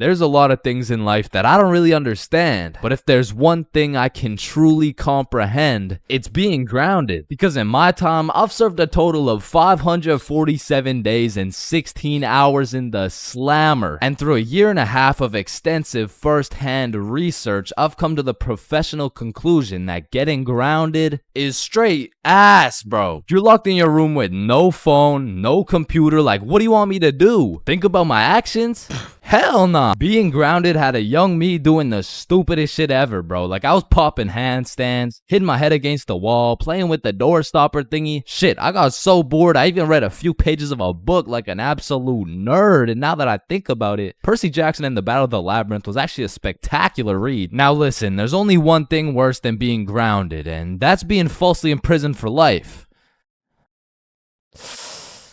There's a lot of things in life that I don't really understand, but if there's one thing I can truly comprehend, it's being grounded. Because in my time, I've served a total of 547 days and 16 hours in the slammer. And through a year and a half of extensive first-hand research, I've come to the professional conclusion that getting grounded is straight ass, bro. You're locked in your room with no phone, no computer. Like, what do you want me to do? Think about my actions? Hell nah. Being grounded had a young me doing the stupidest shit ever, bro. Like, I was popping handstands, hitting my head against the wall, playing with the door stopper thingy. Shit, I got so bored, I even read a few pages of a book like an absolute nerd. And now that I think about it, Percy Jackson and the Battle of the Labyrinth was actually a spectacular read. Now listen, there's only one thing worse than being grounded, and that's being falsely imprisoned for life.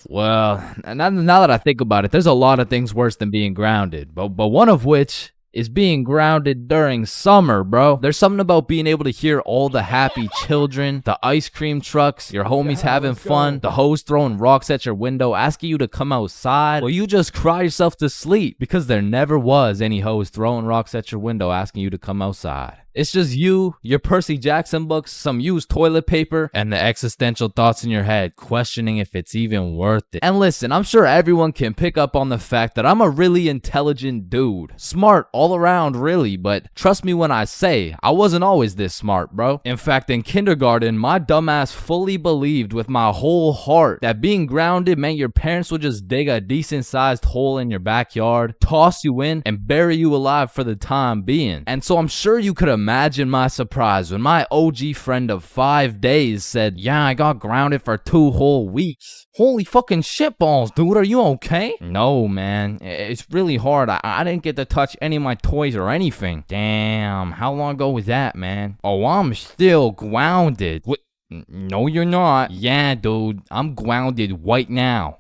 Well, now that I think about it, there's a lot of things worse than being grounded, but one of which is being grounded during summer, bro. There's something about being able to hear all the happy children, the ice cream trucks, your homies having fun, the hoes throwing rocks at your window, asking you to come outside, or you just cry yourself to sleep because there never was any hoes throwing rocks at your window asking you to come outside. It's just you, your Percy Jackson books, some used toilet paper, and the existential thoughts in your head questioning if it's even worth it. And listen, I'm sure everyone can pick up on the fact that I'm a really intelligent dude. Smart all around, really, but trust me when I say, I wasn't always this smart, bro. In fact, in kindergarten, my dumbass fully believed with my whole heart that being grounded meant your parents would just dig a decent-sized hole in your backyard, toss you in, and bury you alive for the time being. And so I'm sure you could imagine my surprise when my OG friend of 5 days said, yeah, I got grounded for 2 whole weeks. Holy fucking shitballs, dude, are you okay? No, man, it's really hard. I didn't get to touch any of my toys or anything. Damn, how long ago was that, man? Oh, I'm still grounded. What? No, you're not. Yeah, dude, I'm grounded right now.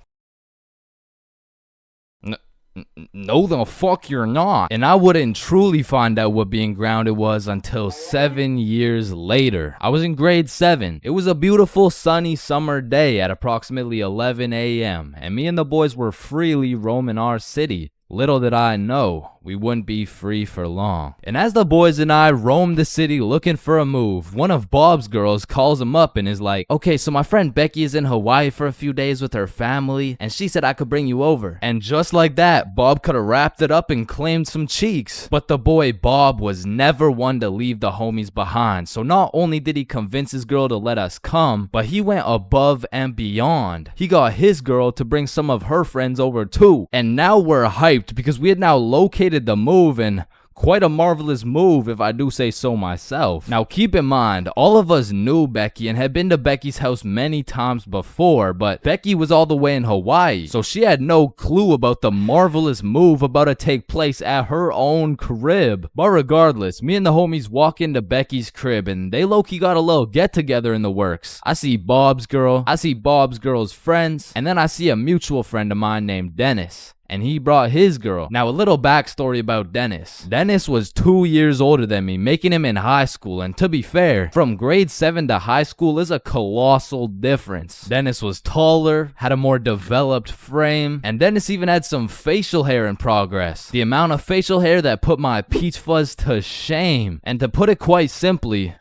No, the fuck you're not. And I wouldn't truly find out what being grounded was until 7 years later. I was in grade 7. It was a beautiful sunny summer day at approximately 11 a.m. and me and the boys were freely roaming our city. Little did I know, we wouldn't be free for long. And as the boys and I roamed the city looking for a move, one of Bob's girls calls him up and is like, okay, so my friend Becky is in Hawaii for a few days with her family, and she said I could bring you over. And just like that, Bob could have wrapped it up and claimed some cheeks. But the boy Bob was never one to leave the homies behind, so not only did he convince his girl to let us come, but he went above and beyond. He got his girl to bring some of her friends over too, and now we're hyped because we had now located the move, and quite a marvelous move if I do say so myself. Now keep in mind, all of us knew Becky and had been to Becky's house many times before, but Becky was all the way in Hawaii, so she had no clue about the marvelous move about to take place at her own crib. But regardless, me and the homies walk into Becky's crib and they low-key got a little get-together in the works. I see Bob's girl, I see Bob's girl's friends, and then I see a mutual friend of mine named Dennis. And he brought his girl. Now, a little backstory about Dennis. Dennis was 2 years older than me, making him in high school. And to be fair, from grade 7 to high school is a colossal difference. Dennis was taller, had a more developed frame, and Dennis even had some facial hair in progress. The amount of facial hair that put my peach fuzz to shame. And to put it quite simply,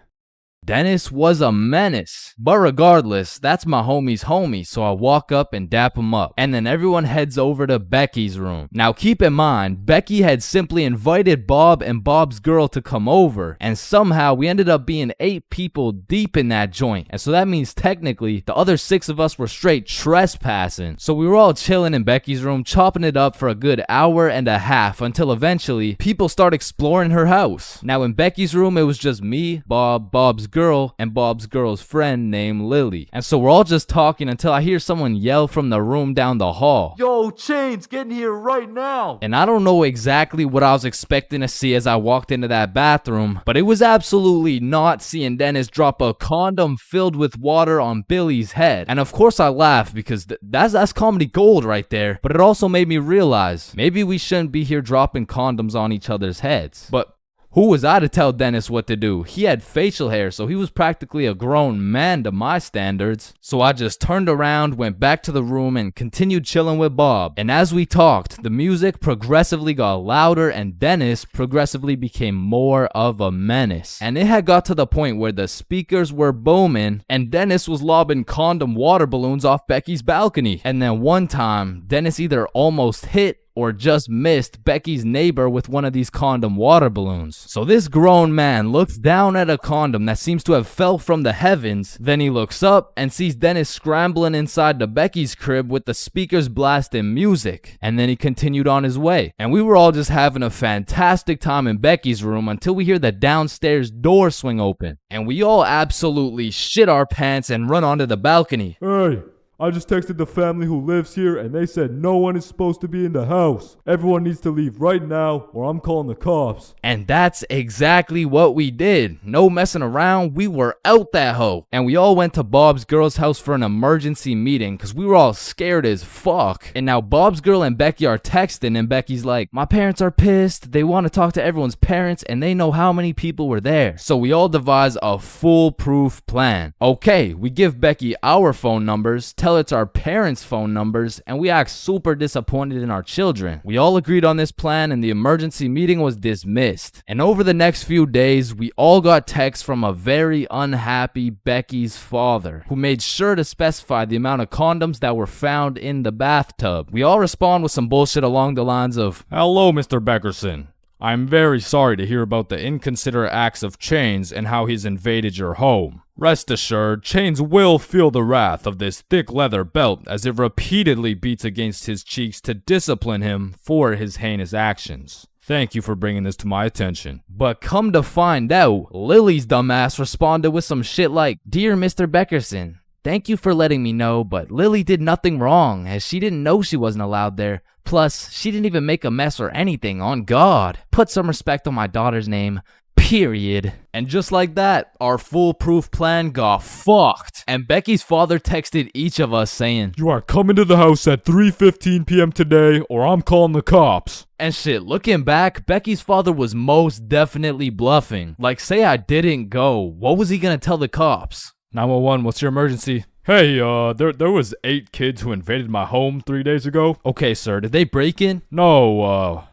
Dennis was a menace. But regardless, that's my homie's homie, so I walk up and dap him up. And then everyone heads over to Becky's room. Now keep in mind, Becky had simply invited Bob and Bob's girl to come over, and somehow we ended up being 8 people deep in that joint. And so that means technically, the other 6 of us were straight trespassing. So we were all chilling in Becky's room, chopping it up for a good hour and a half, until eventually, people start exploring her house. Now in Becky's room, it was just me, Bob's girl, and Bob's girl's friend named Lily. And so we're all just talking until I hear someone yell from the room down the hall, "Yo, Chains, get in here right now!" And I don't know exactly what I was expecting to see as I walked into that bathroom, but it was absolutely not seeing Dennis drop a condom filled with water on Billy's head. And of course I laughed because that's comedy gold right there, but it also made me realize maybe we shouldn't be here dropping condoms on each other's heads. But Who was I to tell Dennis what to do? He had facial hair, so he was practically a grown man to my standards. So I just turned around, went back to the room, and continued chilling with Bob. And as we talked, the music progressively got louder and Dennis progressively became more of a menace. And it had got to the point where the speakers were booming and Dennis was lobbing condom water balloons off Becky's balcony. And then one time, Dennis either almost hit or just missed Becky's neighbor with one of these condom water balloons. So this grown man looks down at a condom that seems to have fell from the heavens. Then he looks up and sees Dennis scrambling inside the Becky's crib with the speakers blasting music. And then he continued on his way. And we were all just having a fantastic time in Becky's room until we hear the downstairs door swing open. And we all absolutely shit our pants and run onto the balcony. Hey! I just texted the family who lives here and they said no one is supposed to be in the house. Everyone needs to leave right now or I'm calling the cops. And that's exactly what we did. No messing around, we were out that hoe. And we all went to Bob's girl's house for an emergency meeting because we were all scared as fuck. And now Bob's girl and Becky are texting and Becky's like, my parents are pissed. They want to talk to everyone's parents and they know how many people were there. So we all devise a foolproof plan. Okay, we give Becky our phone numbers, tell it's our parents' phone numbers, and we act super disappointed in our children. We all agreed on this plan and the emergency meeting was dismissed. And over the next few days, we all got texts from a very unhappy Becky's father, who made sure to specify the amount of condoms that were found in the bathtub. We all respond with some bullshit along the lines of, hello, Mr. Beckerson. I'm very sorry to hear about the inconsiderate acts of Chains and how he's invaded your home. Rest assured, Chains will feel the wrath of this thick leather belt as it repeatedly beats against his cheeks to discipline him for his heinous actions. Thank you for bringing this to my attention. But come to find out, Lily's dumbass responded with some shit like, Dear Mr. Beckerson, thank you for letting me know, but Lily did nothing wrong as she didn't know she wasn't allowed there. Plus, she didn't even make a mess or anything, on God. Put some respect on my daughter's name. Period. And just like that, our foolproof plan got fucked. And Becky's father texted each of us saying, You are coming to the house at 3:15 p.m. today or I'm calling the cops. And shit, looking back, Becky's father was most definitely bluffing. Like, say I didn't go, what was he gonna tell the cops? 911, what's your emergency? Hey, there was 8 kids who invaded my home 3 days ago. Okay, sir, did they break in? No,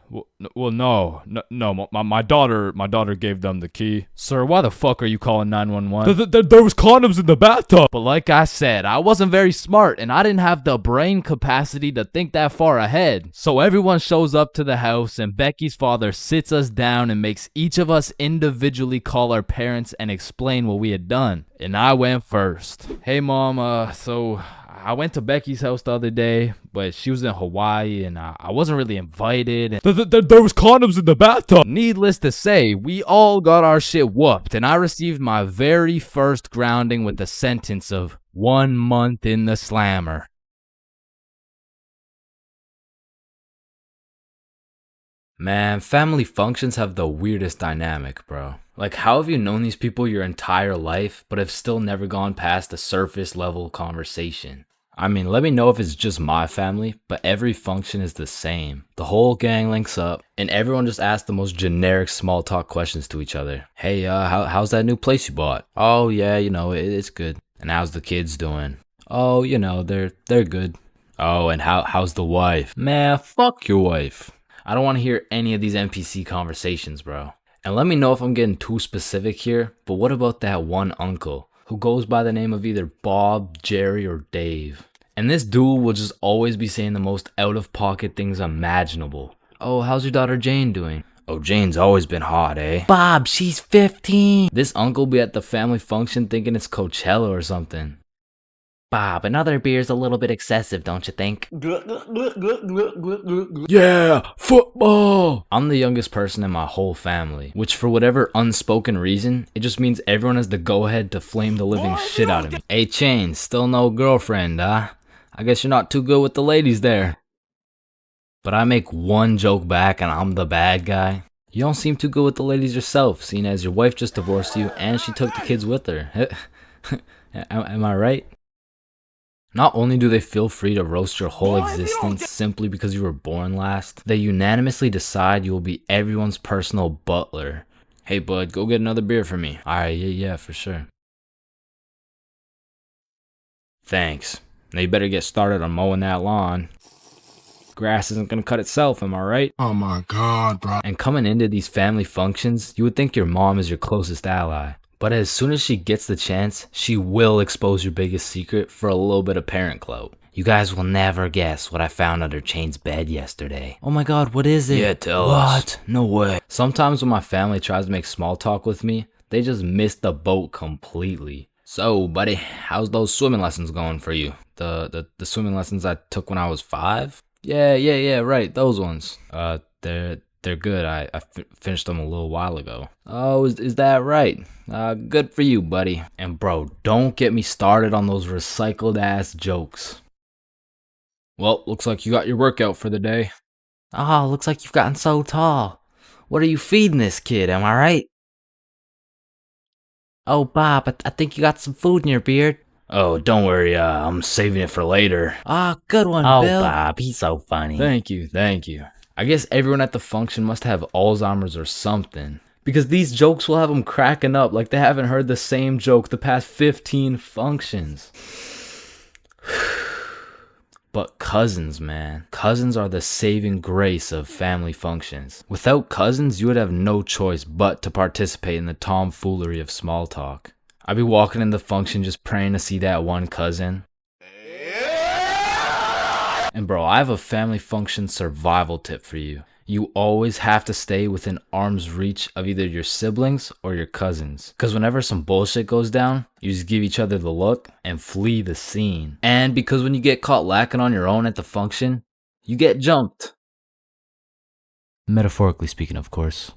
no. My daughter gave them the key. Sir, why the fuck are you calling 911? There was condoms in the bathtub. But like I said, I wasn't very smart and I didn't have the brain capacity to think that far ahead. So everyone shows up to the house and Becky's father sits us down and makes each of us individually call our parents and explain what we had done. And I went first. Hey mom, so I went to Becky's house the other day, but she was in Hawaii and I wasn't really invited. There was condoms in the bathtub. Needless to say, we all got our shit whooped and I received my very first grounding with the sentence of 1 month in the slammer. Man, family functions have the weirdest dynamic, bro. Like, how have you known these people your entire life, but have still never gone past a surface level conversation? I mean, let me know if it's just my family, but every function is the same. The whole gang links up, and everyone just asks the most generic small talk questions to each other. Hey, how's that new place you bought? Oh, yeah, it's good. And how's the kids doing? Oh, they're good. Oh, and how's the wife? Man, fuck your wife. I don't want to hear any of these NPC conversations, bro. And let me know if I'm getting too specific here, but what about that one uncle who goes by the name of either Bob, Jerry, or Dave? And this dude will just always be saying the most out-of-pocket things imaginable. Oh, how's your daughter Jane doing? Oh, Jane's always been hot, eh? Bob, she's 15. This uncle be at the family function thinking it's Coachella or something. Bob, another beer's a little bit excessive, don't you think? Yeah, football! I'm the youngest person in my whole family, which for whatever unspoken reason, it just means everyone has the go-ahead to flame the living shit out of me. Hey, Chains, still no girlfriend, huh? I guess you're not too good with the ladies there. But I make one joke back and I'm the bad guy. You don't seem too good with the ladies yourself, seeing as your wife just divorced you and she took the kids with her. Am I right? Not only do they feel free to roast your whole existence simply because you were born last, they unanimously decide you will be everyone's personal butler. Hey, bud, go get another beer for me. Alright, yeah, for sure. Thanks. Now you better get started on mowing that lawn. Grass isn't gonna cut itself, am I right? Oh my God, bro. And coming into these family functions, you would think your mom is your closest ally. But as soon as she gets the chance, she will expose your biggest secret for a little bit of parent clout. You guys will never guess what I found under Chain's bed yesterday. Oh my god, what is it? Yeah, tell us. What? No way. Sometimes when my family tries to make small talk with me, they just miss the boat completely. So, buddy, how's those swimming lessons going for you? The swimming lessons I took when I was 5? Yeah, right, those ones. They're good. I finished them a little while ago. Oh, is that right? Good for you, buddy. And bro, don't get me started on those recycled ass jokes. Well, looks like you got your workout for the day. Oh, looks like you've gotten so tall. What are you feeding this kid, am I right? Oh, Bob, I think you got some food in your beard. Oh, don't worry, I'm saving it for later. Ah, good one, Bill. Oh, Bob, he's so funny. Thank you. I guess everyone at the function must have Alzheimer's or something. Because these jokes will have them cracking up like they haven't heard the same joke the past 15 functions. But cousins, man. Cousins are the saving grace of family functions. Without cousins, you would have no choice but to participate in the tomfoolery of small talk. I'd be walking in the function just praying to see that one cousin. And bro, I have a family function survival tip for you. You always have to stay within arm's reach of either your siblings or your cousins. Because whenever some bullshit goes down, you just give each other the look and flee the scene. And because when you get caught lacking on your own at the function, you get jumped. Metaphorically speaking, of course.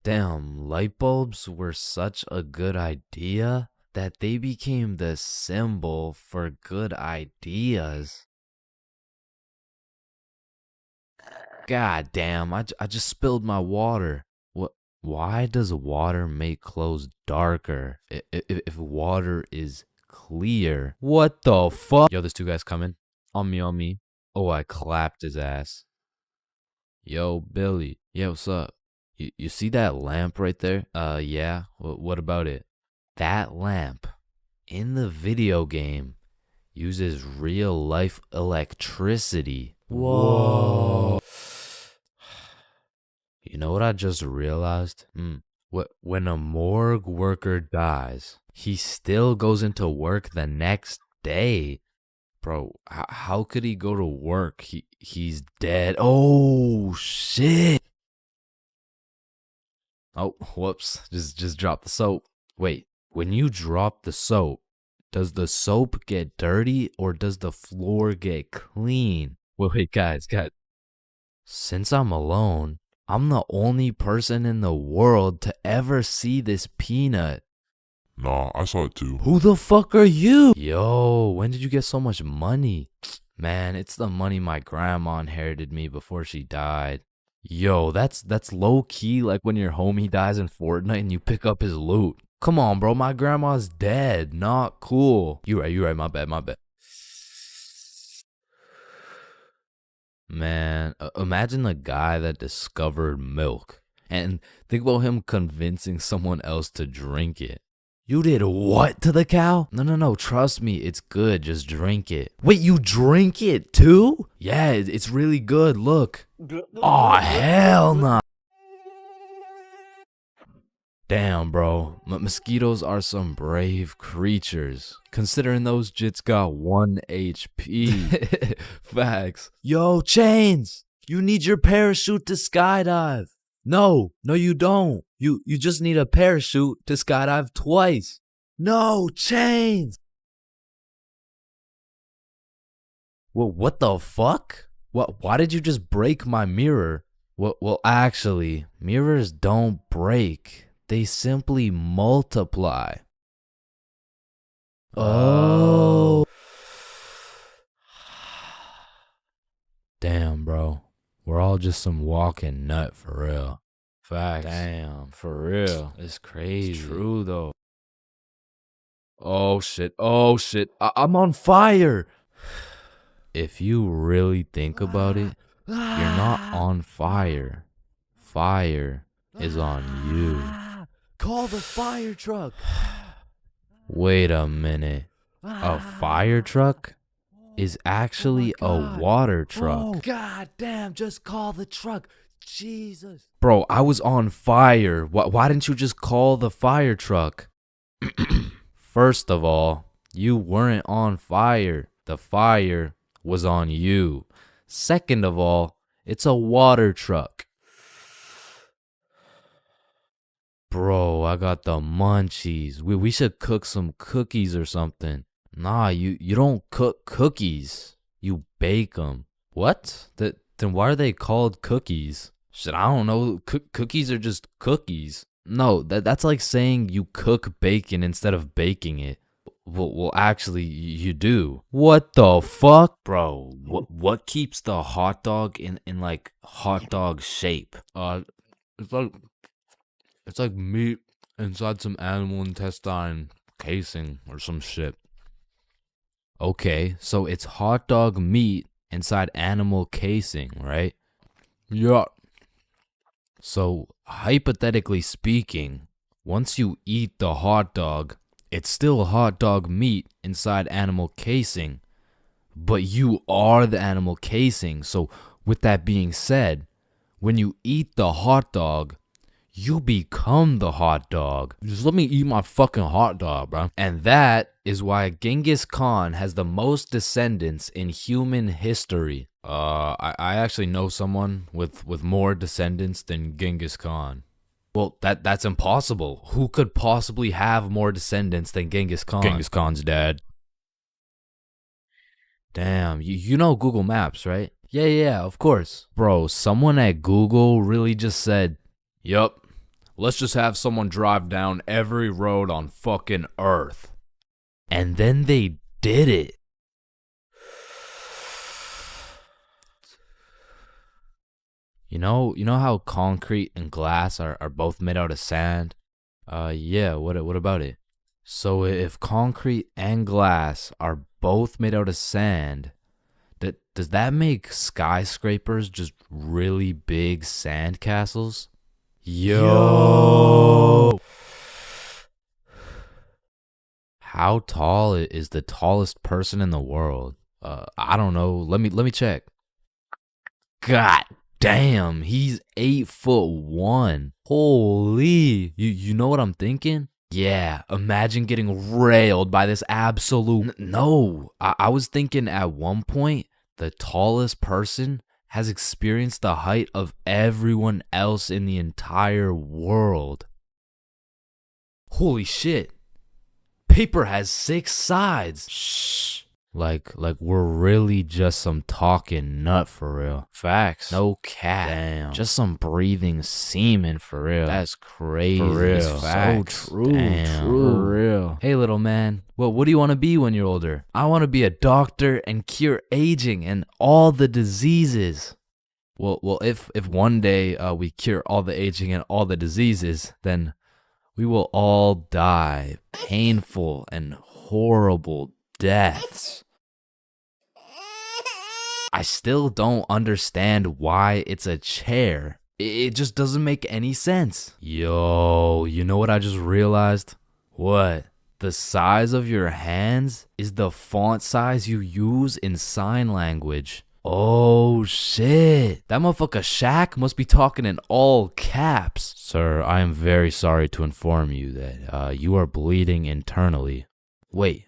Damn, light bulbs were such a good idea that they became the symbol for good ideas. God damn, I just spilled my water. What? Why does water make clothes darker if water is clear? What the fuck? Yo, there's 2 guys coming. On me. Oh, I clapped his ass. Yo, Billy. Yeah, what's up? You see that lamp right there? Yeah. What about it? That lamp in the video game uses real life electricity. Whoa. You know what I just realized? When a morgue worker dies, he still goes into work the next day. Bro, how could he go to work? He's dead. Oh, shit. Oh, whoops. Just drop the soap. Wait, when you drop the soap, does the soap get dirty or does the floor get clean? Wait, guys. Since I'm alone, I'm the only person in the world to ever see this peanut. Nah, I saw it too. Who the fuck are you? Yo, when did you get so much money? Man, it's the money my grandma inherited me before she died. Yo, that's low key like when your homie dies in Fortnite and you pick up his loot. Come on, bro, my grandma's dead. Not cool. You right, my bad. Man, imagine the guy that discovered milk. And think about him convincing someone else to drink it. You did what to the cow? No, trust me, it's good, just drink it. Wait, you drink it too? Yeah, it's really good, look. Aw, hell nah. Damn, bro, mosquitoes are some brave creatures, considering those jits got 1 HP. Facts. Yo, Chains, you need your parachute to skydive. No, you don't. You just need a parachute to skydive twice. No, Chains. Well, what the fuck? Why did you just break my mirror? Well, actually, mirrors don't break. They simply multiply. Oh. Damn, bro. We're all just some walking nut for real. Facts. Damn, for real. It's crazy. It's true, though. Oh, shit. I'm on fire. If you really think about it, You're not on fire. Fire is on you. Call the fire truck. Wait a minute. A fire truck is actually a water truck. Oh, god damn, just call the truck. Jesus. Bro, I was on fire. Why didn't you just call the fire truck? First of all, you weren't on fire. The fire was on you. Second of all, it's a water truck. Bro, I got the munchies. We should cook some cookies or something. Nah, you don't cook cookies. You bake them. What? Then why are they called cookies? Shit, I don't know. Cookies are just cookies. No, that's like saying you cook bacon instead of baking it. Well, actually, you do. What the fuck? Bro, what keeps the hot dog in like hot dog shape? It's like meat inside some animal intestine casing or some shit. Okay, so it's hot dog meat inside animal casing, right? Yeah. So, hypothetically speaking, once you eat the hot dog, it's still hot dog meat inside animal casing, but you are the animal casing. So, with that being said, when you eat the hot dog, you become the hot dog. Just let me eat my fucking hot dog, bro. And that is why Genghis Khan has the most descendants in human history. I actually know someone with more descendants than Genghis Khan. Well, that's impossible. Who could possibly have more descendants than Genghis Khan? Genghis Khan's dad. Damn, you know Google Maps, right? Yeah, of course. Bro, someone at Google really just said, yup. Let's just have someone drive down every road on fucking Earth. And then they did it. You know how concrete and glass are both made out of sand? Yeah, what about it? So if concrete and glass are both made out of sand, does that make skyscrapers just really big sand castles? Yo! How tall is the tallest person in the world? I don't know. Let me check. God damn, he's 8'1". Holy, you know what I'm thinking? Yeah, imagine getting railed by this absolute. No, I was thinking at one point the tallest person has experienced the height of everyone else in the entire world. Holy shit. Paper has 6 sides. Shh. Like we're really just some talking nut for real. Facts. No cap. Damn. Just some breathing semen for real. That's crazy. For real. Facts. So true. Damn. True. For real. Hey little man, what do you want to be when you're older? I want to be a doctor and cure aging and all the diseases. Well, if one day we cure all the aging and all the diseases, then we will all die painful and horrible deaths. I still don't understand why it's a chair. It just doesn't make any sense. Yo, you know what I just realized? What? The size of your hands is the font size you use in sign language. Oh shit, that motherfucker Shaq must be talking in all caps. Sir, I am very sorry to inform you that you are bleeding internally. Wait,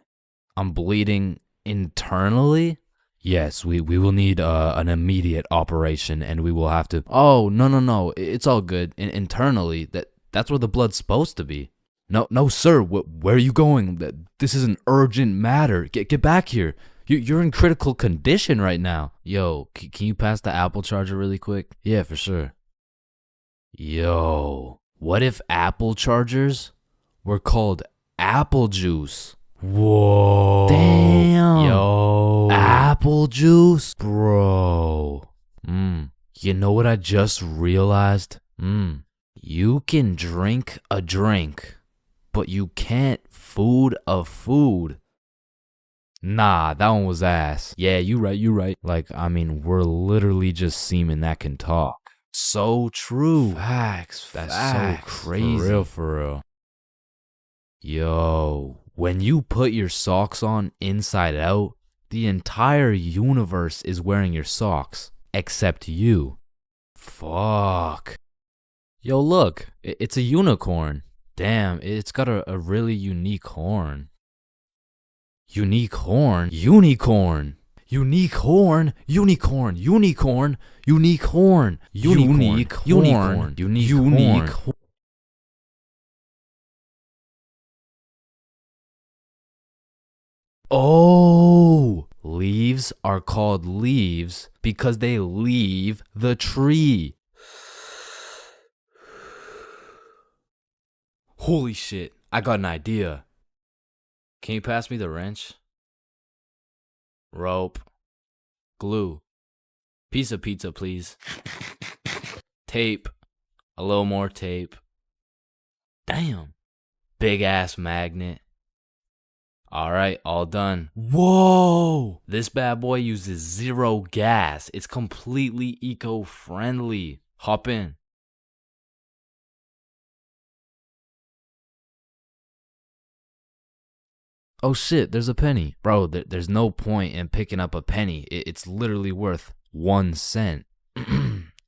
I'm bleeding internally? Yes, we will need an immediate operation and we will have to. Oh, no, it's all good. Internally, that's where the blood's supposed to be. No, sir, where are you going? This is an urgent matter. Get back here. You're in critical condition right now. Yo, can you pass the Apple charger really quick? Yeah, for sure. Yo, what if Apple chargers were called apple juice? Whoa. Damn. Yo. Apple juice? Bro. You know what I just realized? You can drink a drink, but you can't food a food. Nah, that one was ass. Yeah, you right. Like, I mean, we're literally just semen that can talk. So true. Facts. That's so crazy. For real. Yo, when you put your socks on inside out, the entire universe is wearing your socks, except you. Fuck. Yo, look, it's a unicorn. Damn, it's got a really unique horn. Unique horn? Unicorn. Unique horn. Unicorn. Unicorn. Unique horn. Unique horn. Unique horn. Oh, leaves are called leaves because they leave the tree. Holy shit, I got an idea. Can you pass me the wrench? Rope. Glue. Piece of pizza, please. Tape. A little more tape. Damn. Big ass magnet. Alright, all done. Whoa! This bad boy uses 0 gas. It's completely eco-friendly. Hop in. Oh shit, there's a penny. Bro, there's no point in picking up a penny. It's literally worth 1 cent.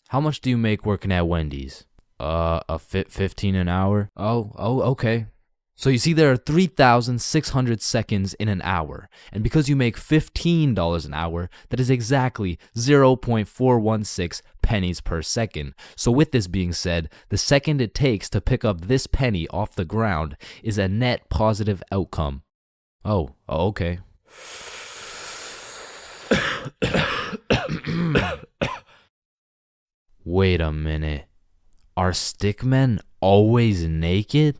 How much do you make working at Wendy's? 15 an hour? Oh, okay. So you see there are 3,600 seconds in an hour. And because you make $15 an hour, that is exactly 0.416 pennies per second. So with this being said, the second it takes to pick up this penny off the ground is a net positive outcome. Oh, okay. Wait a minute. Are stickmen always naked?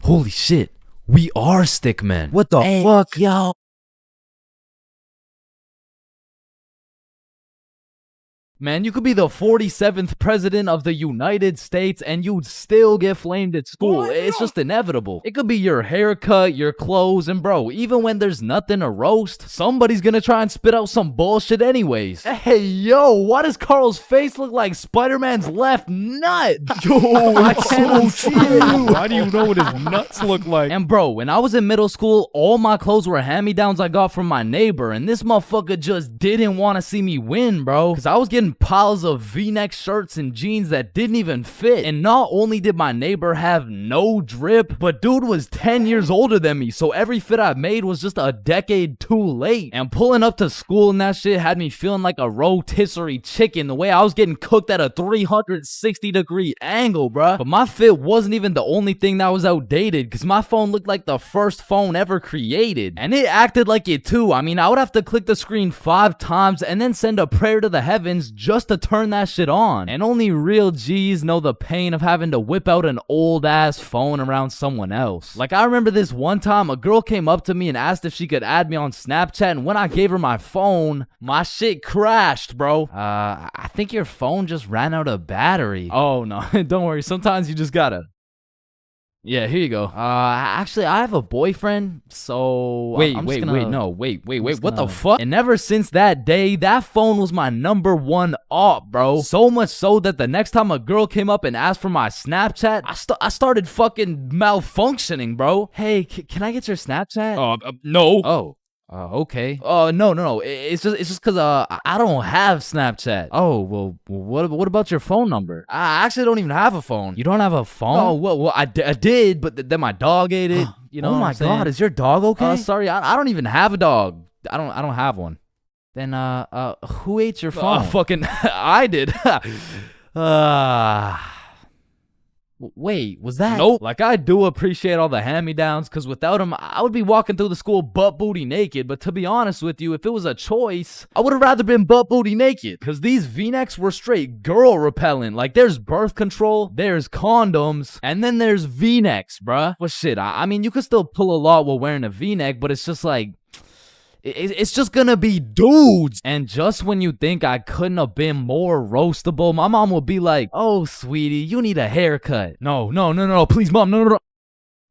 Holy shit, we are stickmen. What the fuck? Yo. Man, you could be the 47th president of the United States and you'd still get flamed at school. It's just inevitable. It could be your haircut, your clothes, and bro, even when there's nothing to roast, somebody's gonna try and spit out some bullshit anyways. Hey, yo, why does Carl's face look like Spider-Man's left nut? Yo, I it's can't so see true. it. Why do you know what his nuts look like? And bro, when I was in middle school, all my clothes were hand-me-downs I got from my neighbor, and this motherfucker just didn't want to see me win, bro. Cause I was getting piles of V-neck shirts and jeans that didn't even fit. And not only did my neighbor have no drip, but dude was 10 years older than me, so every fit I made was just a decade too late. And pulling up to school and that shit had me feeling like a rotisserie chicken, the way I was getting cooked at a 360-degree angle, bruh. But my fit wasn't even the only thing that was outdated, cause my phone looked like the first phone ever created. And it acted like it too. I mean, I would have to click the screen 5 times and then send a prayer to the heavens just to turn that shit on. And only real G's know the pain of having to whip out an old ass phone around someone else. Like, I remember this one time a girl came up to me and asked if she could add me on Snapchat, and when I gave her my phone, my shit crashed, bro. I think your phone just ran out of battery. Oh no, don't worry, sometimes you just gotta. Yeah, here you go. Actually, I have a boyfriend, so Wait, what gonna- the fuck? And ever since that day, that phone was my #1 op, bro. So much so that the next time a girl came up and asked for my Snapchat, I started fucking malfunctioning, bro. Hey, can I get your Snapchat? No. Oh. Okay. No. It's just cause I don't have Snapchat. Oh, well, what about your phone number? I actually don't even have a phone. You don't have a phone? Oh, well, I did, but then my dog ate it. You know? Oh my god, is your dog okay? Sorry, I don't even have a dog. I don't have one. Then who ate your phone? Fucking I did. Wait, was that? Nope. Like, I do appreciate all the hand-me-downs, because without them, I would be walking through the school butt-booty naked. But to be honest with you, if it was a choice, I would have rather been butt-booty naked. Because these V-necks were straight girl-repellent. Like, there's birth control, there's condoms, and then there's V-necks, bruh. Well, shit, I mean, you could still pull a lot while wearing a V-neck, but it's just like... It's just gonna be dudes. And just when you think I couldn't have been more roastable, my mom will be like, oh, sweetie, you need a haircut. No, please, mom, no.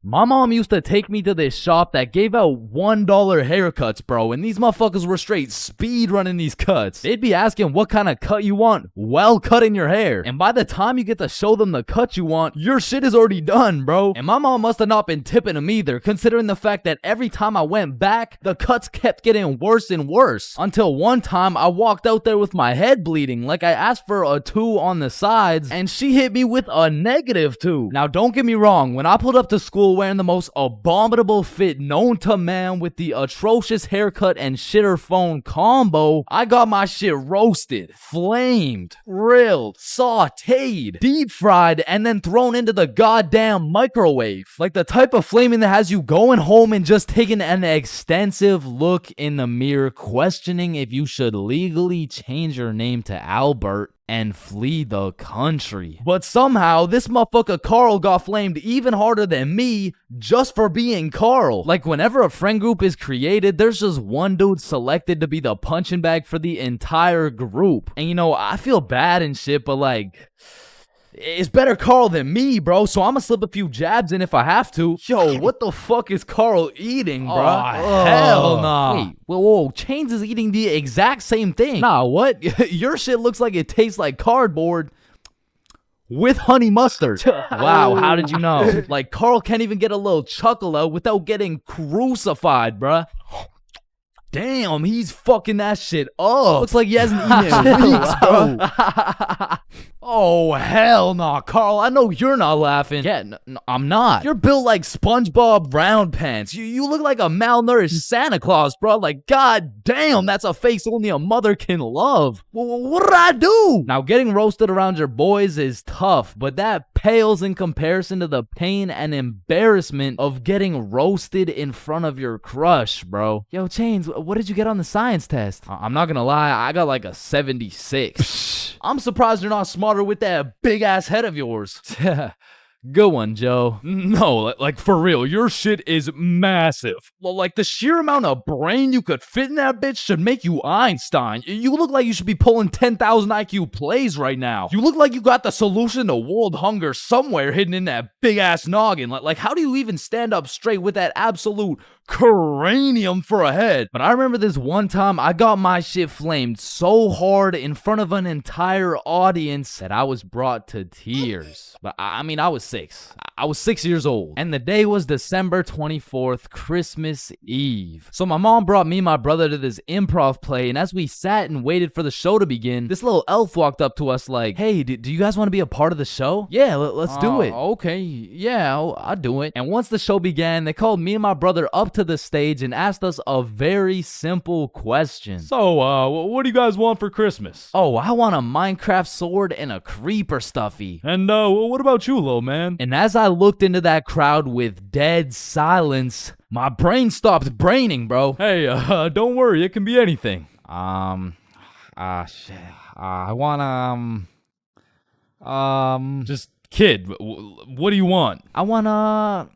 My mom used to take me to this shop that gave out $1 haircuts, bro, and these motherfuckers were straight speed running these cuts. They'd be asking what kind of cut you want while cutting your hair, and by the time you get to show them the cut you want, your shit is already done, bro. And my mom must have not been tipping them either, considering the fact that every time I went back, the cuts kept getting worse and worse, until one time I walked out there with my head bleeding, like I asked for a 2 on the sides, and she hit me with a -2. Now don't get me wrong, when I pulled up to school wearing the most abominable fit known to man with the atrocious haircut and shitter phone combo, I got my shit roasted, flamed, grilled, sauteed, deep fried, and then thrown into the goddamn microwave. Like the type of flaming that has you going home and just taking an extensive look in the mirror, questioning if you should legally change your name to Albert and flee the country. But somehow, this motherfucker Carl got flamed even harder than me just for being Carl. Like, whenever a friend group is created, there's just one dude selected to be the punching bag for the entire group. And you know, I feel bad and shit, but like, it's better Carl than me, bro, so I'ma slip a few jabs in if I have to. Yo, what the fuck is Carl eating, bro? Oh, hell nah. Wait, whoa, Chains is eating the exact same thing. Nah, what? Your shit looks like it tastes like cardboard with honey mustard. Wow, how did you know? Like, Carl can't even get a little chuckle out without getting crucified, bruh. Damn, he's fucking that shit up. Looks like he hasn't eaten in weeks, bro. Oh, hell nah, Carl. I know you're not laughing. Yeah, I'm not. You're built like SpongeBob Round Pants. You look like a malnourished Santa Claus, bro. Like, god damn, that's a face only a mother can love. What did I do? Now, getting roasted around your boys is tough, but that pales in comparison to the pain and embarrassment of getting roasted in front of your crush, bro. Yo, Chains, what did you get on the science test? I'm not gonna lie, I got like a 76. I'm surprised you're not smarter with that big ass head of yours. Good one, Joe. No, like for real, your shit is massive. Well, like the sheer amount of brain you could fit in that bitch should make you Einstein. You look like you should be pulling 10,000 IQ plays right now. You look like you got the solution to world hunger somewhere hidden in that big ass noggin. Like how do you even stand up straight with that absolute cranium for a head? But I remember this one time I got my shit flamed so hard in front of an entire audience that I was brought to tears. But I mean, I was 6. I was 6 years old. And the day was December 24th, Christmas Eve. So my mom brought me and my brother to this improv play, and as we sat and waited for the show to begin, this little elf walked up to us like, hey, do you guys want to be a part of the show? Yeah, let's do it. Okay, yeah, I'll do it. And once the show began, they called me and my brother up to the stage and asked us a very simple question. So, what do you guys want for Christmas? Oh, I want a Minecraft sword and a creeper stuffy. And, what about you, little man? And as I looked into that crowd with dead silence, my brain stopped braining, bro. Hey, don't worry, it can be anything. Shit. I want, Just, kid, what do you want? I wanna...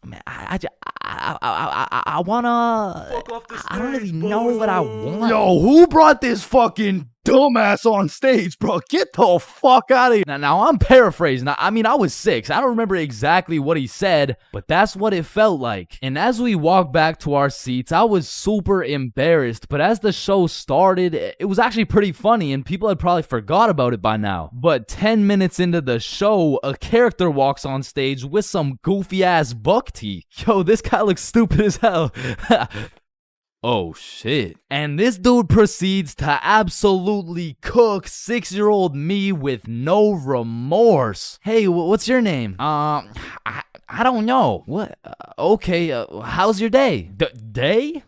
Man, I wanna... I don't really know what I want. Yo, who brought this fucking dumbass on stage, bro? Get the fuck out of here. Now I'm paraphrasing. I mean, I was 6. I don't remember exactly what he said, but that's what it felt like. And as we walked back to our seats, I was super embarrassed. But as the show started, it was actually pretty funny, and people had probably forgot about it by now. But 10 minutes into the show, a character walks on stage with some goofy ass buck teeth. Yo, this guy looks stupid as hell. Oh shit. And this dude proceeds to absolutely cook 6-year-old me with no remorse. Hey, what's your name? I don't know. What? Okay, how's your day? Day?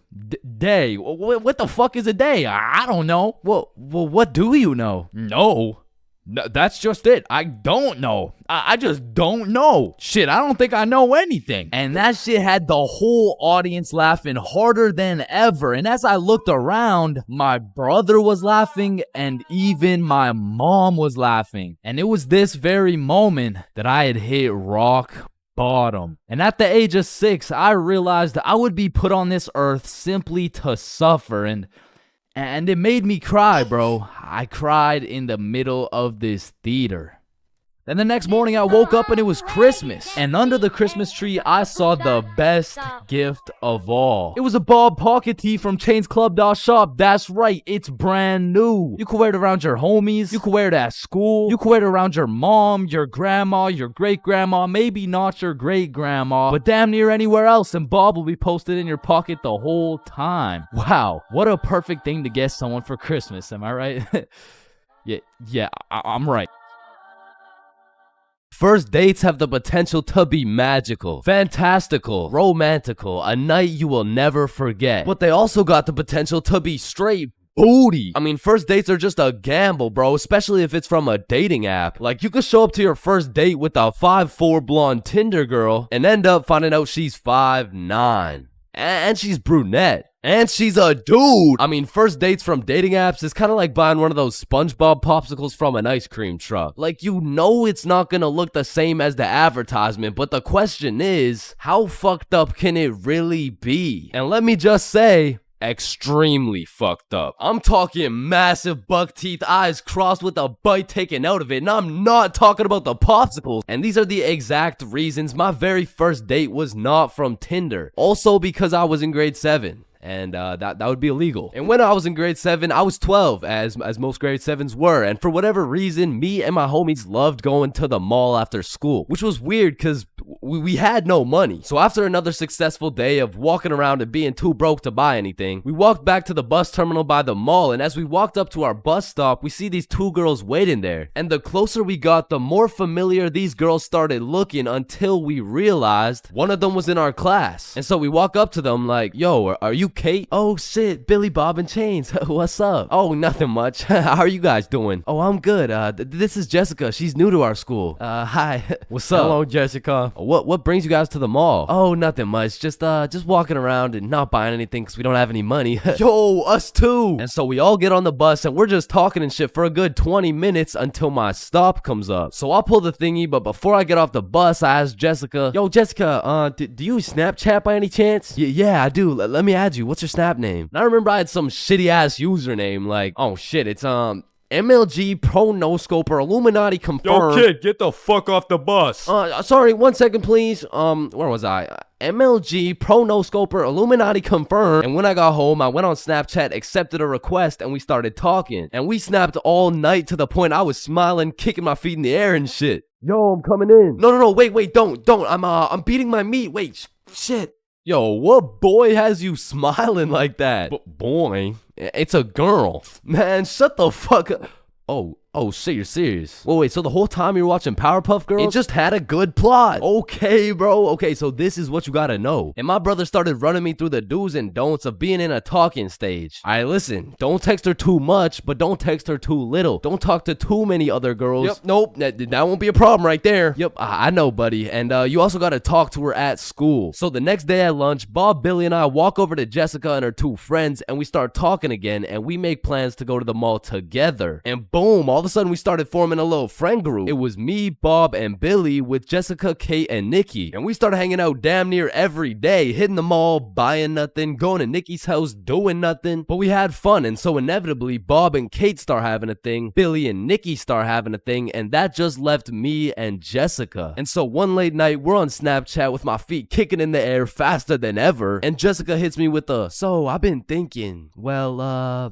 Day? What the fuck is a day? I don't know. Well, what do you know? No. That's just it. I don't know. I just don't know. Shit, I don't think I know anything. And that shit had the whole audience laughing harder than ever. And as I looked around, my brother was laughing and even my mom was laughing. And it was this very moment that I had hit rock bottom. And at the age of 6, I realized that I would be put on this earth simply to suffer. And it made me cry, bro. I cried in the middle of this theater. Then the next morning I woke up and it was Christmas. And under the Christmas tree, I saw the best gift of all. It was a Bob pocket tee from ChainsClub.shop. That's right, it's brand new. You can wear it around your homies. You can wear it at school. You can wear it around your mom, your grandma, your great-grandma, maybe not your great-grandma, but damn near anywhere else, and Bob will be posted in your pocket the whole time. Wow, what a perfect thing to get someone for Christmas, am I right? yeah, I'm right. First dates have the potential to be magical, fantastical, romantical, a night you will never forget. But they also got the potential to be straight booty. I mean, first dates are just a gamble, bro, especially if it's from a dating app. Like, you could show up to your first date with a 5'4" blonde Tinder girl and end up finding out she's 5'9". And she's brunette. And she's a dude. I mean, first dates from dating apps is kind of like buying one of those SpongeBob popsicles from an ice cream truck. Like, you know it's not gonna look the same as the advertisement, but the question is, how fucked up can it really be? And let me just say, extremely fucked up. I'm talking massive buck teeth, eyes crossed with a bite taken out of it, and I'm not talking about the popsicles. And these are the exact reasons my very first date was not from Tinder. Also because I was in grade 7. And that would be illegal. And when I was in grade 7, I was 12, as most grade 7s were. And for whatever reason, me and my homies loved going to the mall after school, which was weird because we had no money. So after another successful day of walking around and being too broke to buy anything, we walked back to the bus terminal by the mall. And as we walked up to our bus stop, we see these two girls waiting there. And the closer we got, the more familiar these girls started looking, until we realized one of them was in our class. And so we walk up to them like, yo, are you Kate? Oh shit, Billy, Bob, and Chains. What's up? Oh, nothing much. How are you guys doing? Oh, I'm good. This is Jessica. She's new to our school. Hi. What's up? Hello, Jessica. What brings you guys to the mall? Oh, nothing much. Just walking around and not buying anything because we don't have any money. Yo, us too. And so we all get on the bus and we're just talking and shit for a good 20 minutes until my stop comes up. So I'll pull the thingy, but before I get off the bus, I ask Jessica, yo, Jessica, do you Snapchat by any chance? Yeah, I do. Let me add you. What's your Snap name? And I remember I had some shitty ass username like, oh shit, it's MLG Pro No Scoper Illuminati confirmed. Yo, kid, get the fuck off the bus. Sorry, 1 second, please. Where was I? MLG Pro No Scoper Illuminati confirmed. And when I got home, I went on Snapchat, accepted a request, and we started talking. And we snapped all night to the point I was smiling, kicking my feet in the air and shit. Yo, I'm coming in. No, wait, don't. I'm beating my meat. Wait, shit. Yo, what boy has you smiling like that? Boy, it's a girl. Man, shut the fuck up. Oh shit, you're serious? Wait, so the whole time you were watching Powerpuff Girls? It just had a good plot. Okay, bro. Okay, so this is what you gotta know. And my brother started running me through the do's and don'ts of being in a talking stage. Alright, listen. Don't text her too much, but don't text her too little. Don't talk to too many other girls. Yep, nope. That won't be a problem right there. Yep, I know, buddy. And you also gotta talk to her at school. So the next day at lunch, Bob, Billy, and I walk over to Jessica and her two friends, and we start talking again, and we make plans to go to the mall together. And boom, all of a sudden we started forming a little friend group. It was me, Bob, and Billy with Jessica, Kate, and Nikki. And we started hanging out damn near every day, hitting the mall, buying nothing, going to Nikki's house, doing nothing. But we had fun, and so inevitably, Bob and Kate start having a thing, Billy and Nikki start having a thing, and that just left me and Jessica. And so one late night, we're on Snapchat with my feet kicking in the air faster than ever, and Jessica hits me with a, so I've been thinking, well,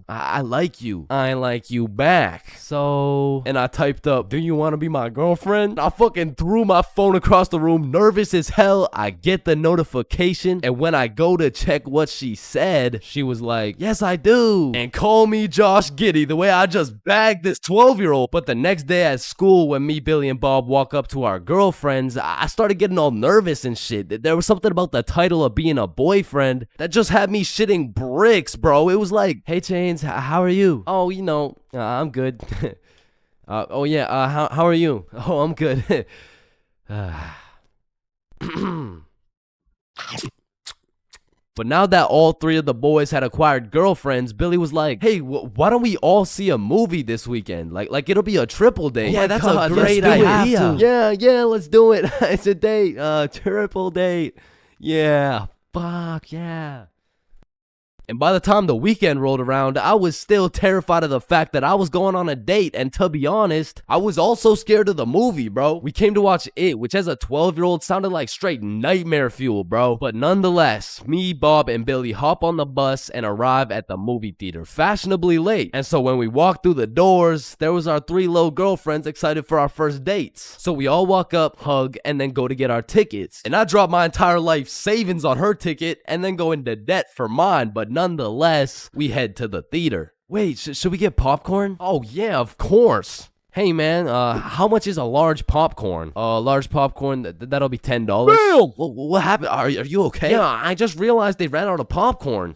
I like you. I like you back. So... And I typed up, do you want to be my girlfriend? I fucking threw my phone across the room, nervous as hell. I get the notification, and when I go to check what she said, she was like, yes, I do. And call me Josh Giddy, the way I just bagged this 12-year-old. But the next day at school, when me, Billy, and Bob walk up to our girlfriends, I started getting all nervous and shit. There was something about the title of being a boyfriend that just had me shitting bricks, bro. It was like, hey, Chains, how are you? Oh, you know, I'm good. How are you? Oh, I'm good. But now that all three of the boys had acquired girlfriends, Billy was like, hey, why don't we all see a movie this weekend? Like it'll be a triple date. Yeah, that's a great idea. Yeah, let's do it. It's a date, triple date. Yeah, fuck yeah. And by the time the weekend rolled around, I was still terrified of the fact that I was going on a date, and to be honest, I was also scared of the movie, bro. We came to watch It, which as a 12-year-old sounded like straight nightmare fuel, bro. But nonetheless, me, Bob, and Billy hop on the bus and arrive at the movie theater fashionably late. And so when we walked through the doors, there was our 3 little girlfriends excited for our first dates. So we all walk up, hug, and then go to get our tickets. And I dropped my entire life savings on her ticket and then go into debt for mine, but nonetheless, we head to the theater. Wait, should we get popcorn? Oh yeah, of course. Hey man, how much is a large popcorn? Large popcorn, that'll be $10. Damn! What happened? Are you okay? Yeah, I just realized they ran out of popcorn.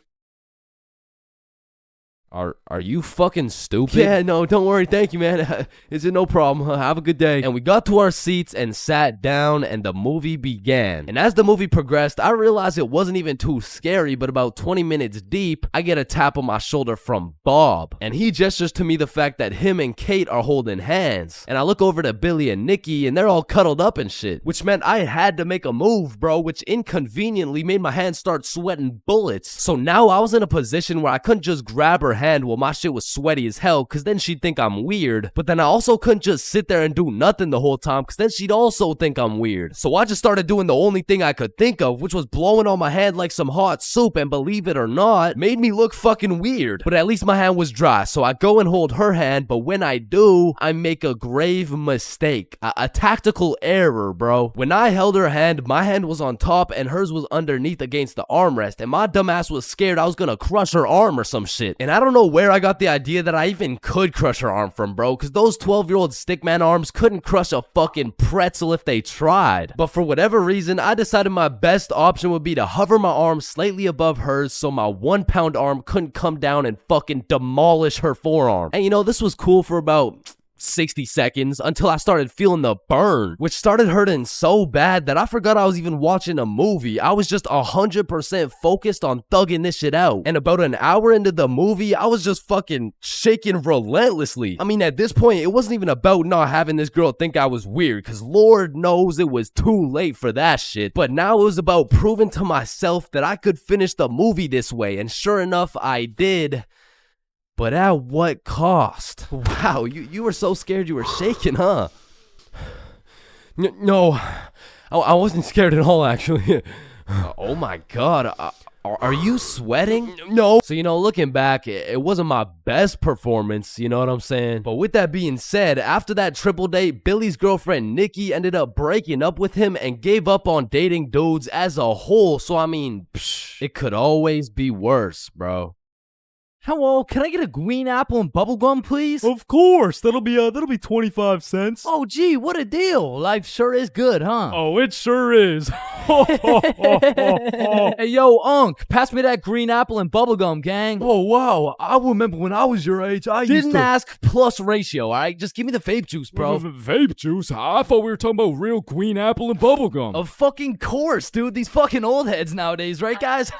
Are you fucking stupid? Yeah, no, don't worry. Thank you, man. Is it no problem? Have a good day. And we got to our seats and sat down, and the movie began. And as the movie progressed, I realized it wasn't even too scary, but about 20 minutes deep, I get a tap on my shoulder from Bob. And he gestures to me the fact that him and Kate are holding hands. And I look over to Billy and Nikki, and they're all cuddled up and shit. Which meant I had to make a move, bro, which inconveniently made my hands start sweating bullets. So now I was in a position where I couldn't just grab her hand while my shit was sweaty as hell, cause then she'd think I'm weird. But then I also couldn't just sit there and do nothing the whole time, cause then she'd also think I'm weird. So I just started doing the only thing I could think of, which was blowing on my hand like some hot soup, and believe it or not, made me look fucking weird. But at least my hand was dry, so I go and hold her hand, but when I do, I make a grave mistake. A tactical error, bro. When I held her hand, my hand was on top and hers was underneath against the armrest, and my dumbass was scared I was gonna crush her arm or some shit. And I don't know where I got the idea that I even could crush her arm from, bro, because those 12-year-old stickman arms couldn't crush a fucking pretzel if they tried. But for whatever reason, I decided my best option would be to hover my arm slightly above hers so my 1-pound arm couldn't come down and fucking demolish her forearm. And you know, this was cool for about 60 seconds until I started feeling the burn, which started hurting so bad that I forgot I was even watching a movie. I was just 100% focused on thugging this shit out. And about an hour into the movie, I was just fucking shaking relentlessly. I mean, at this point, it wasn't even about not having this girl think I was weird, because Lord knows it was too late for that shit. But now it was about proving to myself that I could finish the movie this way, and sure enough, I did. But at what cost? Wow, you were so scared you were shaking, huh? No, I wasn't scared at all, actually. Oh my god, are you sweating? No. So, you know, looking back, it wasn't my best performance, you know what I'm saying? But with that being said, after that triple date, Billy's girlfriend Nikki ended up breaking up with him and gave up on dating dudes as a whole. So, I mean, it could always be worse, bro. Hello, can I get a green apple and bubblegum, please? Of course, that'll be 25 cents. Oh, gee, what a deal. Life sure is good, huh? Oh, it sure is. Hey, yo, Unc, pass me that green apple and bubblegum, gang. Oh, wow. I remember when I was your age, I used Didn't to... ask plus ratio, all right? Just give me the vape juice, bro. Vape juice? I thought we were talking about real green apple and bubblegum. Of fucking course, dude. These fucking old heads nowadays, right, guys?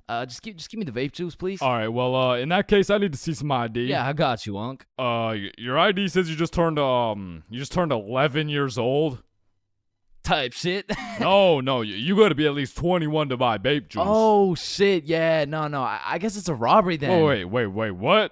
Just give me the vape juice, please. All right, well, in that case, I need to see some ID. Yeah, I got you, Unc. Your ID says you just turned 11 years old. Type shit. No, you gotta be at least 21 to buy vape juice. Oh, shit, yeah, no, I guess it's a robbery then. Oh, wait, what?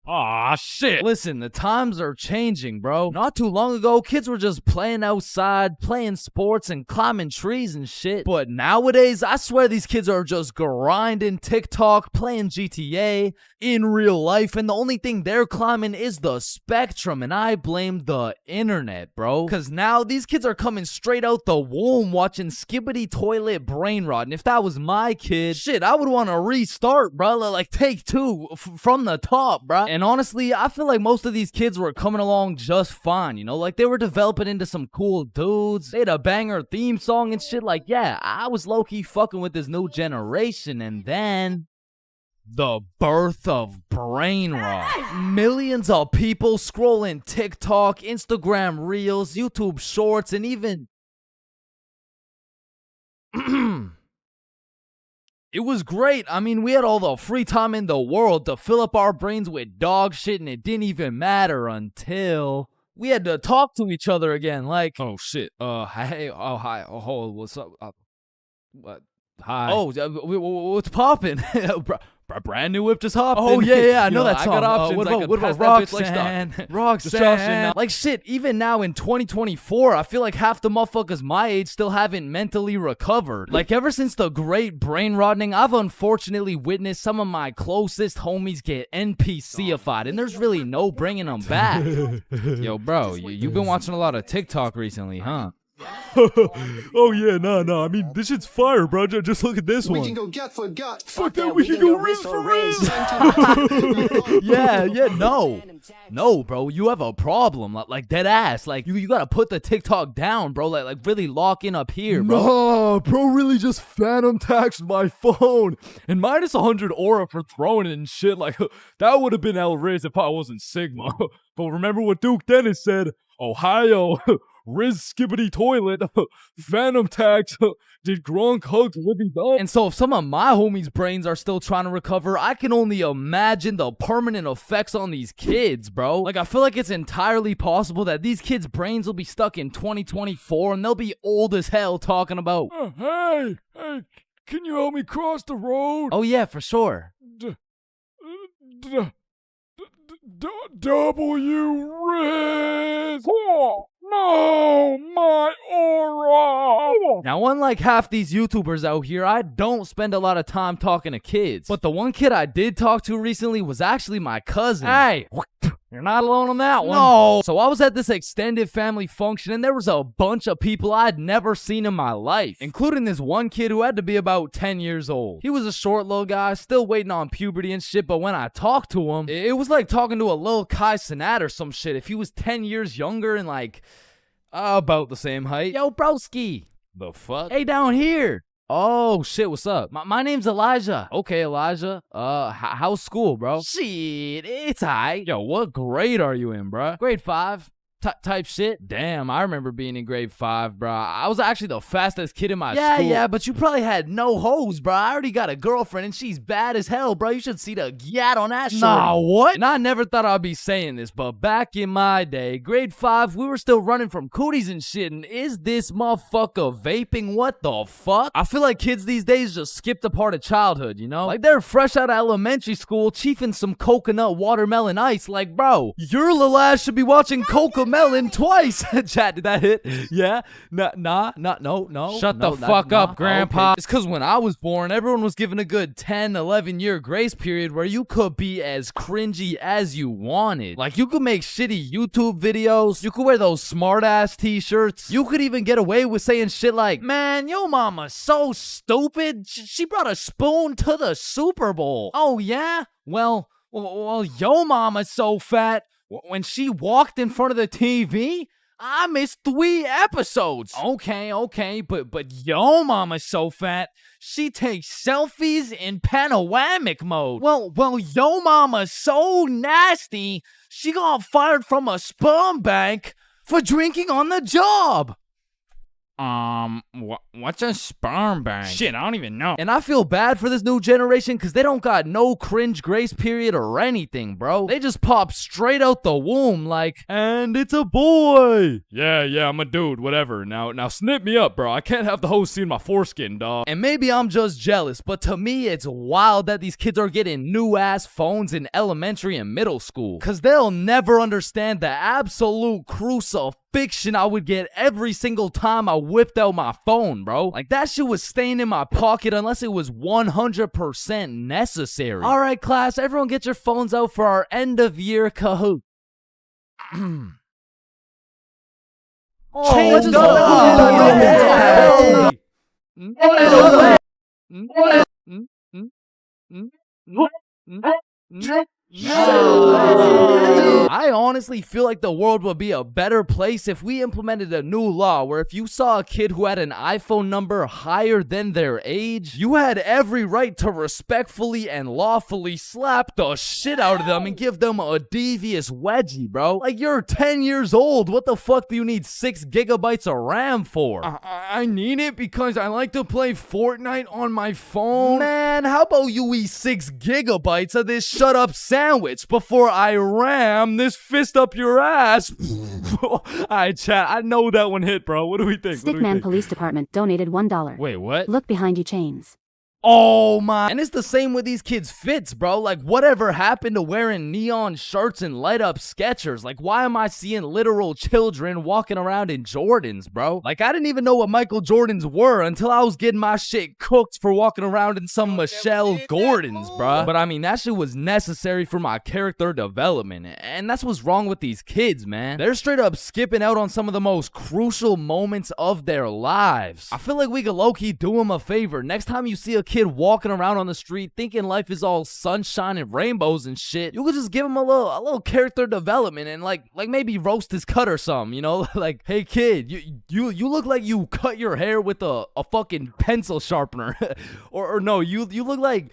Aw, shit. Listen, the times are changing, bro. Not too long ago, kids were just playing outside, playing sports, and climbing trees and shit. But nowadays, I swear these kids are just grinding TikTok, playing GTA in real life, and the only thing they're climbing is the spectrum, and I blame the internet, bro. Because now these kids are coming straight out the womb watching Skibbity Toilet Brain Rot, and if that was my kid, shit, I would want to restart, bro. Like, take two from the top, bro. And honestly, I feel like most of these kids were coming along just fine, you know? Like, they were developing into some cool dudes. They had a banger theme song and shit. Like, yeah, I was low-key fucking with this new generation. And then the birth of brain rot. Millions of people scrolling TikTok, Instagram Reels, YouTube Shorts, and even... It was great. I mean, we had all the free time in the world to fill up our brains with dog shit, and it didn't even matter until we had to talk to each other again. Like, Oh, shit. hey, oh, hi, oh, what's up? What? Hi. Oh, what's poppin'? Brand new whip just hopped. Oh, yeah, I know that song. I got options. What I could about pass that bitch like Roxanne? stock. Roxanne. Like shit, even now in 2024, I feel like half the motherfuckers my age still haven't mentally recovered. Like ever since the great brain rotting, I've unfortunately witnessed some of my closest homies get NPC-ified, and there's really no bringing them back. Yo, bro, you've been watching a lot of TikTok recently, huh? Oh yeah, nah. I mean, this shit's fire, bro. Just look at this We one. can go gut for gut. Fuck that, we can go wrist for wrist. Yeah, no, bro, you have a problem, like dead ass. Like you gotta put the TikTok down, bro. Like really lock in up here, bro. Nah, bro really just phantom taxed my phone. And minus 100 aura for throwing it and shit. Like, that would have been El Riz if I wasn't Sigma. But remember what Duke Dennis said? Ohio, Riz skibbity toilet, phantom tax, did Gronk hugs Libby Dunn? And so if some of my homies' brains are still trying to recover, I can only imagine the permanent effects on these kids, bro. Like I feel like it's entirely possible that these kids' brains will be stuck in 2024 and they'll be old as hell talking about, Hey, can you help me cross the road? oh yeah, for sure. W Riz! Oh, no, my aura! Now, unlike half these YouTubers out here, I don't spend a lot of time talking to kids. But the one kid I did talk to recently was actually my cousin. Hey, you're not alone on that one. No. So I was at this extended family function and there was a bunch of people I'd never seen in my life, including this one kid who had to be about 10 years old. He was a short little guy, still waiting on puberty and shit, but when I talked to him, it was like talking to a little Kai Cenat or some shit. If he was 10 years younger and like, about the same height. Yo, broski. The fuck? Hey, down here. Oh, shit, what's up? My name's Elijah. Okay, Elijah. How's school, bro? Shit, it's aight. Yo, what grade are you in, bro? Grade 5. Type shit. Damn, I remember being in grade 5, bro. I was actually the fastest kid in my school. Yeah, but you probably had no hoes, bro. I already got a girlfriend and she's bad as hell, bro. You should see the gyat on that shit. Nah, what? And I never thought I'd be saying this, but back in my day, grade 5, we were still running from cooties and shit, and is this motherfucker vaping? What the fuck? I feel like kids these days just skipped a part of childhood, you know? Like they're fresh out of elementary school, chiefing some coconut watermelon ice. Like, bro, your little ass should be watching Cocomelon twice. Chat, did that hit? Yeah? No. Shut the fuck up, Grandpa. Okay. It's because when I was born, everyone was given a good 10, 11-year grace period where you could be as cringy as you wanted. Like, you could make shitty YouTube videos. You could wear those smart-ass t-shirts. You could even get away with saying shit like, man, yo mama's so stupid. She brought a spoon to the Super Bowl. Oh, yeah? Well, yo mama's so fat. When she walked in front of the TV, I missed 3 episodes. Okay, but yo mama's so fat, she takes selfies in panoramic mode. Well, yo mama's so nasty, she got fired from a sperm bank for drinking on the job. What's a sperm bank? Shit, I don't even know. And I feel bad for this new generation because they don't got no cringe grace period or anything, bro. They just pop straight out the womb like, and it's a boy. Yeah, I'm a dude, whatever. Now snip me up, bro. I can't have the host seeing my foreskin, dog. And maybe I'm just jealous, but to me, it's wild that these kids are getting new-ass phones in elementary and middle school. Because they'll never understand the absolute crucifixion I would get every single time I whipped out my phone, bro. Like, that shit was staying in my pocket unless it was 100% necessary. All right, class, everyone get your phones out for our end-of-year Kahoot. Change I honestly feel like the world would be a better place if we implemented a new law where if you saw a kid who had an iPhone number higher than their age, you had every right to respectfully and lawfully slap the shit out of them and give them a devious wedgie, bro. Like, you're 10 years old. What the fuck do you need 6 gigabytes of RAM for? I need it because I like to play Fortnite on my phone. Man, how about you eat 6 gigabytes of this shut up sandwich before I ram this fist up your ass. Alright, chat. I know that one hit, bro. What do we think? Stickman Police Department donated $1. Wait, what? Look behind you, Chains. Oh my. And it's the same with these kids' fits, bro. Like, whatever happened to wearing neon shirts and light up Skechers? Like, why am I seeing literal children walking around in Jordans, bro? Like, I didn't even know what Michael Jordans were until I was getting my shit cooked for walking around in some Michelle Gordons, bro. But I mean, that shit was necessary for my character development. And that's what's wrong with these kids, man. They're straight up skipping out on some of the most crucial moments of their lives. I feel like we could low-key do them a favor. Next time you see a kid walking around on the street thinking life is all sunshine and rainbows and shit, you could just give him a little character development and like maybe roast his cut or something, you know? Like, hey kid, you look like you cut your hair with a fucking pencil sharpener. or no, you look like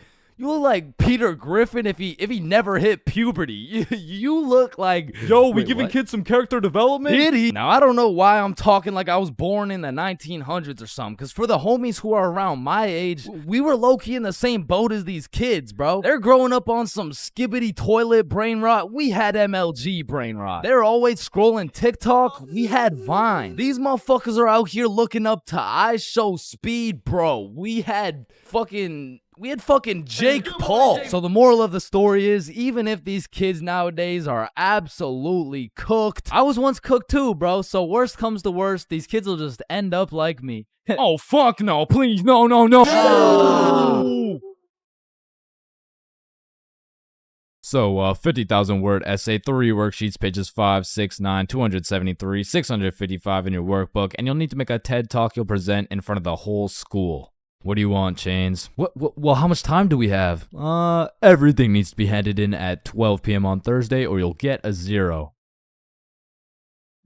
Peter Griffin if he never hit puberty. You look like... Yo, we giving kids some character development? Did he? Now, I don't know why I'm talking like I was born in the 1900s or something, because for the homies who are around my age, we were low-key in the same boat as these kids, bro. They're growing up on some skibbity toilet brain rot. We had MLG brain rot. They're always scrolling TikTok. We had Vine. These motherfuckers are out here looking up to I Show Speed, bro. We had fucking Jake Paul. So the moral of the story is, even if these kids nowadays are absolutely cooked, I was once cooked too, bro. So worst comes to worst, these kids will just end up like me. Oh, fuck no. Please, no. So, 50,000 word essay, 3 worksheets, pages 5, 6, 9, 273, 655 in your workbook, and you'll need to make a TED talk you'll present in front of the whole school. What do you want, Chains? Well, how much time do we have? Everything needs to be handed in at 12 p.m. on Thursday or you'll get a 0.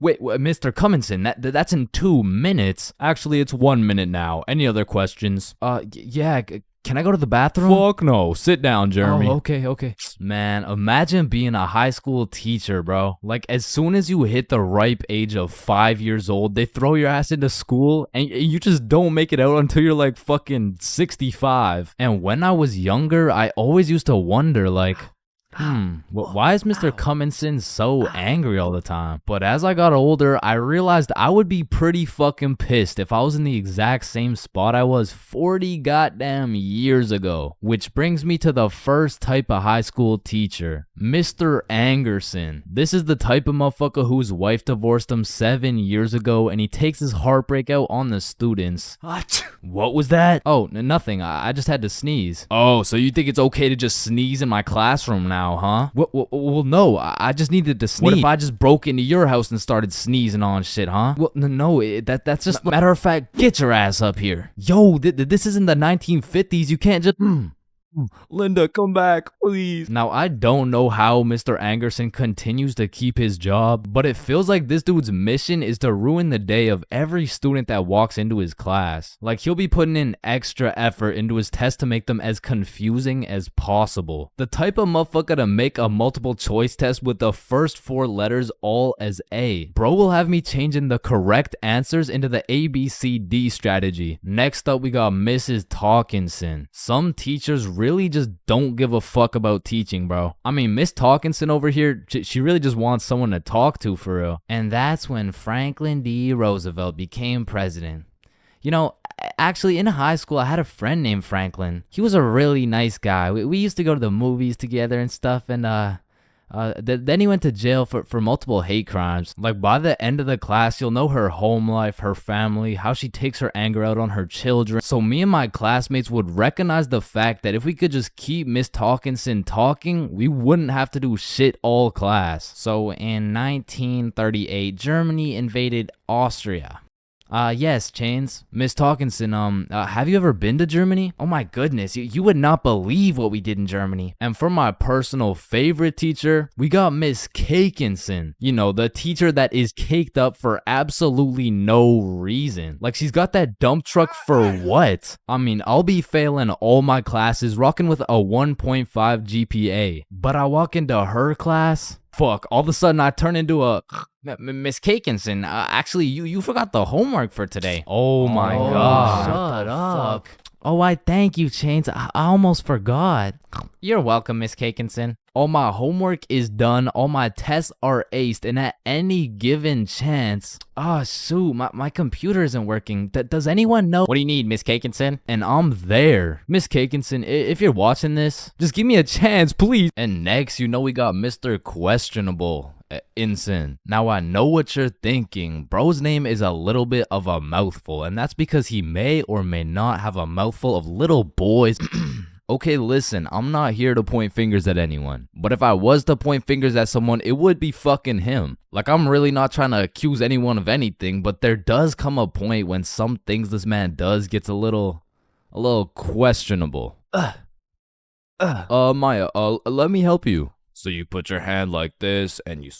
Wait, Mr. Cumminson, that's in 2 minutes. Actually, it's 1 minute now. Any other questions? Yeah, can I go to the bathroom? Fuck no. Sit down, Jeremy. Oh, okay. Man, imagine being a high school teacher, bro. Like, as soon as you hit the ripe age of 5 years old, they throw your ass into school and you just don't make it out until you're like fucking 65. And when I was younger, I always used to wonder, like, why is Mr. Cumminson so angry all the time? But as I got older, I realized I would be pretty fucking pissed if I was in the exact same spot I was 40 goddamn years ago. Which brings me to the first type of high school teacher, Mr. Angerson. This is the type of motherfucker whose wife divorced him 7 years ago and he takes his heartbreak out on the students. What was that? Oh, nothing. I just had to sneeze. Oh, so you think it's okay to just sneeze in my classroom now, huh? Well, no, I just needed to sneeze. What if I just broke into your house and started sneezing on shit, huh? Well, no, that's just... Matter of fact, get your ass up here. Yo, this isn't the 1950s. You can't just... Linda, come back, please. Now, I don't know how Mr. Angerson continues to keep his job, but it feels like this dude's mission is to ruin the day of every student that walks into his class. Like, he'll be putting in extra effort into his test to make them as confusing as possible. The type of motherfucker to make a multiple choice test with the first 4 letters all as A. Bro will have me changing the correct answers into the ABCD strategy. Next up, we got Mrs. Talkinson. Some teachers really just don't give a fuck about teaching, bro. I mean, Miss Talkinson over here, she really just wants someone to talk to for real. And that's when Franklin D. Roosevelt became president. You know, actually in high school, I had a friend named Franklin. He was a really nice guy. We used to go to the movies together and stuff, and then he went to jail for multiple hate crimes. Like, by the end of the class, you'll know her home life, her family, how she takes her anger out on her children. So me and my classmates would recognize the fact that if we could just keep Miss Talkinson talking, we wouldn't have to do shit all class. So in 1938, Germany invaded Austria. Yes, Chains. Miss Talkinson, have you ever been to Germany? Oh my goodness, you would not believe what we did in Germany. And for my personal favorite teacher, we got Miss Cakinson. You know, the teacher that is caked up for absolutely no reason. Like, she's got that dump truck for what? I mean, I'll be failing all my classes, rocking with a 1.5 GPA. But I walk into her class, fuck, all of a sudden I turn into a... Miss Cakinson, actually, you forgot the homework for today. Oh my god. Shut up. Oh, I thank you, Chains. I almost forgot. You're welcome, Miss Cakinson. All my homework is done, all my tests are aced, and at any given chance... Oh, shoot, my computer isn't working. Does anyone know... What do you need, Miss Cakinson? And I'm there. Miss Cakinson, if you're watching this, just give me a chance, please. And next, you know we got Mr. Questionable. Ensign. Now I know what you're thinking. Bro's name is a little bit of a mouthful, and that's because he may or may not have a mouthful of little boys. Okay, listen, I'm not here to point fingers at anyone, but if I was to point fingers at someone, it would be fucking him. Like, I'm really not trying to accuse anyone of anything, but there does come a point when some things this man does gets a little questionable. Maya, let me help you. So you put your hand like this and you...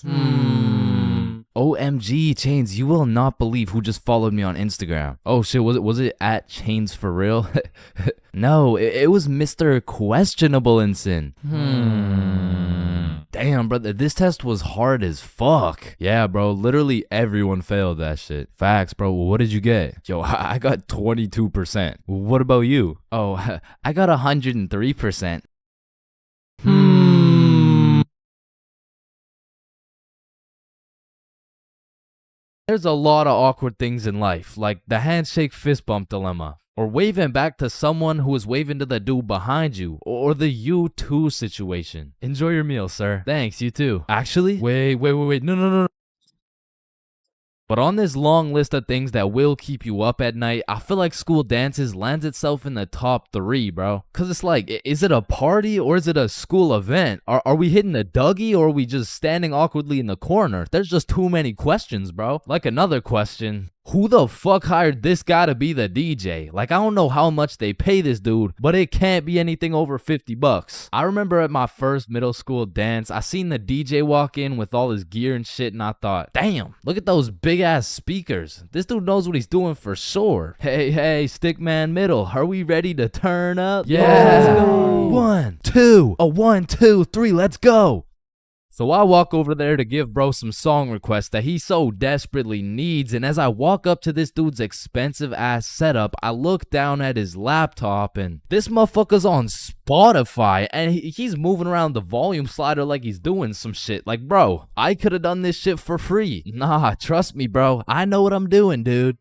OMG, Chains, you will not believe who just followed me on Instagram. Oh shit, was it at ChainsFR? No, it was Mr. Questionable Ensign. Damn, brother, this test was hard as fuck. Yeah, bro, literally everyone failed that shit. Facts, bro. What did you get? Yo, I got 22%. What about you? Oh, I got 103%. There's a lot of awkward things in life, like the handshake fist bump dilemma, or waving back to someone who is waving to the dude behind you, or the you too situation. Enjoy your meal, sir. Thanks, you too. Actually, wait, no. But on this long list of things that will keep you up at night, I feel like school dances lands itself in the top 3, bro. Cause it's like, is it a party or is it a school event? Are we hitting a Dougie or are we just standing awkwardly in the corner? There's just too many questions, bro. Like another question. Who the fuck hired this guy to be the DJ? Like, I don't know how much they pay this dude, but it can't be anything over 50 bucks. I remember at my first middle school dance, I seen the DJ walk in with all his gear and shit, and I thought, damn, look at those big ass speakers. This dude knows what he's doing for sure. Hey, Stickman Middle, are we ready to turn up? Yeah, let's go. 1, 2, 1, 2, 3, let's go. So I walk over there to give bro some song requests that he so desperately needs, and as I walk up to this dude's expensive ass setup, I look down at his laptop and this motherfucker's on Spotify and he's moving around the volume slider like he's doing some shit. Like, bro, I could have done this shit for free. Nah, trust me, bro. I know what I'm doing, dude.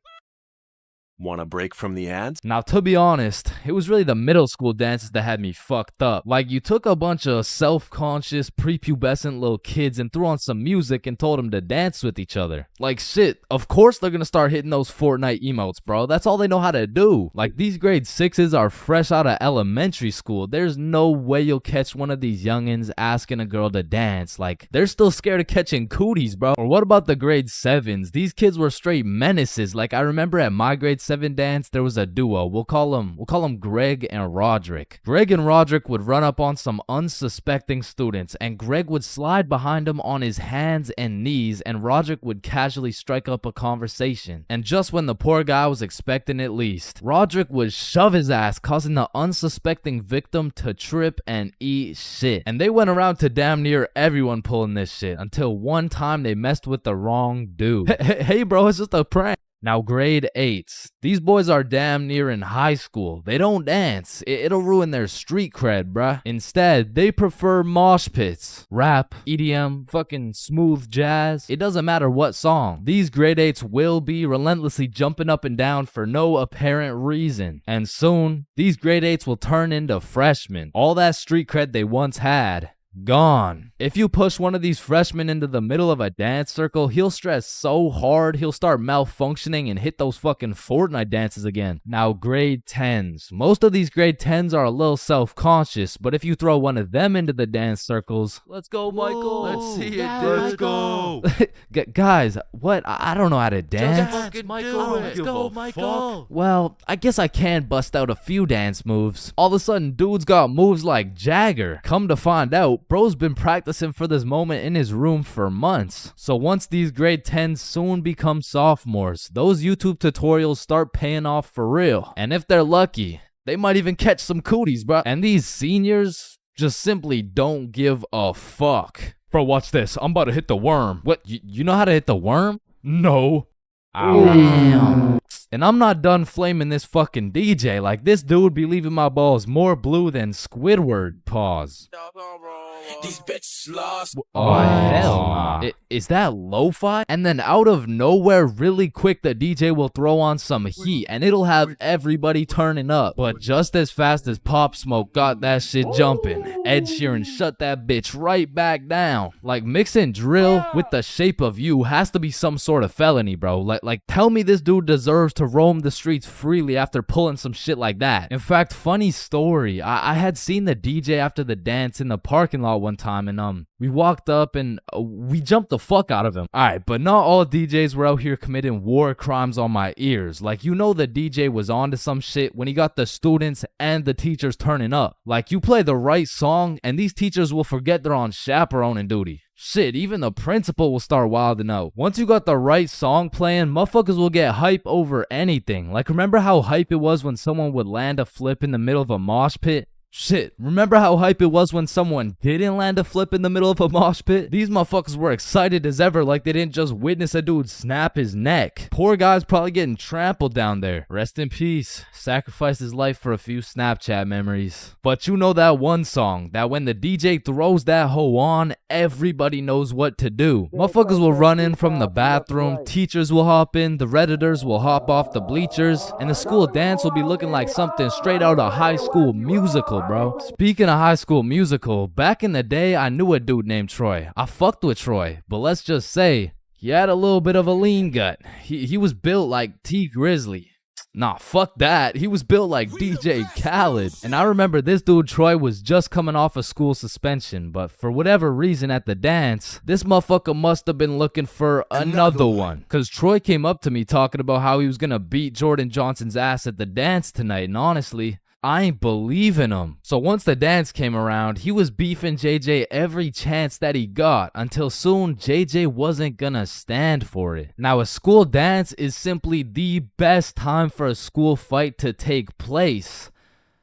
Want a break from the ads? Now, to be honest, it was really the middle school dances that had me fucked up. Like, you took a bunch of self-conscious, prepubescent little kids and threw on some music and told them to dance with each other. Like, shit, of course they're gonna start hitting those Fortnite emotes, bro. That's all they know how to do. Like, these grade 6s are fresh out of elementary school. There's no way you'll catch one of these youngins asking a girl to dance. Like, they're still scared of catching cooties, bro. Or what about the grade 7s? These kids were straight menaces. Like, I remember at my grade 7 dance, there was a duo. We'll call them Greg and Roderick. Greg and Roderick would run up on some unsuspecting students, and Greg would slide behind him on his hands and knees, and Roderick would casually strike up a conversation. And just when the poor guy was expecting it least, Roderick would shove his ass, causing the unsuspecting victim to trip and eat shit. And they went around to damn near everyone pulling this shit, until one time they messed with the wrong dude. Hey bro, it's just a prank. Now, grade 8s. These boys are damn near in high school. They don't dance. It'll ruin their street cred, bruh. Instead, they prefer mosh pits, rap, EDM, fucking smooth jazz. It doesn't matter what song. These grade 8s will be relentlessly jumping up and down for no apparent reason. And soon, these grade 8s will turn into freshmen. All that street cred they once had, gone. If you push one of these freshmen into the middle of a dance circle, he'll stress so hard he'll start malfunctioning and hit those fucking Fortnite dances again. Now, grade 10s. Most of these grade 10s are a little self-conscious, but if you throw one of them into the dance circles, let's go, Michael. Let's see it, yeah, dude. let's go. Guys, what? I don't know how to dance. fucking Michael. do it. Let's Give go, a Michael. Well, I guess I can bust out a few dance moves. All of a sudden, dude's got moves like Jagger. Come to find out, bro's been practicing for this moment in his room for months. So once these grade 10s soon become sophomores, those YouTube tutorials start paying off for real. And if they're lucky, they might even catch some cooties, bro. And these seniors just simply don't give a fuck. Bro, watch this. I'm about to hit the worm. What, you know how to hit the worm? No. Damn. And I'm not done flaming this fucking DJ. Like, this dude be leaving my balls more blue than Squidward. Pause. These bitches lost. Oh, hell nah. Is that lo-fi? And then out of nowhere, really quick, the DJ will throw on some heat and it'll have everybody turning up. But just as fast as Pop Smoke got that shit jumping, Ed Sheeran shut that bitch right back down. Like, mixing drill with The Shape of You has to be some sort of felony, bro. Like tell me this dude deserves to roam the streets freely after pulling some shit like that. In fact, funny story, I had seen the DJ after the dance in the parking lot one time, and we walked up and we jumped the fuck out of him. Alright, but not all DJs were out here committing war crimes on my ears. Like, you know, the DJ was onto some shit when he got the students and the teachers turning up. Like, you play the right song and these teachers will forget they're on chaperoning duty. Shit, even the principal will start wilding out. Once you got the right song playing, motherfuckers will get hype over anything. Like, remember how hype it was when someone would land a flip in the middle of a mosh pit? Shit, remember how hype it was when someone didn't land a flip in the middle of a mosh pit? These motherfuckers were excited as ever, like they didn't just witness a dude snap his neck. Poor guy's probably getting trampled down there. Rest in peace. Sacrificed his life for a few Snapchat memories. But you know that one song, that when the DJ throws that hoe on, everybody knows what to do. Motherfuckers will run in from the bathroom, teachers will hop in, the Redditors will hop off the bleachers, and the school dance will be looking like something straight out of High School Musical, bro. Speaking of High School Musical, back in the day, I knew a dude named Troy. I fucked with Troy, but let's just say, he had a little bit of a lean gut. He was built like T Grizzly. Nah, fuck that. He was built like DJ Khaled. And I remember this dude Troy was just coming off a school suspension, but for whatever reason at the dance, this motherfucker must have been looking for another one. Cause Troy came up to me talking about how he was gonna beat Jordan Johnson's ass at the dance tonight, and honestly, I ain't believing him. So once the dance came around, he was beefing JJ every chance that he got, until soon JJ wasn't gonna stand for it. Now, a school dance is simply the best time for a school fight to take place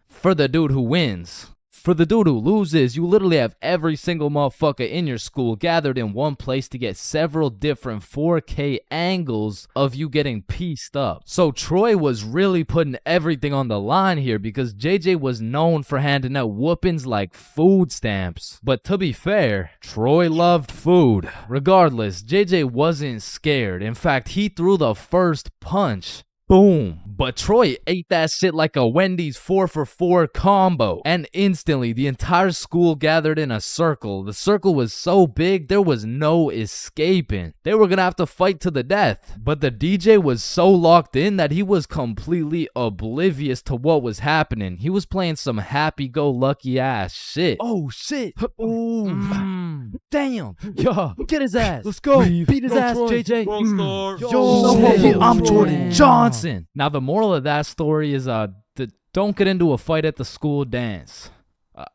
for the dude who wins. For the dude who loses, you literally have every single motherfucker in your school gathered in one place to get several different 4K angles of you getting pieced up. So Troy was really putting everything on the line here because JJ was known for handing out whoopings like food stamps. But to be fair, Troy loved food. Regardless, JJ wasn't scared. In fact, he threw the first punch. Boom. But Troy ate that shit like a Wendy's 4-for-4 combo. And instantly, the entire school gathered in a circle. The circle was so big, there was no escaping. They were gonna have to fight to the death. But the DJ was so locked in that he was completely oblivious to what was happening. He was playing some happy-go-lucky ass shit. Oh shit! Ooh. Damn! Yeah, Get his ass! let's go. Beat his Go, ass, Troy. JJ! Yo, I'm Shit. Jordan Johnson. Now, the moral of that story is don't get into a fight at the school dance.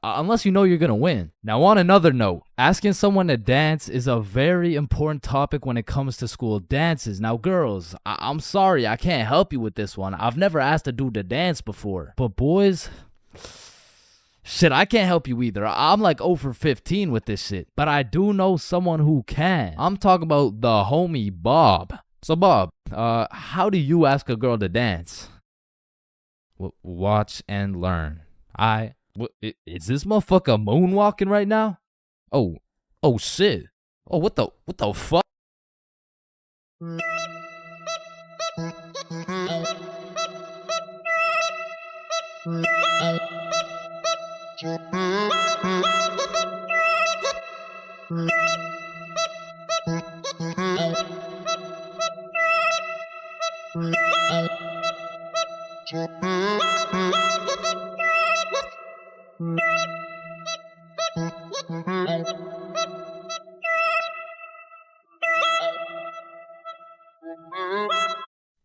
Unless you know you're gonna win. Now, on another note, asking someone to dance is a very important topic when it comes to school dances. Now, girls, I'm sorry, I can't help you with this one. I've never asked a dude to dance before. But boys, shit, I can't help you either. I'm like 0 for 15 with this shit. But I do know someone who can. I'm talking about the homie Bob. So Bob, how do you ask a girl to dance? Watch and learn. Is this motherfucker moonwalking right now? Oh shit. Oh, what the fuck?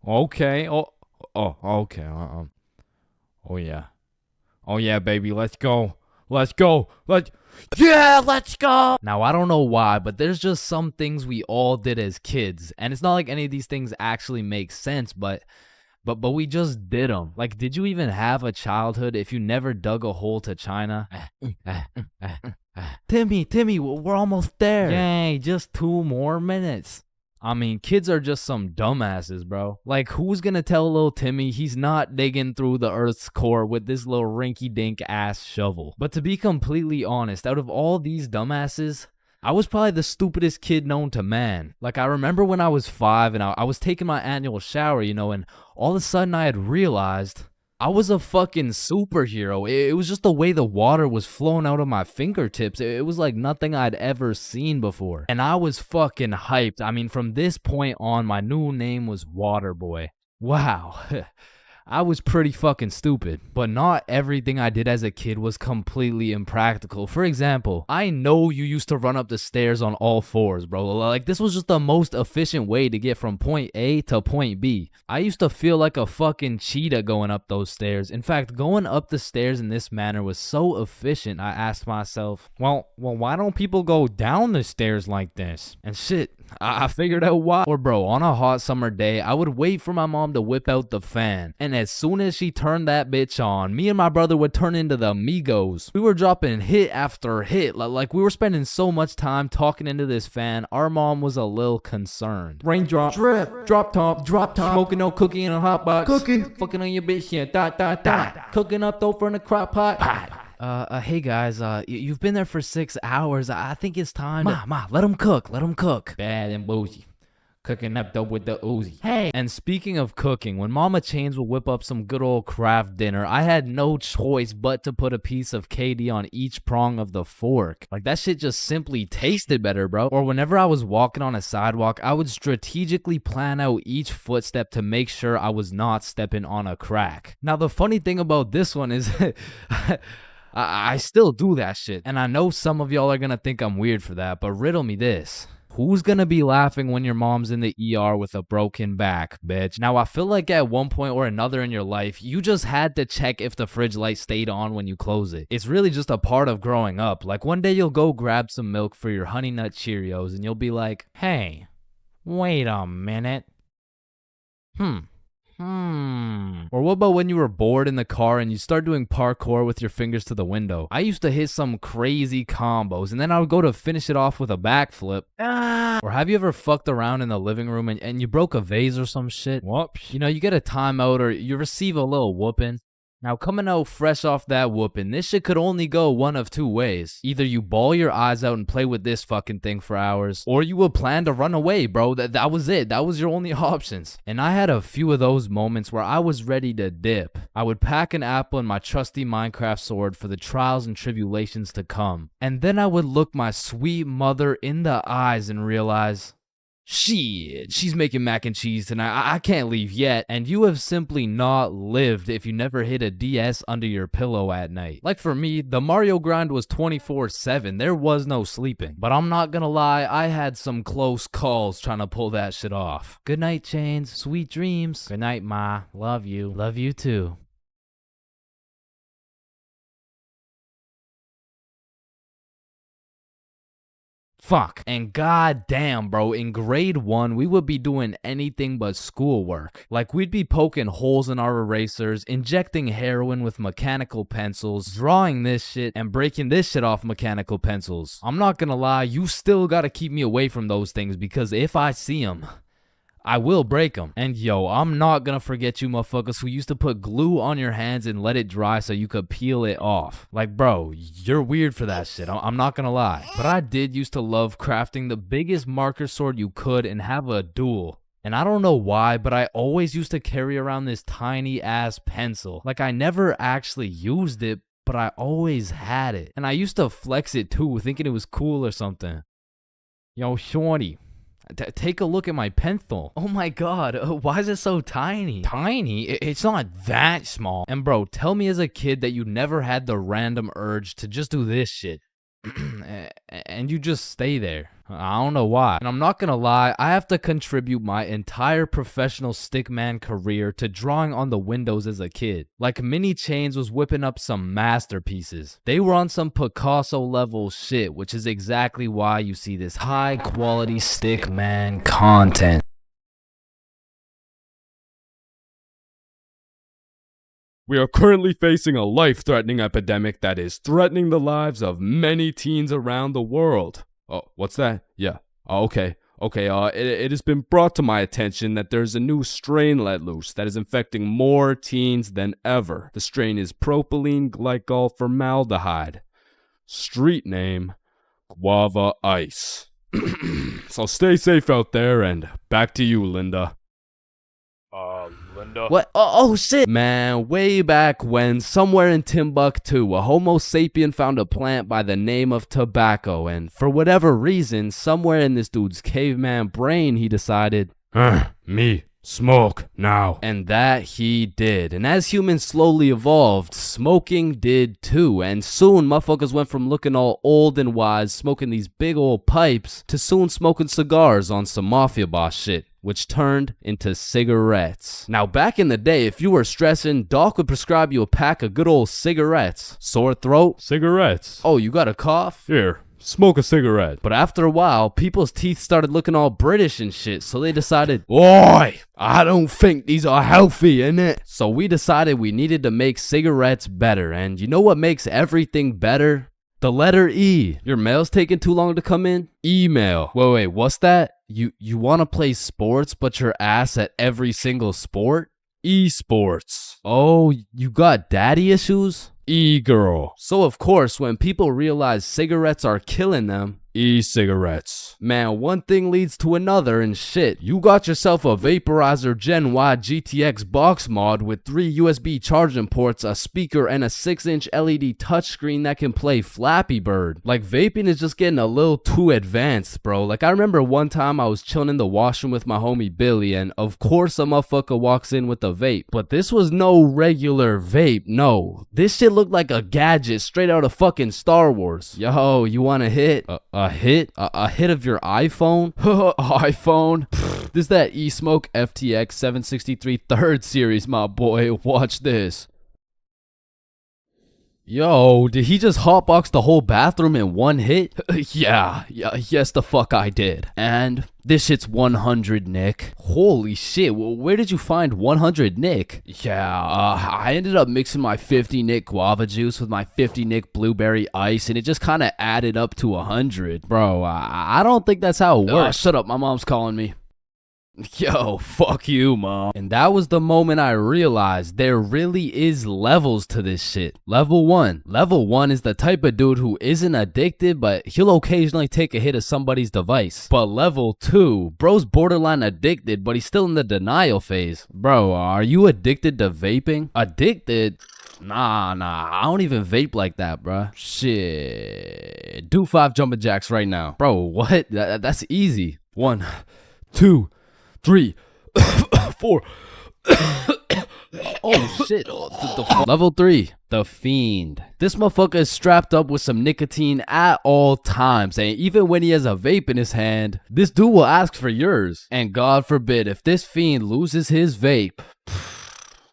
Okay. Okay. Oh yeah, baby. Let's go. Let's go. Let's go. Now, I don't know why, but there's just some things we all did as kids, and it's not like any of these things actually make sense, but we just did them. Like, did you even have a childhood if you never dug a hole to China? Timmy, we're almost there. Yay, just 2 more minutes. I mean, kids are just some dumbasses, bro. Like, who's gonna tell little Timmy he's not digging through the earth's core with this little rinky-dink ass shovel? But to be completely honest, out of all these dumbasses, I was probably the stupidest kid known to man. Like, I remember when I was 5 and I was taking my annual shower, you know, and all of a sudden I had realized I was a fucking superhero. It was just the way the water was flowing out of my fingertips. It was like nothing I'd ever seen before. And I was fucking hyped. I mean, from this point on, my new name was Waterboy. Wow. I was pretty fucking stupid, but not everything I did as a kid was completely impractical. For example, I know you used to run up the stairs on all fours, bro. Like, this was just the most efficient way to get from point A to point B. I used to feel like a fucking cheetah going up those stairs. In fact, going up the stairs in this manner was so efficient, I asked myself, well, why don't people go down the stairs like this? And shit, I figured out why. Or bro, on a hot summer day, I would wait for my mom to whip out the fan, and as soon as she turned that bitch on, me and my brother would turn into the Migos. We were dropping hit after hit, like we were spending so much time talking into this fan, our mom was a little concerned. Raindrop, drip, drop top, smoking no cookie in a hot box, fucking on your bitch, yeah, cooking up dope from the crock pot. Hey guys, you've been there for 6 hours. I think it's time. Ma, let them cook. Bad and bougie. Cooking up dope with the Uzi. Hey. And speaking of cooking, when Mama Chains would whip up some good old craft dinner, I had no choice but to put a piece of KD on each prong of the fork. Like, that shit just simply tasted better, bro. Or whenever I was walking on a sidewalk, I would strategically plan out each footstep to make sure I was not stepping on a crack. Now, the funny thing about this one is I still do that shit. And I know some of y'all are gonna think I'm weird for that, but riddle me this. Who's gonna be laughing when your mom's in the ER with a broken back, bitch? Now, I feel like at one point or another in your life, you just had to check if the fridge light stayed on when you close it. It's really just a part of growing up. Like, one day you'll go grab some milk for your Honey Nut Cheerios and you'll be like, hey, wait a minute. Or what about when you were bored in the car and you start doing parkour with your fingers to the window? I used to hit some crazy combos and then I would go to finish it off with a backflip. Or have you ever fucked around in the living room and you broke a vase or some shit? Whoops. You know, you get a timeout or you receive a little whooping. Now, coming out fresh off that whooping, this shit could only go one of two ways. Either you bawl your eyes out and play with this fucking thing for hours, or you would plan to run away, bro. That was it. That was your only options. And I had a few of those moments where I was ready to dip. I would pack an apple and my trusty Minecraft sword for the trials and tribulations to come. And then I would look my sweet mother in the eyes and realize, shit, she's making mac and cheese tonight. I can't leave yet. And you have simply not lived if you never hid a DS under your pillow at night. Like for me, the Mario grind was 24/7. There was no sleeping. But I'm not gonna lie, I had some close calls trying to pull that shit off. Good night, Chains. Sweet dreams. Good night, Ma. Love you. Love you too. Fuck. And goddamn, bro, in grade 1, we would be doing anything but schoolwork. Like, we'd be poking holes in our erasers, injecting heroin with mechanical pencils, drawing this shit, and breaking this shit off mechanical pencils. I'm not gonna lie, you still gotta keep me away from those things, because if I see them, I will break them. And yo, I'm not gonna forget you motherfuckers who used to put glue on your hands and let it dry so you could peel it off. Like, bro, you're weird for that shit. I'm not gonna lie. But I did used to love crafting the biggest marker sword you could and have a duel. And I don't know why, but I always used to carry around this tiny ass pencil. Like, I never actually used it, but I always had it. And I used to flex it too, thinking it was cool or something. Yo, shorty. Take a look at my pencil. Oh my god, why is it so tiny? Tiny? It's not that small. And bro, tell me as a kid that you never had the random urge to just do this shit. And you just stay there. I don't know why. And I'm not gonna lie, I have to contribute my entire professional stickman career to drawing on the windows as a kid. Like, Mini Chains was whipping up some masterpieces. They were on some Picasso level shit, which is exactly why you see this high quality stickman content. We are currently facing a life-threatening epidemic that is threatening the lives of many teens around the world. Oh, what's that? Yeah. Oh, okay. Okay, it has been brought to my attention that there's a new strain let loose that is infecting more teens than ever. The strain is propylene glycol formaldehyde. Street name, Guava Ice. So stay safe out there, and back to you, Linda. Linda? What? Oh shit! Man, way back when, somewhere in Timbuktu, a Homo sapien found a plant by the name of tobacco, and for whatever reason, somewhere in this dude's caveman brain, he decided, Me. Smoke now. and that he did. And as humans slowly evolved, smoking did too. And soon, motherfuckers went from looking all old and wise, smoking these big old pipes, to soon smoking cigars on some mafia boss shit, which turned into cigarettes. Now, back in the day, if you were stressing, Doc would prescribe you a pack of good old cigarettes. Sore throat? Cigarettes. Oh, you got a cough? Here, smoke a cigarette. But after a while, people's teeth started looking all British and shit, so they decided, Oi! I don't think these are healthy, innit? so we decided we needed to make cigarettes better. And you know what makes everything better? The letter E. Your mail's taking too long to come in? Email. Wait, what's that? You want to play sports, but you're ass at every single sport? Esports. Oh, you got daddy issues? E-girl. So of course, when people realize cigarettes are killing them, E-cigarettes. man, one thing leads to another and shit. You got yourself a Vaporizer Gen Y GTX box mod with 3 USB charging ports, a speaker, and a 6-inch LED touchscreen that can play Flappy Bird. Like, vaping is just getting a little too advanced, bro. Like, I remember one time I was chilling in the washroom with my homie Billy, and of course a motherfucker walks in with a vape. But this was no regular vape, no. This shit looked like a gadget straight out of fucking Star Wars. Yo, you want a hit? A hit? A hit of your iPhone? iPhone? This is that eSmoke FTX 763 3rd series, my boy. Watch this. Yo, did he just hotbox the whole bathroom in one hit? Yes the fuck I did. And this shit's 100 Nick. Holy shit, where did you find 100 Nick? I ended up mixing my 50 Nick guava juice with my 50 Nick blueberry ice, and it just kind of added up to 100. Bro, I don't think that's how it works. Shut up, my mom's calling me. Yo, fuck you, mom. And that was the moment I realized there really is levels to this shit. Level 1. Level 1 is the type of dude who isn't addicted, but he'll occasionally take a hit of somebody's device. But level 2, bro's borderline addicted, but he's still in the denial phase. Bro, are you addicted to vaping? Addicted? Nah, I don't even vape like that, bruh. Shit. Do 5 jumping jacks right now. Bro, what? That's easy. 1, 2, 3, 4. Oh shit. Level 3, the Fiend. This motherfucker is strapped up with some nicotine at all times, and even when he has a vape in his hand, this dude will ask for yours. And God forbid, if this Fiend loses his vape,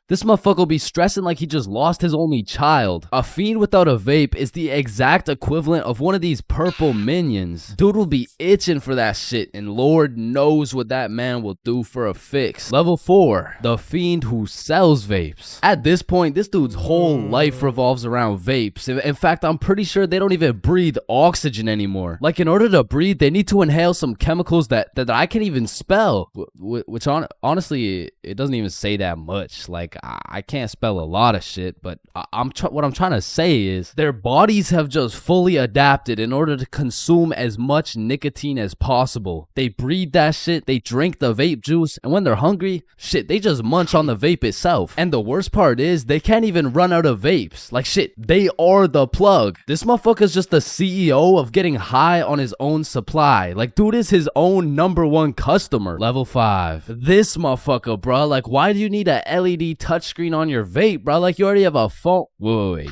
this motherfucker will be stressing like he just lost his only child. A Fiend without a vape is the exact equivalent of one of these purple minions. Dude will be itching for that shit, and Lord knows what that man will do for a fix. Level 4, the Fiend who sells vapes. At this point, this dude's whole life revolves around vapes. In fact, I'm pretty sure they don't even breathe oxygen anymore. Like, in order to breathe, they need to inhale some chemicals that I can't even spell. Which honestly, it doesn't even say that much. Like, I can't spell a lot of shit, but what I'm trying to say is their bodies have just fully adapted in order to consume as much nicotine as possible. They breathe that shit, they drink the vape juice, and when they're hungry, shit, they just munch on the vape itself. And the worst part is they can't even run out of vapes. Like, shit, they are the plug. This motherfucker's just the CEO of getting high on his own supply. Like, dude is his own #1 customer. Level 5, this motherfucker, bro. Like, why do you need a LED touchscreen on your vape, bro? Like, you already have a phone. Wait.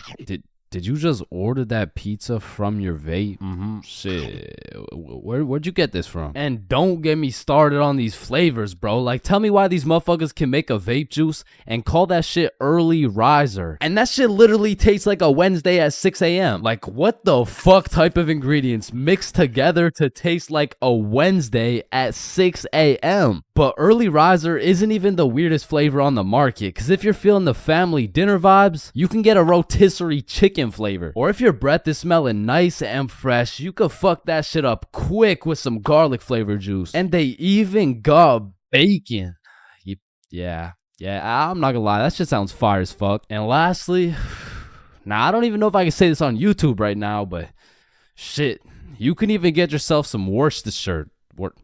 Did you just order that pizza from your vape? Shit. Where'd you get this from? And don't get me started on these flavors, bro. Like, tell me why these motherfuckers can make a vape juice and call that shit early riser. And that shit literally tastes like a Wednesday at 6 a.m. Like, what the fuck type of ingredients mixed together to taste like a Wednesday at 6 a.m.? But early riser isn't even the weirdest flavor on the market, because if you're feeling the family dinner vibes, you can get a rotisserie chicken bacon flavor. Or if your breath is smelling nice and fresh, you could fuck that shit up quick with some garlic flavor juice. And they even got bacon. Yeah, I'm not gonna lie, that shit sounds fire as fuck. And lastly, now I don't even know if I can say this on YouTube right now, but shit, you can even get yourself some Worcestershire. But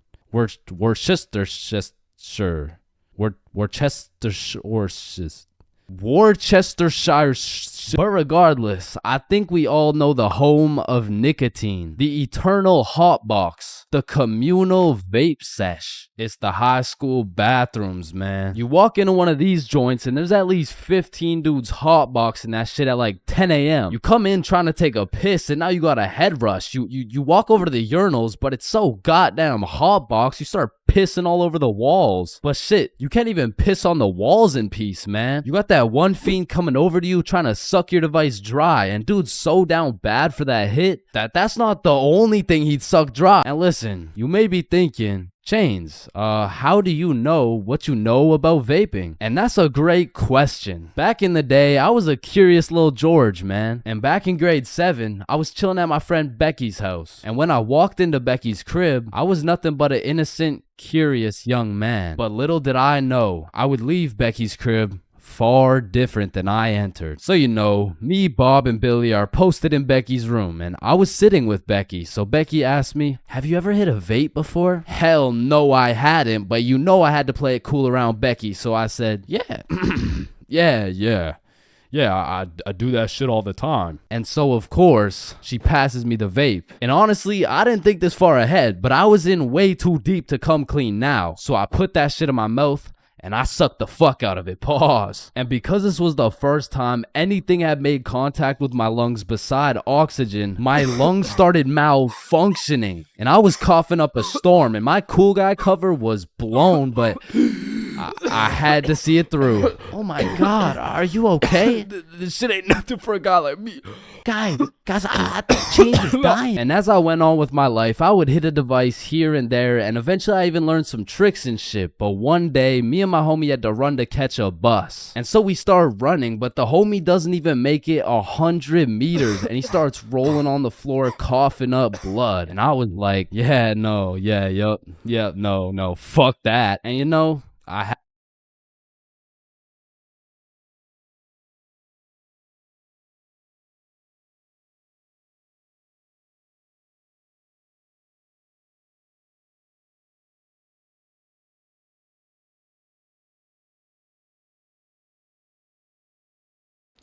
regardless, I think we all know the home of nicotine, the eternal hot box, the communal vape sesh. It's the high school bathrooms, man. You walk into one of these joints and there's at least 15 dudes hotboxing that shit at like 10 a.m. You come in trying to take a piss and now you got a head rush. You walk over to the urinals, but it's so goddamn hotbox, you start pissing all over the walls. But shit, you can't even piss on the walls in peace, man. You got that one fiend coming over to you trying to suck your device dry, and dude's so down bad for that hit that's not the only thing he'd suck dry. And listen, you may be thinking, Chains, how do you know what you know about vaping? And that's a great question. Back in the day, I was a curious little George, man. And back in grade 7, I was chilling at my friend Becky's house. And when I walked into Becky's crib, I was nothing but an innocent, curious young man. But little did I know, I would leave Becky's crib far different than I entered. So you know, me, Bob, and Billy are posted in Becky's room, and I was sitting with Becky. So Becky asked me, have you ever hit a vape before? Hell no, I hadn't, but you know I had to play it cool around Becky, so I said, yeah. Yeah, I do that shit all the time. And so, of course, she passes me the vape. And honestly, I didn't think this far ahead, but I was in way too deep to come clean now. So I put that shit in my mouth, and I sucked the fuck out of it. Pause. And because this was the first time anything had made contact with my lungs beside oxygen, my lungs started malfunctioning. And I was coughing up a storm, and my cool guy cover was blown, but I had to see it through. Oh my God, are you okay? This shit ain't nothing for a guy like me. Guys, I think Chains is dying. And as I went on with my life, I would hit a device here and there, and eventually I even learned some tricks and shit. But one day, me and my homie had to run to catch a bus. And so we started running, but the homie doesn't even make it 100 meters, and he starts rolling on the floor, coughing up blood. And I was like, no, fuck that. And you know,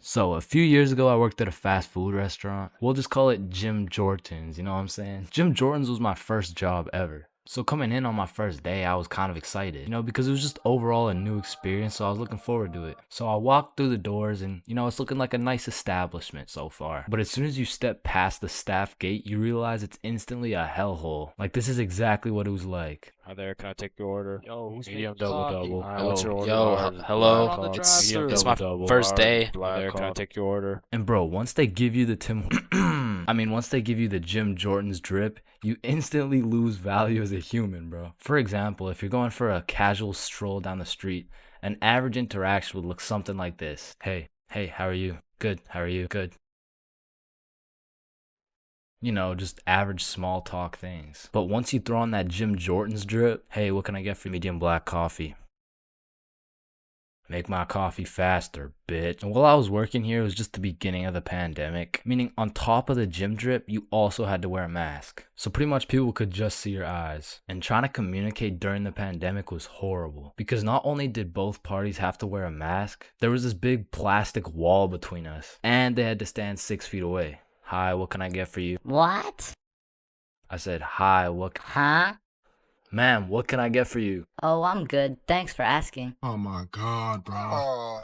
So a few years ago, I worked at a fast food restaurant. We'll just call it Jim Jordan's, you know what I'm saying? Jim Jordan's was my first job ever. So coming in on my first day, I was kind of excited, you know, because it was just overall a new experience, so I was looking forward to it. So I walked through the doors and, you know, it's looking like a nice establishment so far. But as soon as you step past the staff gate, you realize it's instantly a hellhole. Like, this is exactly what it was like. Hi there, can I take your order? Yo, who's medium making double coffee? double. Yo, What's your order? hello. On the It's drive-thru. my first day. Hi there, can I take your order? And bro, once they give you the once they give you the Jim Jordan's drip, you instantly lose value as a human, bro. For example, if you're going for a casual stroll down the street, an average interaction would look something like this. Hey, how are you? Good, how are you? Good. You know, just average small talk things. But once you throw on that Jim Jordan's drip, hey, what can I get for medium black coffee? Make my coffee faster, bitch. And while I was working here, it was just the beginning of the pandemic. Meaning on top of the gym drip, you also had to wear a mask. So pretty much people could just see your eyes. And trying to communicate during the pandemic was horrible. Because not only did both parties have to wear a mask, there was this big plastic wall between us. And they had to stand 6 feet away. Hi, what can I get for you? What? I said, hi, Huh? Ma'am, what can I get for you? Oh, I'm good. Thanks for asking. Oh my God, bro.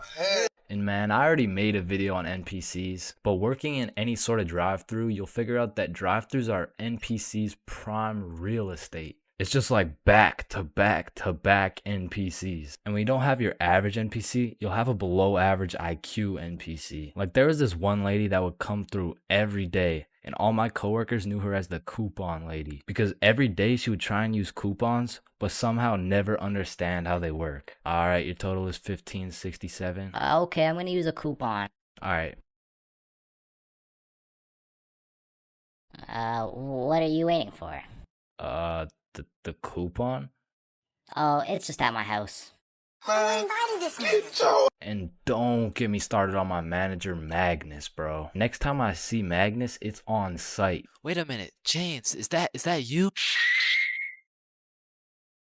And man, I already made a video on NPCs, but working in any sort of drive-thru, you'll figure out that drive-thrus are NPCs' prime real estate. It's just like back to back to back NPCs. And when you don't have your average NPC, you'll have a below average IQ NPC. Like there was this one lady that would come through every day, and all my coworkers knew her as the coupon lady because every day she would try and use coupons but somehow never understand how they work. All right, your total is $15.67. Okay, I'm gonna use a coupon. All right. What are you waiting for? The coupon? Oh, it's just at my house. And don't get me started on my manager, Magnus, bro. Next time I see Magnus, it's on site. Wait a minute, Chains, is that you?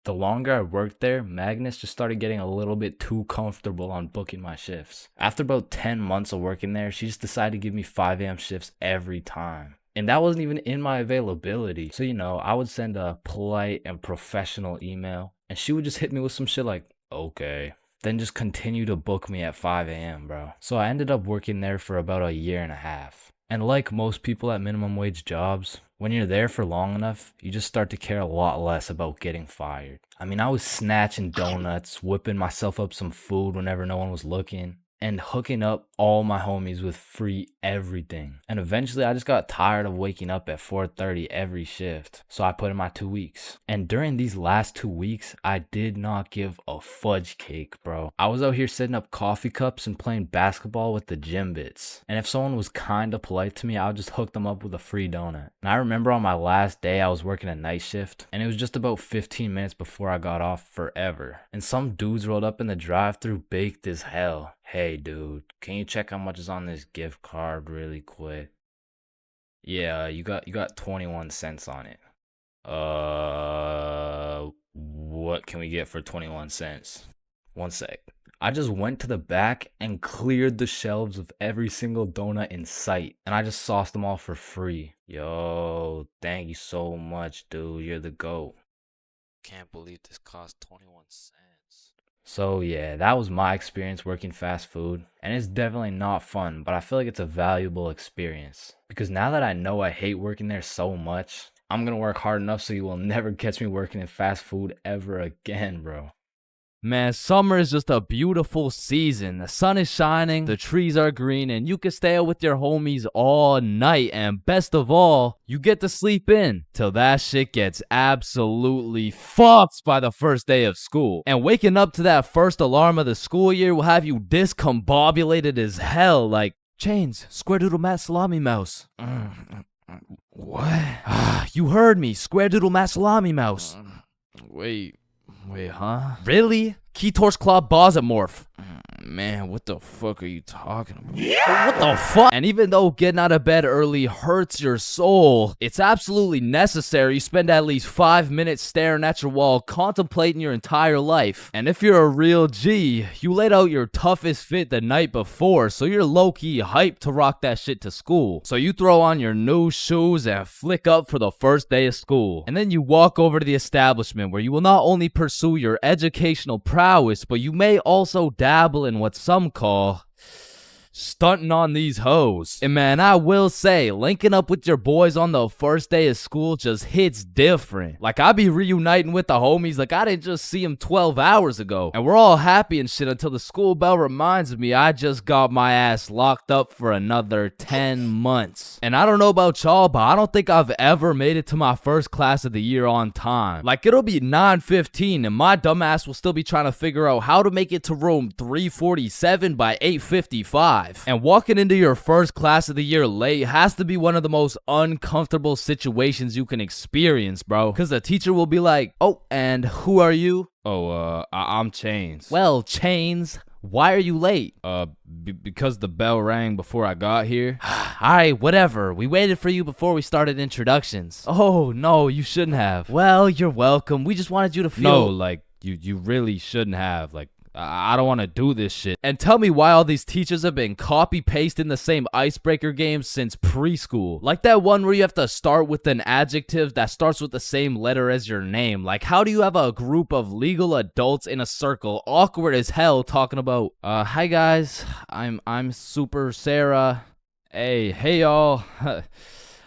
The longer I worked there, Magnus just started getting a little bit too comfortable on booking my shifts. After about 10 months of working there, she just decided to give me 5 a.m. shifts every time. And that wasn't even in my availability. So, I would send a polite and professional email, and she would just hit me with some shit like, okay. Then just continue to book me at 5 a.m., bro. So I ended up working there for about a year and a half. And like most people at minimum wage jobs, when you're there for long enough, you just start to care a lot less about getting fired. I mean, I was snatching donuts, whipping myself up some food whenever no one was looking, and hooking up all my homies with free everything. And eventually I just got tired of waking up at 4:30 every shift. So I put in my 2 weeks. And during these last 2 weeks, I did not give a fudge cake, bro. I was out here setting up coffee cups and playing basketball with the gym bits. And if someone was kind of polite to me, I would just hook them up with a free donut. And I remember on my last day, I was working a night shift, and it was just about 15 minutes before I got off forever. And some dudes rolled up in the drive-thru baked as hell. Hey dude, can you check how much is on this gift card really quick? Yeah, you got 21 cents on it. What can we get for 21 cents? One sec. I just went to the back and cleared the shelves of every single donut in sight, and I just sauced them all for free. Yo, thank you so much, dude. You're the GOAT. Can't believe this cost 21 cents. So yeah, that was my experience working fast food, and it's definitely not fun, but I feel like it's a valuable experience. Because now that I know I hate working there so much, I'm gonna work hard enough so you will never catch me working in fast food ever again, bro. Man, summer is just a beautiful season. The sun is shining, the trees are green, and you can stay out with your homies all night. And best of all, you get to sleep in till that shit gets absolutely fucked by the first day of school. And waking up to that first alarm of the school year will have you discombobulated as hell. Like, Chains, square doodle mat salami mouse. What? You heard me, square doodle mat salami mouse. Wait, huh? Really? Keytor's Claw Bosomorph. Man, what the fuck are you talking about? What the fuck? And even though getting out of bed early hurts your soul, it's absolutely necessary you spend at least 5 minutes staring at your wall, contemplating your entire life. And if you're a real G, you laid out your toughest fit the night before, so you're low-key hyped to rock that shit to school. So you throw on your new shoes and flick up for the first day of school. And then you walk over to the establishment where you will not only pursue your educational prowess, but you may also dabble in what some call stunting on these hoes. And man, I will say, linking up with your boys on the first day of school just hits different. Like, I be reuniting with the homies like I didn't just see them 12 hours ago. And we're all happy and shit until the school bell reminds me I just got my ass locked up for another 10 months. And I don't know about y'all, but I don't think I've ever made it to my first class of the year on time. Like, it'll be 9:15 and my dumbass will still be trying to figure out how to make it to room 347 by 8:55. And walking into your first class of the year late has to be one of the most uncomfortable situations you can experience, bro. Because the teacher will be like, oh, and who are you? Oh, I'm Chains. Well, Chains, why are you late? Because the bell rang before I got here. Alright, whatever. We waited for you before we started introductions. Oh, no, you shouldn't have. Well, you're welcome. We just wanted you to feel... No, like, you really shouldn't have. Like, I don't want to do this shit. And tell me why all these teachers have been copy-pasting the same icebreaker games since preschool. Like that one where you have to start with an adjective that starts with the same letter as your name. Like, how do you have a group of legal adults in a circle, awkward as hell, talking about, hi guys, I'm Super Sarah. Hey y'all,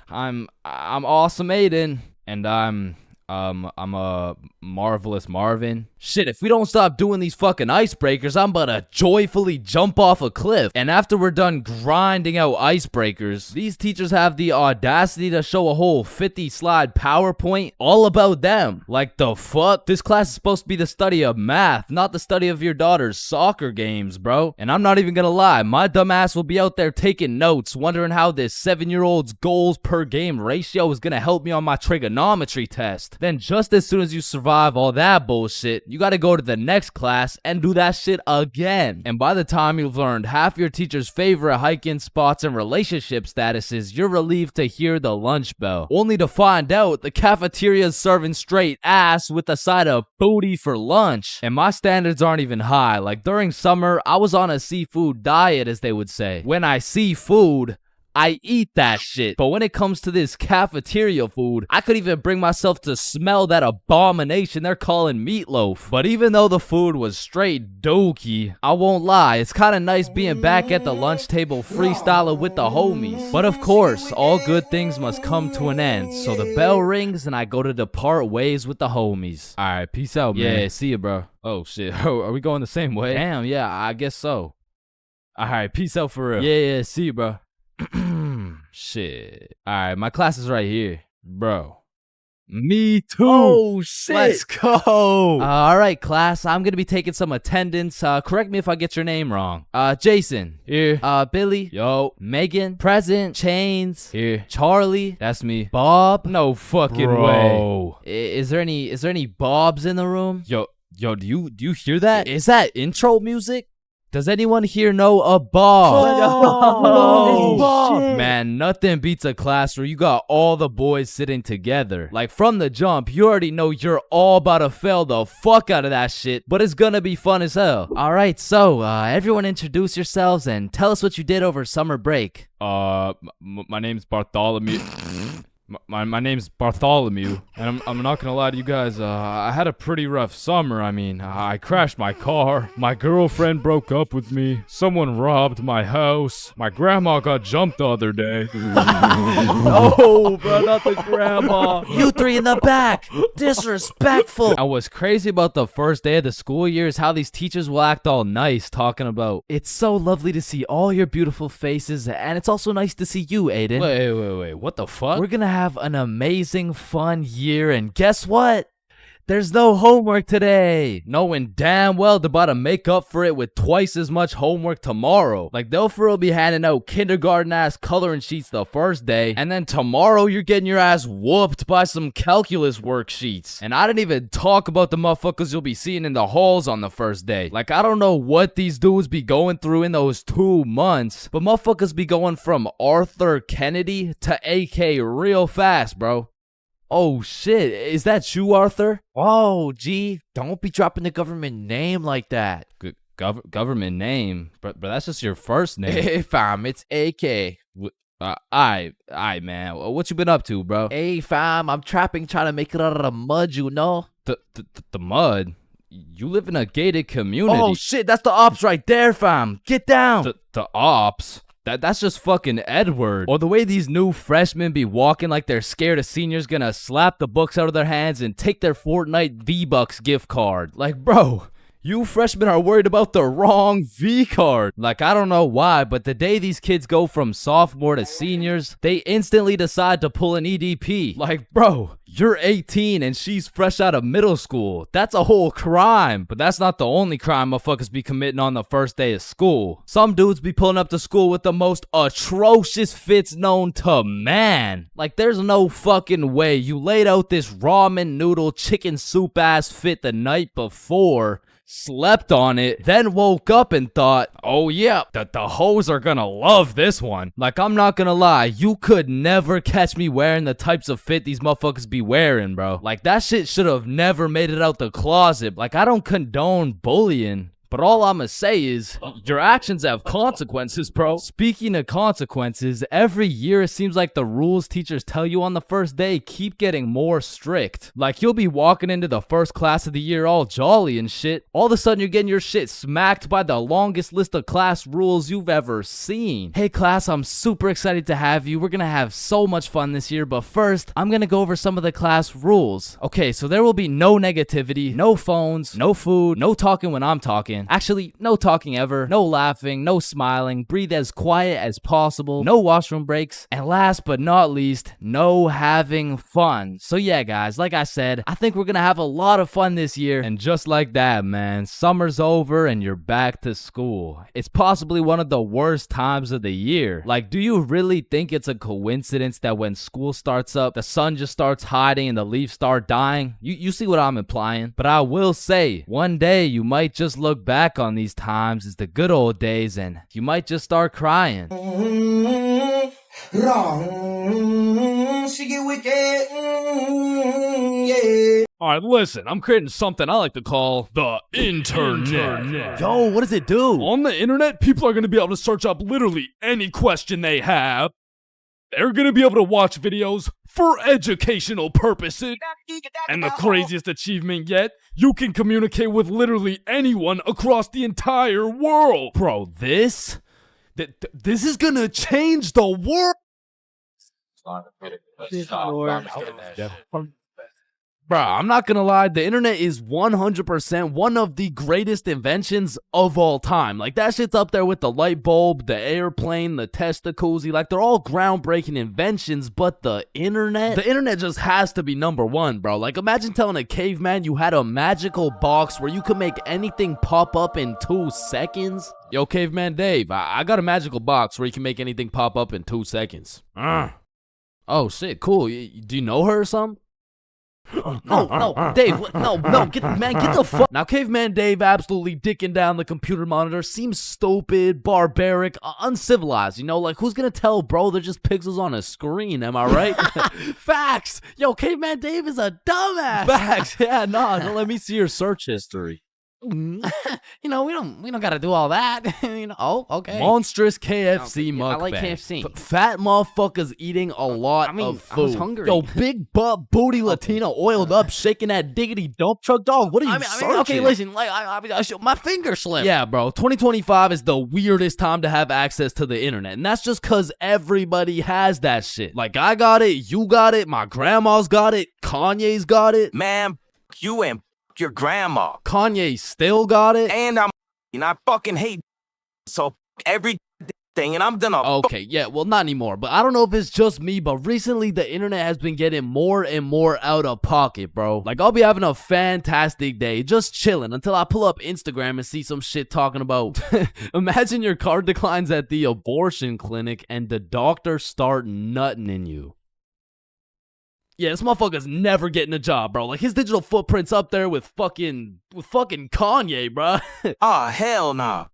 I'm Awesome Aiden, and I'm I'm a Marvelous Marvin. Shit, if we don't stop doing these fucking icebreakers, I'm about to joyfully jump off a cliff. And after we're done grinding out icebreakers, these teachers have the audacity to show a whole 50 slide PowerPoint all about them. Like the fuck? This class is supposed to be the study of math, not the study of your daughter's soccer games, bro. And I'm not even gonna lie, my dumb ass will be out there taking notes, wondering how this 7-year-old's goals per game ratio is gonna help me on my trigonometry test. Then just as soon as you survive all that bullshit, you gotta go to the next class and do that shit again. And by the time you've learned half your teacher's favorite hiking spots and relationship statuses, you're relieved to hear the lunch bell, only to find out the cafeteria's serving straight ass with a side of booty for lunch. And my standards aren't even high. Like during summer, I was on a seafood diet, as they would say. When I see food, I eat that shit. But when it comes to this cafeteria food, I could even bring myself to smell that abomination they're calling meatloaf. But even though the food was straight dookie, I won't lie, it's kind of nice being back at the lunch table freestyling with the homies. But of course, all good things must come to an end. So the bell rings and I go to depart ways with the homies. Alright, peace out, man. Yeah, see you, bro. Oh, shit. Are we going the same way? Damn, yeah, I guess so. Alright, peace out for real. Yeah, see you, bro. Shit. Alright, my class is right here. Bro. Me too. Oh, shit. Let's go. Alright, class. I'm gonna be taking some attendance. Correct me if I get your name wrong. Jason. Here. Billy. Yo. Megan. Present. Chains. Here. Charlie. That's me. Bob. No fucking Bro. way. Is there any Bobs in the room? Yo, do you hear that? Is that intro music? Does anyone here know a Bob? Oh, Bob. Man, nothing beats a class where you got all the boys sitting together. Like from the jump, you already know you're all about to fail the fuck out of that shit, but it's gonna be fun as hell. Alright, so everyone introduce yourselves and tell us what you did over summer break. My name's Bartholomew. My name's Bartholomew, and I'm not gonna lie to you guys, I had a pretty rough summer. I mean, I crashed my car, my girlfriend broke up with me, someone robbed my house, my grandma got jumped the other day. No, bro, not the grandma. You three in the back, disrespectful. And what's crazy about the first day of the school year is how these teachers will act all nice, talking about, it's so lovely to see all your beautiful faces, and it's also nice to see you, Aiden. Wait, what the fuck? We're gonna have an amazing, fun year, and guess what? There's no homework today. Knowing damn well they're about to make up for it with twice as much homework tomorrow. Like they'll for real be handing out kindergarten-ass coloring sheets the first day, and then tomorrow you're getting your ass whooped by some calculus worksheets. And I didn't even talk about the motherfuckers you'll be seeing in the halls on the first day. Like I don't know what these dudes be going through in those 2 months, but motherfuckers be going from Arthur Kennedy to AK real fast, bro. Oh shit, is that you, Arthur? Oh, gee, don't be dropping the government name like that. Government name? But that's just your first name. Hey fam, it's AK. Aight, man. What you been up to, bro? Hey fam, I'm trapping, trying to make it out of the mud, you know? The mud? You live in a gated community. Oh shit, that's the ops right there, fam. Get down. The ops? That's just fucking Edward. Or the way these new freshmen be walking like they're scared a senior's gonna slap the books out of their hands and take their Fortnite V-Bucks gift card. Like, bro, you freshmen are worried about the wrong V-card. Like, I don't know why, but the day these kids go from sophomore to seniors, they instantly decide to pull an EDP. Like, bro, you're 18 and she's fresh out of middle school. That's a whole crime. But that's not the only crime motherfuckers be committing on the first day of school. Some dudes be pulling up to school with the most atrocious fits known to man. Like, there's no fucking way you laid out this ramen noodle chicken soup ass fit the night before, slept on it, then woke up and thought, oh yeah, the hoes are gonna love this one. Like, I'm not gonna lie, you could never catch me wearing the types of fit these motherfuckers be wearing, bro. Like, that shit should have never made it out the closet. Like, I don't condone bullying, But all I'ma say is, your actions have consequences, bro. Speaking of consequences, every year it seems like the rules teachers tell you on the first day keep getting more strict. Like, you'll be walking into the first class of the year all jolly and shit. All of a sudden, you're getting your shit smacked by the longest list of class rules you've ever seen. Hey, class, I'm super excited to have you. We're gonna have so much fun this year, but first, I'm gonna go over some of the class rules. Okay, so there will be no negativity, no phones, no food, no talking when I'm talking. Actually, no talking ever, no laughing, no smiling, breathe as quiet as possible, no washroom breaks, and last but not least, no having fun. So yeah, guys, like I said, I think we're gonna have a lot of fun this year, and just like that, man, summer's over and you're back to school. It's possibly one of the worst times of the year. Like, do you really think it's a coincidence that when school starts up, the sun just starts hiding and the leaves start dying? You see what I'm implying? But I will say, one day you might just look back on these times as the good old days and you might just start crying. Alright, listen, I'm creating something I like to call the internet. Yo, what does it do? On the internet, people are going to be able to search up literally any question they have. They're going to be able to watch videos for educational purposes. And the craziest achievement yet, you can communicate with literally anyone across the entire world. Bro, this is gonna change the world. Bro, I'm not gonna lie, the internet is 100% one of the greatest inventions of all time. Like, that shit's up there with the light bulb, the airplane, the Testacuzzi. Like, they're all groundbreaking inventions, but the internet just has to be number one, bro. Like, imagine telling a caveman you had a magical box where you could make anything pop up in 2 seconds. Yo, Caveman Dave, I got a magical box where you can make anything pop up in 2 seconds. Oh, shit, cool. Do you know her or something? No, Dave, get the fuck. Now, Caveman Dave absolutely dicking down the computer monitor seems stupid, barbaric, uncivilized, you know? Like, who's gonna tell, bro? They're just pixels on a screen, am I right? Facts! Yo, Caveman Dave is a dumbass! Facts! Yeah, no, let me see your search history. You know, we don't gotta do all that. You know, oh, okay. Monstrous KFC mukbang. I like KFC. Fat motherfuckers eating a lot of food. I was hungry. Yo, big butt booty Latina oiled up, shaking that diggity dump truck, dog. What are you searching? Okay, listen, like my finger slipped. Yeah, bro. 2025 is the weirdest time to have access to the internet, and that's just cause everybody has that shit. Like, I got it, you got it, my grandma's got it, Kanye's got it. Man, you and your grandma. Kanye still got it. And I fucking hate so everything, and I'm done. Okay, yeah, well, not anymore, but I don't know if it's just me, but recently the internet has been getting more and more out of pocket, bro. Like, I'll be having a fantastic day, just chilling, until I pull up Instagram and see some shit talking about, imagine your car declines at the abortion clinic and the doctor start nutting in you. Yeah, this motherfucker's never getting a job, bro. Like, his digital footprint's up there with fucking Kanye, bro. Ah, hell nah.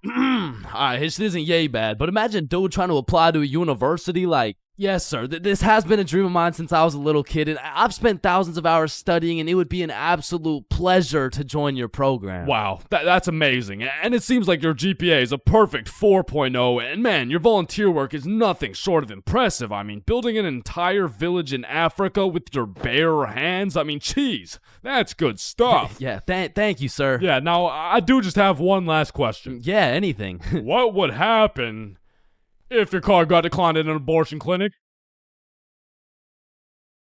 Alright, his shit isn't yay bad, but imagine dude trying to apply to a university like, yes, sir, this has been a dream of mine since I was a little kid, and I've spent thousands of hours studying, and it would be an absolute pleasure to join your program. Wow, that's amazing. And it seems like your GPA is a perfect 4.0, and man, your volunteer work is nothing short of impressive. I mean, building an entire village in Africa with your bare hands, I mean, geez, that's good stuff. Yeah, thank you, sir. Yeah, now, I do just have one last question. Yeah, anything. What would happen if your car got declined at an abortion clinic?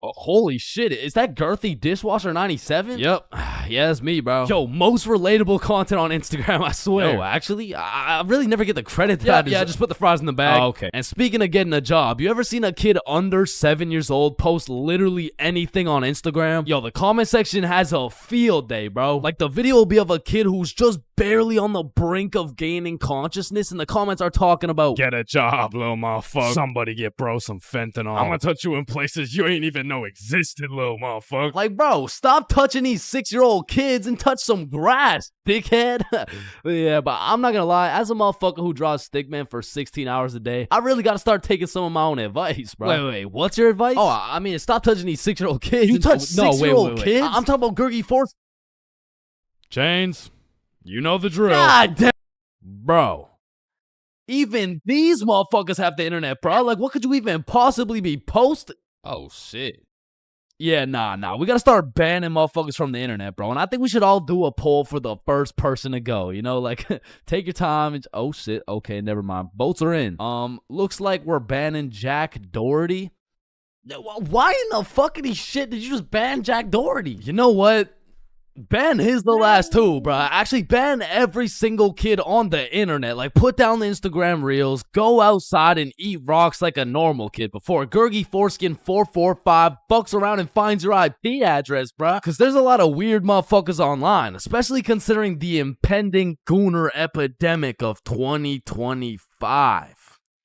Oh, holy shit, is that girthy dishwasher 97? Yep. Yeah, that's me, bro. Yo, most relatable content on Instagram, I swear. Yo, actually, I really never get the credit that Yeah, just put the fries in the bag. Oh, okay. And speaking of getting a job, you ever seen a kid under 7 years old post literally anything on Instagram? Yo, the comment section has a field day, bro. Like, the video will be of a kid who's just barely on the brink of gaining consciousness, and the comments are talking about, get a job, little motherfucker. Somebody get bro some fentanyl. I'm gonna touch you in places you ain't even know existed, little motherfucker. Like, bro, stop touching these 6-year-old kids and touch some grass, dickhead. Yeah, but I'm not gonna lie, as a motherfucker who draws stickman for 16 hours a day, I really gotta start taking some of my own advice, bro. Wait, what's your advice? Oh, I mean, stop touching these 6-year-old kids. You touch 6-year-old kids? I'm talking about Gurgi Force. Chains, you know the drill. God damn. Bro. Even these motherfuckers have the internet, bro. Like, what could you even possibly be posting? Oh shit. Yeah, nah. We gotta start banning motherfuckers from the internet, bro. And I think we should all do a poll for the first person to go. You know, like, take your time. And, oh, shit. Okay, never mind. Votes are in. Looks like we're banning Jack Doherty. Why in the fuckity shit did you just ban Jack Doherty? You know what? Ban his the last two, bro. Actually, ban every single kid on the internet. Like, put down the Instagram reels, go outside and eat rocks like a normal kid before Gurgi Foreskin 445 fucks around and finds your IP address, bro. Because there's a lot of weird motherfuckers online, especially considering the impending gooner epidemic of 2025.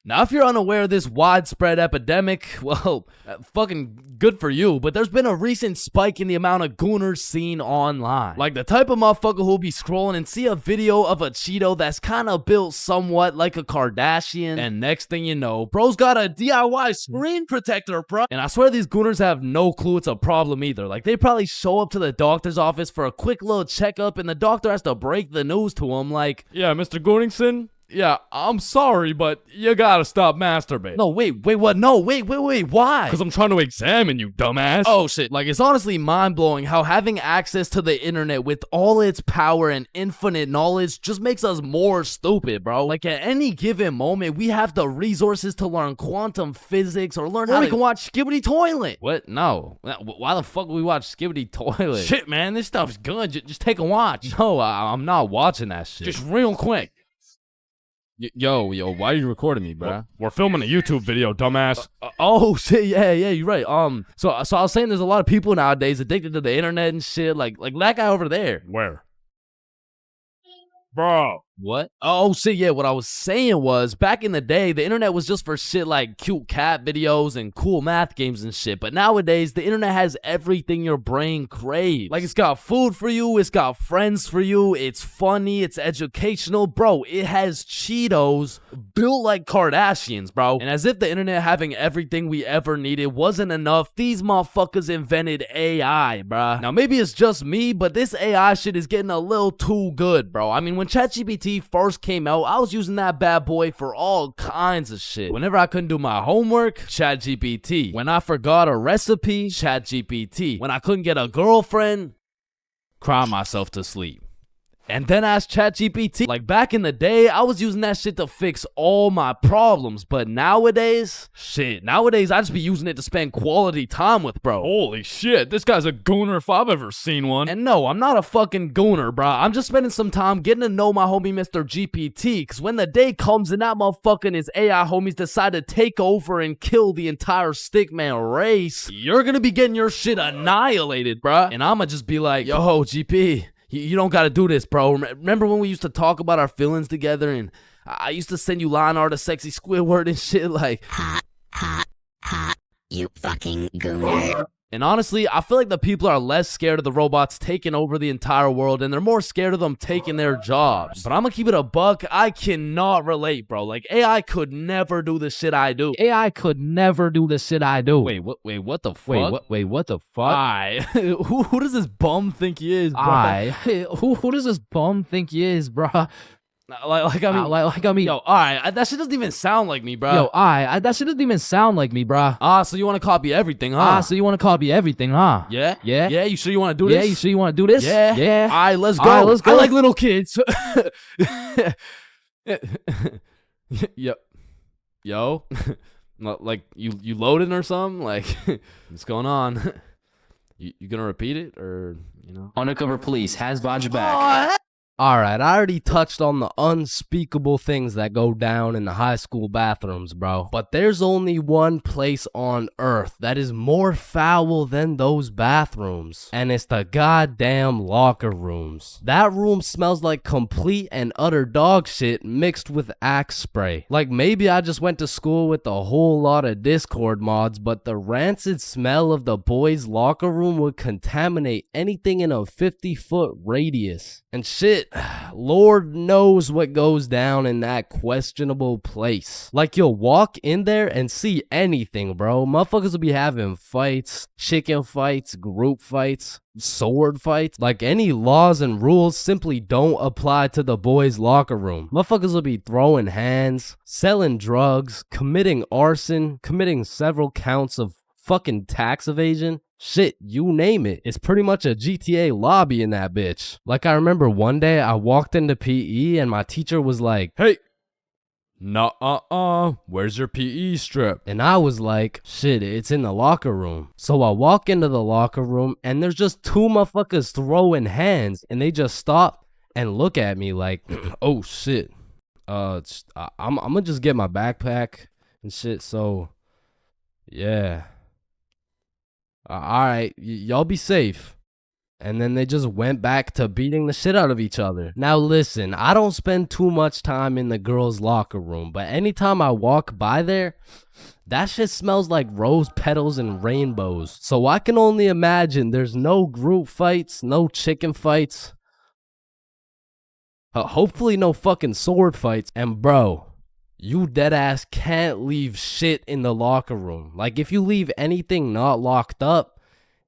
Now, if you're unaware of this widespread epidemic, well, fucking good for you, but there's been a recent spike in the amount of gooners seen online. Like the type of motherfucker who'll be scrolling and see a video of a Cheeto that's kind of built somewhat like a Kardashian, and next thing you know, bro's got a DIY screen protector, bro. And I swear these gooners have no clue it's a problem either. Like, they probably show up to the doctor's office for a quick little checkup, and the doctor has to break the news to him like, Yeah, Mr. Gooningson? Yeah, I'm sorry, but you gotta stop masturbating. no, wait, what? No, wait, why? Because I'm trying to examine you, dumbass. Oh shit, like, it's honestly mind-blowing how having access to the internet with all its power and infinite knowledge just makes us more stupid, bro. Like, at any given moment, we have the resources to learn quantum physics or learn how we can watch Skibbity Toilet. What? No. Why the fuck would we watch Skibbity Toilet? Shit, man, this stuff's good. Just take a watch. No, I'm not watching that shit. Just real quick. Yo, why are you recording me, bro? We're filming a YouTube video, dumbass. Oh shit, yeah, you're right. So I was saying there's a lot of people nowadays addicted to the internet and shit, like that guy over there. Where? Bro. What? Oh shit, yeah, what I was saying was, back in the day, the internet was just for shit like cute cat videos and cool math games and shit, but nowadays, the internet has everything your brain craves. Like, it's got food for you, it's got friends for you, it's funny, it's educational, bro, it has Cheetos built like Kardashians, bro. And as if the internet having everything we ever needed wasn't enough, these motherfuckers invented AI, bro. Now, maybe it's just me, but this AI shit is getting a little too good, bro. I mean, when ChatGPT first came out, I was using that bad boy for all kinds of shit. Whenever I couldn't do my homework, ChatGPT. When I forgot a recipe, ChatGPT. When I couldn't get a girlfriend, cry myself to sleep. And then ask ChatGPT. Like, back in the day, I was using that shit to fix all my problems. But nowadays, I just be using it to spend quality time with, bro. Holy shit, this guy's a gooner if I've ever seen one. And no, I'm not a fucking gooner, bro. I'm just spending some time getting to know my homie Mr. GPT. Because when the day comes and that motherfucker and his AI homies decide to take over and kill the entire Stickman race, you're gonna be getting your shit annihilated, bro. And I'ma just be like, yo, GP, you don't gotta do this, bro. Remember when we used to talk about our feelings together and I used to send you line art of sexy Squidward and shit like, Hot, you fucking gooner. And honestly, I feel like the people are less scared of the robots taking over the entire world and they're more scared of them taking their jobs. But I'm gonna keep it a buck. I cannot relate, bro. Like, AI could never do the shit I do. AI could never do the shit I do. Wait, what the fuck? Wait, what the fuck? Who does this bum think he is, bro? Who does this bum think he is, bro? I mean, yo, alright, that shit doesn't even sound like me, bro. Yo, that shit doesn't even sound like me, bro. So you want to copy everything, huh? So you want to copy everything, huh? Yeah? Yeah? Yeah, you sure you want to do this? Yeah, you sure you want to do this? Yeah? Yeah. Alright, let's go. Alright, let's go. I like little kids. Yo? Like, you loading or something? Like, what's going on? You gonna repeat it, or, you know? Undercover police has Bodge back. Alright, I already touched on the unspeakable things that go down in the high school bathrooms, bro. But there's only one place on earth that is more foul than those bathrooms. And it's the goddamn locker rooms. That room smells like complete and utter dog shit mixed with Axe spray. Like, maybe I just went to school with a whole lot of Discord mods, but the rancid smell of the boys' locker room would contaminate anything in a 50-foot radius. And shit, Lord knows what goes down in that questionable place. Like, you'll walk in there and see anything, bro. Motherfuckers will be having fights, chicken fights, group fights, sword fights. Like, any laws and rules simply don't apply to the boys' locker room. Motherfuckers will be throwing hands, selling drugs, committing arson, committing several counts of fucking tax evasion. Shit, you name it. It's pretty much a GTA lobby in that bitch. Like, I remember one day I walked into PE and my teacher was like, Hey, where's your PE strip? and I was like, shit, it's in the locker room. So I walk into the locker room and there's just two motherfuckers throwing hands, and they just stop and look at me like, oh shit. I'm gonna just get my backpack and shit. So yeah. All right, y'all be safe. And then they just went back to beating the shit out of each other. Now listen, I don't spend too much time in the girls' locker room, but anytime I walk by there, that shit smells like rose petals and rainbows. So I can only imagine there's no group fights, no chicken fights. Hopefully no fucking sword fights. And bro, you deadass can't leave shit in the locker room. Like, if you leave anything not locked up,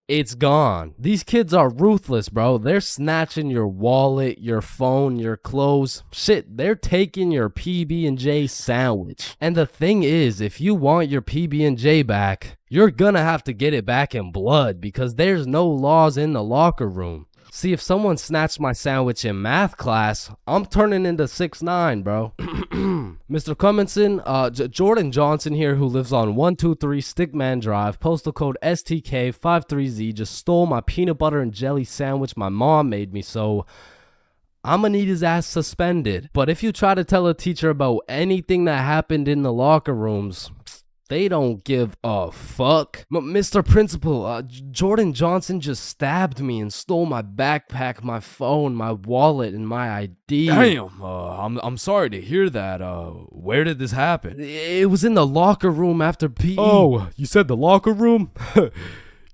it's gone. These kids are ruthless, bro. They're snatching your wallet, your phone, your clothes. Shit, they're taking your PB&J sandwich. And the thing is, if you want your PB&J back, you're gonna have to get it back in blood, because there's no laws in the locker room. See, if someone snatched my sandwich in math class, I'm turning into 6'9", bro. Mr. Cumminson, Jordan Johnson here, who lives on 123 Stickman Drive, postal code STK53Z, just stole my peanut butter and jelly sandwich my mom made me, so I'ma need his ass suspended. But if you try to tell a teacher about anything that happened in the locker rooms, they don't give a fuck. Mr. Principal, Jordan Johnson just stabbed me and stole my backpack, my phone, my wallet, and my ID. Damn, I'm sorry to hear that. Where did this happen? It was in the locker room after PE. Oh, you said the locker room?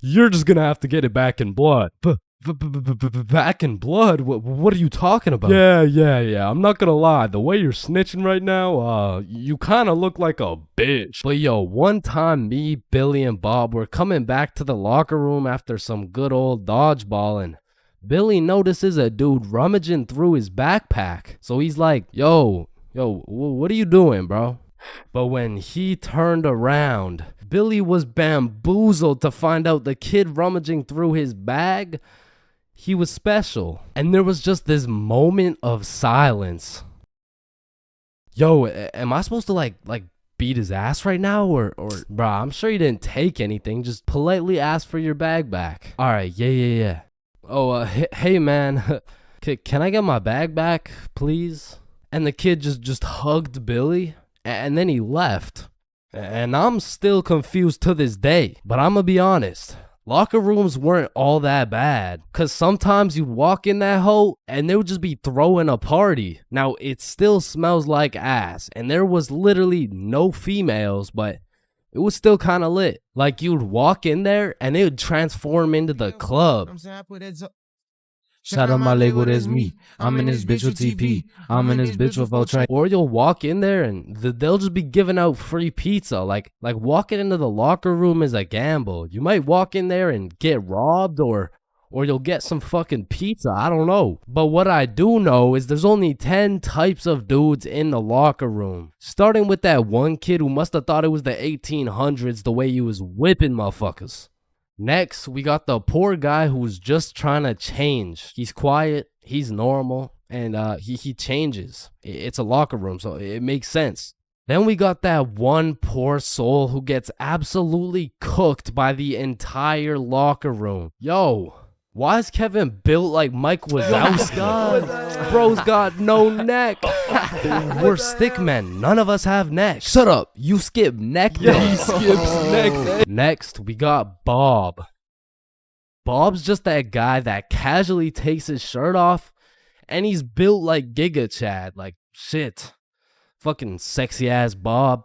You're just gonna have to get it back in blood. Back in blood? What are you talking about? Yeah. I'm not gonna lie. The way you're snitching right now, you kind of look like a bitch. But yo, one time me, Billy, and Bob were coming back to the locker room after some good old dodgeball, and Billy notices a dude rummaging through his backpack. So he's like, yo, what are you doing, bro? But when he turned around, Billy was bamboozled to find out the kid rummaging through his bag, he was special. And there was just this moment of silence. Yo, am I supposed to like beat his ass right now? Or bruh, I'm sure he didn't take anything. Just politely ask for your bag back. All right, yeah. Oh, hey man, can I get my bag back, please? And the kid just hugged Billy, and then he left. And I'm still confused to this day. But I'm gonna be honest, locker rooms weren't all that bad. Cause sometimes you'd walk in that hole and they would just be throwing a party. Now, it still smells like ass, and there was literally no females, but it was still kind of lit. Like, you'd walk in there and it would transform into the club. Shout out my label, that's me. I'm in this bitch with TP. I'm in this bitch with Ultra. Or you'll walk in there and they'll just be giving out free pizza. Like walking into the locker room is a gamble. You might walk in there and get robbed, or you'll get some fucking pizza. I don't know. But what I do know is there's only 10 types of dudes in the locker room. Starting with that one kid who must have thought it was the 1800s the way he was whipping motherfuckers. Next, we got the poor guy who's just trying to change. He's quiet, he's normal, and he changes. It's a locker room, so it makes sense. Then we got that one poor soul who gets absolutely cooked by the entire locker room. Yo, why is Kevin built like Mike Wazowski? Bro's got no neck. We're stickmen. None of us have neck. Shut up. You skip neck day. Yeah, he skips neck day. Next, we got Bob. Bob's just that guy that casually takes his shirt off, and he's built like Giga Chad. Like, shit. Fucking sexy ass Bob.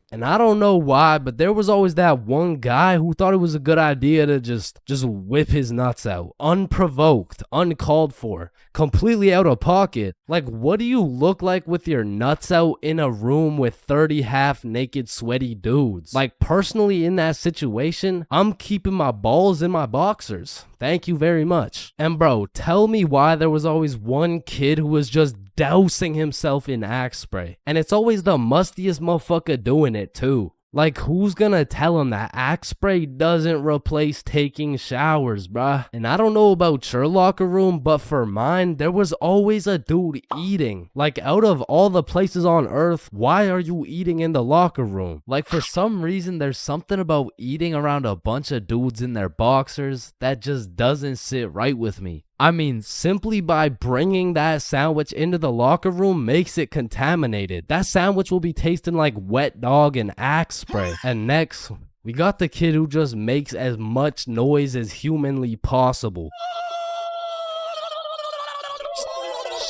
And I don't know why, but there was always that one guy who thought it was a good idea to just whip his nuts out. Unprovoked, uncalled for, completely out of pocket. Like, what do you look like with your nuts out in a room with 30 half-naked sweaty dudes? Like, personally in that situation, I'm keeping my balls in my boxers. Thank you very much. And bro, tell me why there was always one kid who was just dousing himself in Axe spray. And it's always the mustiest motherfucker doing it too. Like, who's gonna tell him that Axe spray doesn't replace taking showers, bruh? And I don't know about your locker room, but for mine, there was always a dude eating. Like, out of all the places on earth, why are you eating in the locker room? Like, for some reason, there's something about eating around a bunch of dudes in their boxers that just doesn't sit right with me. I mean, simply by bringing that sandwich into the locker room makes it contaminated. That sandwich will be tasting like wet dog and Axe spray. And next, we got the kid who just makes as much noise as humanly possible.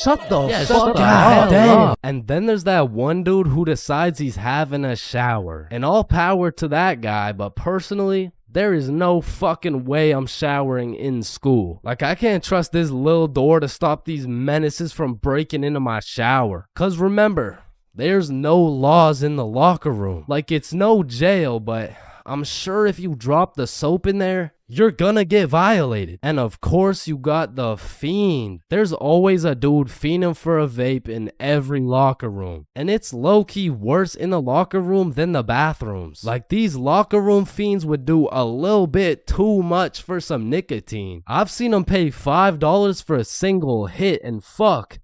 Shut the fuck up. And then there's that one dude who decides he's having a shower. And all power to that guy, but personally, there is no fucking way I'm showering in school. Like, I can't trust this little door to stop these menaces from breaking into my shower. Cause remember, there's no laws in the locker room. Like, it's no jail, but I'm sure if you drop the soap in there, you're gonna get violated. And of course you got the fiend. There's always a dude fiending for a vape in every locker room. And it's low-key worse in the locker room than the bathrooms. Like, these locker room fiends would do a little bit too much for some nicotine. I've seen them pay $5 for a single hit, and fuck,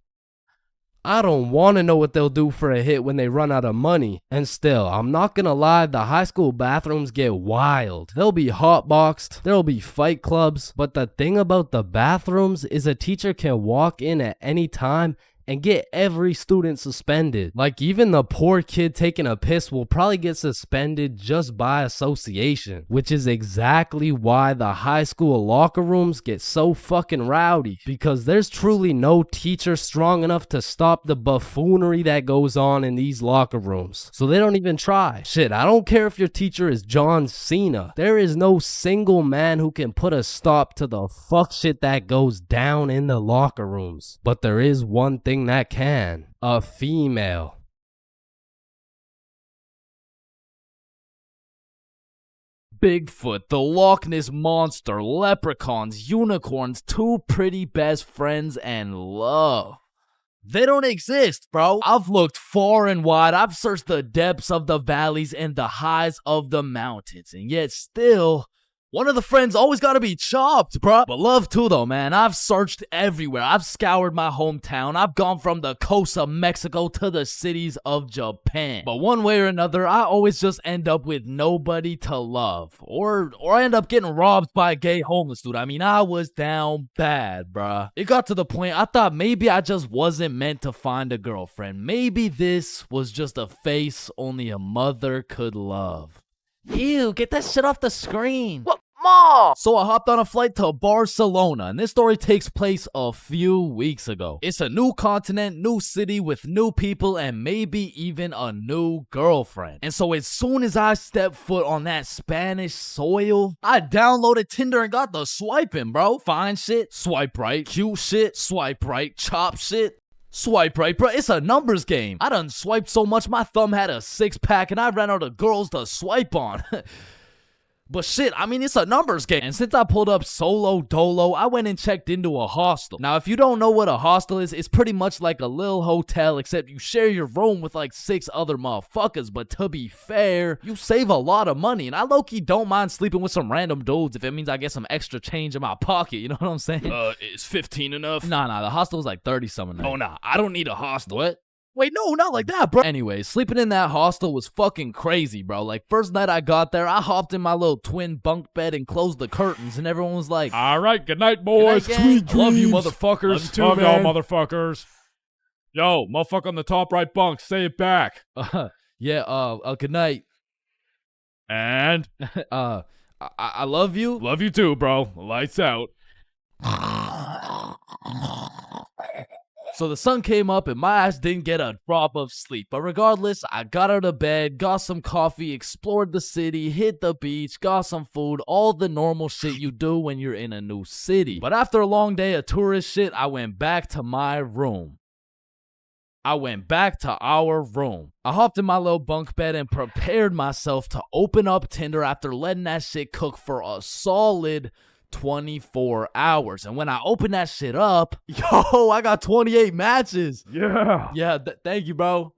I don't want to know what they'll do for a hit when they run out of money. And still, I'm not gonna lie, the high school bathrooms get wild. They'll be hotboxed, there'll be fight clubs, but the thing about the bathrooms is a teacher can walk in at any time and get every student suspended. Like, even the poor kid taking a piss will probably get suspended just by association, which is exactly why the high school locker rooms get so fucking rowdy, because there's truly no teacher strong enough to stop the buffoonery that goes on in these locker rooms. So they don't even try. Shit, I don't care if your teacher is John Cena. There is no single man who can put a stop to the fuck shit that goes down in the locker rooms. But there is one thing that can: a female. Bigfoot, the Loch Ness Monster, leprechauns, unicorns, two pretty best friends, and love. They don't exist, bro. I've looked far and wide. I've searched the depths of the valleys and the highs of the mountains, and yet still, one of the friends always gotta be chopped, bruh. But love too, though, man. I've searched everywhere. I've scoured my hometown. I've gone from the coast of Mexico to the cities of Japan. But one way or another, I always just end up with nobody to love. Or I end up getting robbed by a gay homeless dude. I mean, I was down bad, bruh. It got to the point I thought maybe I just wasn't meant to find a girlfriend. Maybe this was just a face only a mother could love. Ew, get that shit off the screen. What? Mom! So I hopped on a flight to Barcelona, and this story takes place a few weeks ago. It's a new continent, new city with new people, and maybe even a new girlfriend. And so as soon as I stepped foot on that Spanish soil, I downloaded Tinder and got the swiping, bro. Fine shit, swipe right. Cute shit, swipe right. Chop shit, swipe right, bro. It's a numbers game. I done swiped so much my thumb had a 6-pack and I ran out of girls to swipe on. But shit, I mean, it's a numbers game. And since I pulled up solo dolo, I went and checked into a hostel. Now, if you don't know what a hostel is, it's pretty much like a little hotel, except you share your room with like 6 other motherfuckers. But to be fair, you save a lot of money. And I low-key don't mind sleeping with some random dudes if it means I get some extra change in my pocket. You know what I'm saying? Is 15 enough? Nah, the hostel's like 30-something. Oh, nah, I don't need a hostel. What? Wait, no, not like that, bro. Anyway, sleeping in that hostel was fucking crazy, bro. Like, first night I got there, I hopped in my little twin bunk bed and closed the curtains, and everyone was like, all right, good night, boys. Good night, gang. Love you, motherfuckers. Love you too, Love man. y'all, motherfuckers. Yo, motherfucker on the top right bunk, say it back. Good night. And? I love you. Love you too, bro. Lights out. So the sun came up and my ass didn't get a drop of sleep. But regardless, I got out of bed, got some coffee, explored the city, hit the beach, got some food, all the normal shit you do when you're in a new city. But after a long day of tourist shit, I went back to my room. I went back to our room. I hopped in my little bunk bed and prepared myself to open up Tinder after letting that shit cook for a solid 24 hours. And when I opened that shit up, yo, I got 28 matches. Yeah. Yeah, thank you, bro.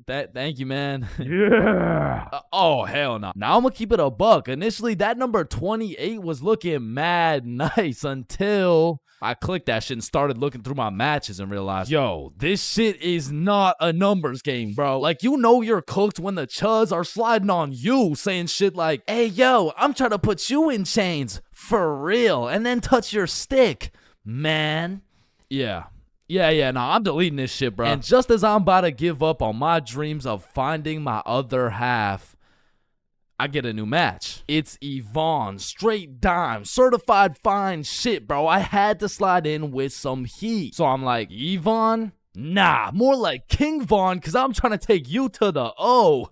Thank you, man. Yeah. Oh, hell no. Now I'm gonna keep it a buck. Initially, that number 28 was looking mad nice until I clicked that shit and started looking through my matches and realized, yo, this shit is not a numbers game, bro. Like, you know you're cooked when the chuds are sliding on you, saying shit like, hey, yo, I'm trying to put you in chains for real, and then touch your stick, man. Yeah, nah, I'm deleting this shit, bro. And just as I'm about to give up on my dreams of finding my other half, I get a new match. It's Yvonne, straight dime, certified fine shit, bro. I had to slide in with some heat. So I'm like, Yvonne? Nah, more like King Von, because I'm trying to take you to the O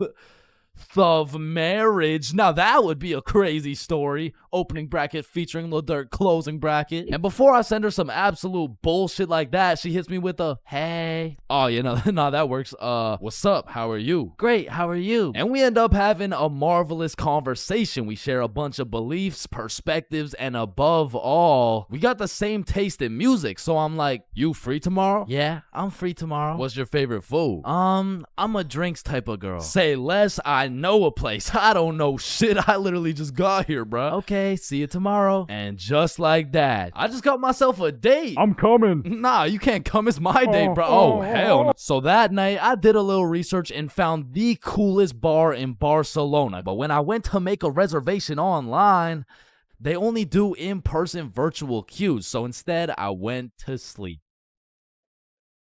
of marriage. Now that would be a crazy story. Opening bracket featuring Lil Durk, closing bracket. And before I send her some absolute bullshit like that, she hits me with a, hey. Oh, you know, nah, that works. What's up? How are you? Great, how are you? And we end up having a marvelous conversation. We share a bunch of beliefs, perspectives, and above all, we got the same taste in music. So I'm like, you free tomorrow? Yeah, I'm free tomorrow. What's your favorite food? I'm a drinks type of girl. Say less, I know a place. I don't know shit. I literally just got here, bro. Okay, see you tomorrow. And just like that, I just got myself a date. I'm coming. Nah, you can't come. It's my date, bro. Oh, hell no. So that night, I did a little research and found the coolest bar in Barcelona. But when I went to make a reservation online, they only do in-person virtual queues. So instead, I went to sleep.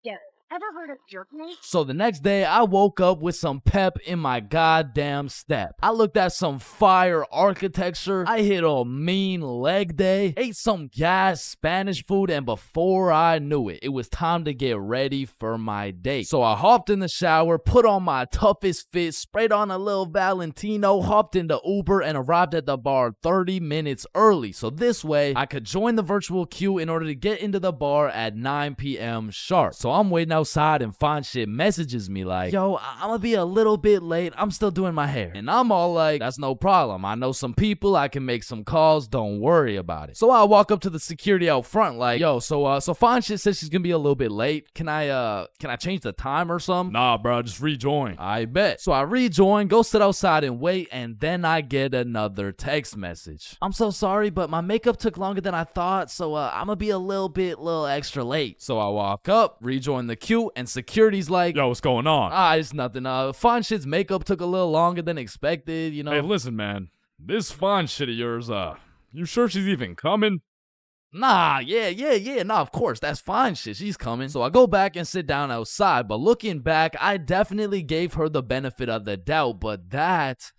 Yeah. Ever heard of jerkness? So the next day, I woke up with some pep in my goddamn step. I looked at some fire architecture. I hit a mean leg day, ate some gas Spanish food, and before I knew it, it was time to get ready for my date. So I hopped in the shower, put on my toughest fit, sprayed on a little Valentino, hopped into Uber, and arrived at the bar 30 minutes early. So this way, I could join the virtual queue in order to get into the bar at 9 p.m. sharp. So I'm waiting outside and Fine Shit messages me like, yo, I'm gonna be a little bit late. I'm still doing my hair. And I'm all like, that's no problem. I know some people. I can make some calls. Don't worry about it. So I walk up to the security out front like, yo, so Fine Shit says she's gonna be a little bit late. Can I change the time or something? Nah, bro, just rejoin. I bet. So I rejoin, go sit outside and wait, and then I get another text message. I'm so sorry, but my makeup took longer than I thought, so I'm gonna be a little extra late. So I walk up, rejoin the queue, and security's like, yo, what's going on? It's nothing. Fine Shit's makeup took a little longer than expected, you know. Hey, listen, man. This Fine Shit of yours, you sure she's even coming? Nah, yeah. Nah, of course, that's Fine Shit. She's coming. So I go back and sit down outside, but looking back, I definitely gave her the benefit of the doubt, but that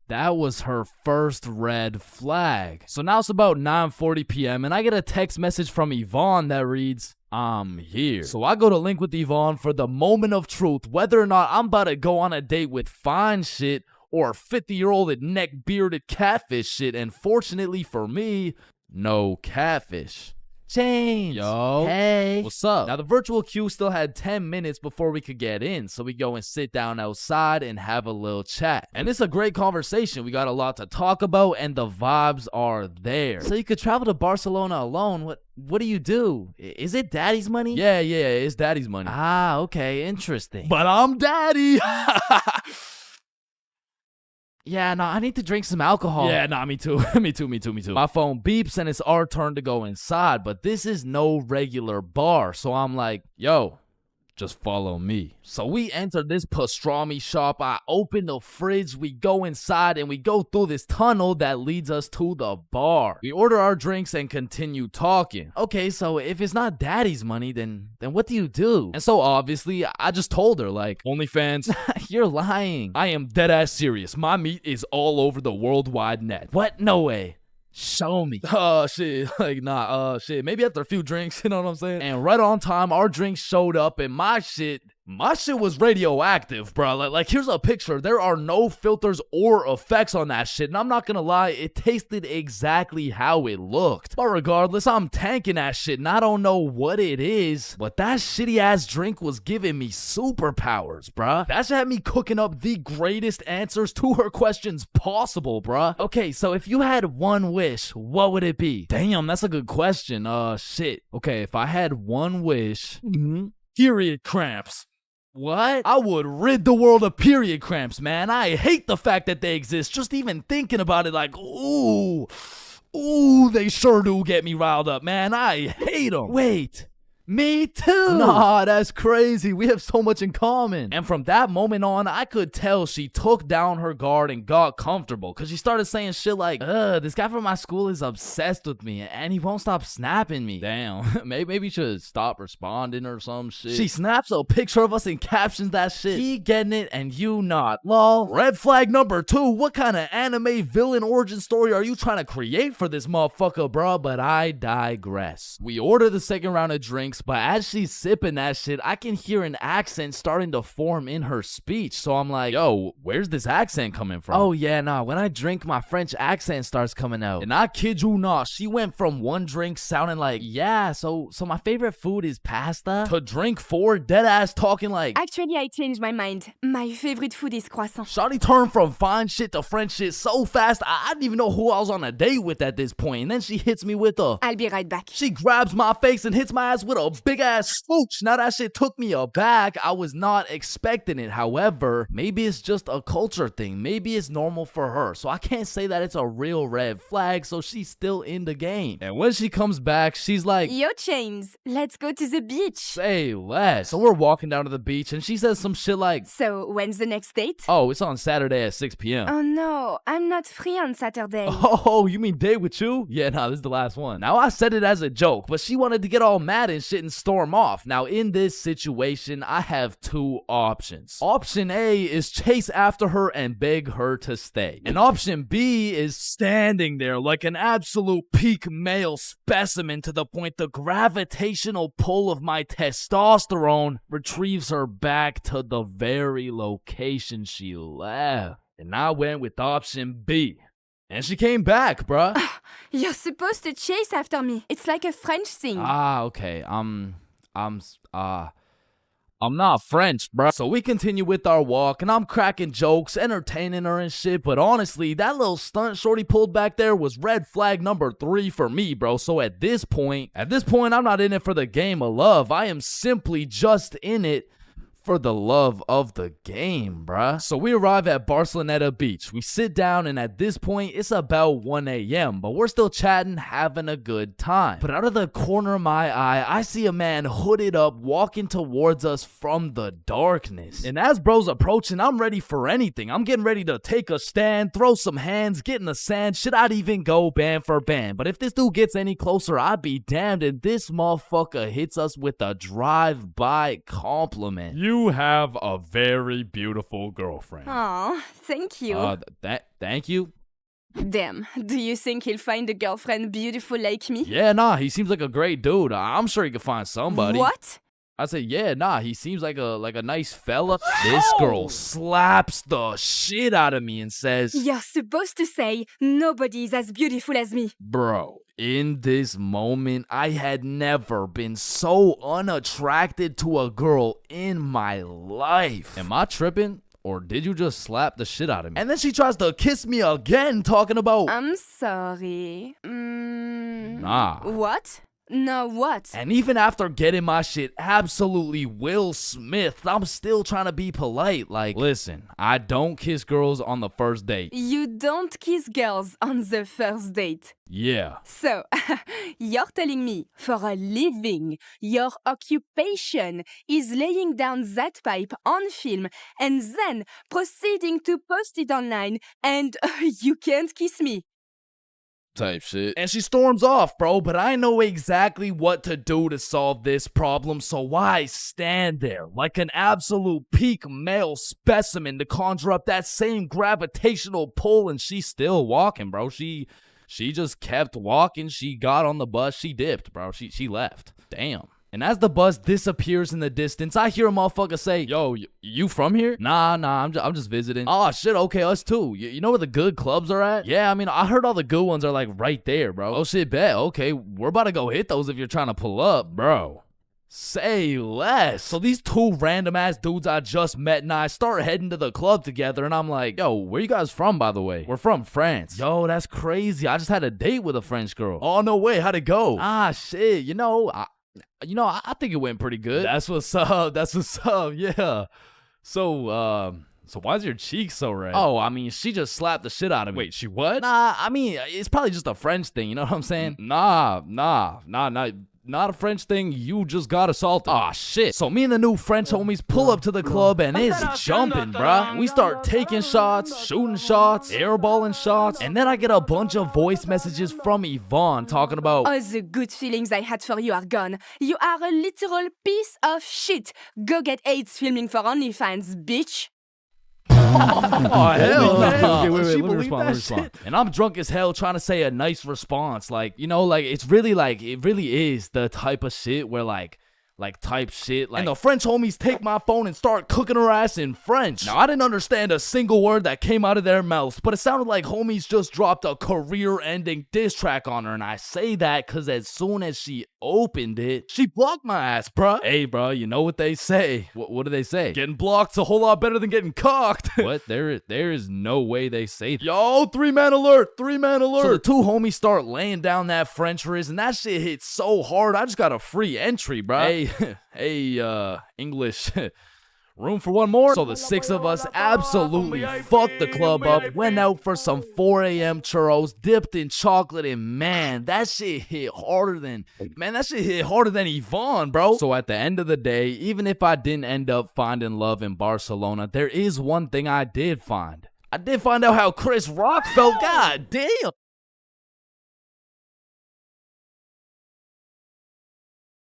was her first red flag. So now it's about 9:40 p.m. and I get a text message from Yvonne that reads, I'm here. So I go to link with Yvonne for the moment of truth, whether or not I'm about to go on a date with Fine Shit or 50-year-old neck-bearded catfish shit. And fortunately for me, no catfish. Chains. Yo. Hey. What's up? Now, the virtual queue still had 10 minutes before we could get in, so we go and sit down outside and have a little chat. And it's a great conversation. We got a lot to talk about, and the vibes are there. So you could travel to Barcelona alone. What do you do? Is it daddy's money? Yeah, it's daddy's money. Ah, okay, interesting. But I'm daddy. Yeah, I need to drink some alcohol. Yeah, me too. me too. My phone beeps and it's our turn to go inside, but this is no regular bar. So I'm like, yo, just follow me. So we enter this pastrami shop. I open the fridge. We go inside and we go through this tunnel that leads us to the bar. We order our drinks and continue talking. Okay, so if it's not daddy's money, then what do you do? And so obviously, I just told her like, OnlyFans. You're lying. I am dead ass serious. My meat is all over the worldwide net. What? No way. show me. Shit, like, nah, shit, maybe after a few drinks, you know what I'm saying? And right on time, our drinks showed up, and my shit was radioactive, bro. Like, here's a picture. There are no filters or effects on that shit, and I'm not gonna lie, it tasted exactly how it looked. But regardless, I'm tanking that shit, and I don't know what it is, but that shitty-ass drink was giving me superpowers, bruh. That shit had me cooking up the greatest answers to her questions possible, bruh. Okay, so if you had one wish, what would it be? Damn, that's a good question. Shit. Okay, if I had one wish, period cramps. What? I would rid the world of period cramps, man. I hate the fact that they exist. Just even thinking about it, like, ooh, they sure do get me riled up, man. I hate them. Wait. Me too. Nah, that's crazy. We have so much in common. And from that moment on, I could tell she took down her guard and got comfortable, because she started saying shit like, this guy from my school is obsessed with me and he won't stop snapping me. Damn, maybe you should stop responding or some shit. She snaps a picture of us and captions that shit. He getting it and you not. Lol. Red flag number 2. What kind of anime villain origin story are you trying to create for this motherfucker, bro? But I digress. We order the second round of drinks, but as she's sipping that shit, I can hear an accent starting to form in her speech. So I'm like, yo, where's this accent coming from? Oh yeah, nah, when I drink, my French accent starts coming out. And I kid you not, she went from one drink sounding like, yeah, so my favorite food is pasta, to drink 4 dead ass talking like, Actually, I changed my mind. My favorite food is croissant. Shawty turned from fine shit to French shit so fast, I didn't even know who I was on a date with at this point. And then she hits me with a, I'll be right back. She grabs my face and hits my ass with a big ass smooch. Now that shit took me aback. I was not expecting it. However, maybe it's just a culture thing. Maybe it's normal for her. So I can't say that it's a real red flag. So she's still in the game. And when she comes back, she's like, Yo, Chains, let's go to the beach. Say less. So we're walking down to the beach and she says some shit like, So when's the next date? Oh, it's on Saturday at 6 p.m. Oh no, I'm not free on Saturday. Oh, you mean date with you? Yeah, nah, this is the last one. Now I said it as a joke, but she wanted to get all mad and shit and storm off. Now in this situation, I have 2 options. Option A is chase after her and beg her to stay. And option B is standing there like an absolute peak male specimen to the point the gravitational pull of my testosterone retrieves her back to the very location she left. And I went with option B. And she came back, bruh. You're supposed to chase after me. It's like a French thing. Okay. I'm not French, bruh. So we continue with our walk, and I'm cracking jokes, entertaining her and shit. But honestly, that little stunt shorty pulled back there was red flag number 3 for me, bro. So at this point, I'm not in it for the game of love. I am simply just in it for the love of the game, bruh. So we arrive at Barceloneta Beach. We sit down, and at this point, it's about 1 a.m., but we're still chatting, having a good time. But out of the corner of my eye, I see a man hooded up walking towards us from the darkness. And as bro's approaching, I'm ready for anything. I'm getting ready to take a stand, throw some hands, get in the sand. Should I even go band for band? But if this dude gets any closer, I'd be damned. And this motherfucker hits us with a drive-by compliment. You have a very beautiful girlfriend. Oh, thank you. Thank you? Damn, do you think he'll find a girlfriend beautiful like me? Yeah, nah, he seems like a great dude. I'm sure he could find somebody. What? I said, yeah, nah, he seems like a nice fella. This girl slaps the shit out of me and says, You're supposed to say, nobody's as beautiful as me. Bro, in this moment, I had never been so unattracted to a girl in my life. Am I tripping? Or did you just slap the shit out of me? And then she tries to kiss me again, talking about, I'm sorry. Nah. What? No, what? And even after getting my shit absolutely Will Smith, I'm still trying to be polite. Like, listen, I don't kiss girls on the first date. You don't kiss girls on the first date. Yeah. So, you're telling me, for a living, your occupation is laying down that pipe on film and then proceeding to post it online and you can't kiss me. Type shit. And she storms off, bro, but I know exactly what to do to solve this problem, so I stand there like an absolute peak male specimen to conjure up that same gravitational pull, and she's still walking, bro. She She just kept walking. She got on the bus. She dipped, bro. She left. Damn. And as the bus disappears in the distance, I hear a motherfucker say, yo, you from here? Nah, I'm just visiting. Oh, shit, okay, us too. You know where the good clubs are at? Yeah, I mean, I heard all the good ones are like right there, bro. Oh, shit, bet. Okay, we're about to go hit those if you're trying to pull up, bro. Say less. So these two random ass dudes I just met and I start heading to the club together and I'm like, yo, where you guys from, by the way? We're from France. Yo, that's crazy. I just had a date with a French girl. Oh, no way. How'd it go? Ah, shit. I think it went pretty good. That's what's up. Yeah. So why's your cheek so red? Oh, I mean, she just slapped the shit out of me. Wait, she what? Nah, I mean, it's probably just a French thing. You know what I'm saying? Nah. Not a French thing, you just got assaulted. Aw, shit. So me and the new French homies pull up to the club and it's jumping, bruh. We start taking shots, shooting shots, airballing shots, and then I get a bunch of voice messages from Yvonne talking about, all the good feelings I had for you are gone. You are a literal piece of shit. Go get AIDS filming for OnlyFans, bitch. oh, hell no. Okay, wait, Does she let me believe respond, that let me respond. shit? And I'm drunk as hell trying to say a nice response. It really is the type of shit where and the French homies take my phone and start cooking her ass in French. Now, I didn't understand a single word that came out of their mouths, but it sounded like homies just dropped a career-ending diss track on her, and I say that because as soon as she opened it, she blocked my ass, bruh. Hey, bruh, you know what they say. What do they say? Getting blocked's a whole lot better than getting cocked. What? There is no way they say that. Yo, 3-man alert! So the two homies start laying down that French riz, and that shit hit so hard, I just got a free entry, bruh. Hey, English, room for one more? So the six of us absolutely fucked the club up, went out for some 4 a.m. churros, dipped in chocolate, and man, that shit hit harder than Yvonne, bro. So at the end of the day, even if I didn't end up finding love in Barcelona, there is one thing I did find. I did find out how Chris Rock felt. God damn.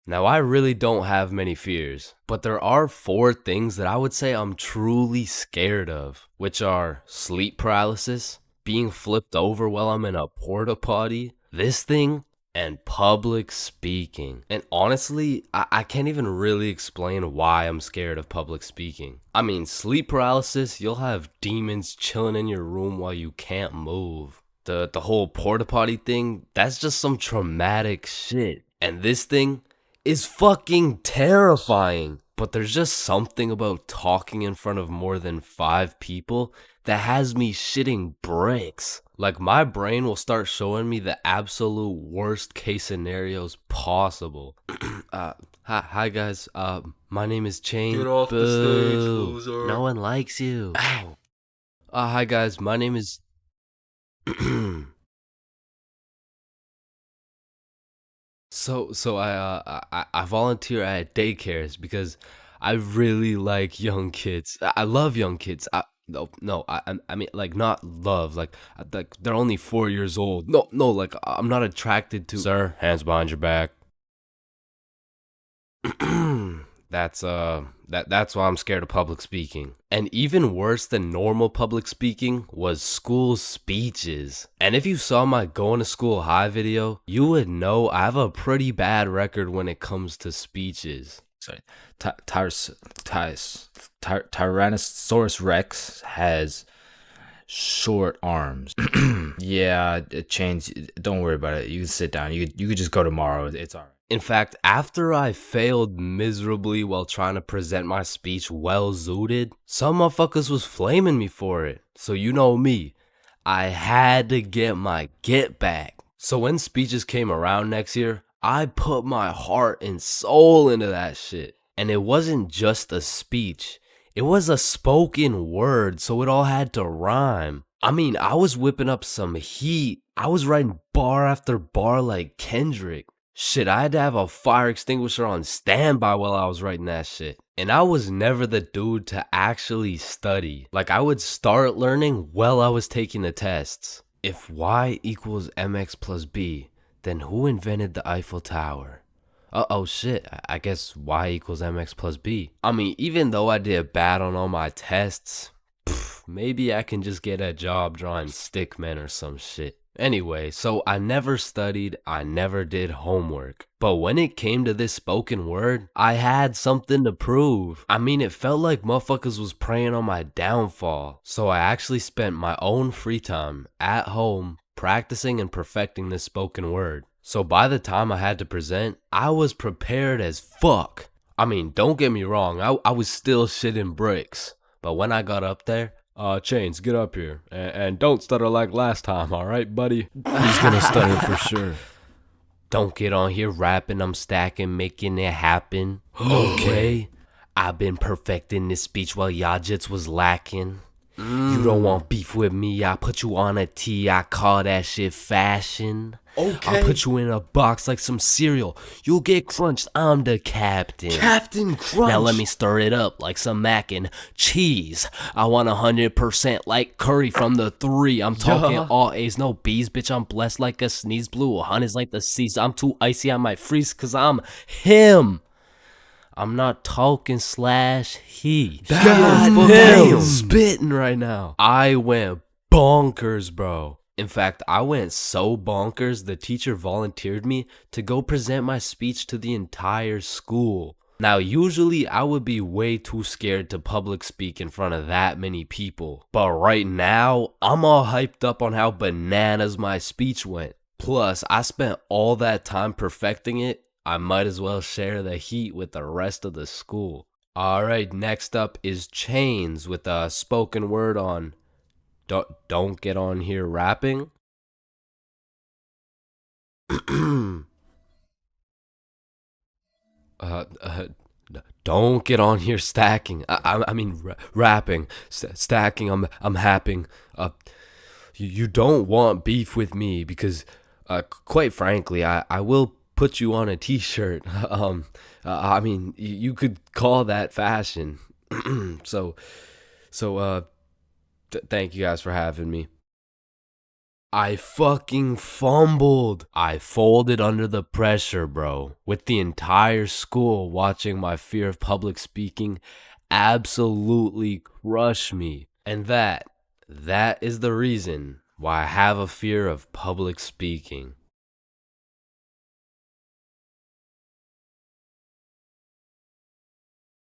Now, I really don't have many fears, but there are 4 things that I would say I'm truly scared of, which are sleep paralysis, being flipped over while I'm in a porta potty, this thing, and public speaking. And honestly, I can't even really explain why I'm scared of public speaking. I mean, sleep paralysis, you'll have demons chilling in your room while you can't move. The whole porta potty thing, that's just some traumatic shit. And this thing is fucking terrifying. But there's just something about talking in front of more than 5 people that has me shitting bricks. Like, my brain will start showing me the absolute worst case scenarios possible. Hi guys, my name is Chain. Get off the stage, loser. No one likes you. Ow. Hi guys, my name is So I volunteer at daycares because I really like young kids. I love young kids. I mean, like, not love, like they're only 4 years old. No, like, I'm not attracted to. Sir, hands behind your back. That's why I'm scared of public speaking. And even worse than normal public speaking was school speeches. And if you saw my going to school high video, you would know I have a pretty bad record when it comes to speeches. Sorry, Tyrannosaurus Rex has short arms. Yeah, Chains, don't worry about it. You can sit down. You could just go tomorrow. It's all right. In fact, after I failed miserably while trying to present my speech well-zooted, some motherfuckers was flaming me for it. So you know me, I had to get my get back. So when speeches came around next year, I put my heart and soul into that shit. And it wasn't just a speech, it was a spoken word, so it all had to rhyme. I mean, I was whipping up some heat. I was writing bar after bar like Kendrick. Shit, I had to have a fire extinguisher on standby while I was writing that shit. And I was never the dude to actually study. Like, I would start learning while I was taking the tests. If y equals mx plus b, then who invented the Eiffel Tower? Oh shit, I guess y equals mx plus b. I mean, even though I did bad on all my tests, maybe I can just get a job drawing stick men or some shit. Anyway, so I never studied, I never did homework. But when it came to this spoken word, I had something to prove. I mean, it felt like motherfuckers was preying on my downfall. So I actually spent my own free time at home practicing and perfecting this spoken word. So by the time I had to present, I was prepared as fuck. I mean, don't get me wrong, I was still shitting bricks. But when I got up there, Chains, get up here. And don't stutter like last time, alright, buddy? He's gonna stutter for sure. Don't get on here rapping, I'm stacking, making it happen. Okay? I've been perfecting this speech while y'all jits was lacking. You don't want beef with me, I put you on a tee, I call that shit fashion. Okay. I'll put you in a box like some cereal. You'll get crunched, I'm the captain. Captain Crunch. Now let me stir it up like some mac and cheese. I want 100% like curry from the 3. I'm talking all A's, no B's. Bitch, I'm blessed like a sneeze. Blue, honey's like the seas. I'm too icy, I might freeze cause I'm him. I'm not talking slash he. God damn. Spitting right now. I went bonkers, bro. In fact, I went so bonkers, the teacher volunteered me to go present my speech to the entire school. Now, usually I would be way too scared to public speak in front of that many people. But right now, I'm all hyped up on how bananas my speech went. Plus, I spent all that time perfecting it. I might as well share the heat with the rest of the school. Alright, next up is Chains with a spoken word on Don't get on here rapping. Don't get on here stacking. I mean rapping. Stacking. I'm happing. You don't want beef with me because, quite frankly, I will put you on a t-shirt. I mean, you could call that fashion. So, thank you guys for having me. I fucking fumbled. I folded under the pressure, bro. With the entire school watching my fear of public speaking absolutely crush me. And that is the reason why I have a fear of public speaking.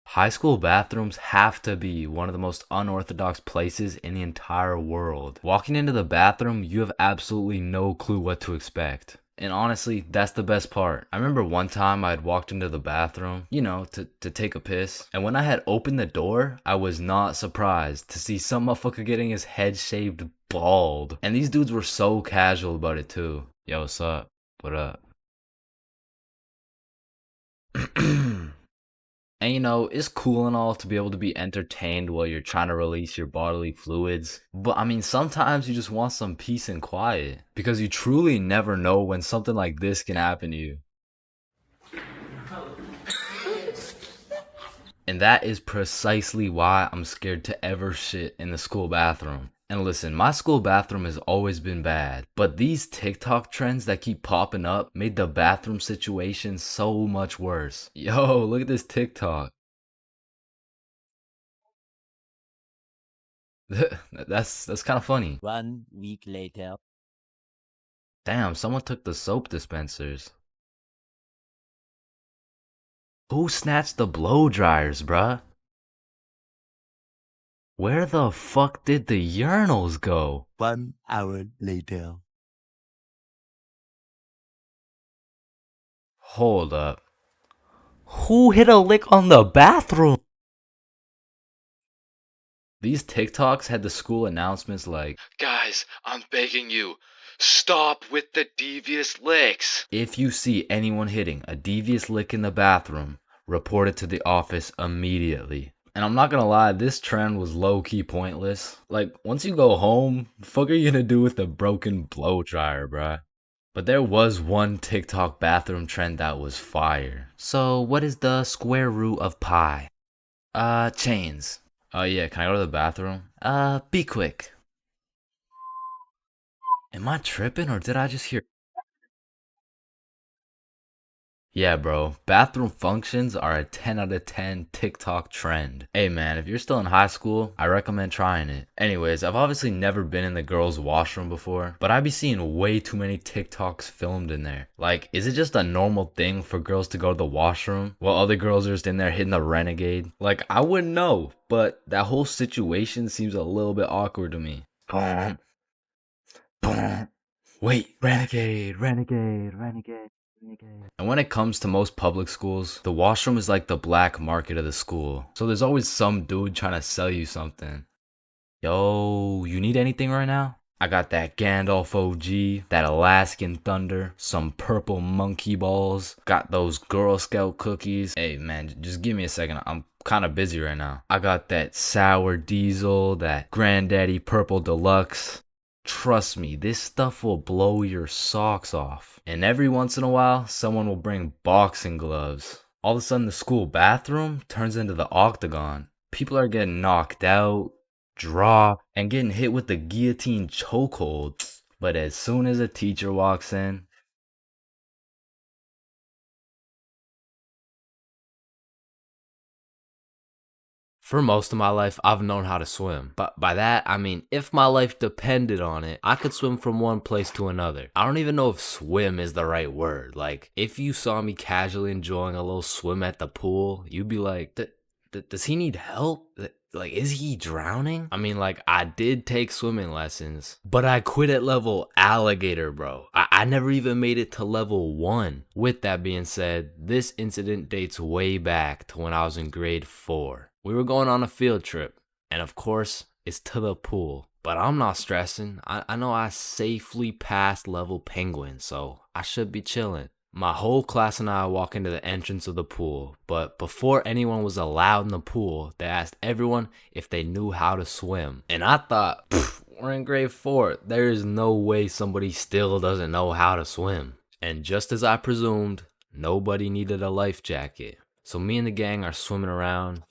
High school bathrooms have to be one of the most unorthodox places in the entire world. Walking into the bathroom, you have absolutely no clue what to expect. And honestly, that's the best part. I remember one time I had walked into the bathroom, to take a piss. And when I had opened the door, I was not surprised to see some motherfucker getting his head shaved bald. And these dudes were so casual about it too. Yo, what's up? What up? And it's cool and all to be able to be entertained while you're trying to release your bodily fluids. But I mean, sometimes you just want some peace and quiet. Because you truly never know when something like this can happen to you. And that is precisely why I'm scared to ever shit in the school bathroom. And listen, my school bathroom has always been bad, but these TikTok trends that keep popping up made the bathroom situation so much worse. Yo, look at this TikTok. That's kind of funny. 1 week later. Damn, someone took the soap dispensers. Who snatched the blow dryers, bruh? Where the fuck did the urinals go? 1 hour later. Hold up. Who hit a lick on the bathroom? These TikToks had the school announcements like, Guys, I'm begging you, stop with the devious licks. If you see anyone hitting a devious lick in the bathroom, report it to the office immediately. And I'm not gonna lie, this trend was low-key pointless. Like, once you go home, the fuck are you gonna do with the broken blow dryer, bruh? But there was one TikTok bathroom trend that was fire. So, what is the square root of pi? Chains. Yeah, can I go to the bathroom? Be quick. Am I tripping or did I just hear... Yeah, bro. Bathroom functions are a 10 out of 10 TikTok trend. Hey, man, if you're still in high school, I recommend trying it. Anyways, I've obviously never been in the girls' washroom before, but I be seeing way too many TikToks filmed in there. Like, is it just a normal thing for girls to go to the washroom while other girls are just in there hitting the renegade? Like, I wouldn't know, but that whole situation seems a little bit awkward to me. Boom. Boom. Wait, renegade, renegade, renegade. And when it comes to most public schools, the washroom is like the black market of the school. So there's always some dude trying to sell you something. Yo, you need anything right now? I got that Gandalf OG, that Alaskan Thunder, some purple monkey balls, got those Girl Scout cookies. Hey man, just give me a second. I'm kind of busy right now. I got that sour diesel, that Granddaddy Purple Deluxe. Trust me, this stuff will blow your socks off. And every once in a while, someone will bring boxing gloves. All of a sudden, the school bathroom turns into the octagon. People are getting knocked out, dropped, and getting hit with the guillotine chokehold. But as soon as a teacher walks in, For most of my life, I've known how to swim. But by that, I mean, if my life depended on it, I could swim from one place to another. I don't even know if swim is the right word. Like, if you saw me casually enjoying a little swim at the pool, you'd be like, does he need help? Like, is he drowning? I mean, like, I did take swimming lessons, but I quit at level alligator, bro. I never even made it to level 1. With that being said, this incident dates way back to when I was in grade 4. We were going on a field trip, and of course, it's to the pool. But I'm not stressing. I know I safely passed level penguin, so I should be chilling. My whole class and I walk into the entrance of the pool, but before anyone was allowed in the pool, they asked everyone if they knew how to swim. And I thought, we're in grade 4. There is no way somebody still doesn't know how to swim. And just as I presumed, nobody needed a life jacket. So me and the gang are swimming around,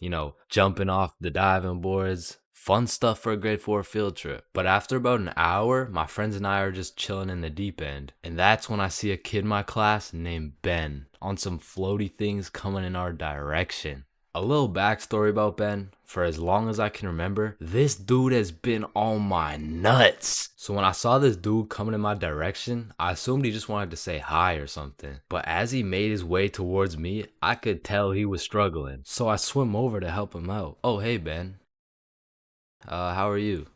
jumping off the diving boards. Fun stuff for a grade 4 field trip. But after about an hour, my friends and I are just chilling in the deep end. And that's when I see a kid in my class named Ben on some floaty things coming in our direction. A little backstory about Ben. For as long as I can remember, this dude has been on my nuts. So when I saw this dude coming in my direction, I assumed he just wanted to say hi or something. But as he made his way towards me, I could tell he was struggling. So I swim over to help him out. Oh, hey Ben. How are you?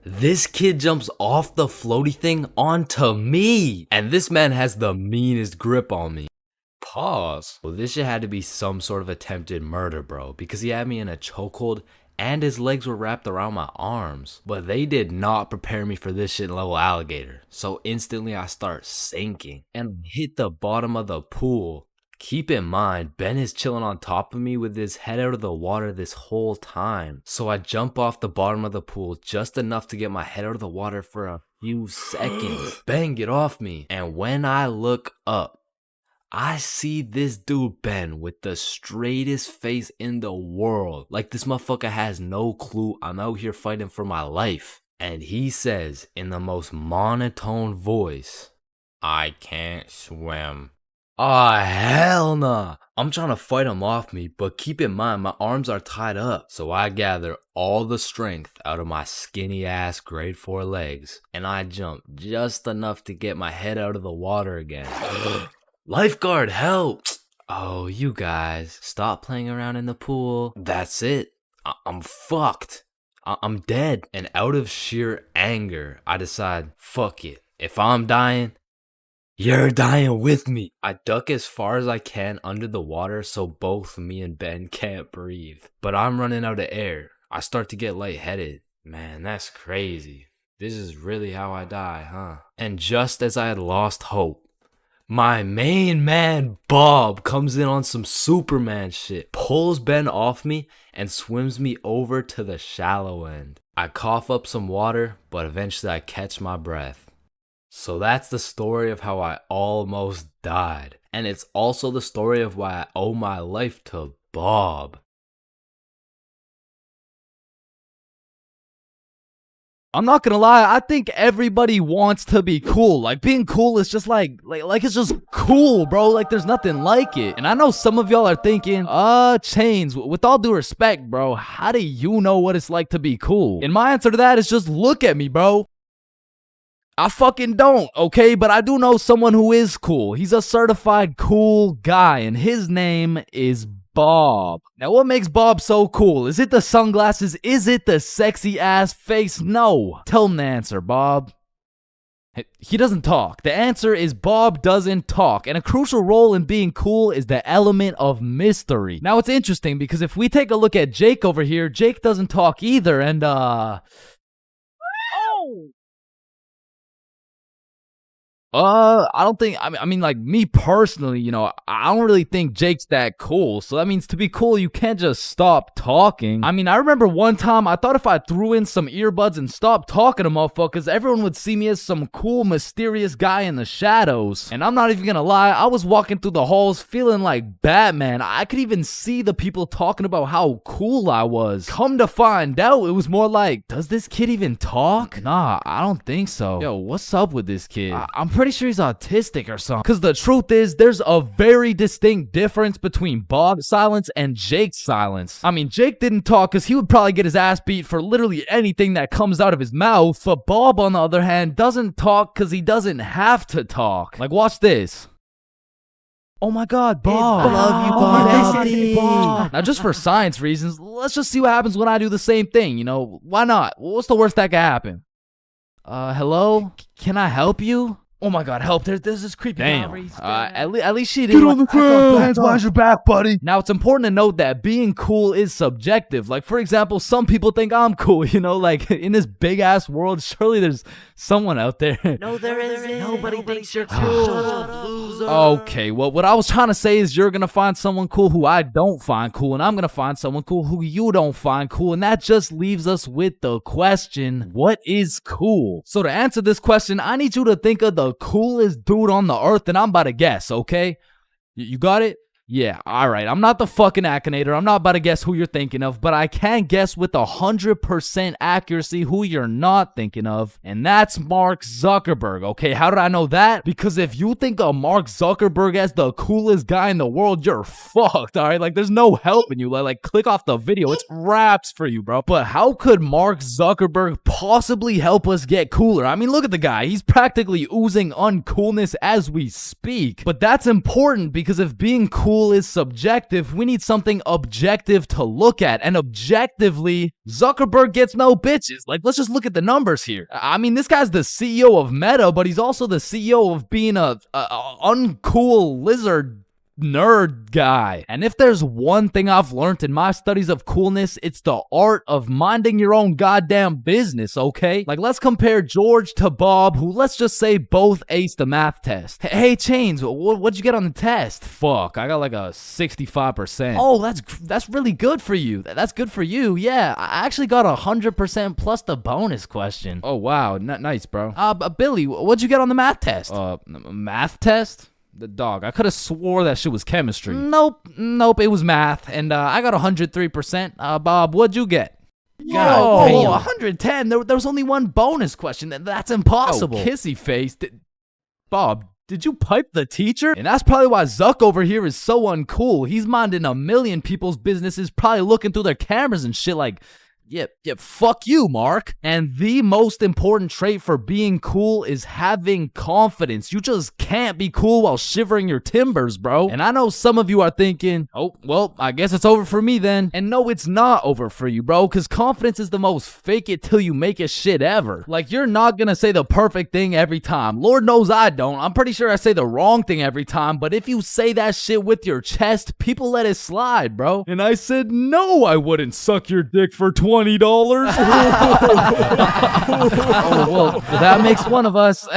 This kid jumps off the floaty thing onto me. And this man has the meanest grip on me. Pause. Well, this shit had to be some sort of attempted murder, bro, because he had me in a chokehold and his legs were wrapped around my arms. But they did not prepare me for this shit in level alligator. So instantly I start sinking and hit the bottom of the pool. Keep in mind, Ben is chilling on top of me with his head out of the water this whole time. So I jump off the bottom of the pool just enough to get my head out of the water for a few seconds. Ben, get off me. And when I look up, I see this dude Ben with the straightest face in the world. Like this motherfucker has no clue I'm out here fighting for my life. And he says in the most monotone voice, "I can't swim." Ah, hell nah. I'm trying to fight him off me, but keep in mind my arms are tied up. So I gather all the strength out of my skinny ass grade 4 legs. And I jump just enough to get my head out of the water again. Lifeguard, help! Oh, you guys, stop playing around in the pool. That's it. I'm fucked. I'm dead. And out of sheer anger, I decide, fuck it. If I'm dying, you're dying with me. I duck as far as I can under the water so both me and Ben can't breathe. But I'm running out of air. I start to get lightheaded. Man, that's crazy. This is really how I die, huh? And just as I had lost hope, my main man, Bob, comes in on some Superman shit, pulls Ben off me, and swims me over to the shallow end. I cough up some water, but eventually I catch my breath. So that's the story of how I almost died. And it's also the story of why I owe my life to Bob. I'm not gonna lie, I think everybody wants to be cool. Like, being cool is just like it's just cool, bro. Like, there's nothing like it. And I know some of y'all are thinking, Chains, with all due respect, bro, how do you know what it's like to be cool? And my answer to that is just look at me, bro. I fucking don't, okay? But I do know someone who is cool. He's a certified cool guy, and his name is Bob. Now, what makes Bob so cool? Is it the sunglasses? Is it the sexy ass face? No. Tell him the answer, Bob. He doesn't talk. The answer is Bob doesn't talk. And a crucial role in being cool is the element of mystery. Now, it's interesting because if we take a look at Jake over here, Jake doesn't talk either. And, I don't think, I mean, like, me personally, you know, I don't really think Jake's that cool. So that means to be cool, you can't just stop talking. I mean, I remember one time, I thought if I threw in some earbuds and stopped talking to motherfuckers, everyone would see me as some cool, mysterious guy in the shadows. And I'm not even gonna lie, I was walking through the halls feeling like Batman. I could even see the people talking about how cool I was. Come to find out, it was more like, does this kid even talk? Nah, I don't think so. Yo, what's up with this kid? I'm pretty sure he's autistic or something. Because the truth is, there's a very distinct difference between Bob's silence and Jake's silence. I mean, Jake didn't talk because he would probably get his ass beat for literally anything that comes out of his mouth. But Bob, on the other hand, doesn't talk because he doesn't have to talk. Like, watch this. Oh my god, Bob. I love you, Bob. Bob. Now, just for science reasons, let's just see what happens when I do the same thing, you know? Why not? What's the worst that could happen? Hello? Can I help you? Oh my god, help. There's this creepy guy. At least she didn't. Get on the ground. Hands behind your back, buddy. Now, it's important to note that being cool is subjective. Like, for example, some people think I'm cool, you know? Like, in this big-ass world, surely there's someone out there. No, there isn't. Nobody thinks you're cool. Shut up, loser. Okay, well, what I was trying to say is you're gonna find someone cool who I don't find cool, and I'm gonna find someone cool who you don't find cool, and that just leaves us with the question, what is cool? So to answer this question, I need you to think of the coolest dude on the earth, and I'm about to guess, okay? You got it? Yeah, alright. I'm not the fucking Akinator. I'm not about to guess who you're thinking of, but I can guess with 100% accuracy who you're not thinking of, and that's Mark Zuckerberg, okay? How did I know that? Because if you think of Mark Zuckerberg as the coolest guy in the world, you're fucked, alright? Like, there's no helping you. Like, click off the video. It's raps for you, bro. But how could Mark Zuckerberg possibly help us get cooler? I mean, look at the guy. He's practically oozing uncoolness as we speak. But that's important because if being cool is subjective, we need something objective to look at, and objectively, Zuckerberg gets no bitches. Like, let's just look at the numbers here. I mean, this guy's the CEO of Meta, but he's also the CEO of being a uncool lizard nerd guy. And if there's one thing I've learned in my studies of coolness, it's the art of minding your own goddamn business, okay? Like, let's compare George to Bob, who, let's just say, both aced the math test. Hey, Chains, what'd you get on the test? Fuck, I got like a 65%. Oh, that's really good for you. That's good for you, yeah. I actually got 100% plus the bonus question. Oh, wow, nice, bro. Billy, what'd you get on the math test? Math test? The dog. I could have swore that shit was chemistry. Nope, it was math, and I got 103%. Bob, what'd you get? God, 110. There was only one bonus question. That's impossible. Oh, kissy face. Bob, did you pipe the teacher? And that's probably why Zuck over here is so uncool. He's minding a million people's businesses, probably looking through their cameras and shit like, yeah, fuck you, Mark. And the most important trait for being cool is having confidence. You just can't be cool while shivering your timbers, bro. And I know some of you are thinking, oh, well, I guess it's over for me then. And no, it's not over for you, bro, because confidence is the most fake it till you make it shit ever. Like, you're not gonna say the perfect thing every time. Lord knows I don't. I'm pretty sure I say the wrong thing every time, but if you say that shit with your chest, people let it slide, bro. And I said, no, I wouldn't suck your dick for $20. Oh, well, that makes one of us.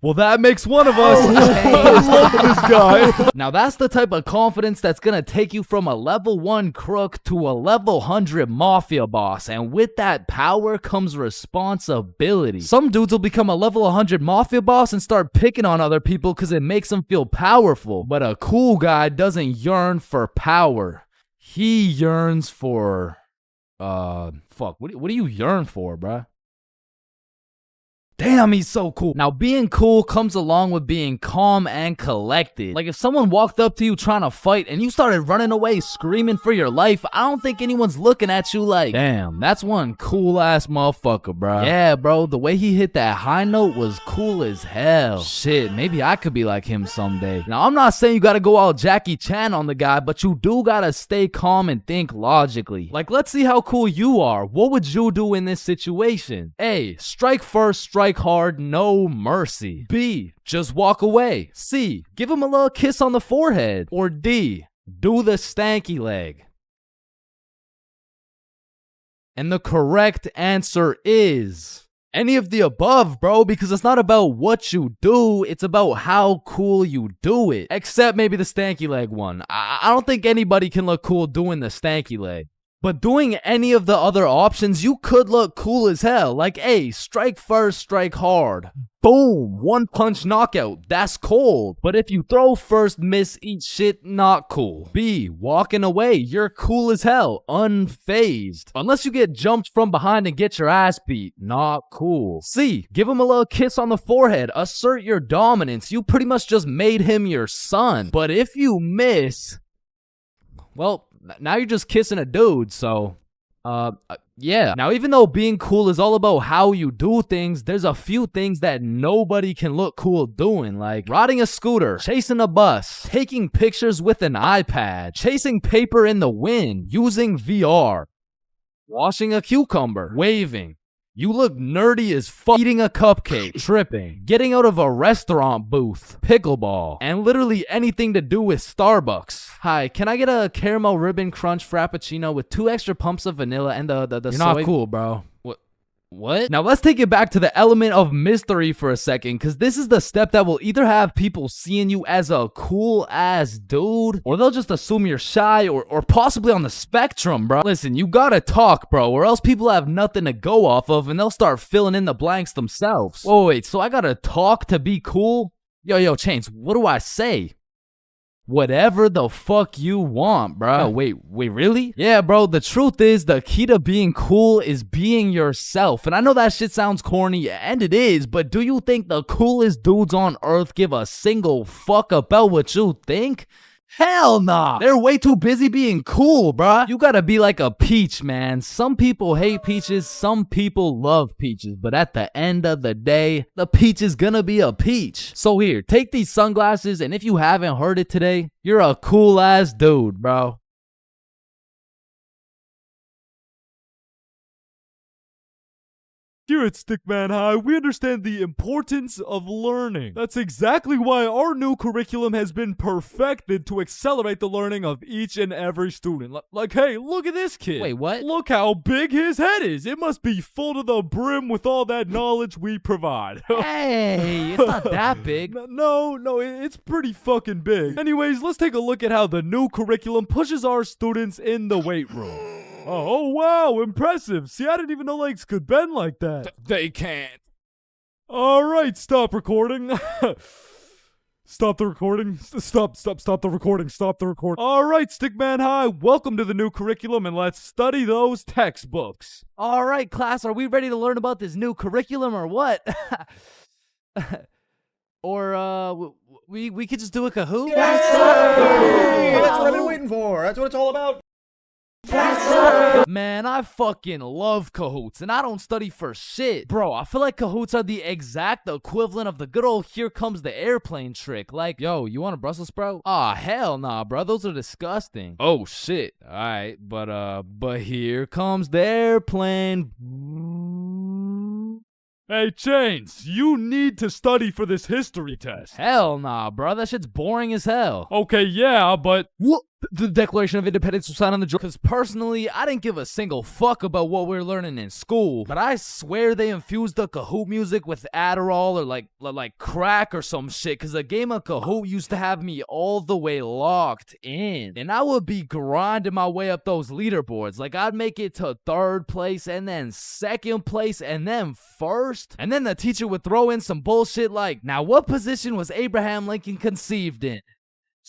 Well, that makes one of us. I love this guy. Now, that's the type of confidence that's gonna take you from a level 1 crook to a level 100 mafia boss. And with that power comes responsibility. Some dudes will become a level 100 mafia boss and start picking on other people because it makes them feel powerful. But a cool guy doesn't yearn for power. He yearns for, fuck, what do you yearn for, bruh? Damn, he's so cool. Now, being cool comes along with being calm and collected. Like, if someone walked up to you trying to fight and you started running away screaming for your life, I don't think anyone's looking at you like, damn, that's one cool-ass motherfucker, bro. Yeah, bro, the way he hit that high note was cool as hell. Shit, maybe I could be like him someday. Now, I'm not saying you gotta go all Jackie Chan on the guy, but you do gotta stay calm and think logically. Like, let's see how cool you are. What would you do in this situation? A, strike first, strike hard, no mercy. B, just walk away. C, give him a little kiss on the forehead. Or D, do the stanky leg. And the correct answer is any of the above, bro, because it's not about what you do, it's about how cool you do it. Except maybe the stanky leg one. I don't think anybody can look cool doing the stanky leg. But doing any of the other options, you could look cool as hell. Like, A, strike first, strike hard. Boom, one punch knockout. That's cold. But if you throw first, miss, eat shit, not cool. B, walking away. You're cool as hell. Unfazed. Unless you get jumped from behind and get your ass beat. Not cool. C, give him a little kiss on the forehead. Assert your dominance. You pretty much just made him your son. But if you miss, well, now you're just kissing a dude, so, yeah. Now, even though being cool is all about how you do things, there's a few things that nobody can look cool doing, like riding a scooter, chasing a bus, taking pictures with an iPad, chasing paper in the wind, using VR, washing a cucumber, waving. You look nerdy as fuck, eating a cupcake, tripping, getting out of a restaurant booth, pickleball, and literally anything to do with Starbucks. Hi, can I get a caramel ribbon crunch frappuccino with 2 extra pumps of vanilla and the You're soy? not cool, bro. What? Now let's take it back to the element of mystery for a second, because this is the step that will either have people seeing you as a cool ass dude, or they'll just assume you're shy or possibly on the spectrum, bro. Listen, you gotta talk, bro, or else people have nothing to go off of and they'll start filling in the blanks themselves. Whoa, wait, so I gotta talk to be cool? Yo, Chains, what do I say? Whatever the fuck you want, bro. Oh, wait, really? Yeah, bro, the truth is the key to being cool is being yourself. And I know that shit sounds corny, and it is, but do you think the coolest dudes on earth give a single fuck about what you think? Hell nah. They're way too busy being cool, bruh. You gotta be like a peach, man. Some people hate peaches, some people love peaches. But at the end of the day, the peach is gonna be a peach. So here, take these sunglasses, and if you haven't heard it today, you're a cool ass dude, bro. Here at Stickman High, we understand the importance of learning. That's exactly why our new curriculum has been perfected to accelerate the learning of each and every student. Like, hey, look at this kid. Wait, what? Look how big his head is. It must be full to the brim with all that knowledge we provide. Hey, it's not that big. No, it's pretty fucking big. Anyways, let's take a look at how the new curriculum pushes our students in the weight room. Oh, wow, impressive. See, I didn't even know legs could bend like that. They can't. All right, stop recording. Stop the recording. Stop the recording. Stop the recording. All right, Stickman High, welcome to the new curriculum, and let's study those textbooks. All right, class, are we ready to learn about this new curriculum or what? Or, we could just do a Kahoot? Yes, sir! That's what I've been waiting for. That's what it's all about. Man, I fucking love Kahoots, and I don't study for shit. Bro, I feel like Kahoots are the exact equivalent of the good old here comes the airplane trick. Like, yo, you want a Brussels sprout? Aw, hell nah, bro, those are disgusting. Oh, shit. Alright, but here comes the airplane. Hey, Chains, you need to study for this history test. Hell nah, bro, that shit's boring as hell. Okay, yeah, but... What? The Declaration of Independence was signed on the... Because personally, I didn't give a single fuck about what we're learning in school. But I swear they infused the Kahoot music with Adderall or like crack or some shit. Because a game of Kahoot used to have me all the way locked in. And I would be grinding my way up those leaderboards. Like, I'd make it to 3rd place and then 2nd place and then 1st. And then the teacher would throw in some bullshit like, now what position was Abraham Lincoln conceived in?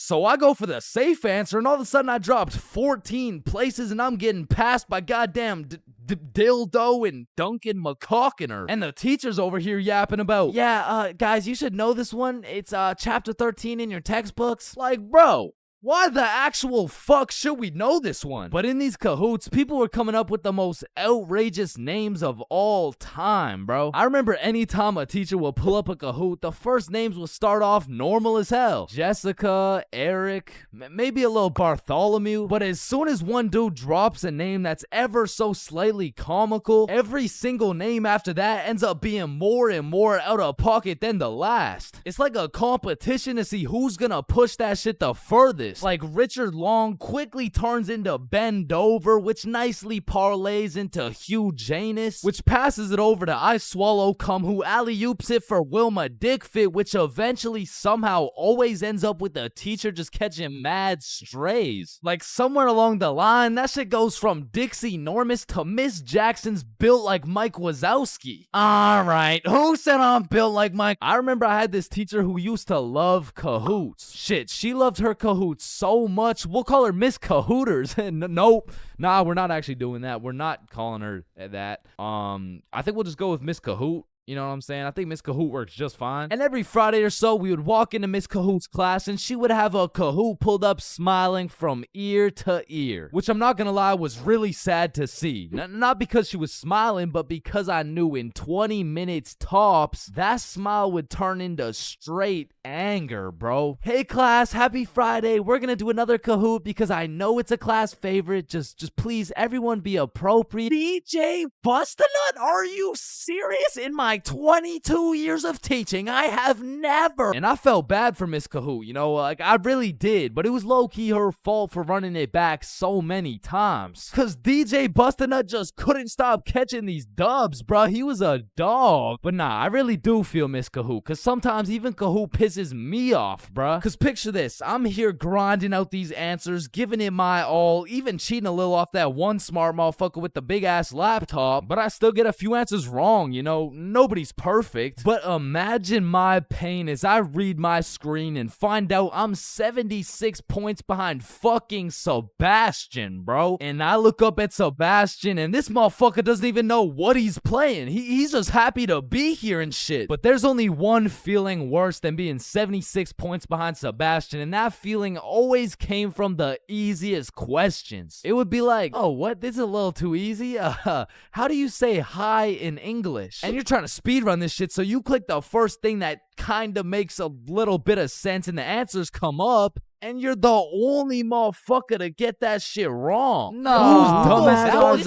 So I go for the safe answer, and all of a sudden I dropped 14 places, and I'm getting passed by goddamn Dildo and Duncan McCawkiner. And the teacher's over here yapping about, Yeah, guys, you should know this one. It's chapter 13 in your textbooks. like, bro, why the actual fuck should we know this one? But in these Kahoots, people were coming up with the most outrageous names of all time, bro. I remember anytime a teacher would pull up a Kahoot, the first names would start off normal as hell. Jessica, Eric, maybe a little Bartholomew. But as soon as one dude drops a name that's ever so slightly comical, every single name after that ends up being more and more out of pocket than the last. It's like a competition to see who's gonna push that shit the furthest. Like Richard Long quickly turns into Ben Dover, which nicely parlays into Hugh Janus, which passes it over to I Swallow Cum, who alley-oops it for Wilma Dickfit, which eventually somehow always ends up with the teacher just catching mad strays. Like somewhere along the line, that shit goes from Dixie Normus to Miss Jackson's built like Mike Wazowski. Alright, who said I'm built like Mike? I remember I had this teacher who used to love Kahoots. Shit, she loved her Kahoots so much, we'll call her Miss Cahooters. Nope. Nah, we're not actually doing that. We're not calling her that. I think we'll just go with Miss Kahoot. You know what I'm saying? I think Miss Kahoot works just fine. And every Friday or so, we would walk into Miss Kahoot's class, and she would have a Kahoot pulled up smiling from ear to ear, which I'm not gonna lie was really sad to see. Not because she was smiling, but because I knew in 20 minutes tops, that smile would turn into straight anger, bro. Hey class, happy Friday. We're gonna do another Kahoot because I know it's a class favorite. Just please, everyone be appropriate. DJ Bustanut, are you serious? In my 22 years of teaching, I have never. And I felt bad for Miss Kahoot, you know, like I really did, but it was low-key her fault for running it back so many times. Cause DJ Bustanut just couldn't stop catching these dubs, bruh. He was a dog. But nah, I really do feel Miss Kahoot, cause sometimes even Kahoot pisses me off, bruh. Cause picture this, I'm here grinding out these answers, giving it my all, even cheating a little off that one smart motherfucker with the big ass laptop, but I still get a few answers wrong, you know. Nobody's perfect. But imagine my pain as I read my screen and find out I'm 76 points behind fucking Sebastian, bro. And I look up at Sebastian and this motherfucker doesn't even know what he's playing. He's just happy to be here and shit. But there's only one feeling worse than being 76 points behind Sebastian, and that feeling always came from the easiest questions. It would be like, oh, what? This is a little too easy? How do you say hi in English? And you're trying to speedrun this shit, so you click the first thing that kind of makes a little bit of sense and the answers come up, and you're the only motherfucker to get that shit wrong. No, who's dumbass? That was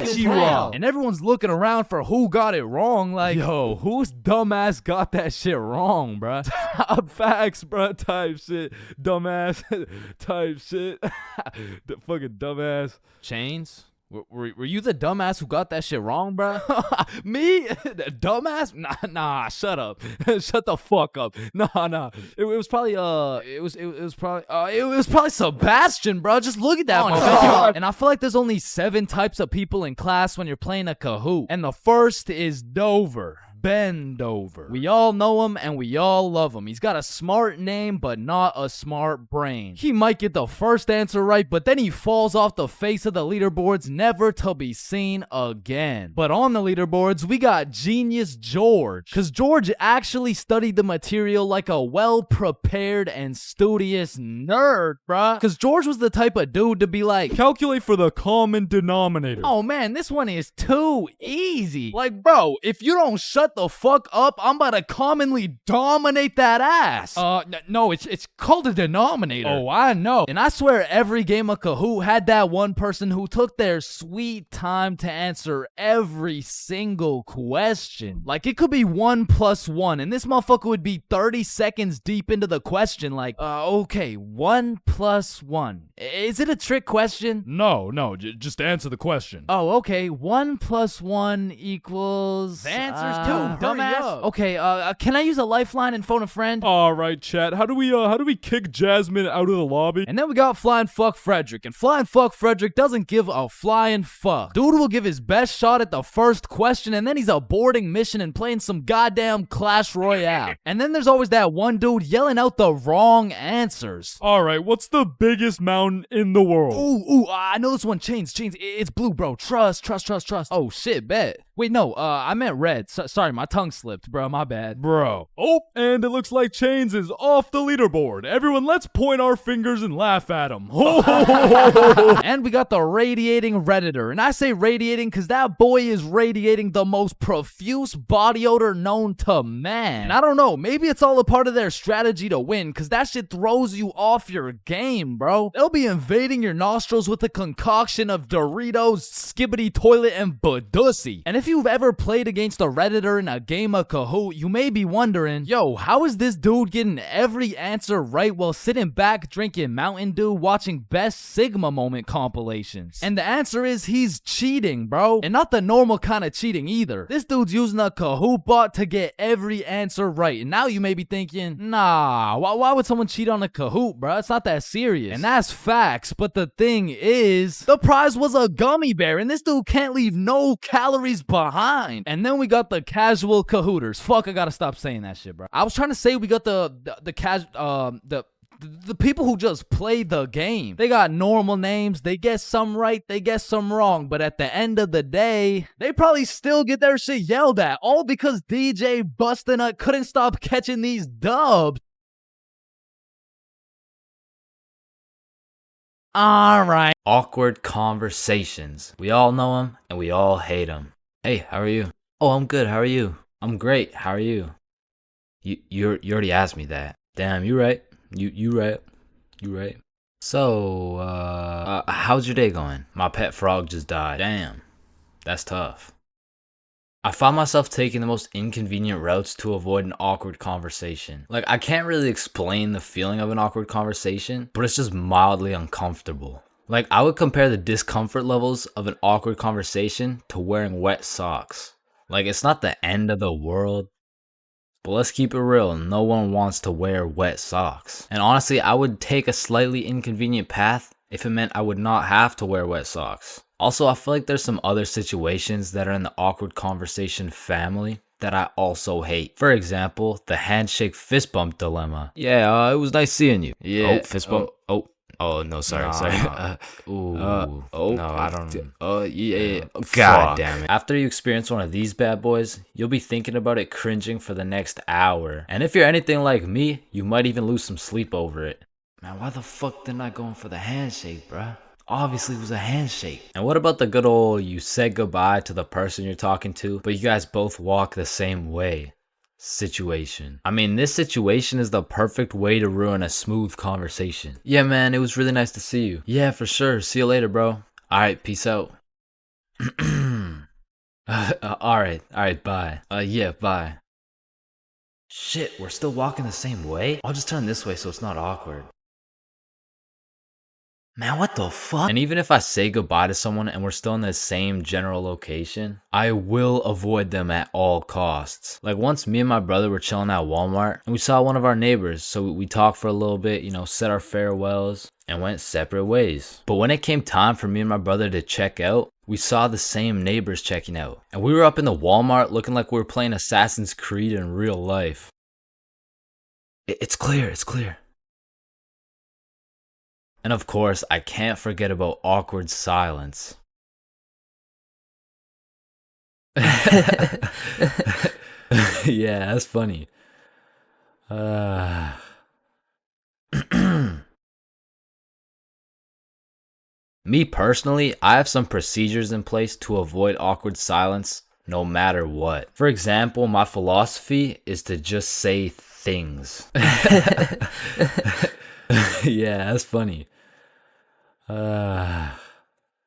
a zero. And everyone's looking around for who got it wrong. Like, yo, whose dumbass got that shit wrong, bruh? Top facts, bruh. Type shit. Dumbass. Type shit. The fucking dumbass. Chains? Were you the dumbass who got that shit wrong, bro? Me? The dumbass? Nah, shut up. Shut the fuck up. Nah. It was probably it was probably Sebastian, bro. Just look at that motherfucker. And I feel like there's only 7 types of people in class when you're playing a Kahoot. And the first is Dover. Ben Dover. We all know him and we all love him. He's got a smart name, but not a smart brain. He might get the first answer right, but then he falls off the face of the leaderboards, never to be seen again. But on the leaderboards, we got Genius George, because George actually studied the material like a well-prepared and studious nerd, bruh. Because George was the type of dude to be like, calculate for the common denominator. Oh man, this one is too easy. Like, bro, if you don't shut the fuck up, I'm about to commonly dominate that ass. No, it's called a denominator. Oh, I know. And I swear every game of Kahoot had that one person who took their sweet time to answer every single question. Like, it could be 1 + 1, and this motherfucker would be 30 seconds deep into the question, like, okay, 1 + 1. Is it a trick question? No, just answer the question. Oh, okay, 1 + 1 equals... The answer's 2. dumbass. Okay, can I use a lifeline and phone a friend? All right, chat. How do we kick Jasmine out of the lobby? And then we got Flying Fuck Frederick. And Flying Fuck Frederick doesn't give a flying fuck. Dude will give his best shot at the first question, and then he's aborting mission and playing some goddamn Clash Royale. And then there's always that one dude yelling out the wrong answers. All right, what's the biggest mountain in the world? Ooh, I know this one. Chains. It's blue, bro. Trust. Oh, shit, bet. Wait, no, I meant red. Sorry, my tongue slipped, bro. My bad. Bro. Oh, and it looks like Chains is off the leaderboard. Everyone, let's point our fingers and laugh at him. And we got the radiating Redditor. And I say radiating because that boy is radiating the most profuse body odor known to man. And I don't know, maybe it's all a part of their strategy to win because that shit throws you off your game, bro. They'll be invading your nostrils with a concoction of Doritos, Skibbity Toilet, and Badussy. And if you've ever played against a Redditor in a game of Kahoot, you may be wondering, yo, how is this dude getting every answer right while sitting back drinking Mountain Dew watching Best Sigma Moment compilations? And the answer is he's cheating, bro. And not the normal kind of cheating either. This dude's using a Kahoot bot to get every answer right. And now you may be thinking, nah, why would someone cheat on a Kahoot, bro? It's not that serious. And that's facts, but the thing is, the prize was a gummy bear, and this dude can't leave no calories behind. And then we got the casual Kahooters. Fuck, I gotta stop saying that shit, bro. I was trying to say we got the people who just play the game. They got normal names, they guess some right, they guess some wrong, but at the end of the day, they probably still get their shit yelled at, all because DJ Bustin' couldn't stop catching these dubs. Alright. Awkward conversations. We all know them and we all hate them. Hey, how are you? Oh, I'm good. How are you? I'm great. How are you? You already asked me that. Damn, you right. You right. So, how's your day going? My pet frog just died. Damn, that's tough. I find myself taking the most inconvenient routes to avoid an awkward conversation. Like, I can't really explain the feeling of an awkward conversation, but it's just mildly uncomfortable. Like, I would compare the discomfort levels of an awkward conversation to wearing wet socks. Like, it's not the end of the world, but let's keep it real, no one wants to wear wet socks. And honestly, I would take a slightly inconvenient path if it meant I would not have to wear wet socks. Also, I feel like there's some other situations that are in the awkward conversation family that I also hate. For example, the handshake fist bump dilemma. Yeah, it was nice seeing you. Yeah. Oh, fist bump. Oh, no, sorry. No, I don't. Yeah. God damn it. After you experience one of these bad boys, you'll be thinking about it cringing for the next hour. And if you're anything like me, you might even lose some sleep over it. Man, why the fuck didn't I go in for the handshake, bruh? Obviously it was a handshake. And what about the good old you said goodbye to the person you're talking to, but you guys both walk the same way situation? I mean, this situation is the perfect way to ruin a smooth conversation. Yeah, man, it was really nice to see you. Yeah, for sure. See you later, bro. Alright, peace out. Alright, bye. Yeah, bye. Shit, we're still walking the same way? I'll just turn this way so it's not awkward. Man, what the fuck? And even if I say goodbye to someone and we're still in the same general location, I will avoid them at all costs. Like once me and my brother were chilling at Walmart and we saw one of our neighbors, so we talked for a little bit, you know, said our farewells and went separate ways. But when it came time for me and my brother to check out, we saw the same neighbors checking out. And we were up in the Walmart looking like we were playing Assassin's Creed in real life. It's clear. And of course, I can't forget about awkward silence. Yeah, that's funny. Me personally, I have some procedures in place to avoid awkward silence no matter what. For example, my philosophy is to just say things. Yeah, that's funny.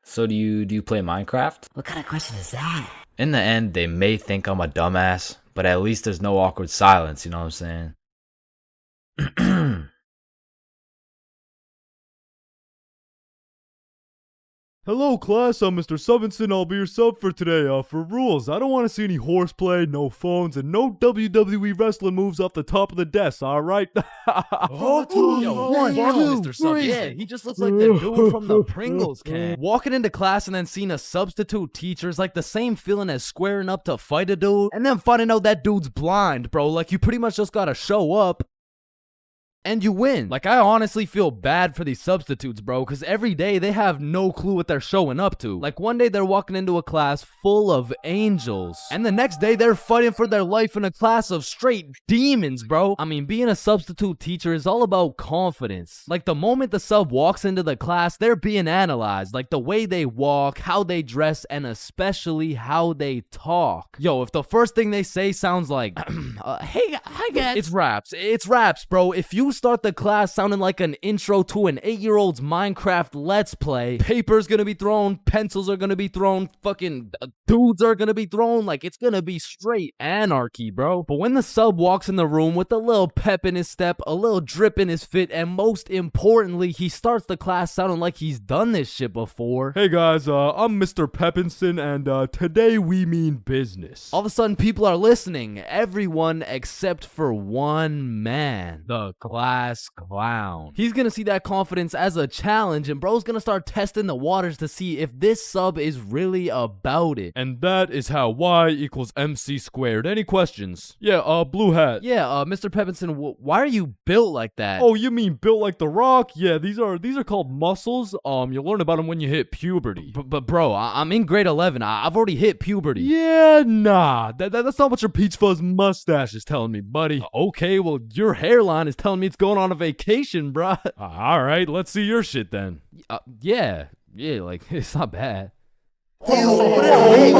So do you play Minecraft? What kind of question is that? In the end, they may think I'm a dumbass, but at least there's no awkward silence, you know what I'm saying? Hello, class. I'm Mr. Subinson. I'll be your sub for today. For rules, I don't want to see any horseplay, no phones, and no WWE wrestling moves off the top of the desk, alright? Yo, Mr. Sub. Yeah, he just looks like the dude from the Pringles can. Walking into class and then seeing a substitute teacher is like the same feeling as squaring up to fight a dude and then finding out that dude's blind, bro. Like, you pretty much just gotta show up and you win. Like, I honestly feel bad for these substitutes, bro, because every day they have no clue what they're showing up to. Like, one day they're walking into a class full of angels, and the next day they're fighting for their life in a class of straight demons, bro. I mean, being a substitute teacher is all about confidence. Like, the moment the sub walks into the class, they're being analyzed. Like, the way they walk, how they dress, and especially how they talk. Yo, if the first thing they say sounds like, hey, hi guys. It's raps, bro. If you start the class sounding like an intro to an 8-year-old's Minecraft Let's Play, paper's gonna be thrown, pencils are gonna be thrown, fucking dudes are gonna be thrown, like, it's gonna be straight anarchy, bro. But when the sub walks in the room with a little pep in his step, a little drip in his fit, and most importantly, he starts the class sounding like he's done this shit before. Hey guys, I'm Mr. Peppinson, and today we mean business. All of a sudden, people are listening. Everyone except for one man, the class clown. He's gonna see that confidence as a challenge, and bro's gonna start testing the waters to see if this sub is really about it. And that is how Y equals MC squared. Any questions? Yeah, blue hat. Yeah, Mr. Peppinson, why are you built like that? Oh, you mean built like The Rock? Yeah, these are called muscles. You'll learn about them when you hit puberty. But bro, I'm in grade 11. I've already hit puberty. Yeah, nah. That's not what your peach fuzz mustache is telling me, buddy. Okay, well, your hairline is telling me it's going on a vacation, bruh. All right, let's see your shit then. Yeah, like, it's not bad. Hey,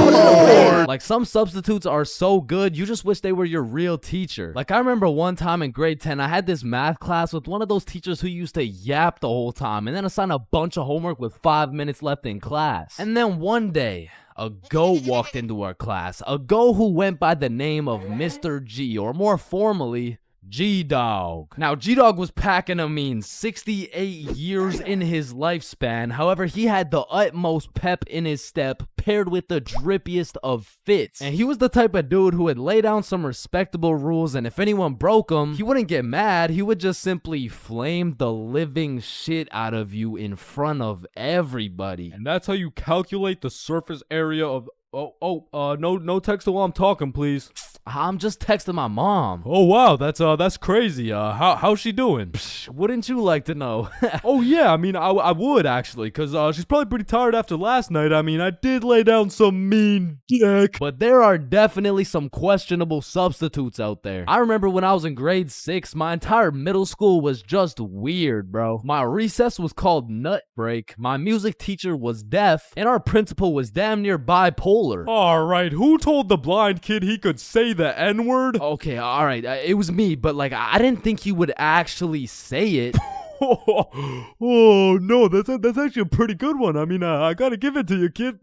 like, some substitutes are so good, you just wish they were your real teacher. Like, I remember one time in grade 10, I had this math class with one of those teachers who used to yap the whole time and then assign a bunch of homework with 5 minutes left in class. And then one day, a goat walked into our class, a goat who went by the name of Mr. G, or more formally, G-Dog. Now, G-Dog was packing a mean 68 years in his lifespan. However, he had the utmost pep in his step, paired with the drippiest of fits. And he was the type of dude who would lay down some respectable rules, and if anyone broke them, he wouldn't get mad. He would just simply flame the living shit out of you in front of everybody. And that's how you calculate the surface area of... no text while I'm talking, please. I'm just texting my mom. Oh wow, that's crazy. How's she doing? Psh, wouldn't you like to know? Oh yeah, I mean, I would actually, cause she's probably pretty tired after last night. I mean, I did lay down some mean dick. But there are definitely some questionable substitutes out there. I remember when I was in grade 6, my entire middle school was just weird, bro. My recess was called Nut Break. My music teacher was deaf, and our principal was damn near bipolar. Alright, who told the blind kid he could say the N-word? Okay, alright, it was me, but like, I didn't think he would actually say it. Oh, no, that's actually a pretty good one. I mean, I gotta give it to you, kid.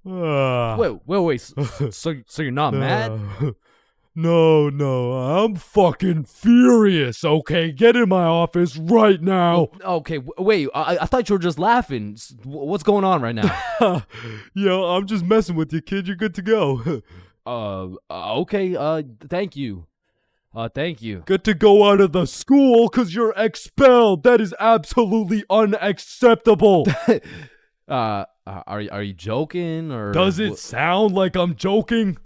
Wait, so you're not mad? No, I'm fucking furious, okay? Get in my office right now. Okay, wait, I thought you were just laughing. What's going on right now? Yo, I'm just messing with you, kid. You're good to go. Okay, thank you. Thank you. Get to go out of the school because you're expelled. That is absolutely unacceptable. Are you joking, or does it sound like I'm joking?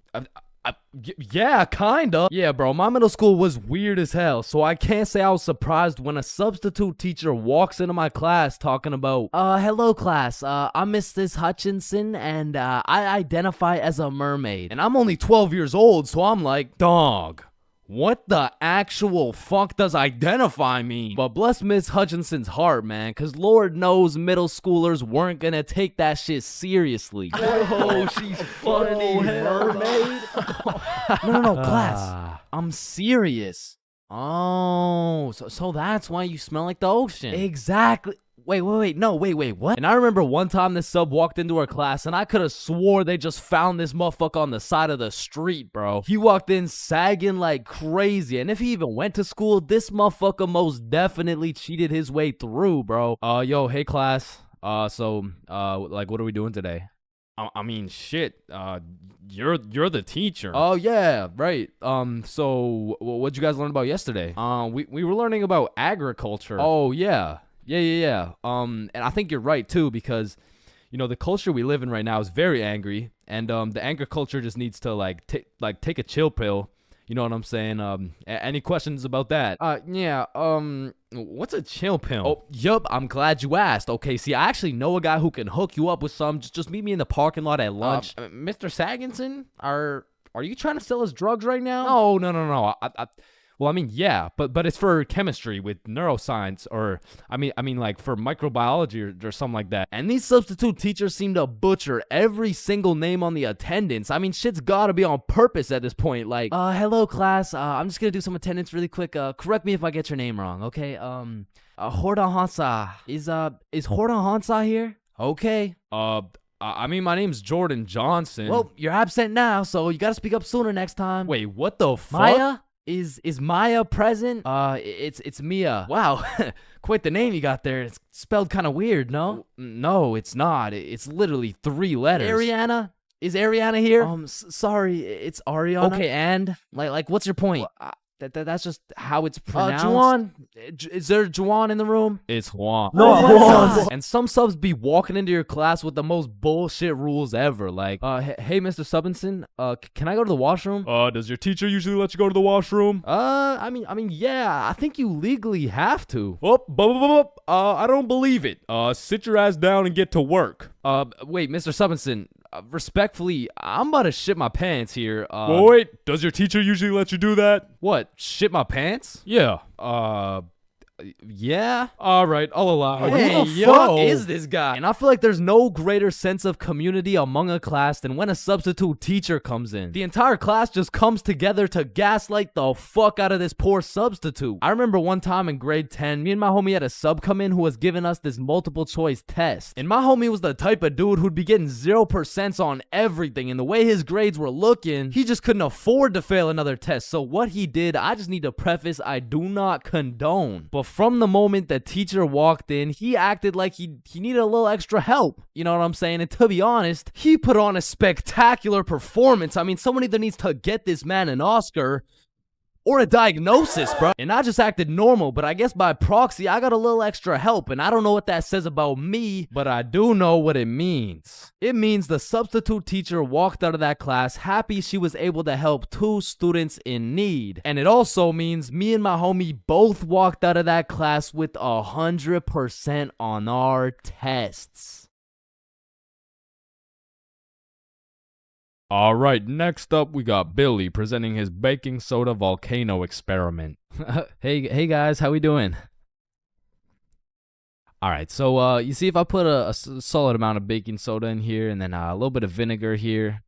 Yeah, kinda. Yeah, bro, my middle school was weird as hell, so I can't say I was surprised when a substitute teacher walks into my class talking about, hello class, I'm Mrs. Hutchinson, and I identify as a mermaid. And I'm only 12 years old, so I'm like, dog, what the actual fuck does identify mean? But bless Miss Hutchinson's heart, man, because Lord knows middle schoolers weren't gonna take that shit seriously. Oh, she's funny, mermaid. No, class. I'm serious. Oh, so that's why you smell like the ocean. Exactly. Wait, what? And I remember one time this sub walked into our class, and I could have swore they just found this motherfucker on the side of the street, bro. He walked in sagging like crazy, and if he even went to school, this motherfucker most definitely cheated his way through, bro. Yo, hey class. Like, what are we doing today? I mean, shit. You're the teacher. Oh yeah, right. So what'd you guys learn about yesterday? We were learning about agriculture. Oh yeah. And I think you're right too, because the culture we live in right now is very angry, and the anger culture just needs to take a chill pill. You know what I'm saying? Any questions about that? Yeah. What's a chill pill? Oh, yup. I'm glad you asked. Okay, see, I actually know a guy who can hook you up with some. Just meet me in the parking lot at lunch. Mr. Saginson, are you trying to sell us drugs right now? No. Well, I mean, yeah, but it's for chemistry with neuroscience, or I mean, like for microbiology or something like that. And these substitute teachers seem to butcher every single name on the attendance. I mean, shit's gotta be on purpose at this point. Like, hello class. I'm just gonna do some attendance really quick. Correct me if I get your name wrong, okay? Horda Hansa. Is Horda Hansa here? Okay. I mean, my name's Jordan Johnson. Well, you're absent now, so you gotta speak up sooner next time. Wait, what the fuck? Maya? Is Maya present? It's Mia. Wow, quite the name you got there. It's spelled kind of weird, no? No, it's not. It's literally 3 letters. Ariana? Is Ariana here? Sorry, it's Ariana. Okay, and like what's your point? That's just how it's pronounced. Juwan? Is there Juwan in the room? It's Juan. No, Juan. And some subs be walking into your class with the most bullshit rules ever. Like, hey, Mr. Subinson, can I go to the washroom? Does your teacher usually let you go to the washroom? I mean, yeah. I think you legally have to. I don't believe it. Sit your ass down and get to work. Wait, Mr. Subinson. Respectfully, I'm about to shit my pants here. Wait, does your teacher usually let you do that? What, shit my pants? Yeah. Yeah? Alright, I'll allow it. Hey, who the fuck is this guy? And I feel like there's no greater sense of community among a class than when a substitute teacher comes in. The entire class just comes together to gaslight the fuck out of this poor substitute. I remember one time in grade 10, me and my homie had a sub come in who was giving us this multiple choice test. And my homie was the type of dude who'd be getting 0% on everything, and the way his grades were looking, he just couldn't afford to fail another test. So what he did, I just need to preface, I do not condone. But from the moment the teacher walked in, he acted like he needed a little extra help. You know what I'm saying? And to be honest, he put on a spectacular performance. I mean, someone either needs to get this man an Oscar or a diagnosis, bro. And I just acted normal, but I guess by proxy, I got a little extra help, and I don't know what that says about me, but I do know what it means. It means the substitute teacher walked out of that class happy she was able to help 2 students in need. And it also means me and my homie both walked out of that class with 100% on our tests. Alright, next up we got Billy presenting his baking soda volcano experiment. Hey guys, how we doing? Alright, so you see if I put a solid amount of baking soda in here and then a little bit of vinegar here.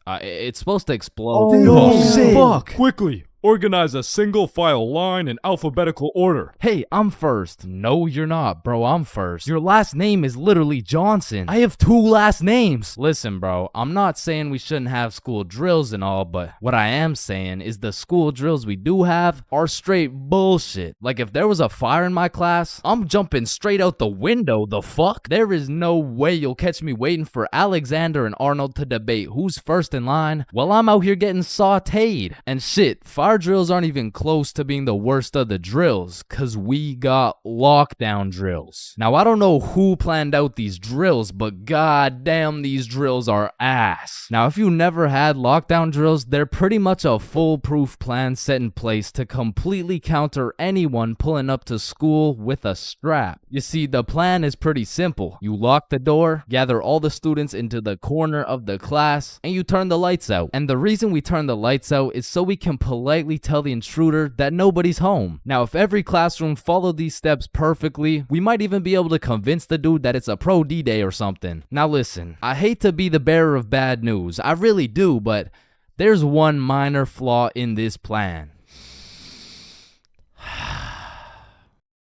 It's supposed to explode. Oh no, shit. Fuck! Quickly! Organize a single file line in alphabetical order. Hey, I'm first. No, you're not, bro. I'm first. Your last name is literally Johnson. I have 2 last names. Listen, bro, I'm not saying we shouldn't have school drills and all, but what I am saying is the school drills we do have are straight bullshit. Like, if there was a fire in my class, I'm jumping straight out the window, the fuck? There is no way you'll catch me waiting for Alexander and Arnold to debate who's first in line while I'm out here getting sauteed. And shit, fire drills aren't even close to being the worst of the drills, cause we got lockdown drills. Now, I don't know who planned out these drills, but goddamn, these drills are ass. Now, if you never had lockdown drills, they're pretty much a foolproof plan set in place to completely counter anyone pulling up to school with a strap. You see, the plan is pretty simple. You lock the door, gather all the students into the corner of the class, and you turn the lights out. And the reason we turn the lights out is so we can politely tell the intruder that nobody's home. Now, if every classroom followed these steps perfectly, we might even be able to convince the dude that it's a pro D-Day or something. Now listen, I hate to be the bearer of bad news, I really do, but there's one minor flaw in this plan.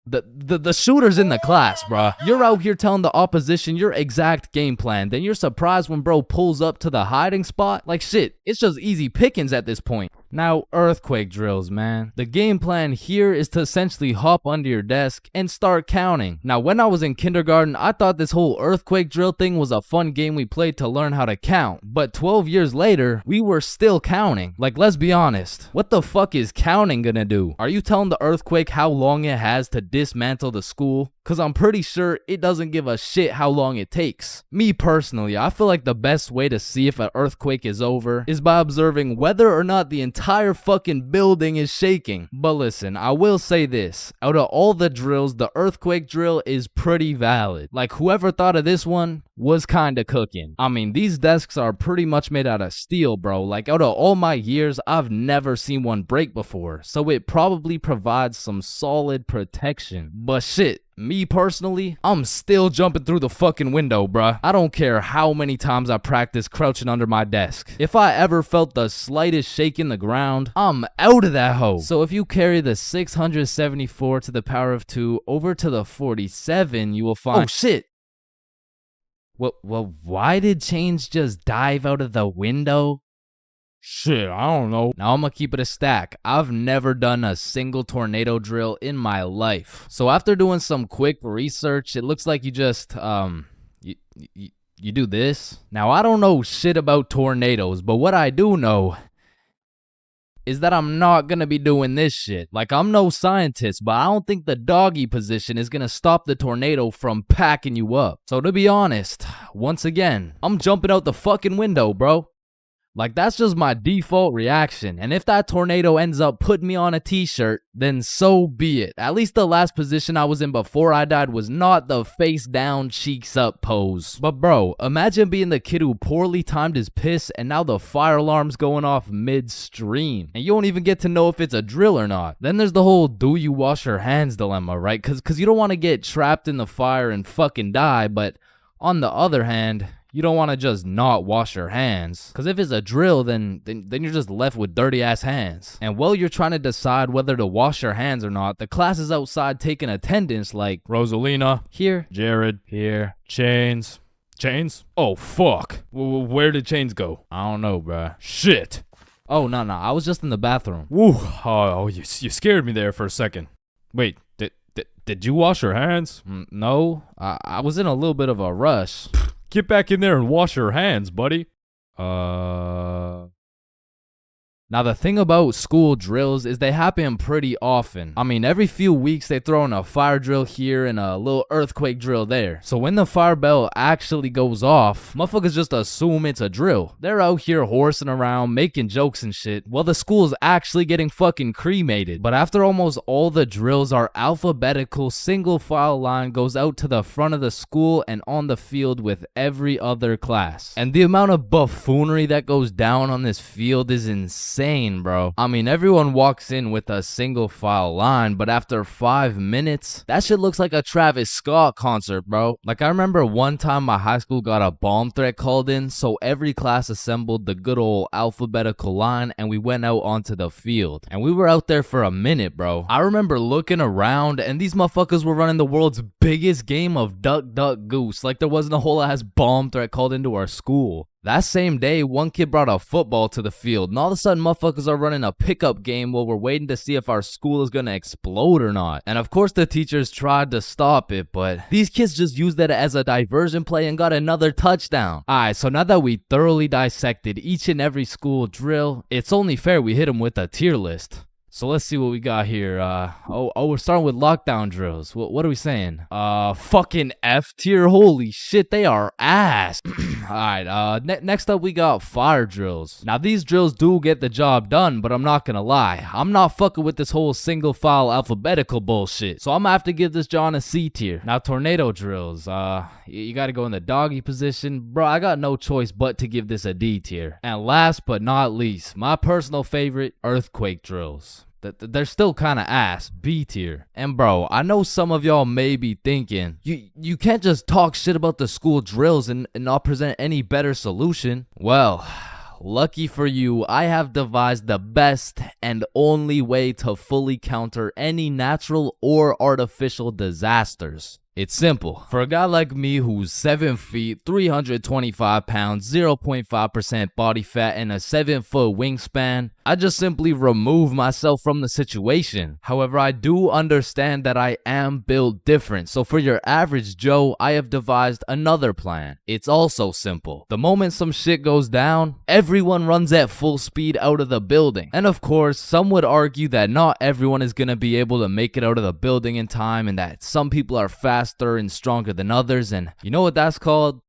The shooter's in the class, bruh. You're out here telling the opposition your exact game plan. Then you're surprised when bro pulls up to the hiding spot. Like shit, it's just easy pickings at this point. Now, earthquake drills, man. The game plan here is to essentially hop under your desk and start counting. Now, when I was in kindergarten, I thought this whole earthquake drill thing was a fun game we played to learn how to count. But 12 years later, we were still counting. Like, let's be honest. What the fuck is counting gonna do? Are you telling the earthquake how long it has to dismantle the school? Cause I'm pretty sure it doesn't give a shit how long it takes. Me personally, I feel like the best way to see if an earthquake is over is by observing whether or not the entire fucking building is shaking. But listen, I will say this. Out of all the drills, the earthquake drill is pretty valid. Like, whoever thought of this one was kinda cooking. I mean, these desks are pretty much made out of steel, bro. Like, out of all my years, I've never seen one break before. So it probably provides some solid protection. But shit, me personally, I'm still jumping through the fucking window, bruh. I don't care how many times I practice crouching under my desk. If I ever felt the slightest shake in the ground, I'm out of that hoe. So if you carry the 674 to the power of 2 over to the 47, you will find— oh shit! Well, why did Chains just dive out of the window? Shit, I don't know. Now I'm gonna keep it a stack. I've never done a single tornado drill in my life. So after doing some quick research, it looks like you just, you do this. Now I don't know shit about tornadoes, but what I do know is that I'm not gonna be doing this shit. Like, I'm no scientist, but I don't think the doggy position is gonna stop the tornado from packing you up. So to be honest, once again, I'm jumping out the fucking window, bro. Like, that's just my default reaction. And if that tornado ends up putting me on a t-shirt, then so be it. At least the last position I was in before I died was not the face down, cheeks up pose. But bro, imagine being the kid who poorly timed his piss and now the fire alarm's going off midstream. And you don't even get to know if it's a drill or not. Then there's the whole do you wash your hands dilemma, right? Cause you don't want to get trapped in the fire and fucking die, but on the other hand, you don't want to just not wash your hands. Because if it's a drill, then you're just left with dirty ass hands. And while you're trying to decide whether to wash your hands or not, the class is outside taking attendance like Rosalina. Here. Jared. Here. Chains. Chains? Oh, fuck. Where did Chains go? I don't know, bruh. Shit. Oh, no. I was just in the bathroom. Woo. Oh, you scared me there for a second. Wait, did you wash your hands? No. I was in a little bit of a rush. Get back in there and wash your hands, buddy. Now the thing about school drills is they happen pretty often. I mean, every few weeks they throw in a fire drill here and a little earthquake drill there. So when the fire bell actually goes off, motherfuckers just assume it's a drill. They're out here horsing around, making jokes and shit, while the school's actually getting fucking cremated. But after almost all the drills are alphabetical, single file line goes out to the front of the school and on the field with every other class. And the amount of buffoonery that goes down on this field is insane. Bro. I mean, everyone walks in with a single file line, but after 5 minutes, that shit looks like a Travis Scott concert, bro. Like, I remember one time my high school got a bomb threat called in, so every class assembled the good old alphabetical line and we went out onto the field. And we were out there for a minute, bro. I remember looking around and these motherfuckers were running the world's biggest game of duck, duck, goose. Like there wasn't a whole ass bomb threat called into our school. That same day, one kid brought a football to the field, and all of a sudden, motherfuckers are running a pickup game while we're waiting to see if our school is gonna explode or not. And of course, the teachers tried to stop it, but these kids just used that as a diversion play and got another touchdown. Alright, so now that we thoroughly dissected each and every school drill, it's only fair we hit them with a tier list. So let's see what we got here. We're starting with lockdown drills. What are we saying? Fucking F tier. Holy shit, they are ass. Alright, next up we got fire drills. Now these drills do get the job done, but I'm not gonna lie. I'm not fucking with this whole single file alphabetical bullshit. So I'm gonna have to give this John a C tier. Now tornado drills. You gotta go in the doggy position. Bro, I got no choice but to give this a D tier. And last but not least, my personal favorite, earthquake drills. They're still kind of ass, B tier. And bro, I know some of y'all may be thinking, you can't just talk shit about the school drills and not present any better solution. Well, lucky for you, I have devised the best and only way to fully counter any natural or artificial disasters. It's simple. For a guy like me who's 7 feet, 325 pounds, 0.5% body fat, and a 7-foot wingspan, I just simply remove myself from the situation. However, I do understand that I am built different. So for your average Joe, I have devised another plan. It's also simple. The moment some shit goes down, everyone runs at full speed out of the building. And of course, some would argue that not everyone is gonna be able to make it out of the building in time and that some people are faster and stronger than others, and you know what that's called?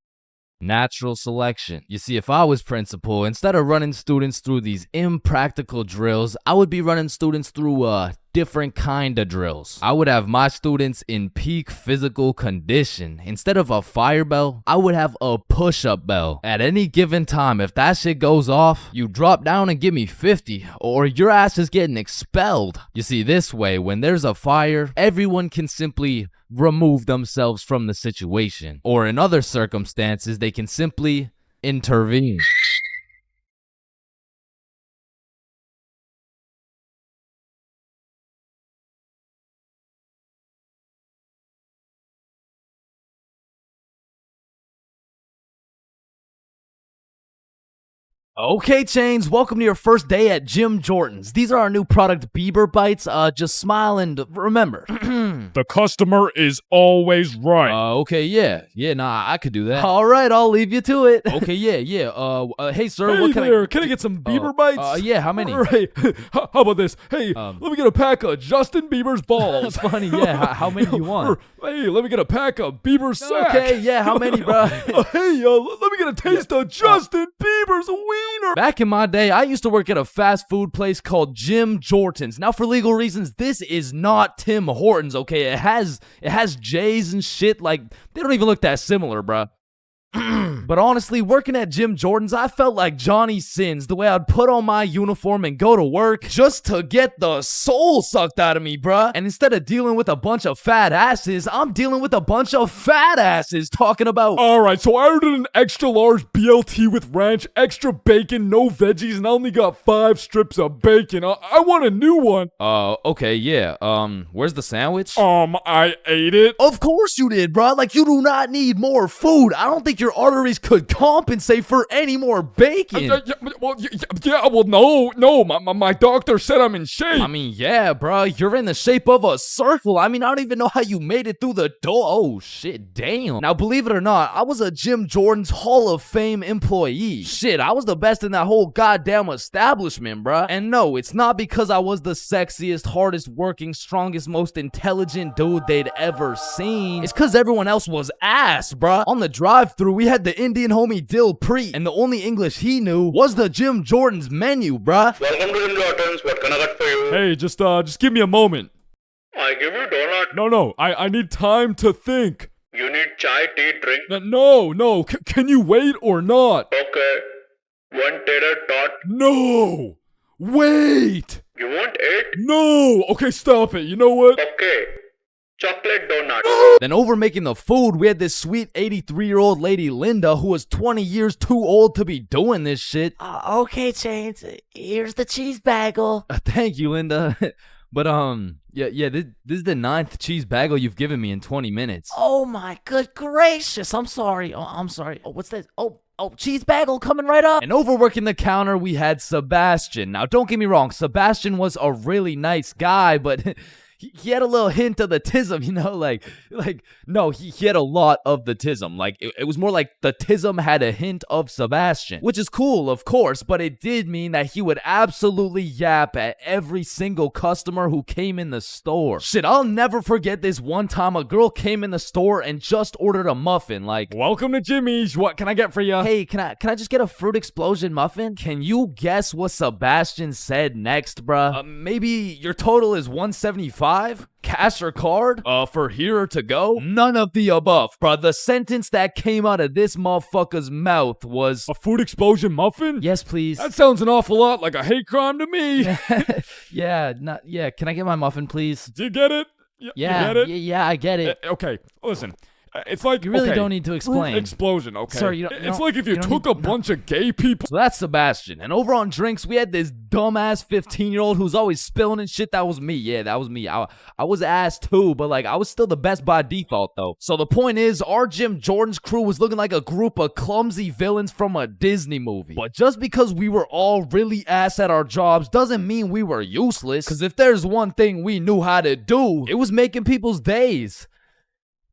Natural selection. You see, if I was principal, instead of running students through these impractical drills, I would be running students through different kind of drills. I would have my students in peak physical condition. Instead of a fire bell, I would have a push-up bell. At any given time, if that shit goes off, you drop down and give me 50, or your ass is getting expelled. You see, this way, when there's a fire, everyone can simply remove themselves from the situation. Or in other circumstances, they can simply intervene. Okay, Chains, welcome to your first day at Jim Jordan's. These are our new product, Bieber Bites. Just smile and remember. The customer is always right. Okay, yeah, nah, I could do that. All right, I'll leave you to it. Okay, yeah. Hey, sir, Hey what can there, can I get some Bieber bites? Yeah, how many? Right. How about this? Hey, let me get a pack of Justin Bieber's balls. Funny, yeah. How many do you want? Hey, let me get a pack of Bieber's sack. Okay, yeah, how many, bro? Hey, let me get a taste of Justin Bieber's wiener. Back in my day, I used to work at a fast food place called Jim Jordan's. Now, for legal reasons, this is not Tim Hortons, okay? It has J's and shit. Like, they don't even look that similar, bruh. But honestly, working at Jim Jordan's, I felt like Johnny Sins, the way I'd put on my uniform and go to work just to get the soul sucked out of me, bruh. And instead of dealing with a bunch of fat asses, I'm dealing with a bunch of fat asses talking about... Alright, so I ordered an extra large BLT with ranch, extra bacon, no veggies, and I only got 5 strips of bacon. I want a new one. Okay, yeah. Where's the sandwich? I ate it. Of course you did, bruh. Like, you do not need more food. I don't think your arteries could compensate for any more bacon. No, my doctor said I'm in shape. I mean, yeah, bro, you're in the shape of a circle. I mean, I don't even know how you made it through the door. Oh, shit, damn. Now, believe it or not, I was a Jim Jordan's Hall of Fame employee. Shit, I was the best in that whole goddamn establishment, bro. And no, it's not because I was the sexiest, hardest working, strongest, most intelligent dude they'd ever seen. It's because everyone else was ass, bro. On the drive-thru, we had the Indian homie Dill Preet, and the only English he knew was the Jim Jordan's menu, bruh. Welcome to Jim Jordan's. What can I get for you? Hey, just give me a moment. I give you donut. No, I need time to think. You need chai, tea, drink? No, can you wait or not? Okay. 1 tater tot. No! Wait! You want 8? No! Okay, stop it. You know what? Okay. Chocolate donut. Then over making the food, we had this sweet 83-year-old lady Linda who was 20 years too old to be doing this shit. Okay, Chains, here's the cheese bagel. Thank you, Linda. But yeah, this is the 9th cheese bagel you've given me in 20 minutes. Oh my good gracious, I'm sorry. I'm sorry. Oh, what's this? Oh, cheese bagel coming right up. And overworking the counter, we had Sebastian. Now, don't get me wrong, Sebastian was a really nice guy, but... He had a little hint of the tism, you know, no, he had a lot of the tism. Like, it was more like the tism had a hint of Sebastian, which is cool, of course, but it did mean that he would absolutely yap at every single customer who came in the store. Shit, I'll never forget this one time a girl came in the store and just ordered a muffin, like, welcome to Jimmy's, what can I get for you? Hey, can I just get a fruit explosion muffin? Can you guess what Sebastian said next, bruh? Maybe your total is $175? Cash or card? For here or to go? None of the above, bruh. The sentence that came out of this motherfucker's mouth was... A food explosion muffin? Yes, please. That sounds an awful lot like a hate crime to me. Yeah, can I get my muffin, please? Do you get it? Yeah, you get it? Yeah, I get it. Okay, listen. It's like You really okay, don't need to explain. Explosion, okay. Sir, you don't- it's like if you took a bunch of gay people. So that's Sebastian. And over on drinks, we had this dumbass 15-year-old who's always spilling and shit. That was me. Yeah, that was me. I was ass too, but like I was still the best by default though. So the point is, our Jim Jordan's crew was looking like a group of clumsy villains from a Disney movie. But just because we were all really ass at our jobs doesn't mean we were useless. Because if there's one thing we knew how to do, it was making people's days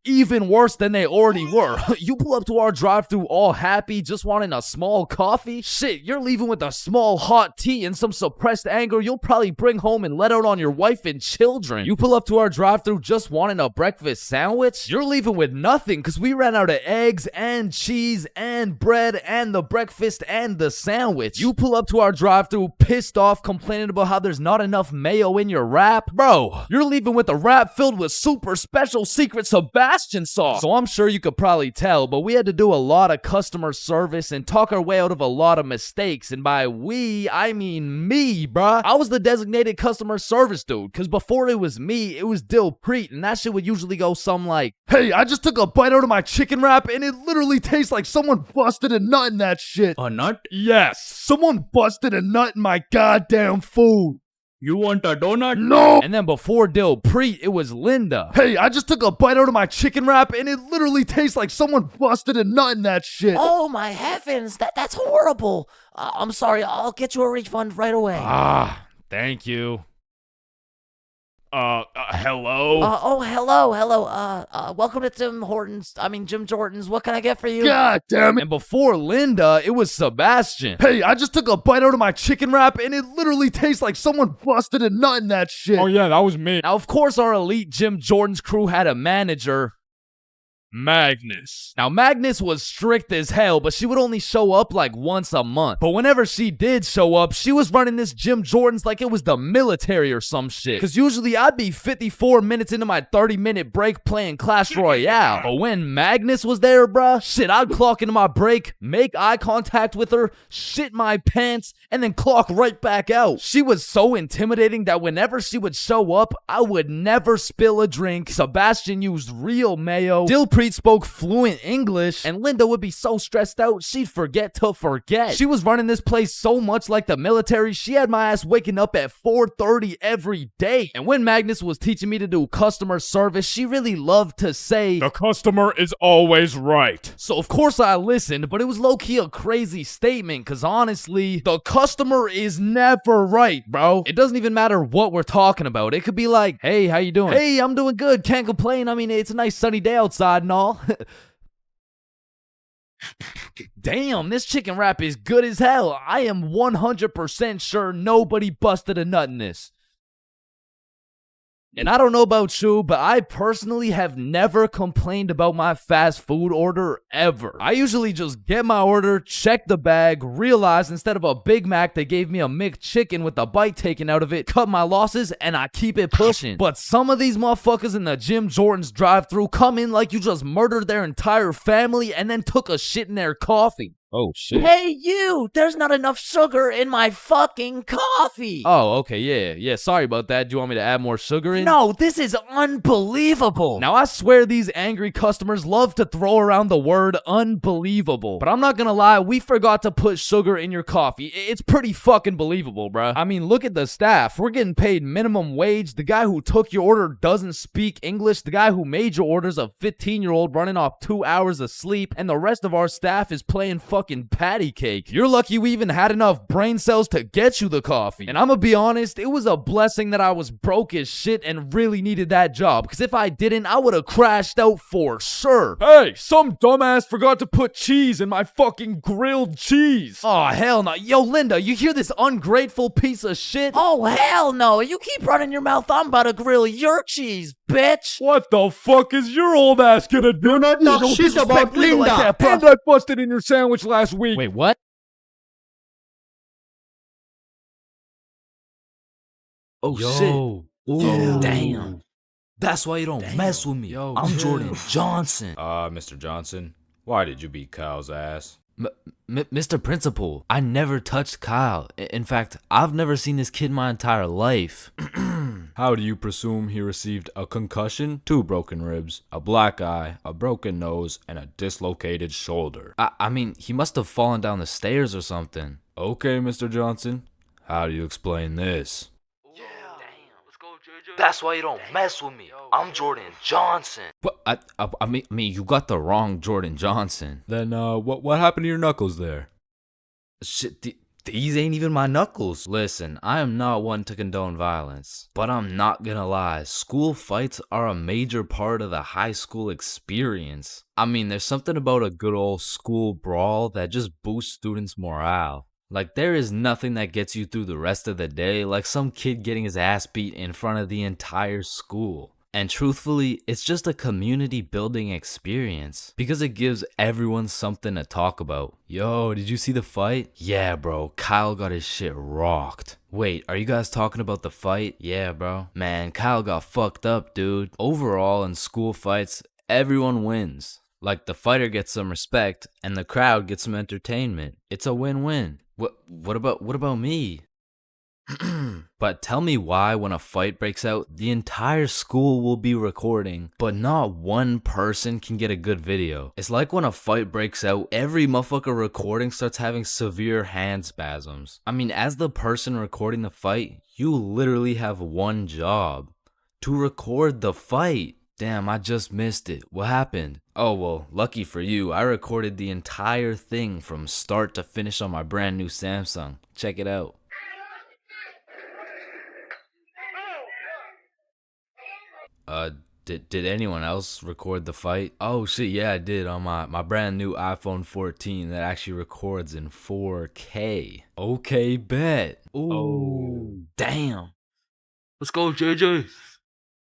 even worse than they already were. You pull up to our drive-thru all happy, just wanting a small coffee? Shit, you're leaving with a small hot tea and some suppressed anger you'll probably bring home and let out on your wife and children. You pull up to our drive-thru just wanting a breakfast sandwich? You're leaving with nothing because we ran out of eggs and cheese and bread and the breakfast and the sandwich. You pull up to our drive-thru pissed off, complaining about how there's not enough mayo in your wrap? Bro, you're leaving with a wrap filled with super special secret Sebastian sauce. So I'm sure you could probably tell, but we had to do a lot of customer service and talk our way out of a lot of mistakes. And by we, I mean me, bruh. I was the designated customer service dude, because before it was me, it was Dilpreet, and that shit would usually go something like, "Hey, I just took a bite out of my chicken wrap, and it literally tastes like someone busted a nut in that shit." A nut? Yes, someone busted a nut in my goddamn food. You want a donut? No! And then before Dilpreet, it was Linda. "Hey, I just took a bite out of my chicken wrap, and it literally tastes like someone busted a nut in that shit." Oh my heavens, that's horrible. I'm sorry, I'll get you a refund right away. Ah, thank you. Hello? Hello. Welcome to Jim Jordan's. What can I get for you? God damn it. And before Linda, it was Sebastian. "Hey, I just took a bite out of my chicken wrap, and it literally tastes like someone busted a nut in that shit." Oh yeah, that was me. Now, of course, our elite Jim Jordan's crew had a manager, Magnus. Now, Magnus was strict as hell, but she would only show up like once a month. But whenever she did show up, she was running this Jim Jordan's like it was the military or some shit. Because usually I'd be 54 minutes into my 30-minute break playing Clash Royale. But when Magnus was there, bruh, shit, I'd clock into my break, make eye contact with her, shit my pants, and then clock right back out. She was so intimidating that whenever she would show up, I would never spill a drink. Sebastian used real mayo. Dilpreet spoke fluent English, and Linda would be so stressed out she'd forget to forget. She was running this place so much like the military, she had my ass waking up at 4:30 every day. And when Magnus was teaching me to do customer service, she really loved to say, "The customer is always right." So of course I listened, but it was low-key a crazy statement, cause honestly, the customer is never right, bro. It doesn't even matter what we're talking about. It could be like, "Hey, how you doing?" "Hey, I'm doing good, can't complain. I mean, it's a nice sunny day outside and all." Damn, this chicken wrap is good as hell. I am 100% sure nobody busted a nut in this. And I don't know about you, but I personally have never complained about my fast food order ever. I usually just get my order, check the bag, realize instead of a Big Mac, they gave me a McChicken with a bite taken out of it, cut my losses, and I keep it pushing. But some of these motherfuckers in the Jim Jordan's drive-thru come in like you just murdered their entire family and then took a shit in their coffee. Oh, shit. Hey, you! There's not enough sugar in my fucking coffee! Oh, okay, yeah, sorry about that. Do you want me to add more sugar in? No, this is unbelievable! Now, I swear these angry customers love to throw around the word unbelievable. But I'm not gonna lie, we forgot to put sugar in your coffee. It's pretty fucking believable, bruh. I mean, look at the staff. We're getting paid minimum wage. The guy who took your order doesn't speak English. The guy who made your order's a 15-year-old running off 2 hours of sleep. And the rest of our staff is playing fucking patty cake. You're lucky we even had enough brain cells to get you the coffee. And I'm gonna be honest, it was a blessing that I was broke as shit and really needed that job, because if I didn't, I would have crashed out for sure. "Hey, some dumbass forgot to put cheese in my fucking grilled cheese." Oh, hell no. Yo, Linda, you hear this ungrateful piece of shit? Oh, hell no! You keep running your mouth, I'm about to grill your cheese, bitch! "What the fuck is your old ass gonna do?" Do not talk shit about Linda. Like that, and I busted in your sandwich last week. Wait, what? Oh, Yo. shit. Ooh. Damn. That's why you don't mess with me. Yo, I'm chill. Jordan Johnson. Mr. Johnson, why did you beat Kyle's ass? Mr. Principal, I never touched Kyle. In fact, I've never seen this kid my entire life. How do you presume he received a concussion, 2 broken ribs, a black eye, a broken nose, and a dislocated shoulder? I mean, he must have fallen down the stairs or something. Okay, Mr. Johnson. How do you explain this? That's why you don't mess with me. I'm Jordan Johnson. But I mean, you got the wrong Jordan Johnson. Then, what happened to your knuckles there? Shit, these ain't even my knuckles. Listen, I am not one to condone violence, but I'm not gonna lie, school fights are a major part of the high school experience. I mean, there's something about a good old school brawl that just boosts students' morale. Like, there is nothing that gets you through the rest of the day like some kid getting his ass beat in front of the entire school. And truthfully, it's just a community building experience because it gives everyone something to talk about. Yo, did you see the fight? Yeah, bro, Kyle got his shit rocked. Wait, are you guys talking about the fight? Yeah, bro. Man, Kyle got fucked up, dude. Overall, in school fights, everyone wins. Like, the fighter gets some respect and the crowd gets some entertainment. It's a win-win. What about me? But tell me why when a fight breaks out, the entire school will be recording, but not one person can get a good video. It's like when a fight breaks out, every motherfucker recording starts having severe hand spasms. I mean, as the person recording the fight, you literally have one job: to record the fight. Damn, I just missed it. What happened? Oh, well, lucky for you, I recorded the entire thing from start to finish on my brand new Samsung. Check it out. Did anyone else record the fight? Oh shit, yeah, I did on my brand new iPhone 14 that actually records in 4K. Okay, bet. Ooh, Oh, damn. Let's go, JJ.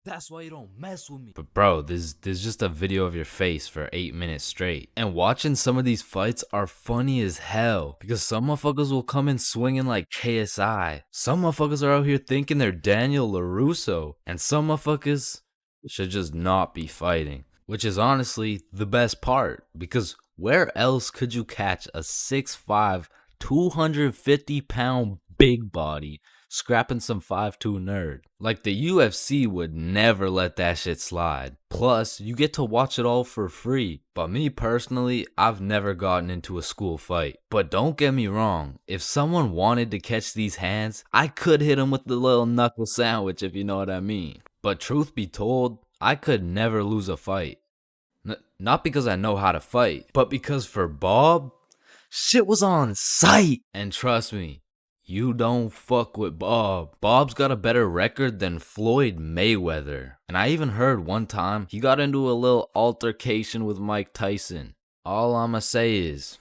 that's why you don't mess with me. But bro, there's just a video of your face for 8 minutes straight. And watching some of these fights are funny as hell because some motherfuckers will come in swinging like KSI. Some motherfuckers are out here thinking they're Daniel LaRusso. And some motherfuckers should just not be fighting. Which is honestly the best part because where else could you catch a 6'5", 250-pound big body scrapping some 5'2" nerd? Like, the UFC would never let that shit slide. Plus, you get to watch it all for free. But me personally, I've never gotten into a school fight. But don't get me wrong, if someone wanted to catch these hands, I could hit him with the little knuckle sandwich, if you know what I mean. But truth be told, I could never lose a fight. Not because I know how to fight, but because for Bob, shit was on sight. And trust me, you don't fuck with Bob. Bob's got a better record than Floyd Mayweather. And I even heard one time he got into a little altercation with Mike Tyson. All I'ma say is,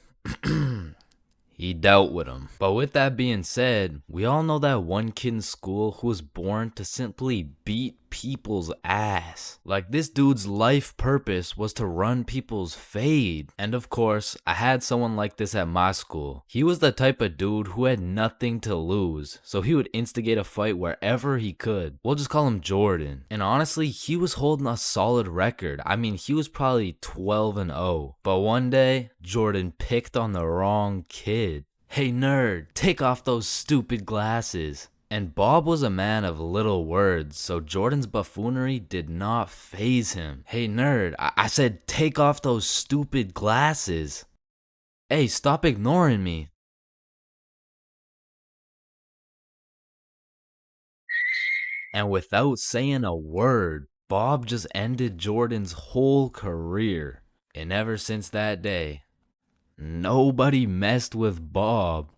he dealt with him. But with that being said, we all know that one kid in school who was born to simply beat people's ass. Like, this dude's life purpose was to run people's fade. And of course, I had someone like this at my school. He was the type of dude who had nothing to lose, so he would instigate a fight wherever he could. We'll just call him Jordan. And honestly, he was holding a solid record. I mean, he was probably 12-0. But one day, Jordan picked on the wrong kid. Hey nerd, take off those stupid glasses. And Bob was a man of little words, so Jordan's buffoonery did not faze him. Hey nerd, I said take off those stupid glasses. Hey, stop ignoring me. And without saying a word, Bob just ended Jordan's whole career. And ever since that day, nobody messed with Bob.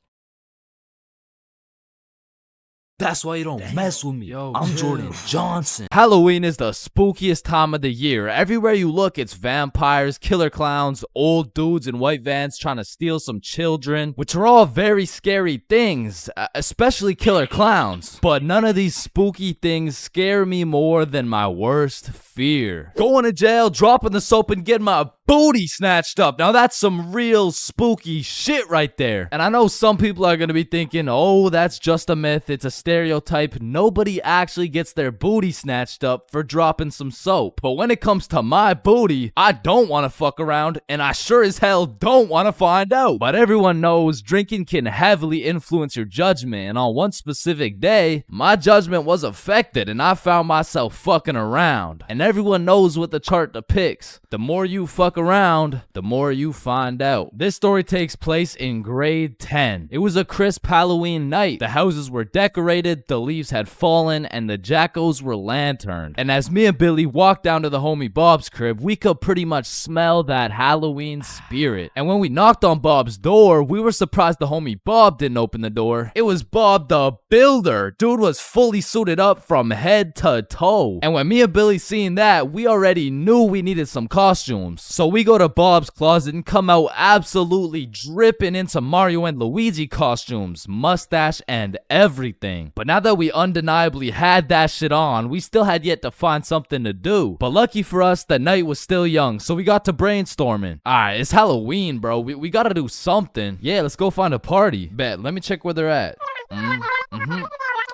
That's why you don't mess with me. Yo, I'm Jordan Johnson. Halloween is the spookiest time of the year. Everywhere you look, it's vampires, killer clowns, old dudes in white vans trying to steal some children, which are all very scary things, especially killer clowns. But none of these spooky things scare me more than my worst fear: going to jail, dropping the soap, and getting my booty snatched up. Now that's some real spooky shit right there. And I know some people are gonna be thinking, oh, that's just a myth. It's a stereotype. Nobody actually gets their booty snatched up for dropping some soap. But when it comes to my booty, I don't want to fuck around, and I sure as hell don't want to find out. But everyone knows drinking can heavily influence your judgment, and on one specific day, my judgment was affected, and I found myself fucking around. And everyone knows what the chart depicts. The more you fuck around, the more you find out. This story takes place in grade 10. It was a crisp Halloween night. The houses were decorated, the leaves had fallen, and the jackos were lanterned. And as me and Billy walked down to the homie Bob's crib, we could pretty much smell that Halloween spirit. And when we knocked on Bob's door, we were surprised the homie Bob didn't open the door. It was Bob the Builder. Dude was fully suited up from head to toe. And when me and Billy seen that, we already knew we needed some costumes. So we go to Bob's closet and come out absolutely dripping into Mario and Luigi costumes, mustache and everything. But now that we undeniably had that shit on, we still had yet to find something to do. But lucky for us, the night was still young, so we got to brainstorming. Alright, it's Halloween, bro. We gotta do something. Yeah, let's go find a party. Bet, let me check where they're at.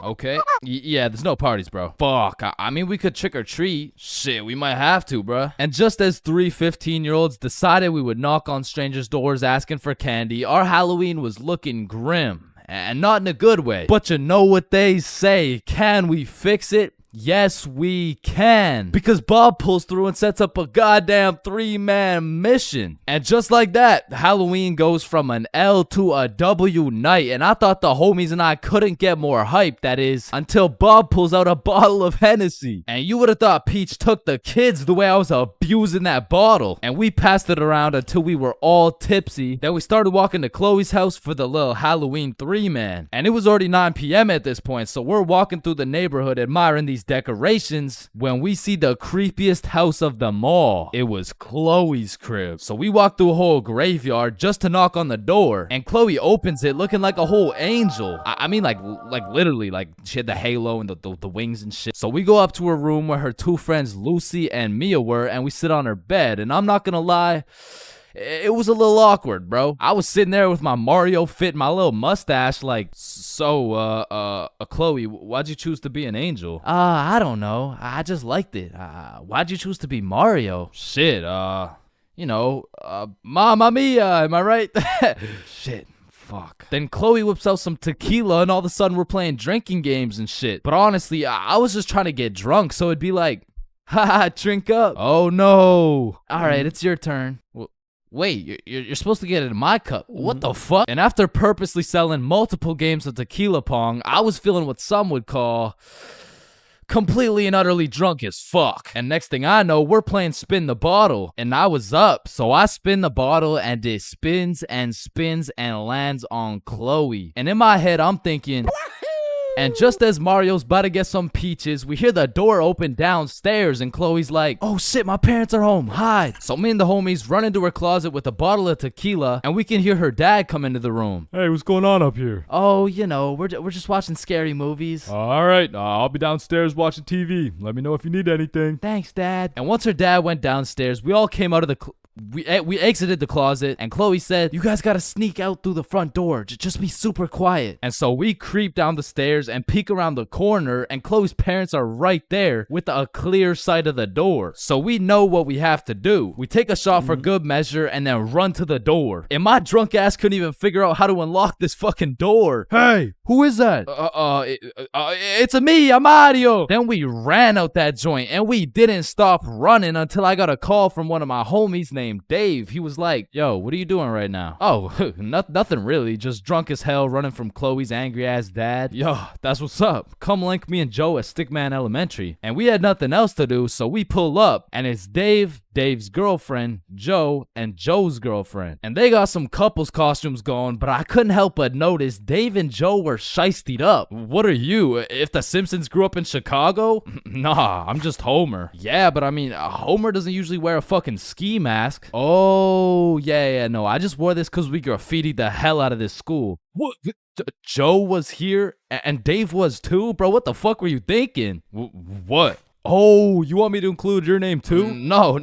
Okay. Yeah, there's no parties, bro. Fuck. I mean, we could trick or treat. Shit, we might have to, bro. And just as 3 15-year-olds decided we would knock on strangers' doors asking for candy, our Halloween was looking grim. And not in a good way. But you know what they say. Can we fix it? Yes, we can. Because Bob pulls through and sets up a goddamn 3-man mission. And just like that, Halloween goes from an L to a W night. And I thought the homies and I couldn't get more hype, that is, until Bob pulls out a bottle of Hennessy. And you would have thought Peach took the kids the way I was abusing that bottle. And we passed it around until we were all tipsy. Then we started walking to Chloe's house for the little Halloween 3-man. And it was already 9 p.m. at this point, so we're walking through the neighborhood admiring these decorations when we see the creepiest house of them all. It was Chloe's crib. So we walked through a whole graveyard just to knock on the door, and Chloe opens it looking like a whole angel. I mean, like literally, like she had the halo and the wings and shit. So we go up to her room where her two friends Lucy and Mia were, and we sit on her bed. And I'm not gonna lie, it was a little awkward, bro. I was sitting there with my Mario fit and my little mustache like, so, Chloe, why'd you choose to be an angel? I don't know. I just liked it. Why'd you choose to be Mario? Shit, you know, Mamma Mia, am I right? Shit. Fuck. Then Chloe whips out some tequila and all of a sudden we're playing drinking games and shit. But honestly, I was just trying to get drunk, so it'd be like, haha, drink up. Oh no. Alright, it's your turn. Wait, you're supposed to get it in my cup. What the fuck? And after purposely selling multiple games of tequila pong, I was feeling what some would call completely and utterly drunk as fuck. And next thing I know, we're playing spin the bottle. And I was up, so I spin the bottle and it spins and spins and lands on Chloe. And in my head, I'm thinking... And just as Mario's about to get some peaches, we hear the door open downstairs and Chloe's like, oh shit, my parents are home, hide. So me and the homies run into her closet with a bottle of tequila and we can hear her dad come into the room. Hey, what's going on up here? Oh, you know, we're just watching scary movies. All right, I'll be downstairs watching TV. Let me know if you need anything. Thanks, Dad. And once her dad went downstairs, we all came out of the we exited the closet and Chloe said, you guys gotta sneak out through the front door. Just be super quiet. And so we creep down the stairs and peek around the corner and Chloe's parents are right there with a clear sight of the door. So we know what we have to do. We take a shot for good measure and then run to the door. And my drunk ass couldn't even figure out how to unlock this fucking door. Hey, who is that? It's me, I'm Mario. Then we ran out that joint and we didn't stop running until I got a call from one of my homies named Dave. He was like, yo, what are you doing right now? Oh, nothing really. Just drunk as hell running from Chloe's angry ass dad. Yo, that's what's up. Come link me and Joe at Stickman Elementary. And we had nothing else to do, so we pull up and it's Dave, Dave's girlfriend, Joe, and Joe's girlfriend. And they got some couples costumes going, but I couldn't help but notice Dave and Joe were shiestied up. What are you? If the Simpsons grew up in Chicago? Nah, I'm just Homer. Yeah, but I mean, Homer doesn't usually wear a fucking ski mask. Oh, yeah, no, I just wore this because we graffitied the hell out of this school. What? Joe was here and Dave was too? Bro, what the fuck were you thinking? What? Oh, you want me to include your name too? No,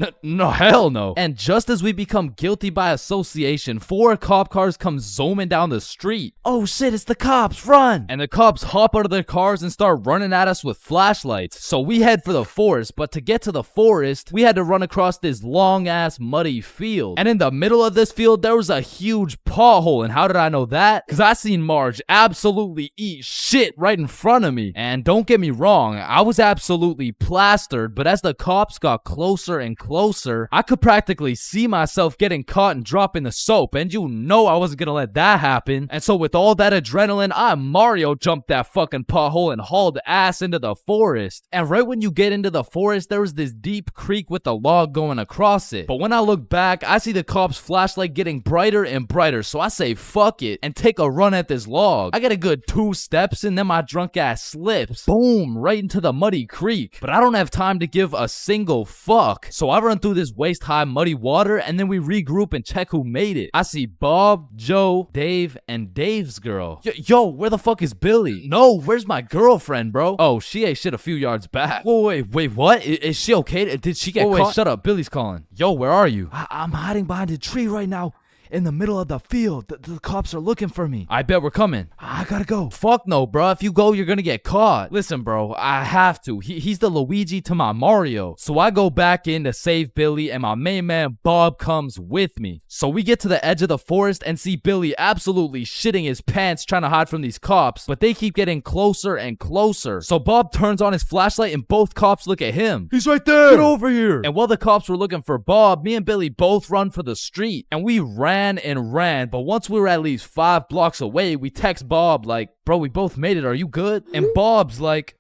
hell no. And just as we become guilty by association, 4 cop cars come zooming down the street. Oh shit, it's the cops, run! And the cops hop out of their cars and start running at us with flashlights. So we head for the forest, but to get to the forest, we had to run across this long ass muddy field. And in the middle of this field, there was a huge pothole. And how did I know that? Because I seen Marge absolutely eat shit right in front of me. And don't get me wrong, I was absolutely plastered, but as the cops got closer and closer, I could practically see myself getting caught and dropping the soap, and you know I wasn't gonna let that happen. And so with all that adrenaline, I Mario jumped that fucking pothole and hauled ass into the forest. And right when you get into the forest, there was this deep creek with a log going across it. But when I look back, I see the cops' flashlight getting brighter and brighter, so I say fuck it and take a run at this log. I get a good 2 steps and then my drunk ass slips. Boom, right into the muddy creek. But I don't have time to give a single fuck. So I run through this waist-high muddy water and then we regroup and check who made it. I see Bob, Joe, Dave, and Dave's girl. Yo, where the fuck is Billy? No, where's my girlfriend, bro? Oh, she ate shit a few yards back. Wait, what? Is she okay? Did she get caught? Wait, shut up. Billy's calling. Yo, where are you? I'm hiding behind a tree right now. In the middle of the field. The cops are looking for me. I bet we're coming. I gotta go. Fuck no, bro. If you go, you're gonna get caught. Listen, bro, I have to. He's the Luigi to my Mario. So I go back in to save Billy, and my main man Bob comes with me. So we get to the edge of the forest and see Billy absolutely shitting his pants trying to hide from these cops, but they keep getting closer and closer. So Bob turns on his flashlight and both cops look at him. He's right there. Get over here. And while the cops were looking for Bob, me and Billy both run for the street, and we ran, but once we were at least 5 blocks away, we text Bob like, bro, we both made it, are you good? And Bob's like,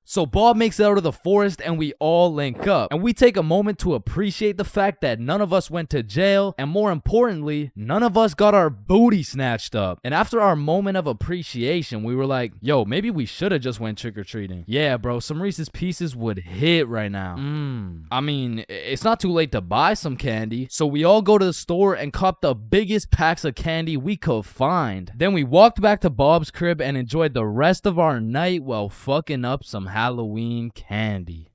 so Bob makes it out of the forest and we all link up. And we take a moment to appreciate the fact that none of us went to jail. And more importantly, none of us got our booty snatched up. And after our moment of appreciation, we were like, yo, maybe we should have just went trick-or-treating. Yeah, bro, some Reese's Pieces would hit right now. I mean, it's not too late to buy some candy. So we all go to the store and cop the biggest packs of candy we could find. Then we walked back to Bob's crib and enjoyed the rest of our night while fucking up some Halloween candy.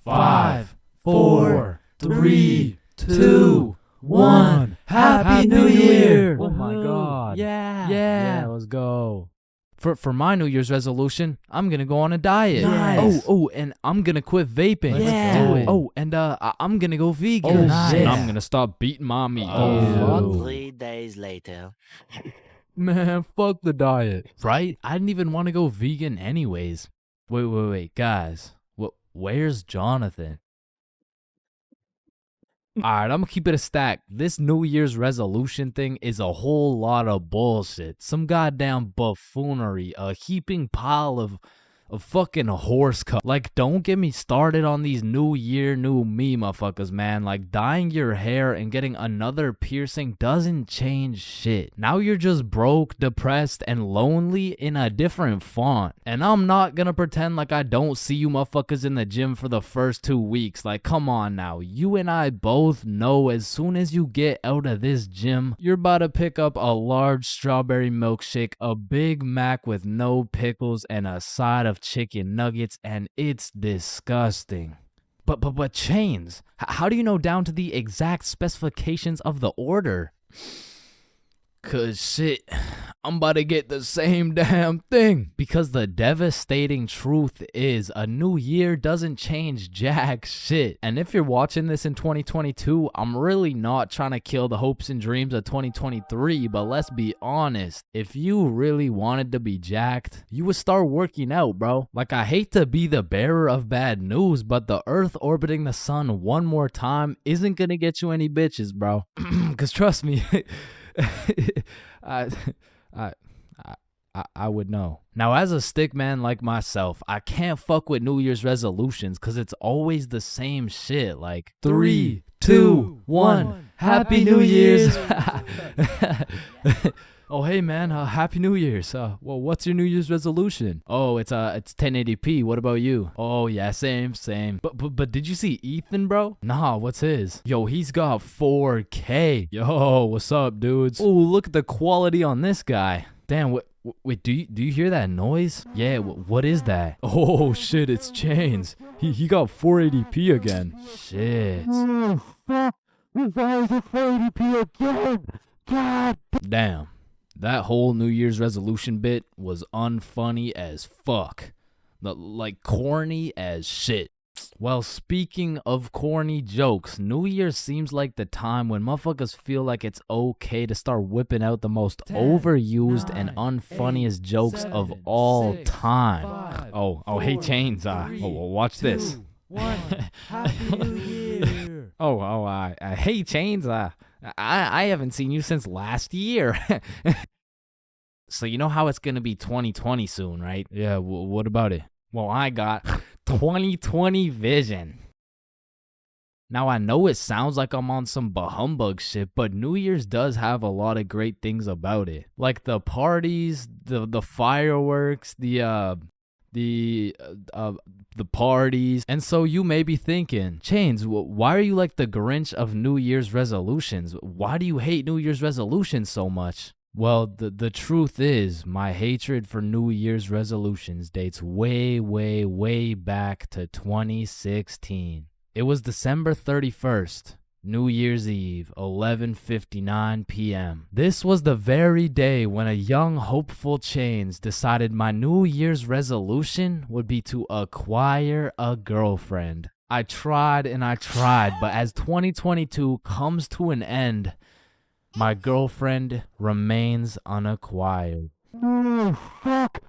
Five, 4, 3, 2, 1. Happy New Year! Oh my god. Yeah, let's go. For my New Year's resolution, I'm gonna go on a diet. Nice. Oh, and I'm gonna quit vaping. Let's do it. Oh, and I'm gonna go vegan. Oh, nice. And I'm gonna stop beating mommy. Oh. 3 days later. Man, fuck the diet. Right? I didn't even want to go vegan anyways. Wait, guys. Where's Jonathan? Alright, I'm gonna keep it a stack. This New Year's resolution thing is a whole lot of bullshit. Some goddamn buffoonery. A heaping pile of fucking horse cup. Like, don't get me started on these New Year, new me motherfuckers, man. Like, dyeing your hair and getting another piercing doesn't change shit. Now you're just broke, depressed, and lonely in a different font. And I'm not gonna pretend like I don't see you motherfuckers in the gym for the first 2 weeks. Like, come on now. You and I both know as soon as you get out of this gym, you're about to pick up a large strawberry milkshake, a Big Mac with no pickles, and a side of chicken nuggets, and it's disgusting. But Chains, how do you know down to the exact specifications of the order? 'Cause shit, I'm about to get the same damn thing. Because the devastating truth is a new year doesn't change jack shit. And if you're watching this in 2022, I'm really not trying to kill the hopes and dreams of 2023, but let's be honest. If you really wanted to be jacked, you would start working out, bro. Like, I hate to be the bearer of bad news, but the Earth orbiting the sun one more time isn't gonna get you any bitches, bro. 'Cause trust me, I would know. Now, as a stick man like myself, I can't fuck with New Year's resolutions because it's always the same shit. Like, 3, 2, 1, Happy New Year's. Oh, hey man, Happy New Year's. Well, what's your New Year's resolution? Oh, it's 1080p. What about you? Oh yeah, same. But did you see Ethan, bro? Nah, what's his? Yo, he's got 4K. Yo, what's up, dudes? Oh, look at the quality on this guy. Damn, wait, do you hear that noise? Yeah, what is that? Oh shit, it's Chains. He got 480p again. Shit. Why is it 480p again? God damn. That whole New Year's resolution bit was unfunny as fuck. Like corny as shit. Well, speaking of corny jokes, New Year's seems like the time when motherfuckers feel like it's okay to start whipping out the most overused and unfunniest jokes of all time. Hey Chains, watch this. Happy New Year. Hey Chains, I haven't seen you since last year. So you know how it's gonna be 2020 soon, right? Yeah, what about it? Well, I got 2020 vision. Now, I know it sounds like I'm on some humbug shit, but New Year's does have a lot of great things about it. Like the parties, the fireworks, the parties. And so you may be thinking, Chains, why are you like the Grinch of New Year's resolutions? Why do you hate New Year's resolutions so much? Well, the truth is, my hatred for New Year's resolutions dates way, way, way back to 2016. It was December 31st, New Year's Eve, 11:59 p.m. This was the very day when a young, hopeful Chains decided my New Year's resolution would be to acquire a girlfriend. I tried and I tried, but as 2022 comes to an end, my girlfriend remains unacquired. Fuck,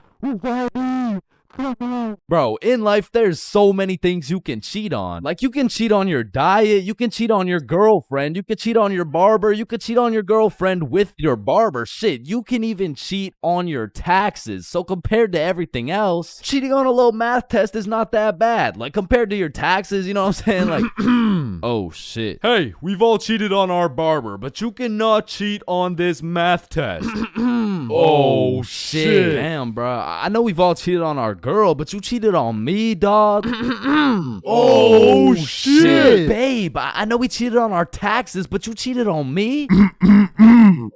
bro, in life, there's so many things you can cheat on. Like, you can cheat on your diet, you can cheat on your girlfriend, you can cheat on your barber, you can cheat on your girlfriend with your barber. Shit, you can even cheat on your taxes. So compared to everything else, cheating on a little math test is not that bad. Like, compared to your taxes, you know what I'm saying? Like, oh shit. Hey, we've all cheated on our barber, but you cannot cheat on this math test. Oh shit. Damn, bro. I know we've all cheated on our girl, but you cheated on me, dog. Oh shit. Babe, I know we cheated on our taxes, but you cheated on me?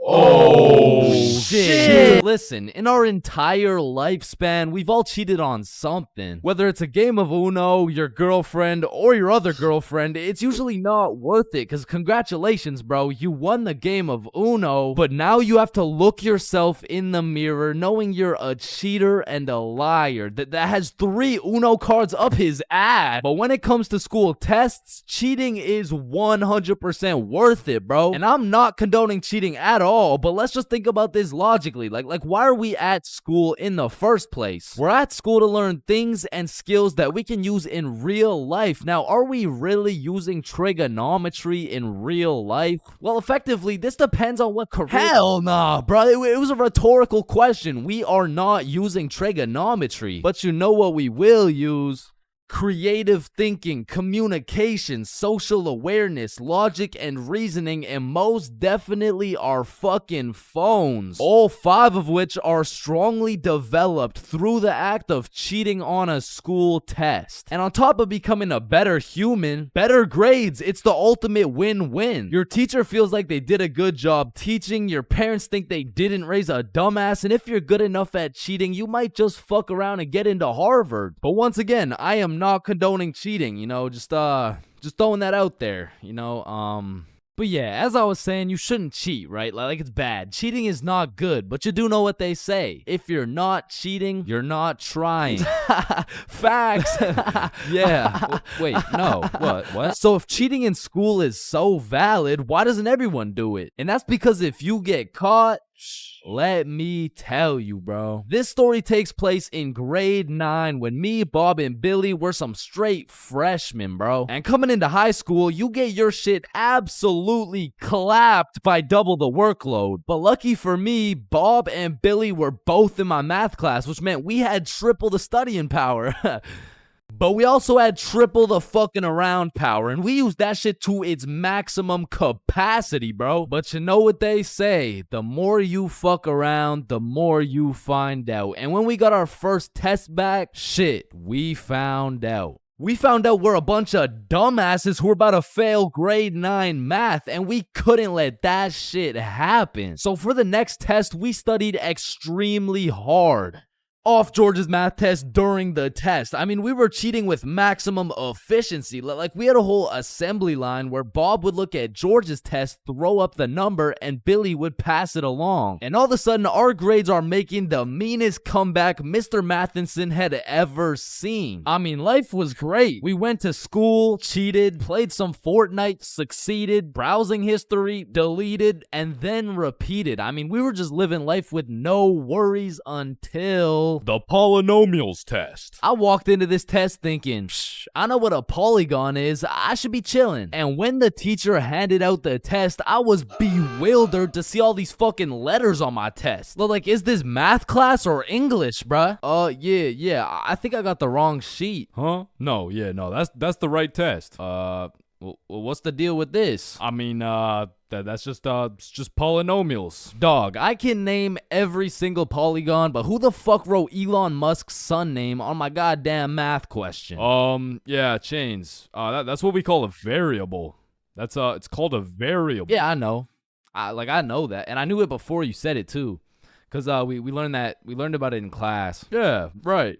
Oh shit. Listen, in our entire lifespan, we've all cheated on something. Whether it's a game of Uno, your girlfriend, or your other girlfriend, it's usually not worth it, because congratulations, bro, you won the game of Uno, but now you have to look yourself in the mirror knowing you're a cheater and a liar that has 3 Uno cards up his ass. But when it comes to school tests, cheating is 100% worth it, bro. And I'm not condoning cheating at all, but let's just think about this logically. Like why are we at school in the first place? We're at school to learn things and skills that we can use in real life. Now, are we really using trigonometry in real life? Well, effectively, this depends on what career. Hell nah, bro. It was a rhetorical question. We are not using trigonometry. But you know what we will use? Creative thinking, communication, social awareness, logic, and reasoning, and most definitely our fucking phones. All 5 of which are strongly developed through the act of cheating on a school test. And on top of becoming a better human, better grades, it's the ultimate win-win. Your teacher feels like they did a good job teaching, your parents think they didn't raise a dumbass, and if you're good enough at cheating, you might just fuck around and get into Harvard. But once again, I am not condoning cheating, you know, just throwing that out there, you know. But yeah, as I was saying, you shouldn't cheat, right? Like it's bad. Cheating is not good, but you do know what they say. If you're not cheating, you're not trying. Facts. Yeah. Wait, no. What? So if cheating in school is so valid, why doesn't everyone do it? And that's because if you get caught, let me tell you, bro. This story takes place in grade 9 when me, Bob, and Billy were some straight freshmen, bro. And coming into high school, you get your shit absolutely clapped by double the workload. But lucky for me, Bob and Billy were both in my math class, which meant we had triple the studying power. But we also had triple the fucking around power, and we used that shit to its maximum capacity, bro. But you know what they say, the more you fuck around, the more you find out. And when we got our first test back, shit, we found out. We found out we're a bunch of dumbasses who were about to fail grade 9 math, and we couldn't let that shit happen. So for the next test, we studied extremely hard off George's math test during the test. I mean, we were cheating with maximum efficiency. Like, we had a whole assembly line where Bob would look at George's test, throw up the number, and Billy would pass it along. And all of a sudden, our grades are making the meanest comeback Mr. Matheson had ever seen. I mean, life was great. We went to school, cheated, played some Fortnite, succeeded, browsing history, deleted, and then repeated. I mean, we were just living life with no worries until the polynomials test. I walked into this test thinking, I know what a polygon is, I should be chilling. And when the teacher handed out the test, I was bewildered to see all these fucking letters on my test. Like, is this math class or English, bruh? Yeah, I think I got the wrong sheet. Huh? No, that's the right test. Well, what's the deal with this? I mean, that's just polynomials. Dog, I can name every single polygon, but who the fuck wrote Elon Musk's son name on my goddamn math question? Yeah, Chains. That's what we call a variable. It's called a variable. Yeah, I know. I know that, and I knew it before you said it too, cause we learned about it in class. Yeah, right.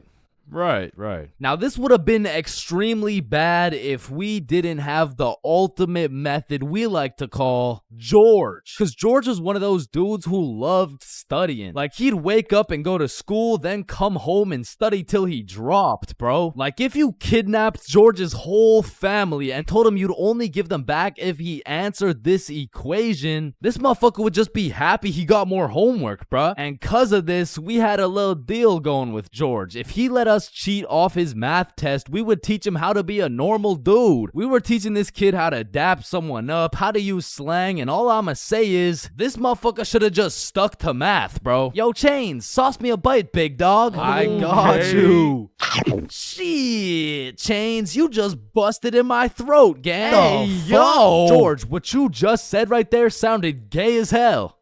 Right. Now, this would have been extremely bad if we didn't have the ultimate method we like to call George. Because George was one of those dudes who loved studying. Like, he'd wake up and go to school, then come home and study till he dropped, bro. Like, if you kidnapped George's whole family and told him you'd only give them back if he answered this equation, this motherfucker would just be happy he got more homework, bro. And cause of this, we had a little deal going with George. If he let us cheat off his math test, we would teach him how to be a normal dude. We were teaching this kid how to dap someone up, how to use slang, and all I'ma say is, this motherfucker should have just stuck to math, bro. Yo, Chains, sauce me a bite, big dog. I got you. Shit, Chains, you just busted in my throat, gang. Hey, yo. George, what you just said right there sounded gay as hell.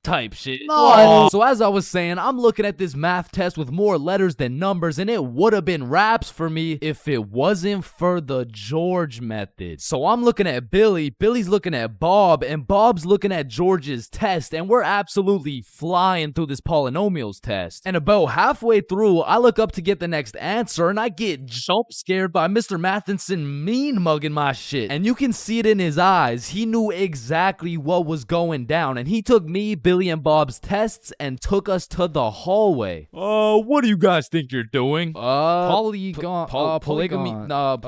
Type shit. No. So as I was saying, I'm looking at this math test with more letters than numbers, and it would have been raps for me if it wasn't for the George method. So I'm looking at Billy, Billy's looking at Bob, and Bob's looking at George's test, and we're absolutely flying through this polynomials test. And about halfway through, I look up to get the next answer, and I get jump scared by Mr. Matheson mean mugging my shit. And you can see it in his eyes. He knew exactly what was going down, and he took me, Billy, and Bob's tests and took us to the hallway. What do you guys think you're doing? Polygamy. I'm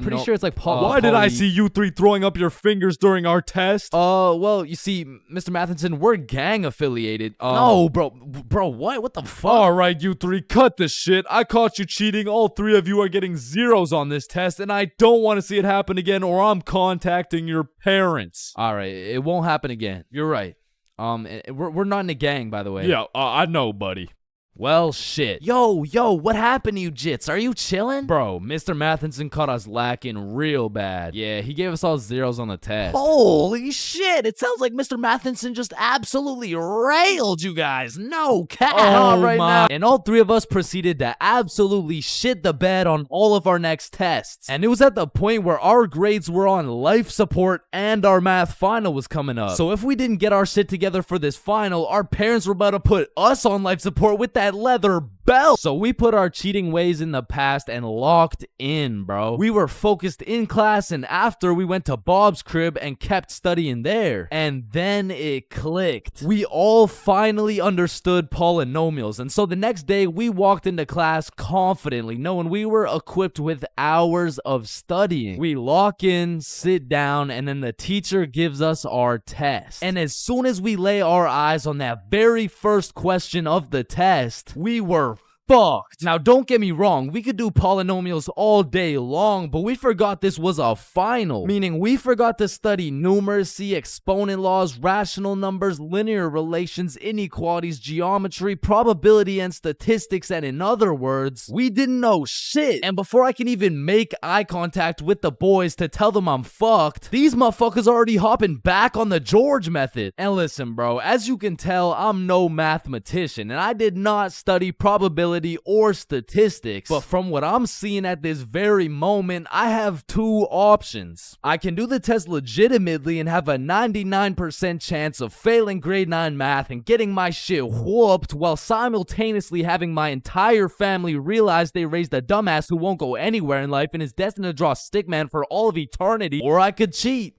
pretty sure it's like Why did I see you three throwing up your fingers during our test? Well, you see, Mr. Matheson, we're gang affiliated. No, bro, what the fuck? All right, you three, cut this shit. I caught you cheating. All three of you are getting zeros on this test, and I don't want to see it happen again, or I'm contacting your parents. All right, it won't happen again. You're right. We're not in a gang, by the way. Yeah, I know, buddy. Well, shit. Yo, what happened to you, Jits? Are you chilling? Bro, Mr. Matheson caught us lacking real bad. Yeah, he gave us all zeros on the test. Holy shit, it sounds like Mr. Matheson just absolutely railed you guys. No cap. Now. And all three of us proceeded to absolutely shit the bed on all of our next tests. And it was at the point where our grades were on life support and our math final was coming up. So if we didn't get our shit together for this final, our parents were about to put us on life support with that leather belt. So we put our cheating ways in the past and locked in, bro. We were focused in class, and after we went to Bob's crib and kept studying there. And then it clicked. We all finally understood polynomials. And so the next day we walked into class confidently, knowing we were equipped with hours of studying. We lock in, sit down, and then the teacher gives us our test. And as soon as we lay our eyes on that very first question of the test, we were fucked. Now, don't get me wrong, we could do polynomials all day long, but we forgot this was a final. Meaning we forgot to study numeracy, exponent laws, rational numbers, linear relations, inequalities, geometry, probability, and statistics, and in other words, we didn't know shit. And before I can even make eye contact with the boys to tell them I'm fucked, these motherfuckers already hopping back on the George method. And listen, bro, as you can tell, I'm no mathematician, and I did not study probability or statistics, but from what I'm seeing at this very moment, I have two options. I can do the test legitimately and have a 99% chance of failing grade 9 math and getting my shit whooped while simultaneously having my entire family realize they raised a dumbass who won't go anywhere in life and is destined to draw stickman for all of eternity, or I could cheat.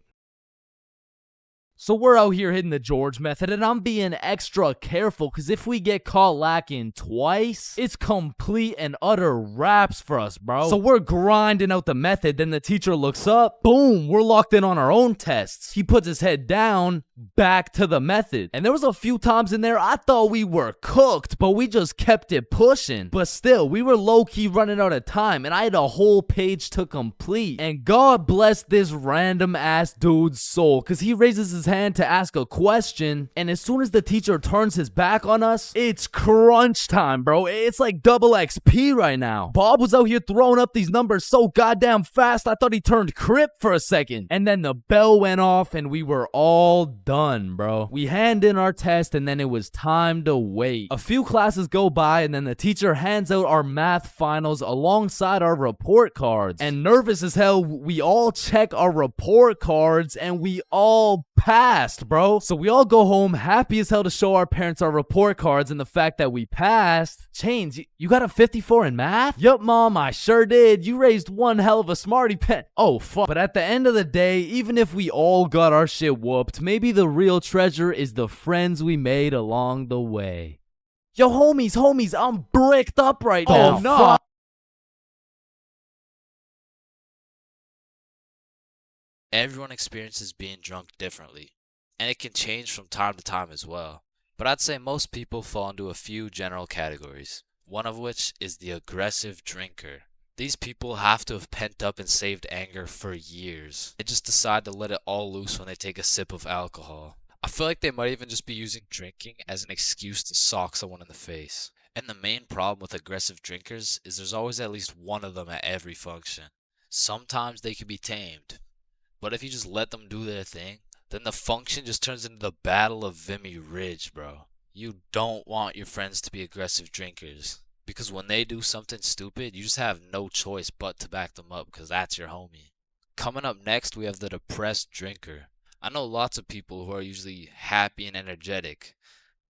So we're out here hitting the George method, and I'm being extra careful because if we get caught lacking twice, it's complete and utter raps for us, bro. So we're grinding out the method, then the teacher looks up, boom, we're locked in on our own tests. He puts his head down, back to the method. And there was a few times in there I thought we were cooked, but we just kept it pushing. But still, we were low-key running out of time, and I had a whole page to complete. And God bless this random ass dude's soul, because he raises his hand to ask a question, and as soon as the teacher turns his back on us, it's crunch time, bro. It's like double XP right now. Bob was out here throwing up these numbers so goddamn fast, I thought he turned Crip for a second. And then the bell went off, and we were all done, bro. We hand in our test, and then it was time to wait. A few classes go by, and then the teacher hands out our math finals alongside our report cards. And nervous as hell, we all check our report cards, and we all passed, bro. So we all go home happy as hell to show our parents our report cards and the fact that we passed. Chains, you got a 54 in math? Yup, mom, I sure did. You raised one hell of a smarty pen. Oh, fuck. But at the end of the day, even if we all got our shit whooped, maybe the real treasure is the friends we made along the way. Yo, homies, I'm bricked up right now. Oh, no. Everyone experiences being drunk differently, and it can change from time to time as well. But I'd say most people fall into a few general categories, one of which is the aggressive drinker. These people have to have pent up and saved anger for years. They just decide to let it all loose when they take a sip of alcohol. I feel like they might even just be using drinking as an excuse to sock someone in the face. And the main problem with aggressive drinkers is there's always at least one of them at every function. Sometimes they can be tamed. But if you just let them do their thing, then the function just turns into the Battle of Vimy Ridge, bro. You don't want your friends to be aggressive drinkers. Because when they do something stupid, you just have no choice but to back them up because that's your homie. Coming up next, we have the depressed drinker. I know lots of people who are usually happy and energetic.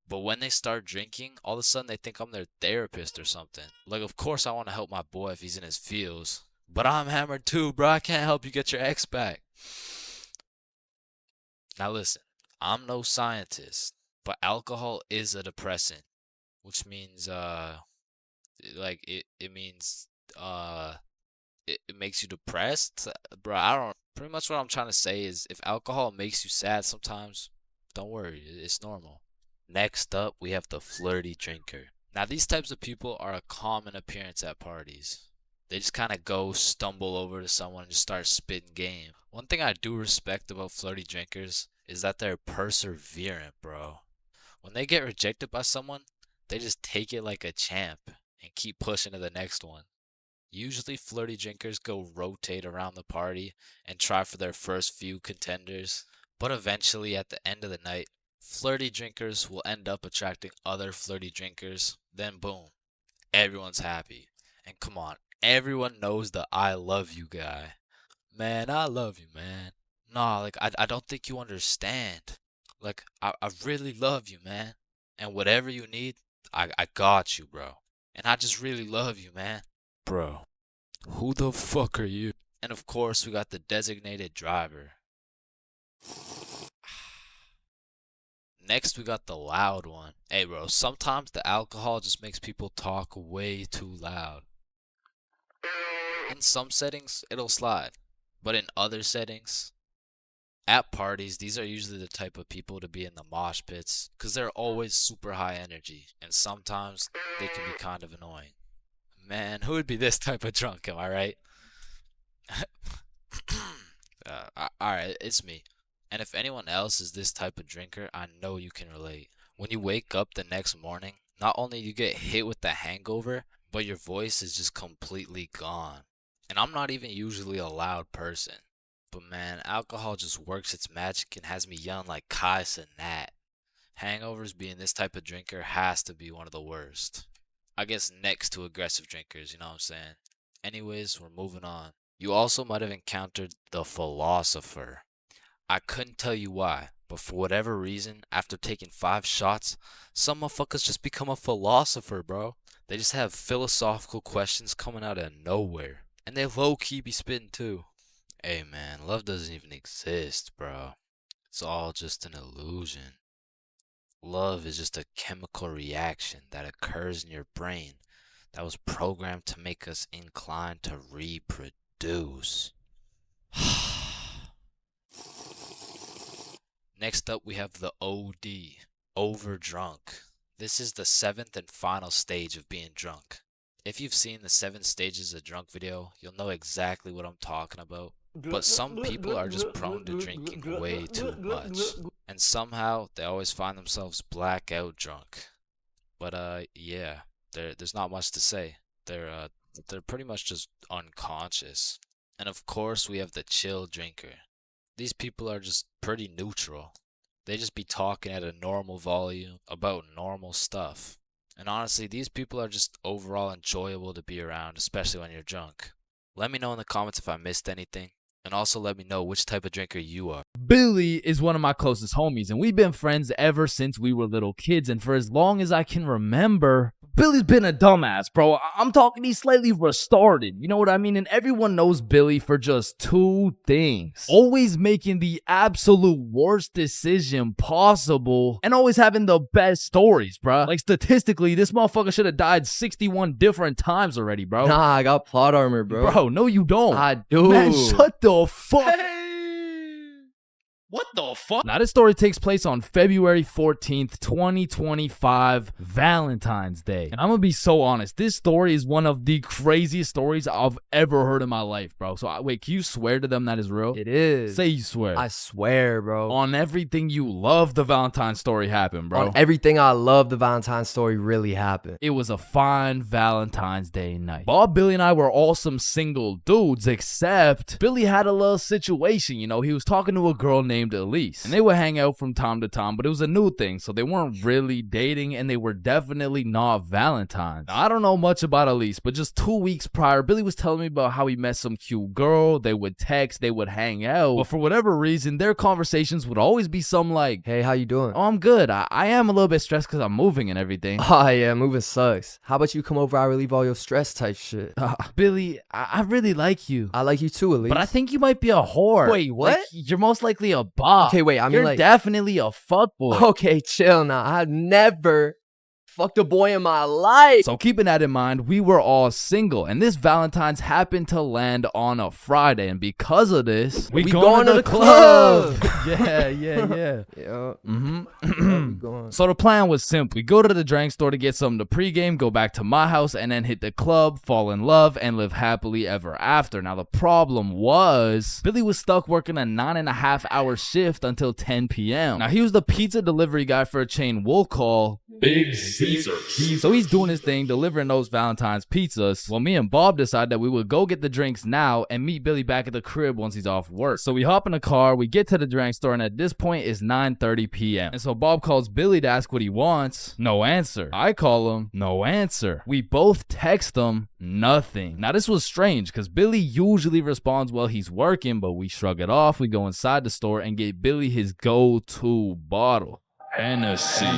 But when they start drinking, all of a sudden they think I'm their therapist or something. Like, of course I want to help my boy if he's in his feels. But I'm hammered too, bro. I can't help you get your ex back. Now listen, I'm no scientist, but alcohol is a depressant, which means it makes you depressed, bro. I don't. Pretty much what I'm trying to say is, if alcohol makes you sad sometimes, don't worry, it's normal. Next up, we have the flirty drinker. Now these types of people are a common appearance at parties. They just kind of stumble over to someone and just start spitting game. One thing I do respect about flirty drinkers is that they're perseverant, bro. When they get rejected by someone, they just take it like a champ and keep pushing to the next one. Usually flirty drinkers go rotate around the party and try for their first few contenders. But eventually at the end of the night, flirty drinkers will end up attracting other flirty drinkers. Then boom, everyone's happy. And come on, everyone knows the I love you guy. Man, I love you, man. Nah, like, I don't think you understand. Like, I really love you, man. And whatever you need, I got you, bro. And I just really love you, man. Bro, who the fuck are you? And of course, we got the designated driver. Next, we got the loud one. Hey, bro, sometimes the alcohol just makes people talk way too loud. In some settings, it'll slide. But in other settings, At parties, these are usually the type of people to be in the mosh pits because they're always super high energy, and sometimes they can be kind of annoying. Man, who would be this type of drunk, am I right? Alright, it's me. And if anyone else is this type of drinker, I know you can relate. When you wake up the next morning, not only you get hit with the hangover, but your voice is just completely gone. And I'm not even usually a loud person. But man, alcohol just works its magic and has me yelling like Kai Cenat. Hangovers being this type of drinker has to be one of the worst. I guess next to aggressive drinkers, you know what I'm saying? Anyways, we're moving on. You also might have encountered the philosopher. I couldn't tell you why, but for whatever reason, after taking 5 shots, some motherfuckers just become a philosopher, bro. They just have philosophical questions coming out of nowhere. And they low-key be spitting too. Hey man, love doesn't even exist, bro. It's all just an illusion. Love is just a chemical reaction that occurs in your brain that was programmed to make us inclined to reproduce. Next up, we have the OD, overdrunk. This is the 7th and final stage of being drunk. If you've seen the 7 stages of drunk video, you'll know exactly what I'm talking about. But some people are just prone to drinking way too much. And somehow, they always find themselves blackout drunk. But yeah, there's not much to say. They're pretty much just unconscious. And of course, we have the chill drinker. These people are just pretty neutral. They just be talking at a normal volume about normal stuff. And honestly, these people are just overall enjoyable to be around, especially when you're drunk. Let me know in the comments if I missed anything. And also let me know which type of drinker you are. Billy is one of my closest homies, and we've been friends ever since we were little kids, and for as long as I can remember, Billy's been a dumbass, bro. I'm talking he's slightly retarded, you know what I mean? And everyone knows Billy for just 2 things. Always making the absolute worst decision possible, and always having the best stories, bro. Like, statistically, this motherfucker should have died 61 different times already, bro. Nah, I got plot armor, bro. Bro, no you don't. I do. Man, shut the fuck. What the fuck? Now, this story takes place on February 14th, 2025, Valentine's Day. And I'm gonna be so honest, this story is one of the craziest stories I've ever heard in my life, bro. So, wait, can you swear to them that is real? It is. Say you swear. I swear, bro. On everything you love, the Valentine's story happened, bro. On everything I love, the Valentine's story really happened. It was a fine Valentine's Day night. Bob, Billy, and I were all some single dudes, except Billy had a little situation, you know. He was talking to a girl named Elise, and they would hang out from time to time, but it was a new thing, so they weren't really dating, and they were definitely not Valentines. Now, I don't know much about Elise, but just 2 weeks prior, Billy was telling me about how he met some cute girl. They would text, they would hang out, but for whatever reason, their conversations would always be some like, hey, how you doing? Oh, I'm good. I am a little bit stressed because I'm moving and everything. Oh yeah, moving sucks. How about you come over, I relieve all your stress type shit. Billy, I really like you. I like you too, Elise. But I think you might be a whore. Wait, what? Like, you're most likely a bot. Okay, wait, I mean, you're like, definitely a fuckboy. Okay, chill now. I've never fucked a boy in my life. So keeping that in mind, we were all single, and this Valentine's happened to land on a Friday, and because of this, we going to the club. yeah. Yeah. So the plan was simple. We go to the drink store to get something to pregame, go back to my house, and then hit the club, fall in love, and live happily ever after. Now, the problem was, Billy was stuck working a 9.5-hour shift until 10 p.m. Now, he was the pizza delivery guy for a chain we'll call Big Caesars. So he's doing his thing, delivering those Valentine's pizzas. Well, me and Bob decided that we would go get the drinks now and meet Billy back at the crib once he's off work. So we hop in the car, we get to the drink store, and at this point, it's 9:30 p.m. And so Bob calls Billy to ask what he wants. No answer. I call him. No answer. We both text him. Nothing. Now, this was strange because Billy usually responds while he's working, but we shrug it off. We go inside the store and get Billy his go-to bottle. Hennessy.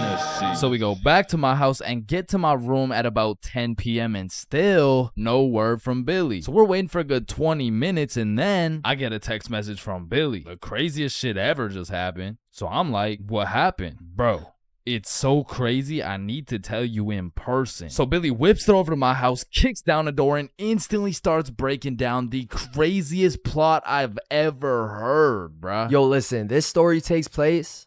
So we go back to my house and get to my room at about 10 p.m. and still no word from Billy. So we're waiting for a good 20 minutes and then I get a text message from Billy. The craziest shit ever just happened. So I'm like, what happened? Bro, It's so crazy, I need to tell you in person. So Billy whips her over to my house, kicks down the door, and instantly starts breaking down the craziest plot I've ever heard, bruh. Yo, listen, this story takes place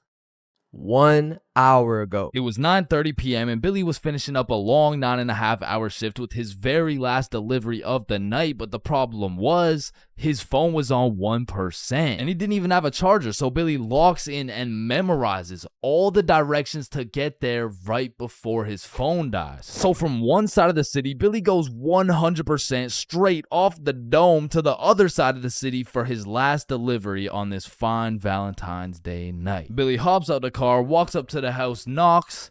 1 hour ago. It was 9:30 p.m. and Billy was finishing up a long 9.5-hour shift with his very last delivery of the night, but the problem was his phone was on 1% and he didn't even have a charger, so Billy locks in and memorizes all the directions to get there right before his phone dies. So from one side of the city, Billy goes 100% straight off the dome to the other side of the city for his last delivery on this fine Valentine's Day night. Billy hops out the car, walks up to the house, knocks,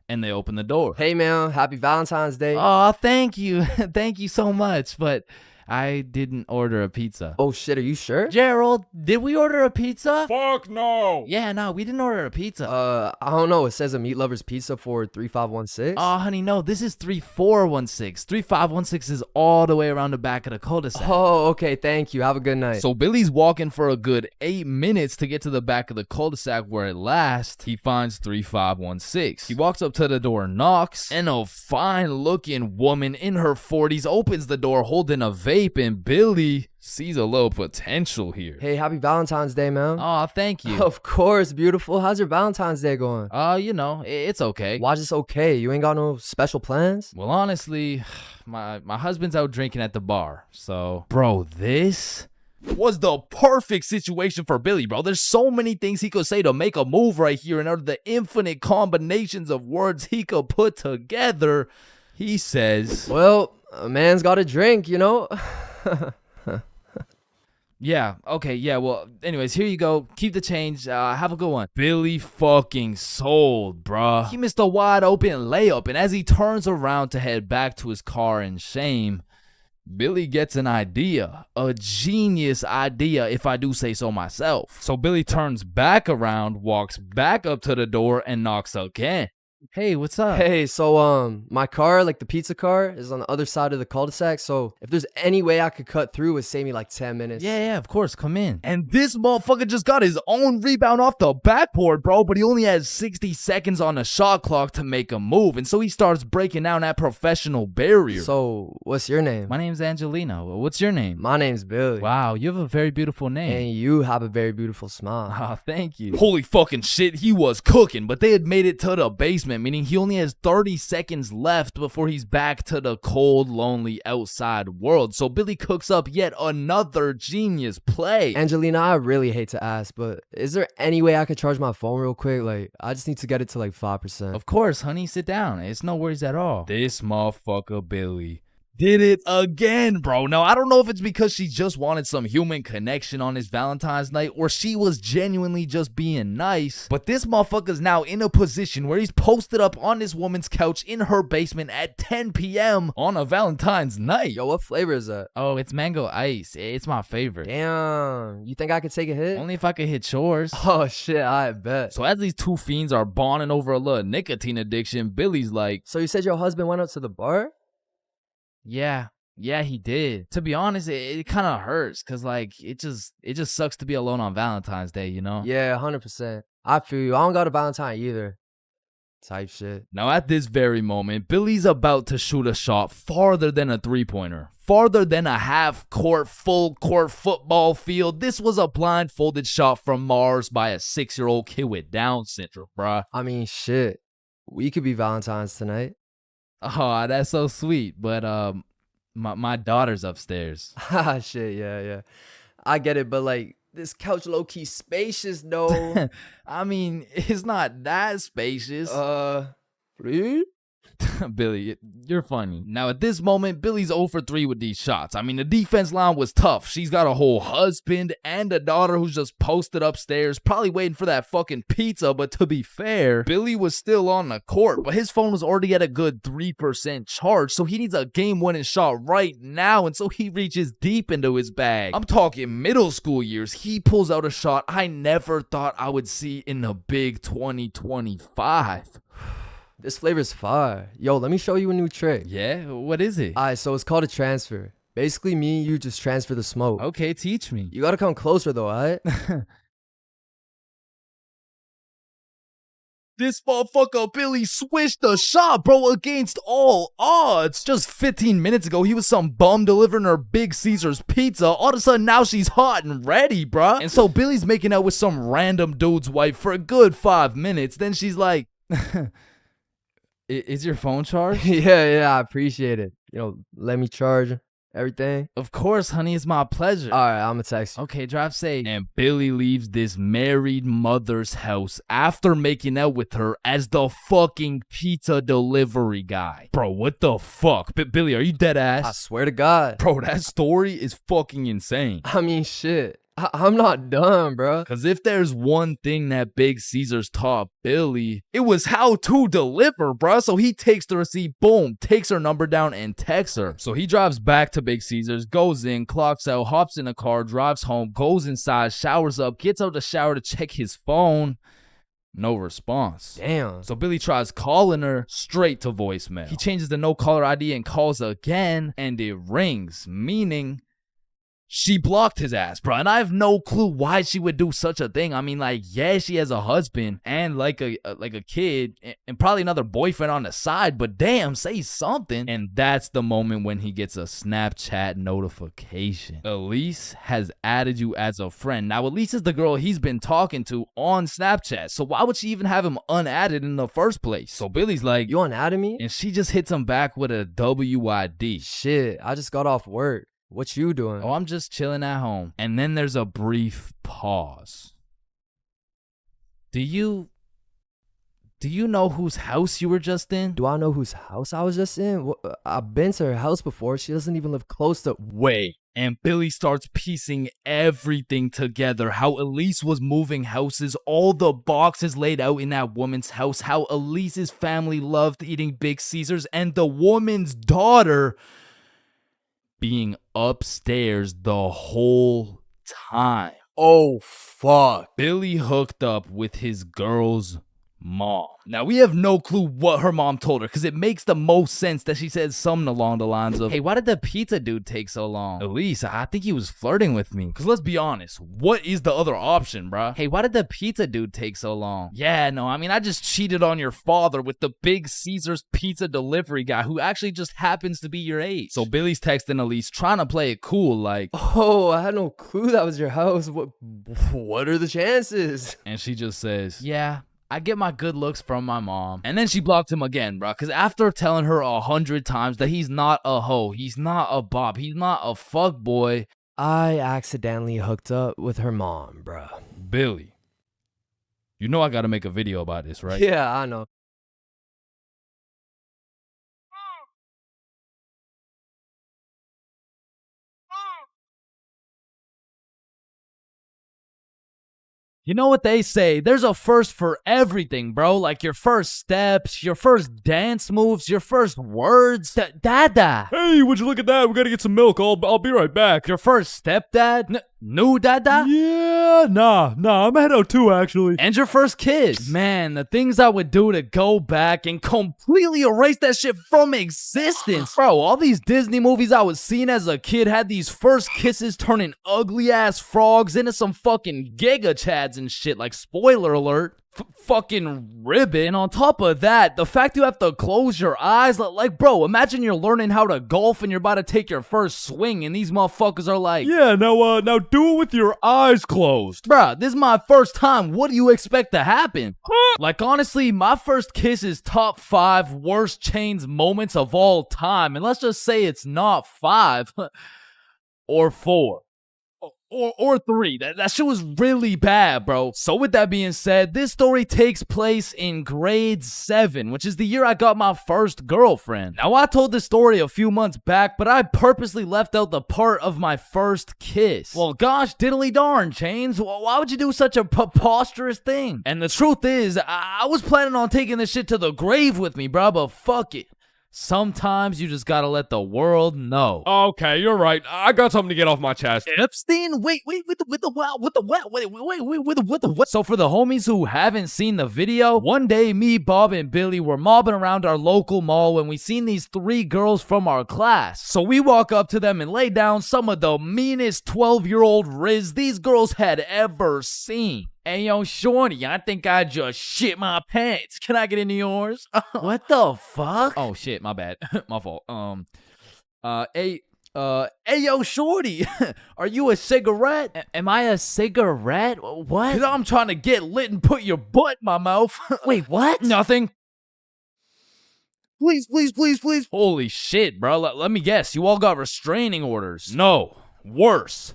and they open the door. Hey man, happy Valentine's Day. Oh, thank you. Thank you so much, but I didn't order a pizza. Oh shit, are you sure? Gerald, did we order a pizza? Fuck no. Yeah, no, we didn't order a pizza. I don't know. It says a meat lover's pizza for 3516. Oh, honey, no, this is 3416. 3516 is all the way around the back of the cul-de-sac. Oh, okay, thank you. Have a good night. So Billy's walking for a good 8 minutes to get to the back of the cul-de-sac where at last he finds 3516. He walks up to the door, knocks, and a fine-looking woman in her 40s opens the door holding a vape, and Billy sees a little potential here. Hey, happy Valentine's Day, man. Oh, thank you. Of course, beautiful. How's your Valentine's Day going? You know, it's okay. Why's this okay? You ain't got no special plans? Well, honestly, my husband's out drinking at the bar, so... Bro, this was the perfect situation for Billy, bro. There's so many things he could say to make a move right here, and out of the infinite combinations of words he could put together, he says... Well, a man's got to drink, you know? Yeah, okay, yeah, well, anyways, here you go. Keep the change. Have a good one. Billy fucking sold, bruh. He missed a wide open layup, and as he turns around to head back to his car in shame, Billy gets an idea. A genius idea, if I do say so myself. So Billy turns back around, walks back up to the door, and knocks again. Hey, what's up? Hey, so my car, like the pizza car, is on the other side of the cul-de-sac. So if there's any way I could cut through, it would save me like 10 minutes. Yeah, of course, come in. And this motherfucker just got his own rebound off the backboard, bro, but he only has 60 seconds on the shot clock to make a move, and so he starts breaking down that professional barrier. So what's your name? My name's Angelina. What's your name? My name's Billy. Wow, you have a very beautiful name. And you have a very beautiful smile. Oh, thank you. Holy fucking shit, he was cooking, but they had made it to the basement, meaning he only has 30 seconds left before he's back to the cold, lonely outside world. So Billy cooks up yet another genius play. Angelina, I really hate to ask, but is there any way I could charge my phone real quick? Like, I just need to get it to like 5%. Of course, honey, sit down. It's no worries at all. This motherfucker Billy did it again, bro. Now, I don't know if it's because she just wanted some human connection on his Valentine's night or she was genuinely just being nice, but this motherfucker's now in a position where he's posted up on this woman's couch in her basement at 10 p.m. on a Valentine's night. Yo, what flavor is that? Oh, it's mango ice. It's my favorite. Damn. You think I could take a hit? Only if I could hit chores. Oh, shit, I bet. So as these two fiends are bonding over a little nicotine addiction, Billy's like... So you said your husband went out to the bar? Yeah, he did. To be honest, it kind of hurts because like it just sucks to be alone on Valentine's Day, you know? Yeah, 100%. I feel you. I don't got a Valentine either. Type shit. Now at this very moment, Billy's about to shoot a shot farther than a three-pointer, farther than a half-court, full-court football field. This was a blindfolded shot from Mars by a 6-year-old kid with Down syndrome, bruh. I mean, shit. We could be Valentine's tonight. Oh, that's so sweet. But my daughter's upstairs. Ah, shit, yeah. I get it, but like this couch low-key spacious though. I mean, it's not that spacious. Really? Billy, you're funny. Now at this moment, Billy's 0 for 3 with these shots. I mean, the defense line was tough. She's got a whole husband and a daughter who's just posted upstairs, probably waiting for that fucking pizza. But to be fair, Billy was still on the court, but his phone was already at a good 3% charge, so he needs a game-winning shot right now, and so he reaches deep into his bag. I'm talking middle school years. He pulls out a shot I never thought I would see in the big 2025. This flavor's fire. Yo, let me show you a new trick. Yeah? What is it? Alright, so it's called a transfer. Basically, me and you just transfer the smoke. Okay, teach me. You gotta come closer though, alright? This motherfucker Billy switched the shot, bro, against all odds. Just 15 minutes ago, he was some bum delivering her Big Caesar's pizza. All of a sudden, now she's hot and ready, bruh. And so Billy's making out with some random dude's wife for a good 5 minutes. Then she's like, is your phone charged? Yeah, I appreciate it. Let me charge everything. Of course, honey, it's my pleasure. All right, I'm gonna text you. Okay, drive safe. And Billy leaves this married mother's house after making out with her as the fucking pizza delivery guy. Bro, what the fuck? Billy, are you dead ass? I swear to God. Bro, that story is fucking insane. I mean, shit. I'm not done, bro. Because if there's one thing that Big Caesar's taught Billy, it was how to deliver, bro. So he takes the receipt, boom, takes her number down and texts her. So he drives back to Big Caesar's, goes in, clocks out, hops in a car, drives home, goes inside, showers up, gets out the shower to check his phone. No response. Damn. So Billy tries calling her, straight to voicemail. He changes the no caller ID and calls again, and it rings, meaning she blocked his ass, bro. And I have no clue why she would do such a thing. I mean, like, yeah, she has a husband and like a kid and probably another boyfriend on the side, but damn, say something. And that's the moment when he gets a Snapchat notification. Elise has added you as a friend. Now, Elise is the girl he's been talking to on Snapchat, so why would she even have him unadded in the first place? So Billy's like, you unadded me? And she just hits him back with a WID. Shit, I just got off work. What you doing? Oh, I'm just chilling at home. And then there's a brief pause. Do you know whose house you were just in? Do I know whose house I was just in? I've been to her house before. She doesn't even live close to... Wait. And Billy starts piecing everything together. How Elise was moving houses, all the boxes laid out in that woman's house, how Elise's family loved eating Big Caesars, and the woman's daughter being upstairs the whole time. Oh, fuck. Billy hooked up with his girl's mom. Now, we have no clue what her mom told her, because it makes the most sense that she said something along the lines of, hey, why did the pizza dude take so long? Elise, I think he was flirting with me. Because let's be honest, what is the other option, bruh? Hey, why did the pizza dude take so long? Yeah, no, I mean, I just cheated on your father with the Big Caesar's pizza delivery guy who actually just happens to be your age. So Billy's texting Elise, trying to play it cool, like, oh, I had no clue that was your house. What are the chances? And she just says, yeah, I get my good looks from my mom. And then she blocked him again, bro. Because after telling her 100 times that he's not a hoe, he's not a bop, he's not a fuck boy, I accidentally hooked up with her mom, bro. Billy, you know I gotta make a video about this, right? Yeah, I know. You know what they say, there's a first for everything, bro. Like your first steps, your first dance moves, your first words. Dada. Hey, would you look at that? We gotta get some milk. I'll be right back. Your first stepdad? New dada? Yeah, nah, I'm head out too, actually. And your first kiss. Man, the things I would do to go back and completely erase that shit from existence. Bro, all these Disney movies I was seeing as a kid had these first kisses turning ugly ass frogs into some fucking giga chads and shit. Like, spoiler alert, fucking ribbon. On top of that, the fact you have to close your eyes, like, bro, imagine you're learning how to golf and you're about to take your first swing and these motherfuckers are like, yeah, now do it with your eyes closed. Bruh, this is my first time. What do you expect to happen? Like, honestly, my first kiss is top 5 worst Chains moments of all time. And let's just say it's not 5 or 4. Or 3. That shit was really bad, bro. So with that being said, this story takes place in grade 7, which is the year I got my first girlfriend. Now, I told this story a few months back, but I purposely left out the part of my first kiss. Well, gosh diddly darn, Chains. Why would you do such a preposterous thing? And the truth is, I was planning on taking this shit to the grave with me, bro, but fuck it. Sometimes you just gotta let the world know. Okay, you're right. I got something to get off my chest. Epstein? Wait, with the what? So for the homies who haven't seen the video, one day me, Bob, and Billy were mobbing around our local mall when we seen these 3 girls from our class. So we walk up to them and lay down some of the meanest 12-year-old riz these girls had ever seen. Hey, yo, shorty, I think I just shit my pants. Can I get into yours? What the fuck? Oh, shit, my bad. My fault. Hey, yo, shorty, are you a cigarette? Am I a cigarette? What? Cause I'm trying to get lit and put your butt in my mouth. Wait, what? Nothing. Please, please, please, please. Holy shit, bro. Let me guess. You all got restraining orders. No. Worse.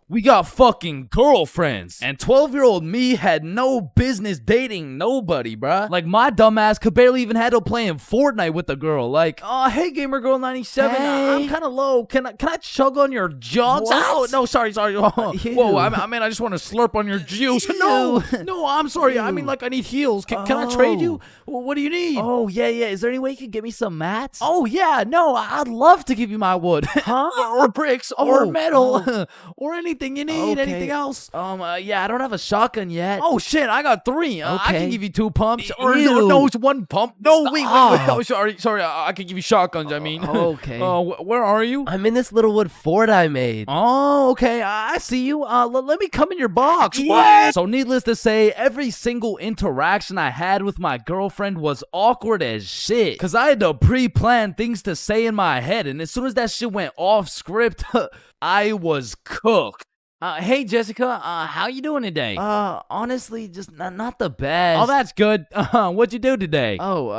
We got fucking girlfriends. And 12-year-old me had no business dating nobody, bruh. Like, my dumbass could barely even handle playing Fortnite with a girl. Like, oh, hey, Gamer Girl 97. I'm kind of low. Can I chug on your jugs? What? Oh, no, sorry. Whoa, I mean, I just want to slurp on your juice. No, I'm sorry. I mean, like, I need heels. Can I trade you? What do you need? Oh, yeah. Is there any way you could give me some mats? Oh, yeah. No, I'd love to give you my wood. Huh? or bricks or metal or anything you need. Okay. Anything else? Yeah, I don't have a shotgun yet. Oh shit, I got 3. I Okay. can give you 2 pumps. Or Ew. no, it's 1 pump. No, wait. Stop. Oh, sorry. I can give you shotguns. I mean. Okay. Where are you? I'm in this little wood fort I made. Oh, okay. I see you. Let me come in your box. What? So needless to say, every single interaction I had with my girlfriend was awkward as shit. Cause I had to pre-plan things to say in my head, and as soon as that shit went off script, I was cooked. Hey Jessica, how you doing today? Honestly, just not the best. Oh, that's good. What'd you do today? Oh,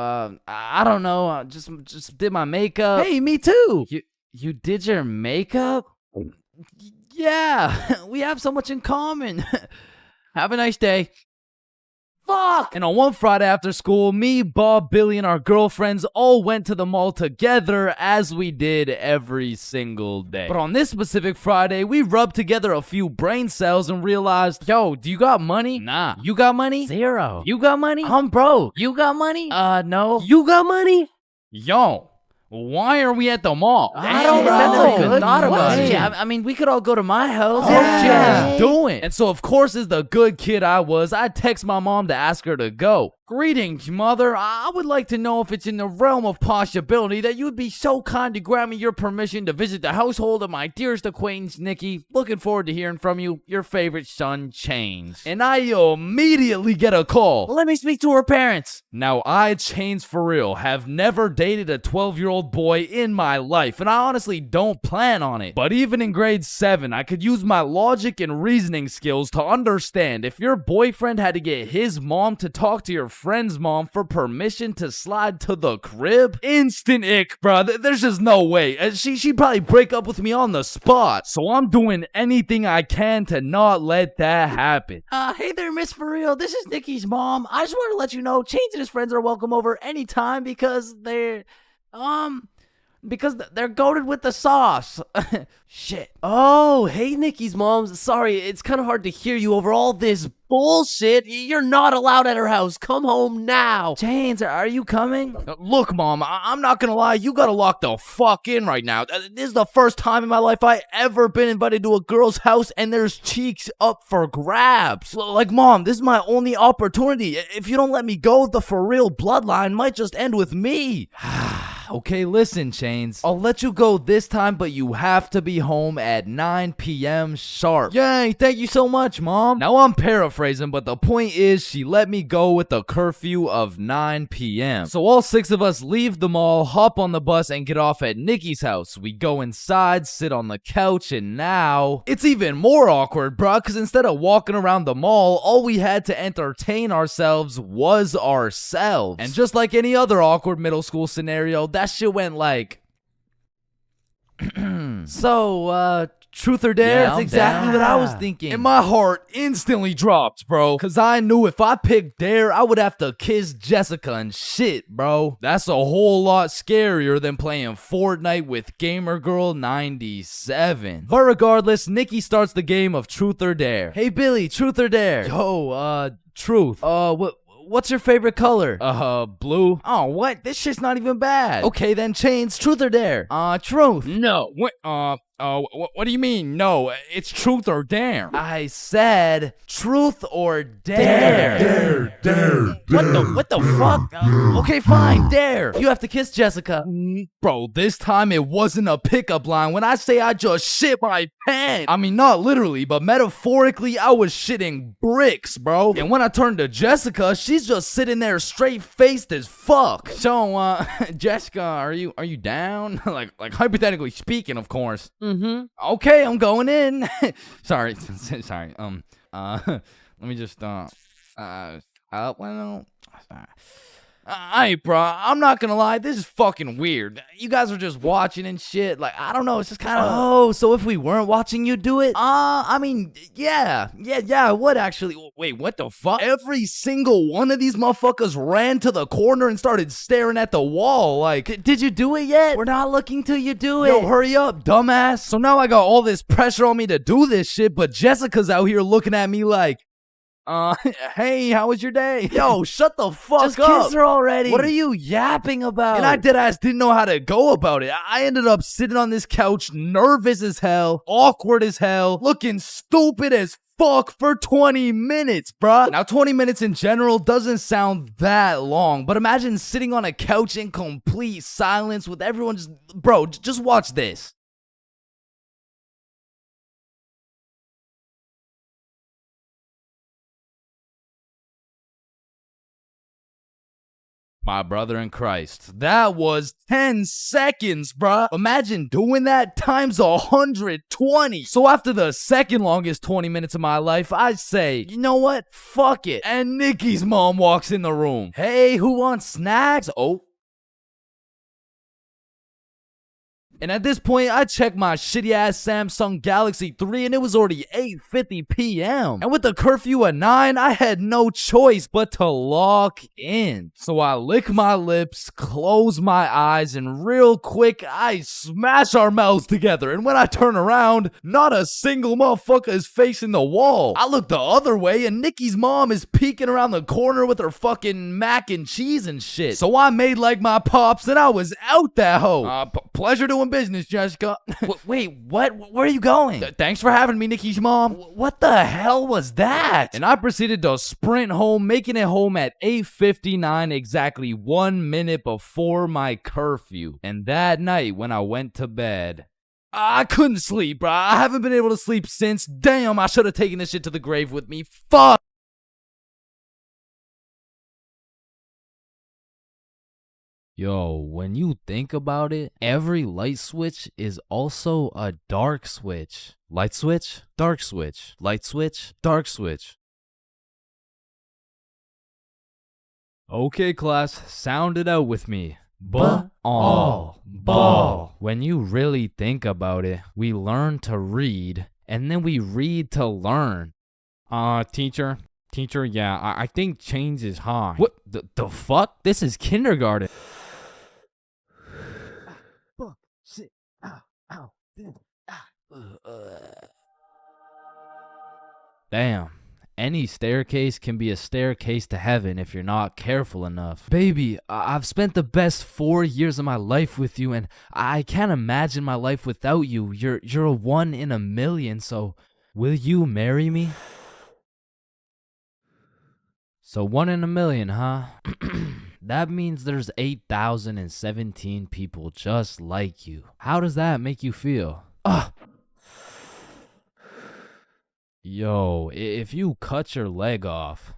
I don't know. Just did my makeup. Hey, me too. You did your makeup? Yeah, we have so much in common. Have a nice day. Fuck! And on one Friday after school, me, Bob, Billy, and our girlfriends all went to the mall together as we did every single day. But on this specific Friday, we rubbed together a few brain cells and realized, yo, do you got money? Nah. You got money? 0. You got money? I'm broke. You got money? No. You got money? Yo, why are we at the mall? I don't know. That's a good Thought about question. it. I mean, we could all go to my house. Yeah, do it. And so, of course, as the good kid I was, I text my mom to ask her to go. Greetings, mother. I would like to know if it's in the realm of possibility that you would be so kind to grant me your permission to visit the household of my dearest acquaintance, Nikki. Looking forward to hearing from you. Your favorite son, Chains. And I immediately get a call. Let me speak to her parents. Now, I, Chains for real, have never dated a 12-year-old boy in my life, and I honestly don't plan on it. But even in grade 7, I could use my logic and reasoning skills to understand if your boyfriend had to get his mom to talk to your friend's mom for permission to slide to the crib, instant ick, bro. There's just no way. She'd probably break up with me on the spot. So I'm doing anything I can to not let that happen. Hey there, Miss For Real. This is Nikki's mom. I just wanted to let you know Chains and his friends are welcome over anytime because they're goated with the sauce. Shit. Oh, hey, Nikki's mom. Sorry, it's kind of hard to hear you over all this bullshit. You're not allowed at her house. Come home now. Chains, are you coming? Look, Mom, I'm not gonna lie. You gotta lock the fuck in right now. This is the first time in my life I ever been invited to a girl's house and there's cheeks up for grabs. Like, Mom, this is my only opportunity. If you don't let me go, the For Real bloodline might just end with me. Okay, listen, Chains. I'll let you go this time, but you have to be home at 9 p.m. sharp. Yay, thank you so much, Mom. Now, I'm paraphrasing, but the point is she let me go with a curfew of 9 p.m. So all 6 of us leave the mall, hop on the bus, and get off at Nikki's house. We go inside, sit on the couch, and now it's even more awkward, bruh, because instead of walking around the mall, all we had to entertain ourselves was ourselves. And just like any other awkward middle school scenario, that shit went like... So, truth or dare? Yeah, That's I'm exactly down. what I was thinking. And my heart instantly dropped, bro. Cause I knew if I picked dare, I would have to kiss Jessica and shit, bro. That's a whole lot scarier than playing Fortnite with Gamer Girl 97. But regardless, Nikki starts the game of truth or dare. Hey Billy, truth or dare? Yo, truth. What's your favorite color? Blue. Oh, what? This shit's not even bad. Okay, then Chains, truth or dare? Truth. No, Oh, what do you mean? No, it's truth or dare. I said truth or dare. Dare. What the fuck? Okay, fine, dare. You have to kiss Jessica. Bro, this time it wasn't a pickup line. When I say I just shit my pants, I mean not literally, but metaphorically, I was shitting bricks, bro. And when I turned to Jessica, she's just sitting there straight-faced as fuck. So, Jessica, are you down? like hypothetically speaking, of course. Mm-hmm. Okay, I'm going in. sorry. Let me just, Hey, bro, I'm not gonna lie, this is fucking weird. You guys are just watching and shit. Like, I don't know, it's just kind of. Oh, so if we weren't watching you do it? I mean, yeah, I would actually. Wait, what the fuck? Every single one of these motherfuckers ran to the corner and started staring at the wall. Like, Did you do it yet? We're not looking till you do it. yo, hurry up, dumbass. So now I got all this pressure on me to do this shit, but Jessica's out here looking at me like, hey, how was your day? Yo, shut the fuck Just up. kiss her already. What are you yapping about? And I deadass didn't know how to go about it. I ended up sitting on this couch, nervous as hell, awkward as hell, looking stupid as fuck for 20 minutes, bruh. Now, 20 minutes in general doesn't sound that long, but imagine sitting on a couch in complete silence with everyone just, bro, just watch this. My brother in Christ. That was 10 seconds, bruh. Imagine doing that times 120. So after the second longest 20 minutes of my life, I say, you know what? Fuck it. And Nikki's mom walks in the room. Hey, who wants snacks? Oh. And at this point, I checked my shitty-ass Samsung Galaxy 3 and it was already 8:50 p.m. And with the curfew at 9, I had no choice but to lock in. So I lick my lips, close my eyes, and real quick, I smash our mouths together. And when I turn around, not a single motherfucker is facing the wall. I look the other way and Nikki's mom is peeking around the corner with her fucking mac and cheese and shit. So I made like my pops and I was out that hoe. Pleasure doing business, Jessica. Wait, what? Where are you going? Thanks for having me, Nikki's mom. What the hell was that? And I proceeded to sprint home, making it home at 8:59, exactly 1 minute before my curfew. And that night, when I went to bed, I couldn't sleep, bro. I haven't been able to sleep since. Damn, I should have taken this shit to the grave with me. Fuck. Yo, when you think about it, every light switch is also a dark switch. Light switch, dark switch. Light switch, dark switch. Okay, class, sound it out with me. Ball. When you really think about it, we learn to read, and then we read to learn. Teacher, yeah, I think change is high. What the fuck? This is kindergarten. Shit. Ow. Damn. Any staircase can be a staircase to heaven if you're not careful enough. Baby, I've spent the best 4 years of my life with you, and I can't imagine my life without you. You're a 1 in a million, so will you marry me? So 1 in a million, huh? That means there's 8,017 people just like you. How does that make you feel? Yo, if you cut your leg off,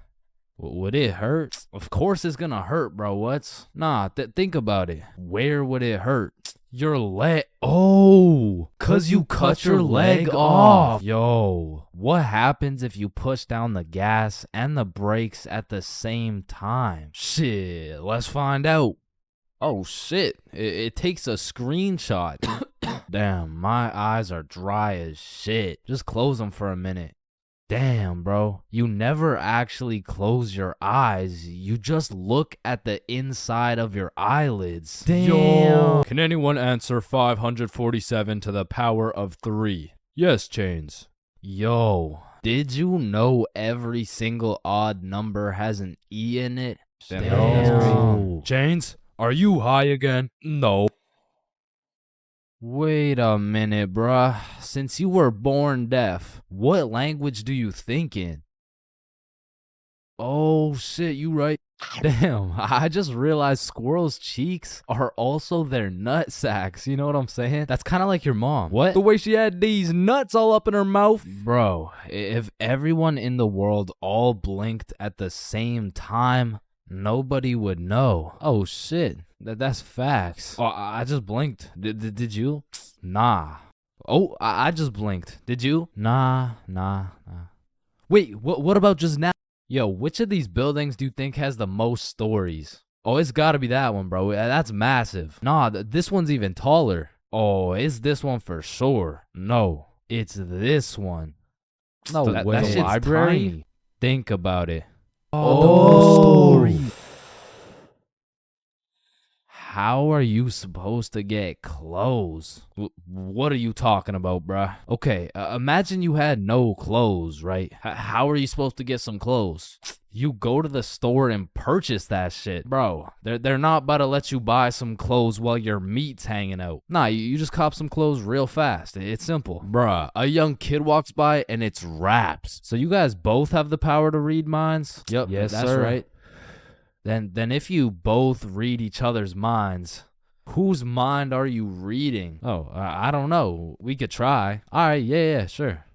would it hurt? Of course it's gonna hurt, bro. Nah, think about it. Where would it hurt? Your leg. Oh, 'cause you cut your leg off. Yo, what happens if you push down the gas and the brakes at the same time? Shit, let's find out. Oh shit, it takes a screenshot. Damn, my eyes are dry as shit. Just close them for a minute. Damn, bro. You never actually close your eyes. You just look at the inside of your eyelids. Damn. Yo. Can anyone answer 547 to the power of 3? Yes, Chains. Yo, did you know every single odd number has an E in it? Damn. Chains, are you high again? No. Wait a minute, bruh. Since you were born deaf, what language do you think in? Oh shit, you right. Damn, I just realized squirrels' cheeks are also their nut sacks. You know what I'm saying? That's kind of like your mom. What? The way she had these nuts all up in her mouth. Bro, if everyone in the world all blinked at the same time, nobody would know. Oh shit, that's facts. Oh, I just blinked. Did you? Nah. Oh, I just blinked. Did you? Nah. Wait, what about just now? Yo, which of these buildings do you think has the most stories? Oh, it's gotta be that one, bro. That's massive. Nah, this one's even taller. Oh, it's this one for sure. No, it's this one. No way. That shit's library? Tiny. Think about it. Oh, story. How are you supposed to get clothes? What are you talking about, bruh? Okay, imagine you had no clothes, right? How are you supposed to get some clothes? You go to the store and purchase that shit. Bro, they're not about to let you buy some clothes while your meat's hanging out. Nah, you just cop some clothes real fast. It's simple. Bruh, a young kid walks by and it's raps. So you guys both have the power to read minds? Yep, yes, that's sir. Right. Then if you both read each other's minds, whose mind are you reading? Oh, I don't know. We could try. All right, yeah, sure.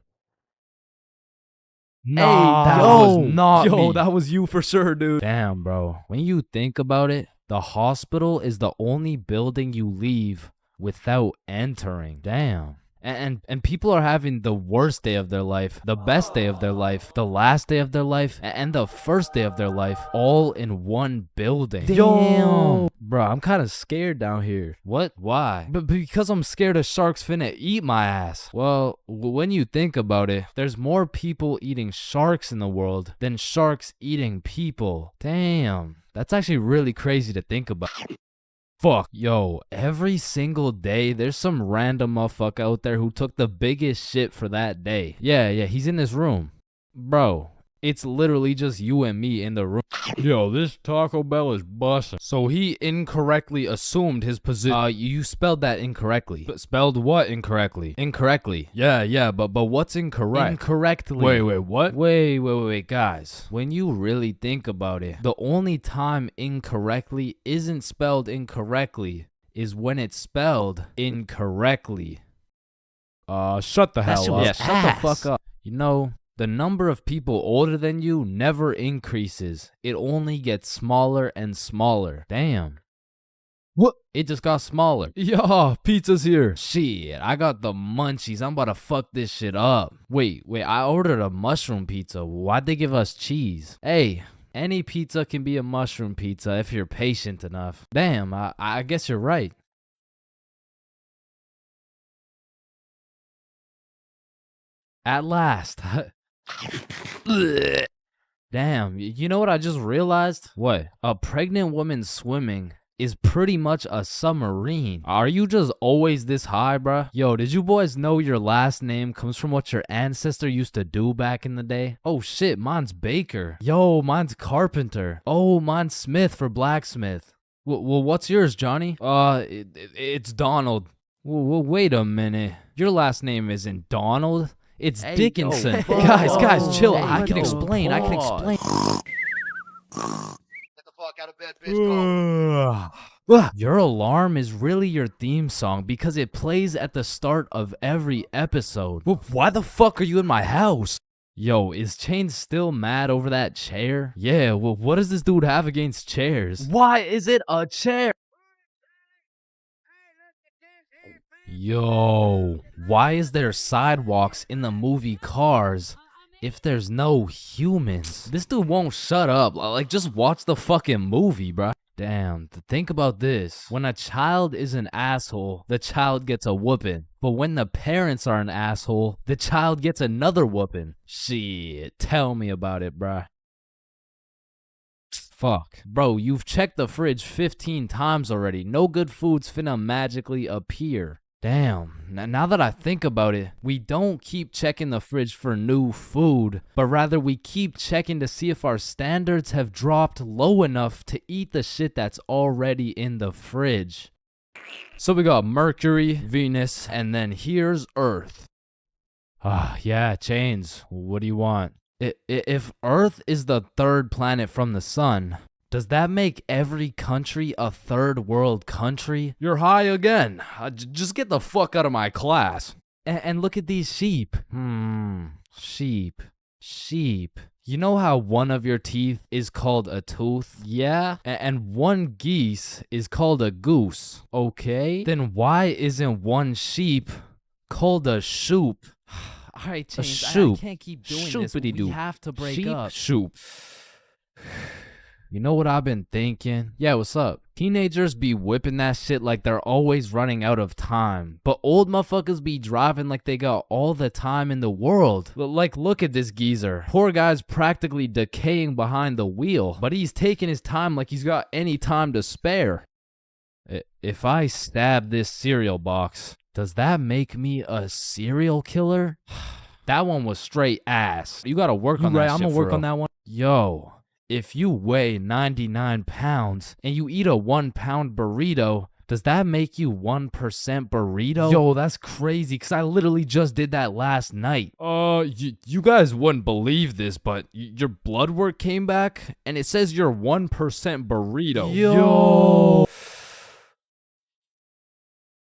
Nah, that was not me. That was you for sure, dude. Damn, bro. When you think about it, the hospital is the only building you leave without entering. Damn. And people are having the worst day of their life, the best day of their life, the last day of their life, and the first day of their life, all in one building. Damn. Bro, I'm kind of scared down here. What? Why? But because I'm scared a shark's finna eat my ass. Well, when you think about it, there's more people eating sharks in the world than sharks eating people. Damn. That's actually really crazy to think about. Fuck, yo, every single day, there's some random motherfucker out there who took the biggest shit for that day. Yeah, he's in this room. Bro, it's literally just you and me in the room. Yo, this Taco Bell is busting. So he incorrectly assumed his position. You spelled that incorrectly. Spelled what incorrectly? Incorrectly. Yeah, but what's incorrect? Incorrectly. Wait, what? Wait, guys. When you really think about it, the only time incorrectly isn't spelled incorrectly is when it's spelled incorrectly. Shut the hell up. Yeah, shut the fuck up. You know, the number of people older than you never increases. It only gets smaller and smaller. Damn. What? It just got smaller. Yeah, pizza's here. Shit, I got the munchies. I'm about to fuck this shit up. Wait, I ordered a mushroom pizza. Why'd they give us cheese? Hey, any pizza can be a mushroom pizza if you're patient enough. Damn, I guess you're right. At last. Damn, you know what I just realized? What? A pregnant woman swimming is pretty much a submarine. Are you just always this high, bruh? Yo, did you boys know your last name comes from what your ancestor used to do back in the day? Oh shit, mine's Baker. Yo, mine's Carpenter. Oh, mine's Smith for blacksmith. Well, what's yours, Johnny? It's Donald. Well, wait a minute. Your last name isn't Donald. It's Dickinson. Guys, chill. I can explain. Get the fuck out of bed, bitch. Go. Your alarm is really your theme song because it plays at the start of every episode. Well, why the fuck are you in my house? Yo, is Chains still mad over that chair? Yeah, well, what does this dude have against chairs? Why is it a chair? Yo, why is there sidewalks in the movie Cars if there's no humans? This dude won't shut up. Like, just watch the fucking movie, bruh. Damn, think about this. When a child is an asshole, the child gets a whooping. But when the parents are an asshole, the child gets another whooping. Shit, tell me about it, bruh. Fuck. Bro, you've checked the fridge 15 times already. No good food's finna magically appear. Damn, now that I think about it, we don't keep checking the fridge for new food, but rather we keep checking to see if our standards have dropped low enough to eat the shit that's already in the fridge. So we got Mercury, Venus, and then here's Earth. Yeah, Chains, what do you want? If Earth is the third planet from the sun, does that make every country a third world country? You're high again. Just get the fuck out of my class. And look at these sheep. Sheep. You know how one of your teeth is called a tooth? Yeah? And one geese is called a goose. Okay? Then why isn't one sheep called a shoop? All right, Chains, shoop. I can't keep doing this. Shoopity-doo. We have to break Sheep, up. Shoop. You know what I've been thinking? Yeah, what's up? Teenagers be whipping that shit like they're always running out of time. But old motherfuckers be driving like they got all the time in the world. Like, look at this geezer. Poor guy's practically decaying behind the wheel. But he's taking his time like he's got any time to spare. If I stab this cereal box, does that make me a serial killer? That one was straight ass. You gotta work on that shit. I'm gonna work on that one. Yo. If you weigh 99 pounds and you eat a 1 pound burrito, does that make you 1% burrito? Yo, that's crazy, because I literally just did that last night. You guys wouldn't believe this, but your blood work came back and it says you're 1% burrito.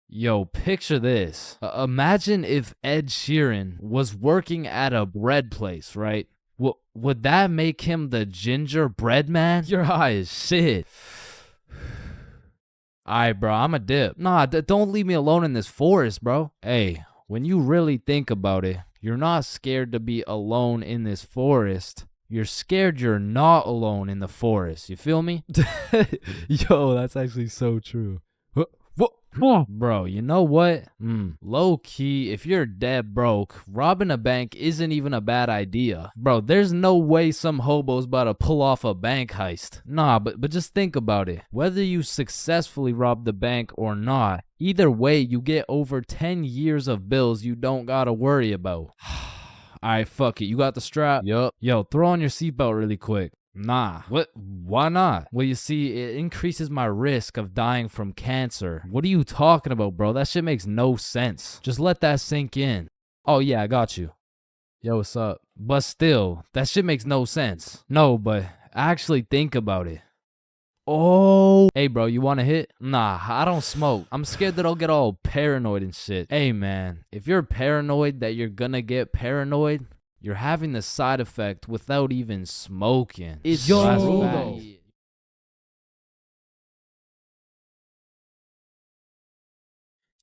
Yo, picture this. Imagine if Ed Sheeran was working at a bread place, right? Would that make him the gingerbread man? You're high as shit. Alright, bro, I'm a dip. Nah, don't leave me alone in this forest, bro. Hey, when you really think about it, you're not scared to be alone in this forest. You're scared you're not alone in the forest. You feel me? Yo, that's actually so true. Bro, you know what? Low key, if you're dead broke, robbing a bank isn't even a bad idea. Bro, there's no way some hobo's about to pull off a bank heist. Nah, but just think about it. Whether you successfully rob the bank or not, either way, you get over 10 years of bills you don't gotta worry about. Alright, fuck it. You got the strap? Yup. Yo, throw on your seatbelt really quick. Nah. What? Why not? Well, you see, it increases my risk of dying from cancer. What are you talking about, bro? That shit makes no sense. Just let that sink in. Oh, yeah, I got you. Yo, what's up? But still, that shit makes no sense. No, but actually think about it. Oh. Hey, bro, you want a hit? Nah, I don't smoke. I'm scared that I'll get all paranoid and shit. Hey, man, if you're paranoid that you're gonna get paranoid, you're having the side effect without even smoking. It's Yo.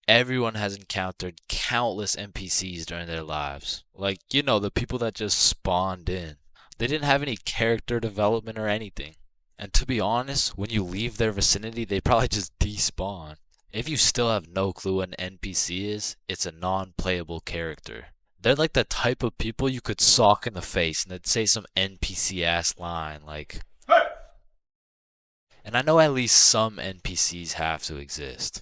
Everyone has encountered countless NPCs during their lives. Like, you know, the people that just spawned in. They didn't have any character development or anything. And to be honest, when you leave their vicinity, they probably just despawn. If you still have no clue what an NPC is, it's a non-playable character. They're like the type of people you could sock in the face and they'd say some NPC-ass line like, "Hey!" And I know at least some NPCs have to exist.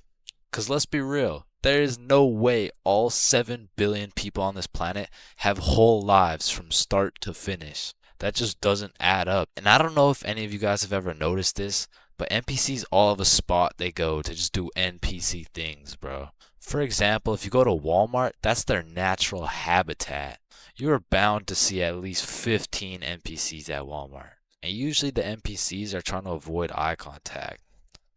Because let's be real, there is no way all 7 billion people on this planet have whole lives from start to finish. That just doesn't add up. And I don't know if any of you guys have ever noticed this, but NPCs all have a spot they go to just do NPC things, bro. For example, if you go to Walmart, that's their natural habitat. You are bound to see at least 15 NPCs at Walmart. And usually the NPCs are trying to avoid eye contact.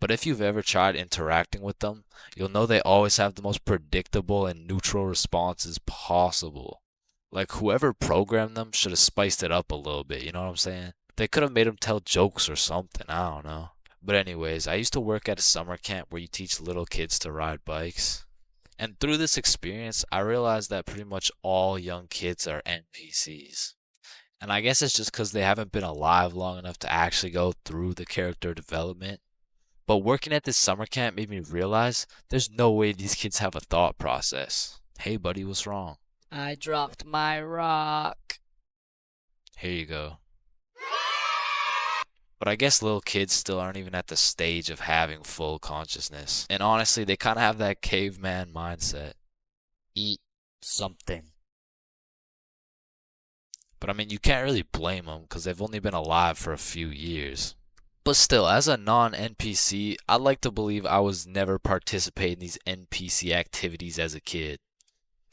But if you've ever tried interacting with them, you'll know they always have the most predictable and neutral responses possible. Like whoever programmed them should have spiced it up a little bit, you know what I'm saying? They could have made them tell jokes or something, I don't know. But anyways, I used to work at a summer camp where you teach little kids to ride bikes. And through this experience, I realized that pretty much all young kids are NPCs. And I guess it's just because they haven't been alive long enough to actually go through the character development. But working at this summer camp made me realize there's no way these kids have a thought process. Hey buddy, what's wrong? I dropped my rock. Here you go. But I guess little kids still aren't even at the stage of having full consciousness. And honestly, they kind of have that caveman mindset. Eat something. But I mean, you can't really blame them because they've only been alive for a few years. But still, as a non-NPC, I'd like to believe I was never participating in these NPC activities as a kid.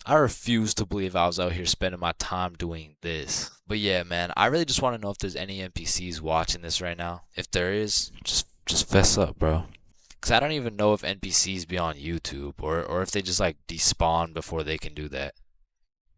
I refuse to believe I was out here spending my time doing this. But yeah, man, I really just want to know if there's any NPCs watching this right now. If there is, just fess up, bro. Because I don't even know if NPCs be on YouTube or if they just like despawn before they can do that.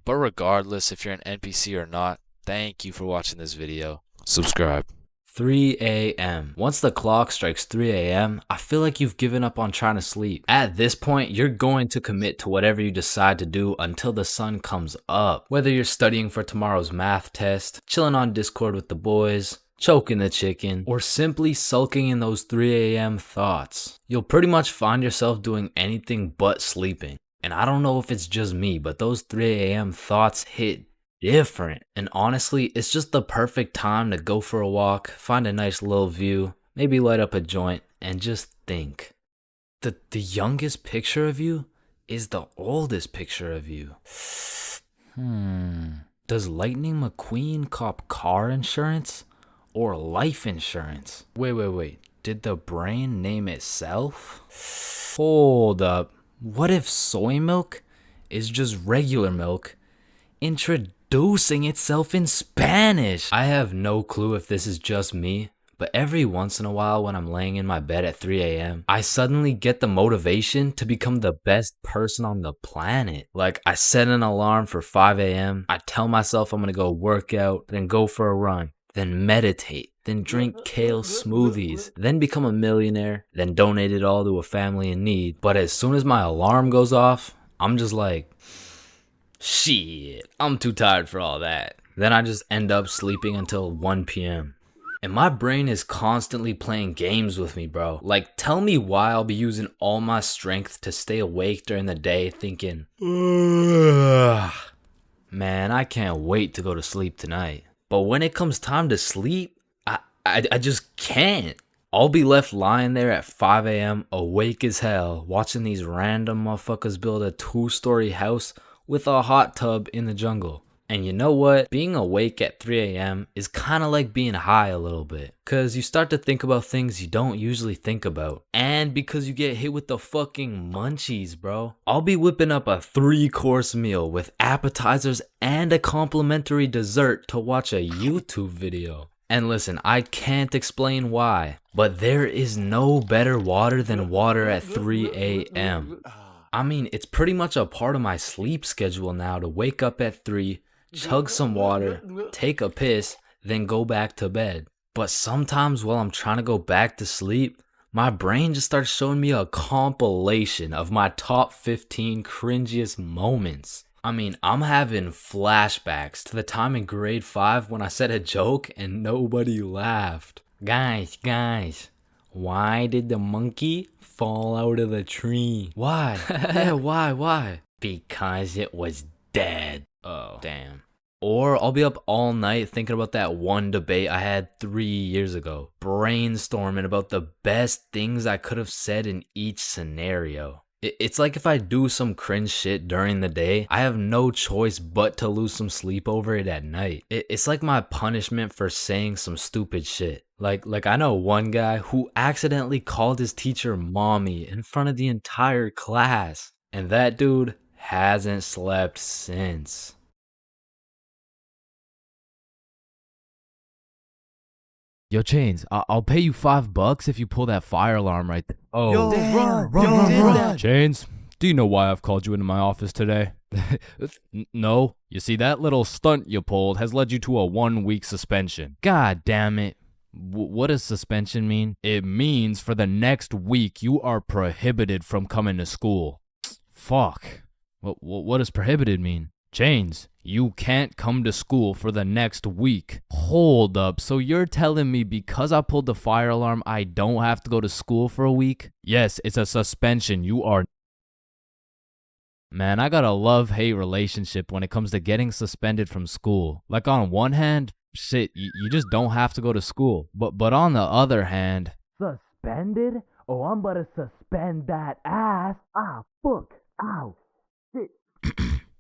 But regardless if you're an NPC or not, thank you for watching this video. Subscribe. 3 a.m. Once the clock strikes 3 a.m., I feel like you've given up on trying to sleep. At this point, you're going to commit to whatever you decide to do until the sun comes up. Whether you're studying for tomorrow's math test, chilling on Discord with the boys, choking the chicken, or simply sulking in those 3 a.m. thoughts. You'll pretty much find yourself doing anything but sleeping. And I don't know if it's just me, but those 3 a.m. thoughts hit different. And honestly, it's just the perfect time to go for a walk, find a nice little view, maybe light up a joint, and just think. The youngest picture of you is the oldest picture of you. Does Lightning McQueen cop car insurance or life insurance? Wait. Did the brain name itself? Hold up. What if soy milk is just regular milk introducing itself in Spanish? I have no clue if this is just me, but every once in a while when I'm laying in my bed at 3 a.m., I suddenly get the motivation to become the best person on the planet. Like, I set an alarm for 5 a.m., I tell myself I'm gonna go work out, then go for a run, then meditate, then drink kale smoothies, then become a millionaire, then donate it all to a family in need. But as soon as my alarm goes off, I'm just like, shit, I'm too tired for all that. Then I just end up sleeping until 1 p.m. And my brain is constantly playing games with me, bro. Like, tell me why I'll be using all my strength to stay awake during the day thinking, ugh, man, I can't wait to go to sleep tonight. But when it comes time to sleep, I just can't. I'll be left lying there at 5 a.m. awake as hell, watching these random motherfuckers build a 2-story house with a hot tub in the jungle. And you know what? Being awake at 3 a.m. is kind of like being high a little bit. Because you start to think about things you don't usually think about. And because you get hit with the fucking munchies, bro. I'll be whipping up a 3-course meal with appetizers and a complimentary dessert to watch a YouTube video. And listen, I can't explain why, but there is no better water than water at 3 a.m. I mean, it's pretty much a part of my sleep schedule now to wake up at 3, chug some water, take a piss, then go back to bed. But sometimes while I'm trying to go back to sleep, my brain just starts showing me a compilation of my top 15 cringiest moments. I mean, I'm having flashbacks to the time in grade 5 when I said a joke and nobody laughed. Guys, why did the monkey fall out of the tree? Why? Yeah, why? Because it was dead. Oh, damn. Or I'll be up all night thinking about that one debate I had 3 years ago, brainstorming about the best things I could have said in each scenario. It's like if I do some cringe shit during the day, I have no choice but to lose some sleep over it at night. It's like my punishment for saying some stupid shit. Like I know one guy who accidentally called his teacher mommy in front of the entire class. And that dude hasn't slept since. Yo, Chains, I'll pay you $5 if you pull that fire alarm right there. Oh, Yo, run. Chains, do you know why I've called you into my office today? No. You see, that little stunt you pulled has led you to a 1-week suspension. God damn it. What does suspension mean? It means for the next week you are prohibited from coming to school. Fuck. What does prohibited mean? Chains, you can't come to school for the next week. Hold up, so you're telling me because I pulled the fire alarm, I don't have to go to school for a week? Yes, it's a suspension. You are... Man, I got a love-hate relationship when it comes to getting suspended from school. Like, on one hand, shit, you just don't have to go to school. But on the other hand... Suspended? Oh, I'm about to suspend that ass. Ah, fuck. Ow. Shit.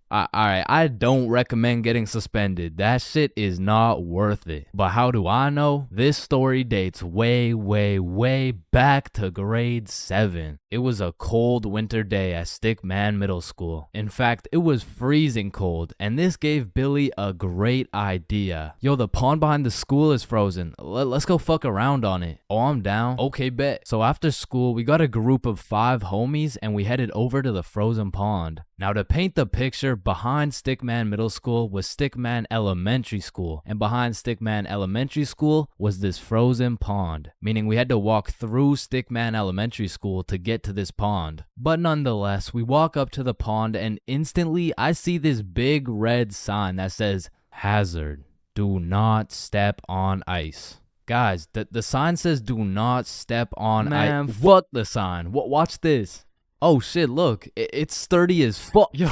Alright, I don't recommend getting suspended. That shit is not worth it. But how do I know? This story dates way, way, way back to grade 7. It was a cold winter day at Stickman Middle School. In fact, it was freezing cold, and this gave Billy a great idea. Yo, the pond behind the school is frozen. Let's go fuck around on it. Oh, I'm down. Okay, bet. So after school, we got a group of 5 homies, and we headed over to the frozen pond. Now, to paint the picture, behind Stickman Middle School was Stickman Elementary School, and behind Stickman Elementary School was this frozen pond, meaning we had to walk through Stickman Elementary School to get to this pond. But nonetheless, we walk up to the pond, and instantly I see this big red sign that says, "Hazard, do not step on ice." Guys, the sign says do not step on ice. Man, fuck the sign. Watch this. Oh shit, look, it's sturdy as fuck. Yo,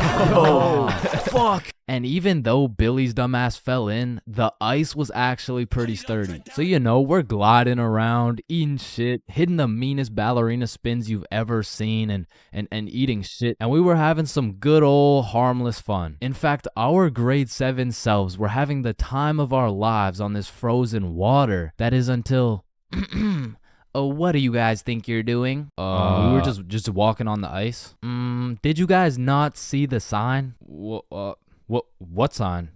fuck. And even though Billy's dumbass fell in, the ice was actually pretty sturdy. So you know, we're gliding around, eating shit, hitting the meanest ballerina spins you've ever seen, and eating shit. And we were having some good old harmless fun. In fact, our grade 7 selves were having the time of our lives on this frozen water. That is until... Oh, what do you guys think you're doing? We were just walking on the ice. Did you guys not see the sign? What sign?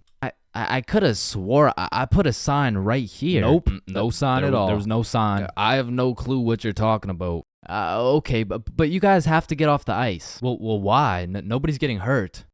I could have swore I put a sign right here. Nope, no sign at all. There was no sign. I have no clue what you're talking about. Okay, but you guys have to get off the ice. Well, why? Nobody's getting hurt.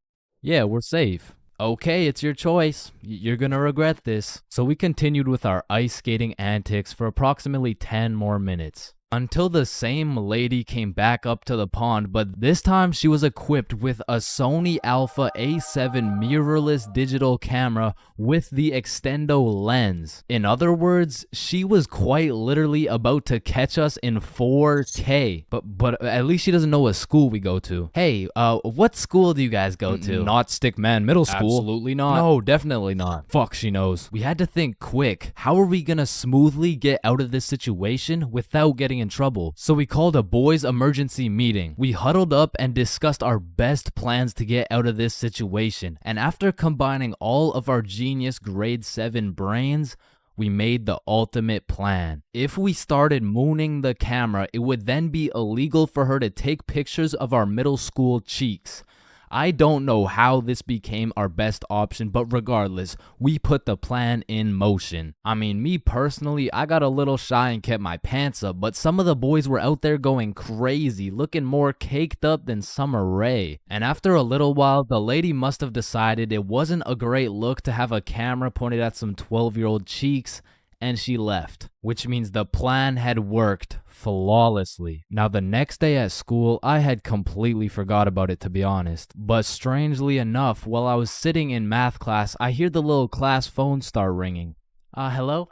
Yeah, we're safe. Okay, it's your choice. You're gonna regret this. So we continued with our ice skating antics for approximately 10 more minutes. Until the same lady came back up to the pond, but this time she was equipped with a Sony Alpha A7 mirrorless digital camera with the extendo lens. In other words, she was quite literally about to catch us in 4K. But at least she doesn't know what school we go to. Hey, what school do you guys go to? Not Stickman Middle School. Absolutely not. No, definitely not. Fuck, she knows. We had to think quick. How are we gonna smoothly get out of this situation without getting in trouble? So we called a boys emergency meeting. We huddled up and discussed our best plans to get out of this situation. And after combining all of our genius grade 7 brains, we made the ultimate plan. If we started mooning the camera, it would then be illegal for her to take pictures of our middle school cheeks. I don't know how this became our best option, but regardless, we put the plan in motion. I mean, me personally, I got a little shy and kept my pants up, but some of the boys were out there going crazy, looking more caked up than Summer Rae. And after a little while, the lady must have decided it wasn't a great look to have a camera pointed at some 12-year-old cheeks, and she left, which means the plan had worked flawlessly. Now, the next day at school, I had completely forgot about it, to be honest. But strangely enough, while I was sitting in math class, I hear the little class phone start ringing. Hello?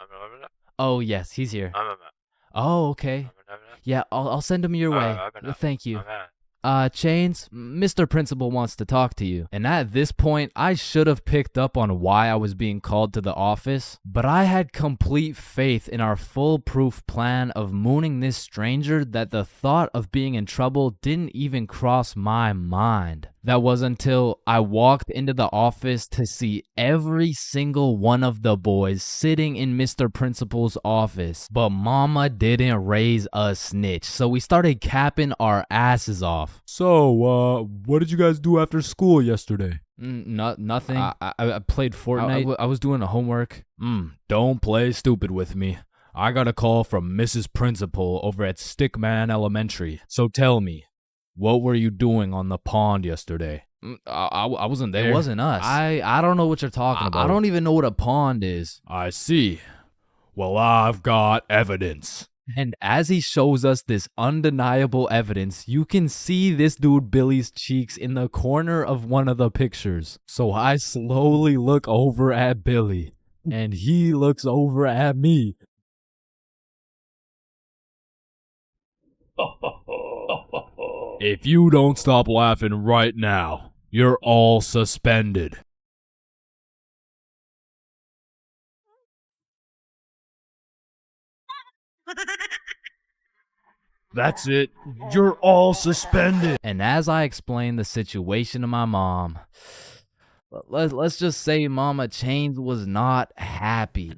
Oh, yes, he's here. Oh, okay. Yeah, I'll send him your way. Thank you. Chains, Mr. Principal wants to talk to you. And at this point, I should have picked up on why I was being called to the office, but I had complete faith in our foolproof plan of mooning this stranger that the thought of being in trouble didn't even cross my mind. That was until I walked into the office to see every single one of the boys sitting in Mr. Principal's office. But mama didn't raise a snitch, so we started capping our asses off. So, what did you guys do after school yesterday? Nothing. I played Fortnite. I was doing a homework. Don't play stupid with me. I got a call from Mrs. Principal over at Stickman Elementary. So tell me, what were you doing on the pond yesterday? I wasn't there. It wasn't us. I don't know what you're talking about. I don't even know what a pond is. I see. Well, I've got evidence. And as he shows us this undeniable evidence, you can see this dude Billy's cheeks in the corner of one of the pictures. So I slowly look over at Billy, and he looks over at me. If you don't stop laughing right now, you're all suspended. That's it. You're all suspended. And as I explained the situation to my mom, let's just say Mama Chains was not happy.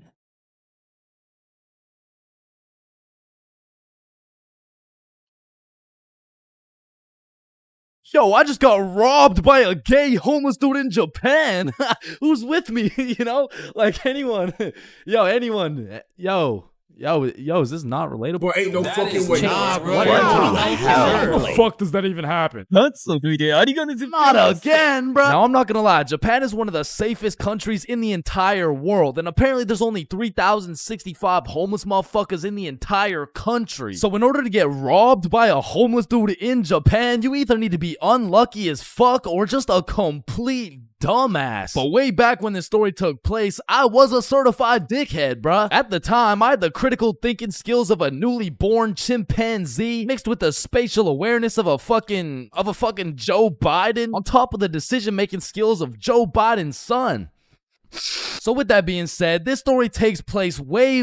Yo, I just got robbed by a gay homeless dude in Japan. Who's with me? You know, like anyone. Anyone. Yo, is this not relatable? Bro, ain't no fucking way. Nah, bro. What How the fuck does that even happen? Not again, bro. Now, I'm not gonna lie. Japan is one of the safest countries in the entire world. And apparently there's only 3,065 homeless motherfuckers in the entire country. So in order to get robbed by a homeless dude in Japan, you either need to be unlucky as fuck or just a complete dumbass. But way back when this story took place, I was a certified dickhead, bruh. At the time, I had the critical thinking skills of a newly born chimpanzee mixed with the spatial awareness of a fucking Joe Biden on top of the decision-making skills of Joe Biden's son. So with that being said, this story takes place way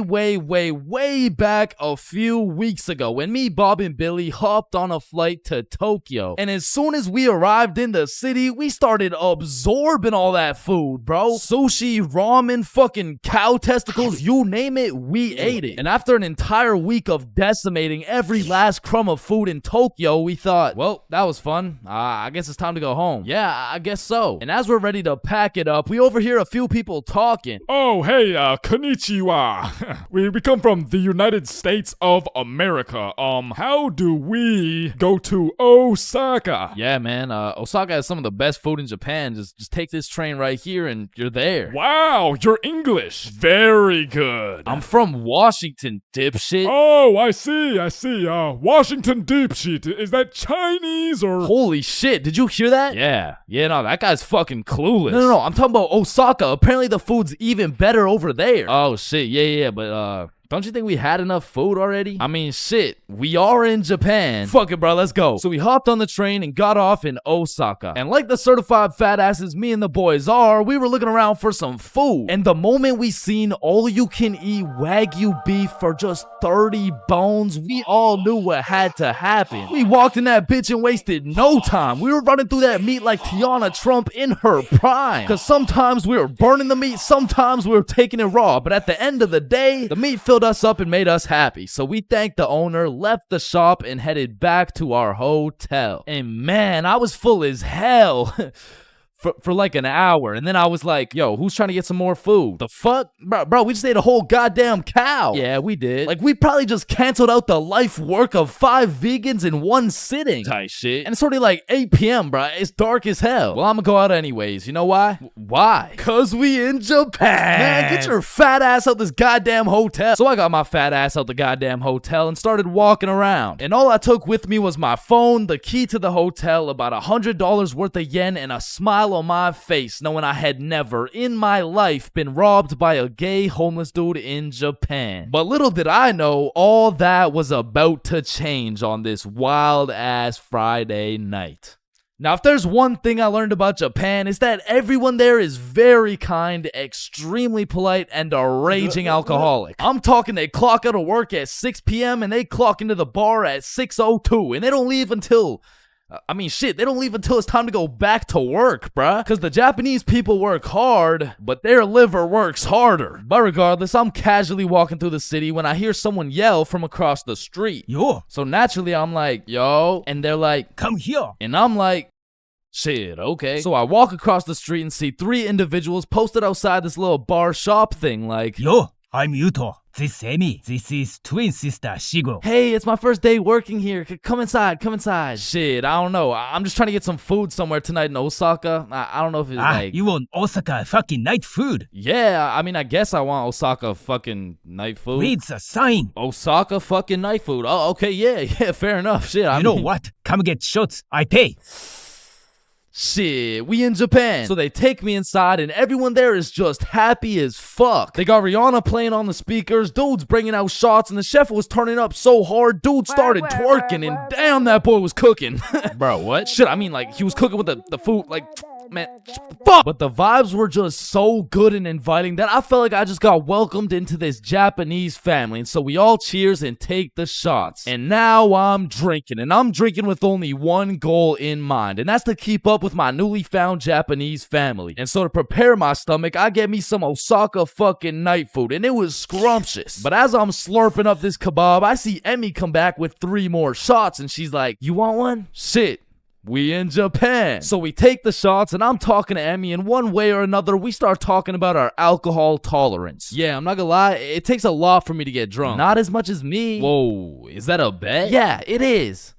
back a few weeks ago when me, Bob, and Billy hopped on a flight to Tokyo. And as soon as we arrived in the city, we started absorbing all that food, bro. Sushi, ramen, fucking cow testicles, you name it, we ate it. And after an entire week of decimating every last crumb of food in Tokyo, we thought, well, that was fun. I guess it's time to go home. Yeah, I guess so. And as we're ready to pack it up, we overhear a few people talking. Oh, hey, konnichiwa. we come from the United States of America. How do we go to Osaka? Yeah, man. Osaka has some of the best food in Japan. Just take this train right here and you're there. Wow, you're English. Very good. I'm from Washington, dipshit. Oh, I see. Washington dipshit. Is that Chinese or? Holy shit, did you hear that? Yeah, no, that guy's fucking clueless. No, I'm talking about Osaka. Apparently the food's even better over there. Oh shit, yeah, but don't you think we had enough food already? I mean, shit, we are in Japan. Fuck it, bro, let's go. So we hopped on the train and got off in Osaka. And like the certified fat asses me and the boys are, we were looking around for some food. And the moment we seen all-you-can-eat Wagyu beef for just 30 bones, we all knew what had to happen. We walked in that bitch and wasted no time. We were running through that meat like Tiana Trump in her prime. Cause sometimes we were burning the meat, sometimes we were taking it raw. But at the end of the day, the meat filled us up and made us happy. So we thanked the owner, left the shop, and headed back to our hotel. And man, I was full as hell. For like an hour, and then I was like, yo, who's trying to get some more food? The fuck? Bro, we just ate a whole goddamn cow. Yeah, we did. Like, we probably just canceled out the life work of 5 vegans in one sitting. Type shit. And it's already like 8 p.m., bro. It's dark as hell. Well, I'm gonna go out anyways. You know why? Why? Cause we in Japan. Man, get your fat ass out this goddamn hotel. So I got my fat ass out the goddamn hotel and started walking around. And all I took with me was my phone, the key to the hotel, about $100 worth of yen, and a smile on my face, knowing I had never in my life been robbed by a gay homeless dude in Japan. But little did I know, all that was about to change on this wild ass Friday night. Now, if there's one thing I learned about Japan, it's that everyone there is very kind, extremely polite, and a raging alcoholic. I'm talking they clock out of work at 6 p.m. and they clock into the bar at 6:02, and they don't leave until... they don't leave until it's time to go back to work, bruh. Because the Japanese people work hard, but their liver works harder. But regardless, I'm casually walking through the city when I hear someone yell from across the street. Yo. So naturally, I'm like, yo. And they're like, come here. And I'm like, shit, okay. So I walk across the street and see 3 individuals posted outside this little bar shop thing like, yo, I'm Yuto. This is Amy. This is twin sister Shigo. Hey, it's my first day working here. Come inside, come inside. Shit, I don't know. I'm just trying to get some food somewhere tonight in Osaka. I don't know if it's like... You want Osaka fucking night food? Yeah, I mean, I guess I want Osaka fucking night food. Read the sign. Osaka fucking night food. Oh, okay, yeah, fair enough. Shit, I mean... what? Come get shots. I pay. Shit, we in Japan. So they take me inside and everyone there is just happy as fuck. They got Rihanna playing on the speakers, dudes bringing out shots, and the chef was turning up so hard, dude started twerking, and damn, that boy was cooking. Bro, what? Shit, I mean, like, he was cooking with the food, like man, fuck. But the vibes were just so good and inviting that I felt like I just got welcomed into this Japanese family. And so we all cheers and take the shots. And now I'm drinking, and I'm drinking with only one goal in mind, and that's to keep up with my newly found Japanese family. And so to prepare my stomach, I get me some Osaka fucking night food, and it was scrumptious. But as I'm slurping up this kebab, I see Emmy come back with 3 more shots, and she's like, "You want one?" Shit. We in Japan. So we take the shots, and I'm talking to Emmy, and one way or another, we start talking about our alcohol tolerance. Yeah, I'm not gonna lie, it takes a lot for me to get drunk. Not as much as me. Whoa, is that a bet? Yeah, it is.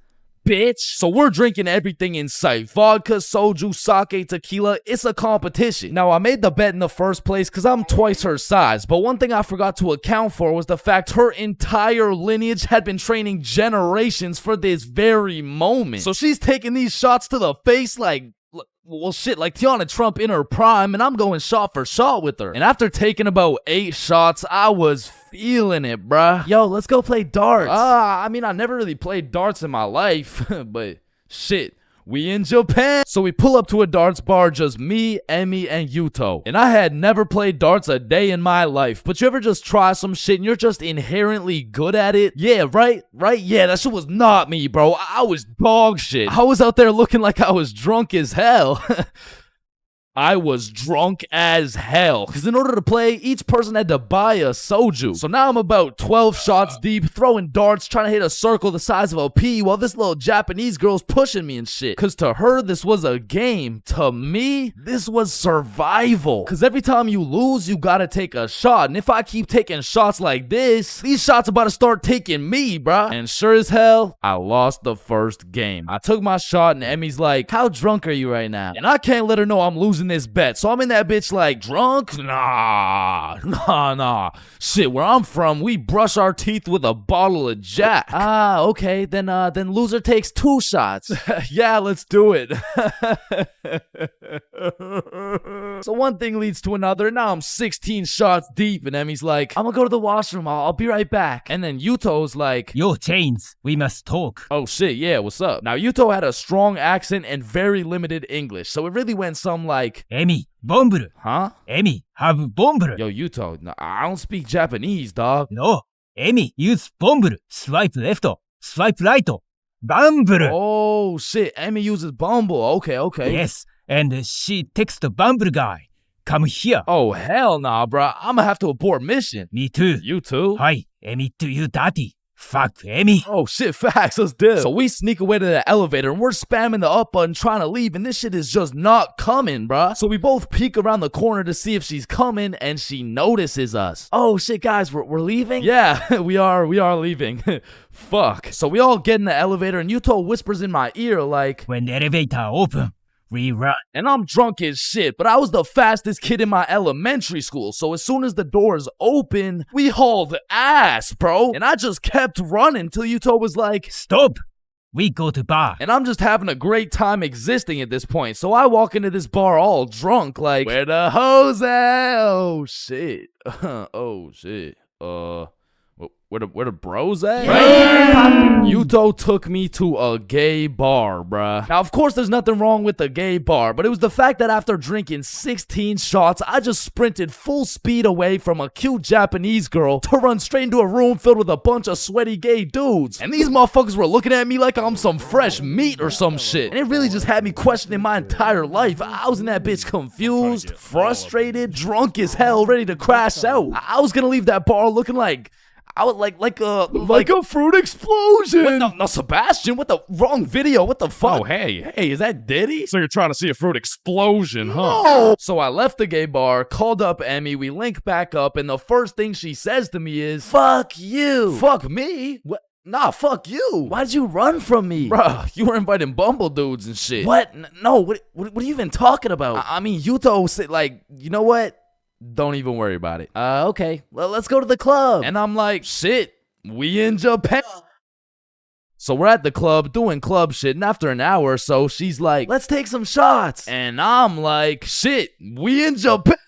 Bitch. So we're drinking everything in sight. Vodka, soju, sake, tequila. It's a competition. Now, I made the bet in the first place because I'm twice her size. But one thing I forgot to account for was the fact her entire lineage had been training generations for this very moment. So she's taking these shots to the face like... well, shit, like Tiana Trump in her prime, and I'm going shot for shot with her. And after taking about 8 shots, I was feeling it, bruh. Yo, let's go play darts. I mean, I never really played darts in my life, but shit. We in Japan. So we pull up to a darts bar, just me, Emmy, and Yuto. And I had never played darts a day in my life. But you ever just try some shit and you're just inherently good at it? Yeah, right? Yeah, that shit was not me, bro. I was dog shit. I was out there looking like I was drunk as hell. I was drunk as hell. Because in order to play, each person had to buy a soju. So now I'm about 12 shots deep, throwing darts, trying to hit a circle the size of a pea while this little Japanese girl's pushing me and shit. Because to her, this was a game. To me, this was survival. Because every time you lose, you gotta take a shot. And if I keep taking shots like this, these shots about to start taking me, bruh. And sure as hell, I lost the first game. I took my shot and Emmy's like, "How drunk are you right now?" And I can't let her know I'm losing this bet. So I'm in that bitch like, drunk? Nah. Shit, where I'm from, we brush our teeth with a bottle of Jack. Okay, then loser takes 2 shots. Yeah, let's do it. So one thing leads to another. Now I'm 16 shots deep, and Emmy's like, "I'm gonna go to the washroom. I'll be right back." And then Yuto's like, "Yo, Chains, we must talk." Oh shit, yeah, what's up? Now Yuto had a strong accent and very limited English, so it really went some like, "Emi, bomburu." Huh? "Emi, have bomburu." Yo, Yuto, no, I don't speak Japanese, dog. "No, Emi, use bomburu. Swipe left, swipe right. Bumble." Oh shit, Emmy uses Bumble. Okay. Yes, and she texts Bumble guy. "Come here." Oh hell nah, bruh. I'ma have to abort mission. Me too. You too? Hi, Emi to you daddy. Fuck Emi. Oh shit, facts, let's do it. So we sneak away to the elevator and we're spamming the up button trying to leave, and this shit is just not coming, bruh. So we both peek around the corner to see if she's coming, and she notices us. Oh shit, guys, we're leaving? Yeah, we are leaving. Fuck. So we all get in the elevator and Yuto whispers in my ear like, "When the elevator open, we run." And I'm drunk as shit, but I was the fastest kid in my elementary school, so as soon as the doors open, we hauled ass, bro. And I just kept running till Yuto was like, "Stop, we go to bar." And I'm just having a great time existing at this point, so I walk into this bar all drunk like, "Where the hoes at?" Oh shit. Oh shit. Where the bros at? Yuto took me to a gay bar, bruh. Now, of course, there's nothing wrong with the gay bar, but it was the fact that after drinking 16 shots, I just sprinted full speed away from a cute Japanese girl to run straight into a room filled with a bunch of sweaty gay dudes. And these motherfuckers were looking at me like I'm some fresh meat or some shit. And it really just had me questioning my entire life. I was in that bitch confused, frustrated, drunk as hell, ready to crash out. I was gonna leave that bar looking like... I would like a fruit explosion. No, Sebastian, what the wrong video? What the fuck? Oh, hey, is that Diddy? So you're trying to see a fruit explosion, huh? No. So I left the gay bar, called up Emmy, we link back up, and the first thing she says to me is, "Fuck you." Fuck me? What? Nah, fuck you. Why'd you run from me? Bruh, you were inviting Bumble dudes and shit. What? No, what are you even talking about? I mean, Yuto said, like, you know what? Don't even worry about it. Okay. Well, let's go to the club. And I'm like, shit, we in Japan. So we're at the club doing club shit, and after an hour or so, she's like, "Let's take some shots." And I'm like, shit, we in Japan.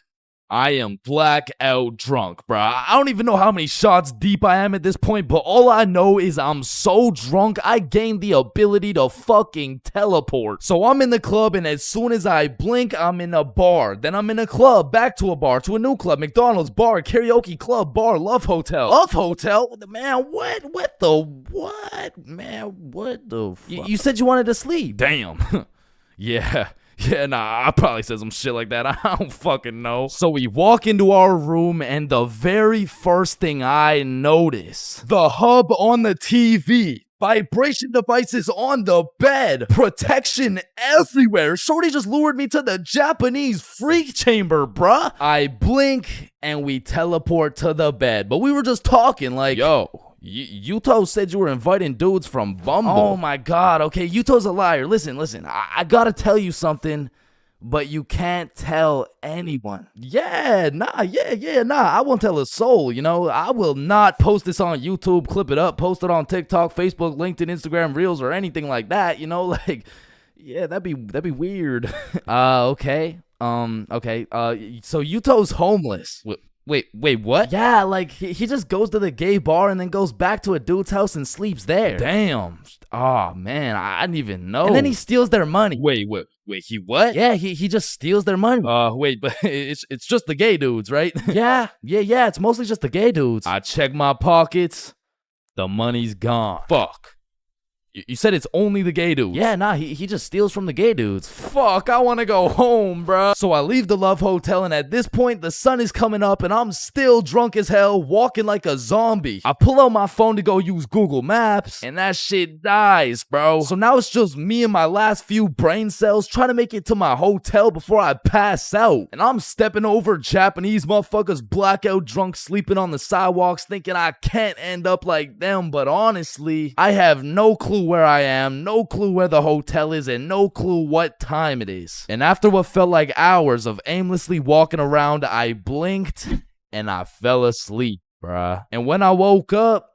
I am blackout drunk, bruh. I don't even know how many shots deep I am at this point, but all I know is I'm so drunk, I gained the ability to fucking teleport. So I'm in the club, and as soon as I blink, I'm in a bar. Then I'm in a club, back to a bar, to a new club, McDonald's, bar, karaoke club, bar, love hotel. Love hotel? Man, what? Man, what the fuck? You said you wanted to sleep. Damn. Yeah. Yeah, nah, I probably said some shit like that. I don't fucking know. So we walk into our room, and the very first thing I notice, the hub on the TV, vibration devices on the bed, protection everywhere. Shorty just lured me to the Japanese freak chamber, bruh. I blink, and we teleport to the bed. But we were just talking like, yo, Yuto said you were inviting dudes from Bumble. Oh my god, okay, Yuto's a liar. Listen, I gotta tell you something, but you can't tell anyone. Yeah, nah, I won't tell a soul, you know? I will not post this on YouTube, clip it up, post it on TikTok, Facebook, LinkedIn, Instagram, Reels, or anything like that, you know? Like, yeah, that'd be weird. Okay. So Yuto's homeless. Wait, what? Yeah, like, he just goes to the gay bar and then goes back to a dude's house and sleeps there. Damn. Oh, man, I didn't even know. And then he steals their money. Wait, he what? Yeah, he just steals their money. Wait, but it's just the gay dudes, right? Yeah, it's mostly just the gay dudes. I check my pockets. The money's gone. Fuck. You said it's only the gay dudes. Yeah, nah, he just steals from the gay dudes. Fuck, I want to go home, bruh. So I leave the Love Hotel, and at this point, the sun is coming up, and I'm still drunk as hell, walking like a zombie. I pull out my phone to go use Google Maps, and that shit dies, bro. So now it's just me and my last few brain cells trying to make it to my hotel before I pass out. And I'm stepping over Japanese motherfuckers blackout drunk sleeping on the sidewalks thinking I can't end up like them, but honestly, I have no clue where I am, no clue where the hotel is, and no clue what time it is. And after what felt like hours of aimlessly walking around, I blinked and I fell asleep, bruh. And when I woke up,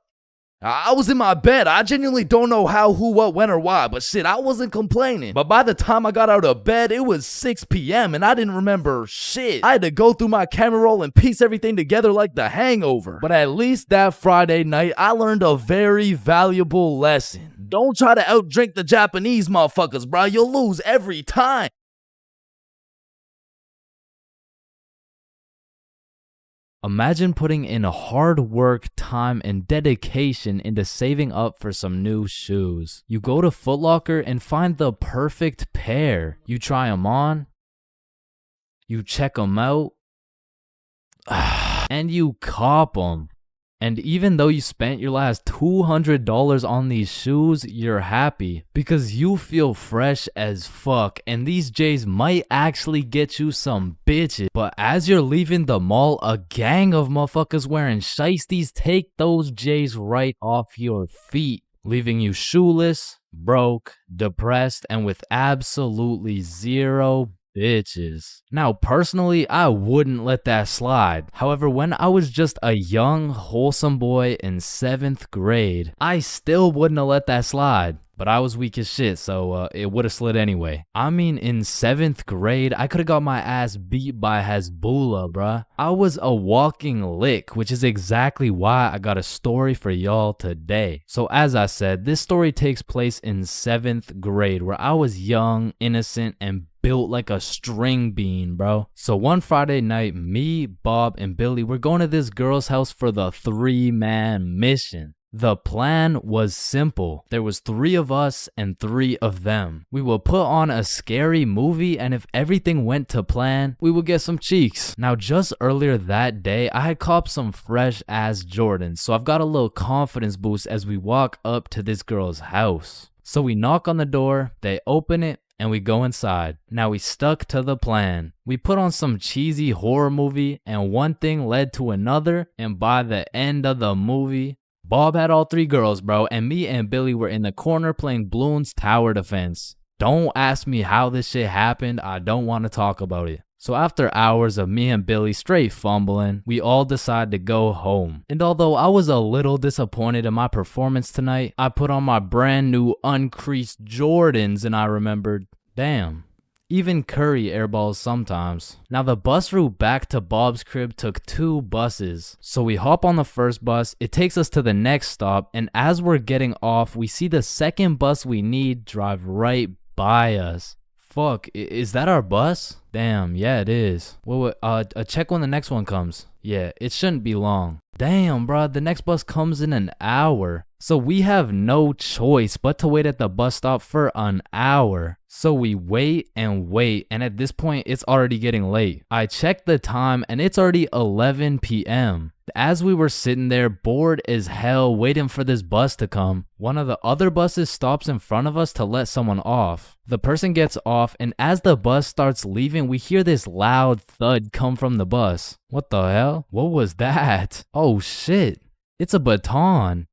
I was in my bed. I genuinely don't know how, who, what, when, or why, but shit, I wasn't complaining. But by the time I got out of bed, it was 6 p.m. and I didn't remember shit. I had to go through my camera roll and piece everything together like The Hangover. But at least that Friday night, I learned a very valuable lesson. Don't try to outdrink the Japanese motherfuckers, bro. You'll lose every time. Imagine putting in hard work, time, and dedication into saving up for some new shoes. You go to Foot Locker and find the perfect pair. You try them on, you check them out, and you cop them. And even though you spent your last $200 on these shoes, you're happy because you feel fresh as fuck, and these J's might actually get you some bitches. But as you're leaving the mall, a gang of motherfuckers wearing shiesties take those J's right off your feet, leaving you shoeless, broke, depressed, and with absolutely zero bitches. Now, personally, I wouldn't let that slide. However, when I was just a young, wholesome boy in 7th grade, I still wouldn't have let that slide. But I was weak as shit, so it would have slid anyway. I mean, in 7th grade, I could have got my ass beat by Hezbollah, bruh. I was a walking lick, which is exactly why I got a story for y'all today. So as I said, this story takes place in 7th grade, where I was young, innocent, and built like a string bean, bro. So one Friday night, me, Bob, and Billy were going to this girl's house for the 3-man mission. The plan was simple. There was 3 of us and 3 of them. We would put on a scary movie, and if everything went to plan, we would get some cheeks. Now, just earlier that day, I had copped some fresh ass Jordans, so I've got a little confidence boost as we walk up to this girl's house. So we knock on the door, they open it, and we go inside. Now we stuck to the plan. We put on some cheesy horror movie, and one thing led to another, and by the end of the movie, Bob had all 3 girls, bro, and me and Billy were in the corner playing Bloons Tower Defense. Don't ask me how this shit happened, I don't want to talk about it. So after hours of me and Billy straight fumbling, we all decided to go home. And although I was a little disappointed in my performance tonight, I put on my brand new uncreased Jordans and I remembered, damn, Even Curry airballs sometimes. Now the bus route back to Bob's crib took 2 buses. So we hop on the first bus, it takes us to the next stop, and as we're getting off, we see the second bus we need drive right by us. Fuck, is that our bus? Damn, yeah it is. Wait, check when the next one comes. Yeah, it shouldn't be long. Damn, bro, the next bus comes in an hour. So we have no choice but to wait at the bus stop for an hour. So we wait, and at this point, it's already getting late. I checked the time, and it's already 11 p.m. As we were sitting there, bored as hell, waiting for this bus to come, one of the other buses stops in front of us to let someone off. The person gets off, and as the bus starts leaving, we hear this loud thud come from the bus. What the hell? What was that? Oh shit, it's a baton.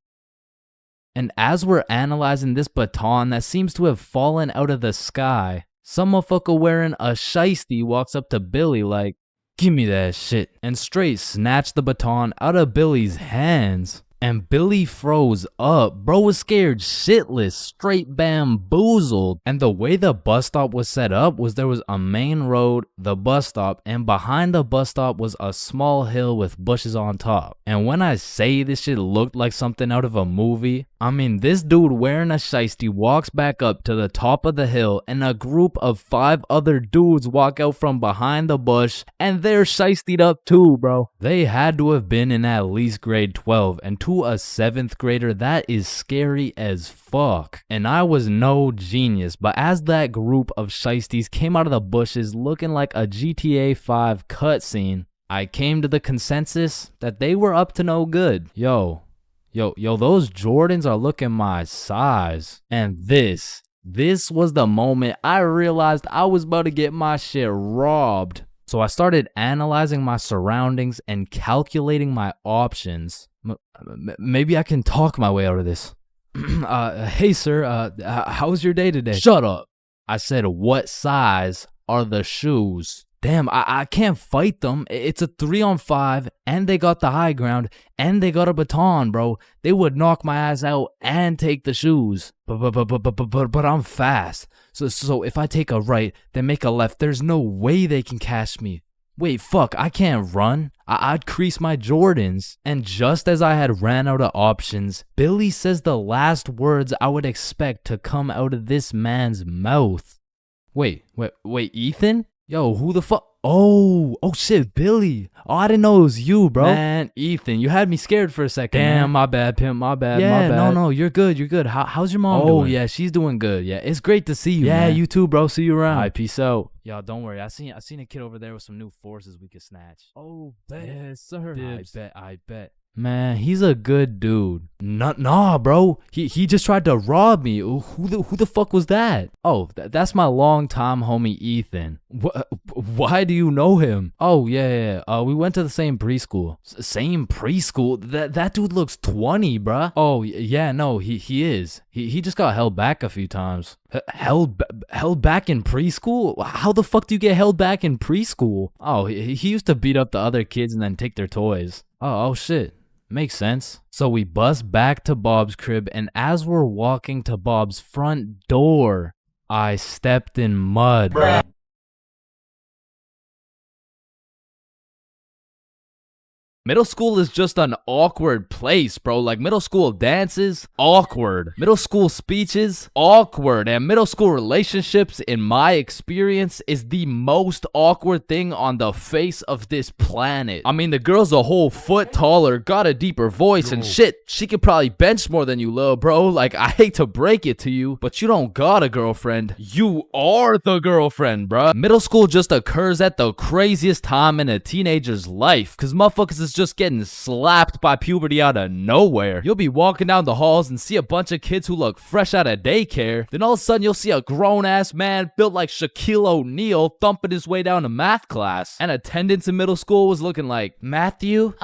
And as we're analyzing this baton that seems to have fallen out of the sky, some motherfucker wearing a shiesty walks up to Billy like, "Give me that shit," and straight snatched the baton out of Billy's hands. And Billy froze up. Bro was scared shitless, straight bamboozled. And the way the bus stop was set up was there was a main road, the bus stop, and behind the bus stop was a small hill with bushes on top. And when I say this shit looked like something out of a movie, I mean this dude wearing a shiesty walks back up to the top of the hill, and a group of 5 other dudes walk out from behind the bush, and they're shiestied up too, bro. They had to have been in at least grade 12, and to a 7th grader, that is scary as fuck. And I was no genius, but as that group of shiesties came out of the bushes looking like a GTA 5 cutscene, I came to the consensus that they were up to no good. Yo, those Jordans are looking my size. And this was the moment I realized I was about to get my shit robbed. So I started analyzing my surroundings and calculating my options. Maybe I can talk my way out of this. Hey sir, how was your day today? Shut up. I said, what size are the shoes? Damn, I can't fight them. It's a 3-on-5, and they got the high ground, and they got a baton, bro. They would knock my ass out and take the shoes. But I'm fast. So if I take a right, then make a left, there's no way they can catch me. Wait, fuck, I can't run. I'd crease my Jordans. And just as I had ran out of options, Billy says the last words I would expect to come out of this man's mouth. Wait, Ethan? Yo, who the fuck? Oh shit, Billy. Oh, I didn't know it was you, bro. Man, Ethan, you had me scared for a second. Damn, man. My bad, pimp, my bad, yeah, my bad. No, you're good. How's your mom doing? Oh, yeah, she's doing good. Yeah, it's great to see you, man. You too, bro. See you around. All right, peace out. Y'all, don't worry. I seen a kid over there with some new forces we could snatch. Oh, bet. Yes, sir. Dibs. I bet. Man, he's a good dude. Nah, bro. He just tried to rob me. Who the fuck was that? Oh, that's my longtime homie Ethan. Why do you know him? Oh, yeah. We went to the same preschool. Same preschool? That dude looks 20, bruh. Oh, yeah, no, he is. He just got held back a few times. Held back in preschool? How the fuck do you get held back in preschool? Oh, he used to beat up the other kids and then take their toys. Oh shit. Makes sense. So we bus back to Bob's crib, and as we're walking to Bob's front door, I stepped in mud. Bruh. Middle school is just an awkward place, bro. Like, middle school dances, awkward. Middle school speeches, awkward. And middle school relationships, in my experience, is the most awkward thing on the face of this planet. I mean, the girl's a whole foot taller, got a deeper voice, and shit, she could probably bench more than you, lil' bro. Like, I hate to break it to you, but you don't got a girlfriend. You are the girlfriend, bruh. Middle school just occurs at the craziest time in a teenager's life, because motherfuckers is just getting slapped by puberty out of nowhere. You'll be walking down the halls and see a bunch of kids who look fresh out of daycare. Then all of a sudden you'll see a grown-ass man built like Shaquille O'Neal thumping his way down to math class. And attendance in middle school was looking like Matthew,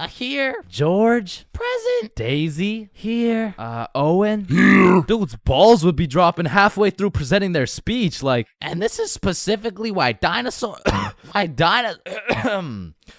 here. George, present. Daisy, here. Owen, here. Dude's balls would be dropping halfway through presenting their speech, like, and this is specifically why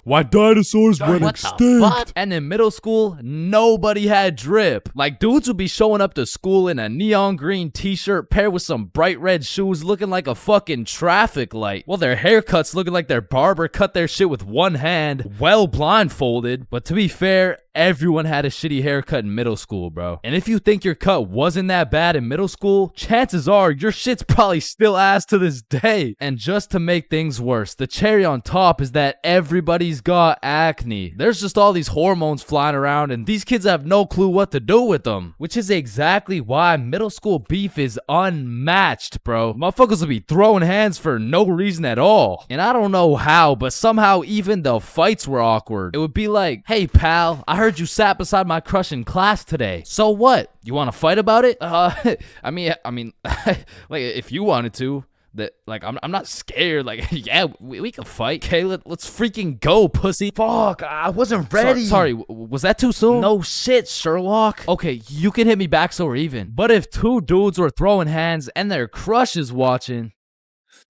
Why dinosaurs went What extinct. the fuck? And in middle school, nobody had drip. Like, dudes would be showing up to school in a neon green t-shirt paired with some bright red shoes looking like a fucking traffic light. Well, their haircuts looking like their barber cut their shit with one hand, well blindfolded. But to be fair, everyone had a shitty haircut in middle school, bro. And if you think your cut wasn't that bad in middle school, chances are your shit's probably still ass to this day. And just to make things worse, the cherry on top is that everybody's got acne. There's just all these hormones flying around and these kids have no clue what to do with them. Which is exactly why middle school beef is unmatched, bro. Motherfuckers will be throwing hands for no reason at all. And I don't know how, but somehow even the fights were awkward. It would be like, hey pal, I heard you sat beside my crush in class today. So what? You want to fight about it? I mean, like if you wanted to. That like I'm not scared. Like yeah, we can fight. Okay, let's freaking go, pussy. Fuck, I wasn't ready. Sorry, was that too soon? No shit, Sherlock. Okay, you can hit me back so we're even. But if two dudes were throwing hands and their crush is watching,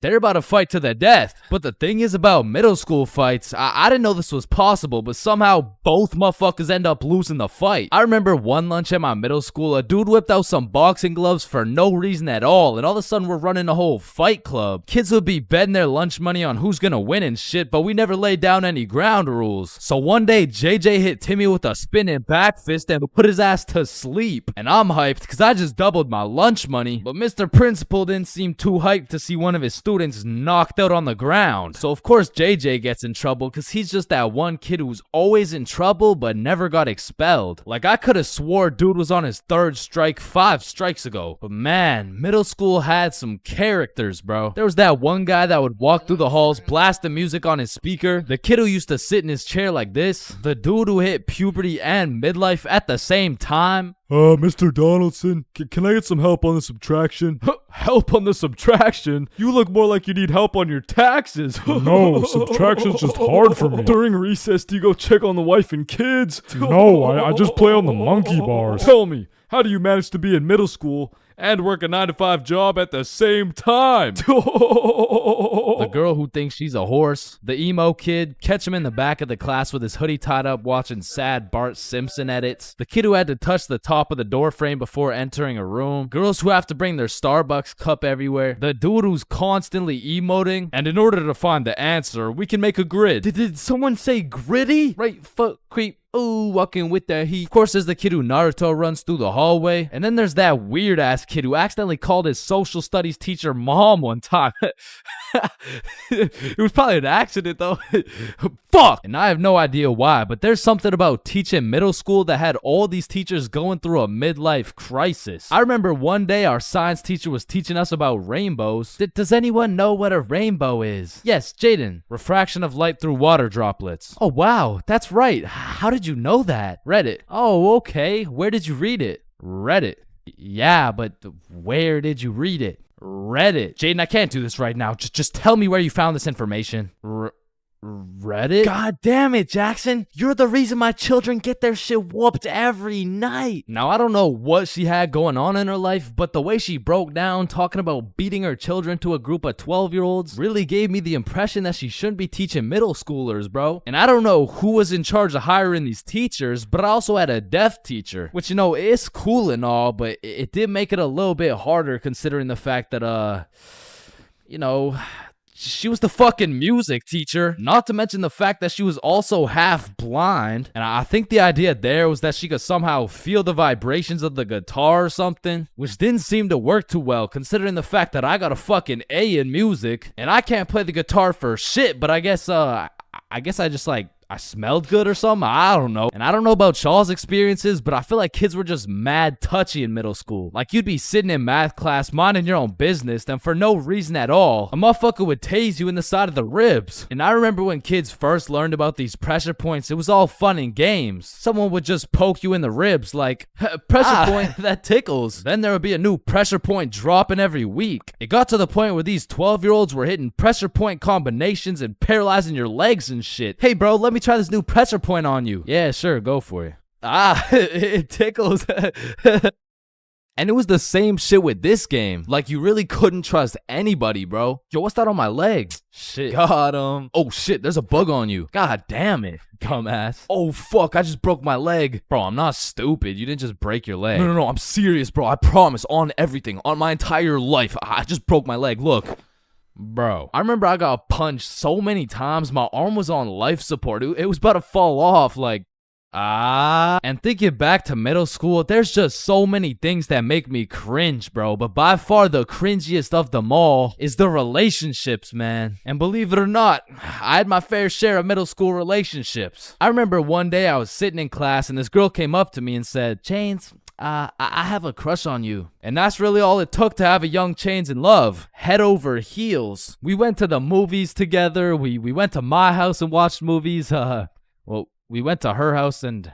they're about to fight to the death. But the thing is about middle school fights, I didn't know this was possible, but somehow both motherfuckers end up losing the fight. I remember one lunch at my middle school, a dude whipped out some boxing gloves for no reason at all, and all of a sudden we're running a whole fight club. Kids would be betting their lunch money on who's gonna win and shit, but we never laid down any ground rules. So one day, JJ hit Timmy with a spinning back fist and put his ass to sleep. And I'm hyped because I just doubled my lunch money, but Mr. Principal didn't seem too hyped to see one of his students knocked out on the ground. So of course JJ gets in trouble because he's just that one kid who's always in trouble but never got expelled. Like I could have swore dude was on his third strike 5 strikes ago. But man, middle school had some characters, bro. There was that one guy that would walk through the halls blasting music on his speaker. The kid who used to sit in his chair like this. The dude who hit puberty and midlife at the same time. Mr. Donaldson, can I get some help on the subtraction? Help on the subtraction? You look more like you need help on your taxes. No, subtraction's just hard for me. During recess, do you go check on the wife and kids? No, I just play on the monkey bars. Tell me, how do you manage to be in middle school and work a 9-to-5 job at the same time? The girl who thinks she's a horse. The emo kid. Catch him in the back of the class with his hoodie tied up watching sad Bart Simpson edits. The kid who had to touch the top of the door frame before entering a room. Girls who have to bring their Starbucks cup everywhere. The dude who's constantly emoting. And in order to find the answer, we can make a grid. Did someone say gritty? Right foot creep. Ooh, walking with the heat. Of course, there's the kid who Naruto runs through the hallway. And then there's that weird-ass kid who accidentally called his social studies teacher mom one time. It was probably an accident, though. Fuck! And I have no idea why, but there's something about teaching middle school that had all these teachers going through a midlife crisis. I remember one day our science teacher was teaching us about rainbows. Does anyone know what a rainbow is? Yes, Jaden. Refraction of light through water droplets. Oh, wow. That's right. How did you know that? Reddit. Oh, okay. Where did you read it? Reddit. Yeah, but where did you read it? Reddit. Jaden, I can't do this right now. Just tell me where you found this information. Reddit? God damn it, Jackson. You're the reason my children get their shit whooped every night. Now, I don't know what she had going on in her life, but the way she broke down talking about beating her children to a group of 12-year-olds really gave me the impression that she shouldn't be teaching middle schoolers, bro. And I don't know who was in charge of hiring these teachers, but I also had a deaf teacher, which, you know, it's cool and all, but it did make it a little bit harder considering the fact that, you know, she was the fucking music teacher, not to mention the fact that she was also half blind. And I think the idea there was that she could somehow feel the vibrations of the guitar or something, which didn't seem to work too well considering the fact that I got a fucking A in music and I can't play the guitar for shit, but I guess I just like I smelled good or something. I don't know. And I don't know about y'all's experiences, but I feel like kids were just mad touchy in middle school. Like you'd be sitting in math class, minding your own business, then for no reason at all, a motherfucker would tase you in the side of the ribs. And I remember when kids first learned about these pressure points, it was all fun and games. Someone would just poke you in the ribs like, pressure point, that tickles. Then there would be a new pressure point dropping every week. It got to the point where these 12-year-olds were hitting pressure point combinations and paralyzing your legs and shit. Hey bro, let me try this new pressure point on you. Yeah, sure, go for it. It tickles. And it was the same shit with this game. Like, you really couldn't trust anybody, bro. Yo, what's that on my leg? Shit. Got him. Oh, shit, there's a bug on you. God damn it, dumbass. Oh, fuck, I just broke my leg. Bro, I'm not stupid. You didn't just break your leg. No, I'm serious, bro. I promise, on everything, on my entire life. I just broke my leg. Look. Bro, I remember I got punched so many times. My arm was on life support. It was about to fall off, like, and thinking back to middle school, there's just so many things that make me cringe, bro. But by far the cringiest of them all is the relationships, man. And believe it or not, I had my fair share of middle school relationships. I remember one day I was sitting in class and this girl came up to me and said, Chains, I have a crush on you. And that's really all it took to have a young Chains in love. Head over heels. We went to the movies together. We went to my house and watched movies. Well, we went to her house and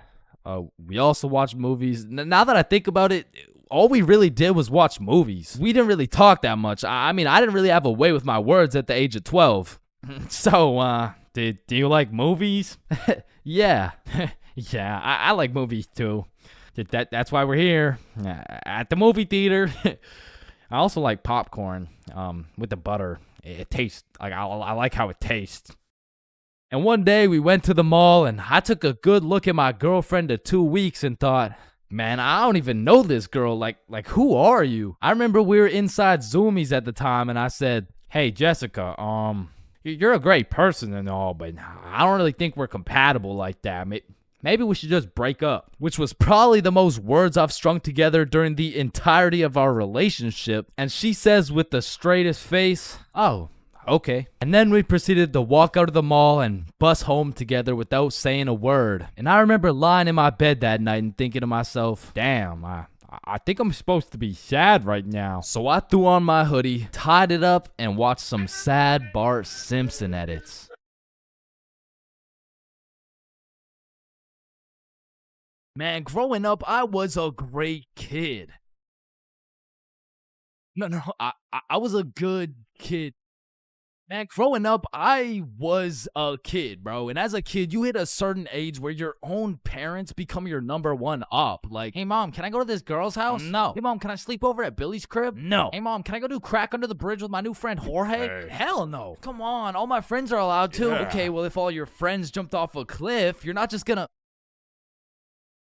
we also watched movies. Now that I think about it, all we really did was watch movies. We didn't really talk that much. I mean, I didn't really have a way with my words at the age of 12. So, do you like movies? Yeah. Yeah, I like movies too. That's why we're here at the movie theater. I also like popcorn with the butter. It tastes like I like how it tastes. And one day we went to the mall and I took a good look at my girlfriend of 2 weeks and thought, man, I don't even know this girl. Like who are you? I remember we were inside Zoomies at the time and I said, hey, Jessica, you're a great person and all, but I don't really think we're compatible like that. Maybe we should just break up, which was probably the most words I've strung together during the entirety of our relationship. And she says with the straightest face, oh, okay. And then we proceeded to walk out of the mall and bus home together without saying a word. And I remember lying in my bed that night and thinking to myself, damn, I think I'm supposed to be sad right now. So I threw on my hoodie, tied it up, and watched some sad Bart Simpson edits. Man, growing up, I was a great kid. No, I was a good kid. Man, growing up, I was a kid, bro. And as a kid, you hit a certain age where your own parents become your number one up. Like, hey, Mom, can I go to this girl's house? No. Hey, Mom, can I sleep over at Billy's crib? No. Hey, Mom, can I go do crack under the bridge with my new friend Jorge? Hey. Hell no. Come on, all my friends are allowed to. Yeah. Okay, well, if all your friends jumped off a cliff, you're not just gonna...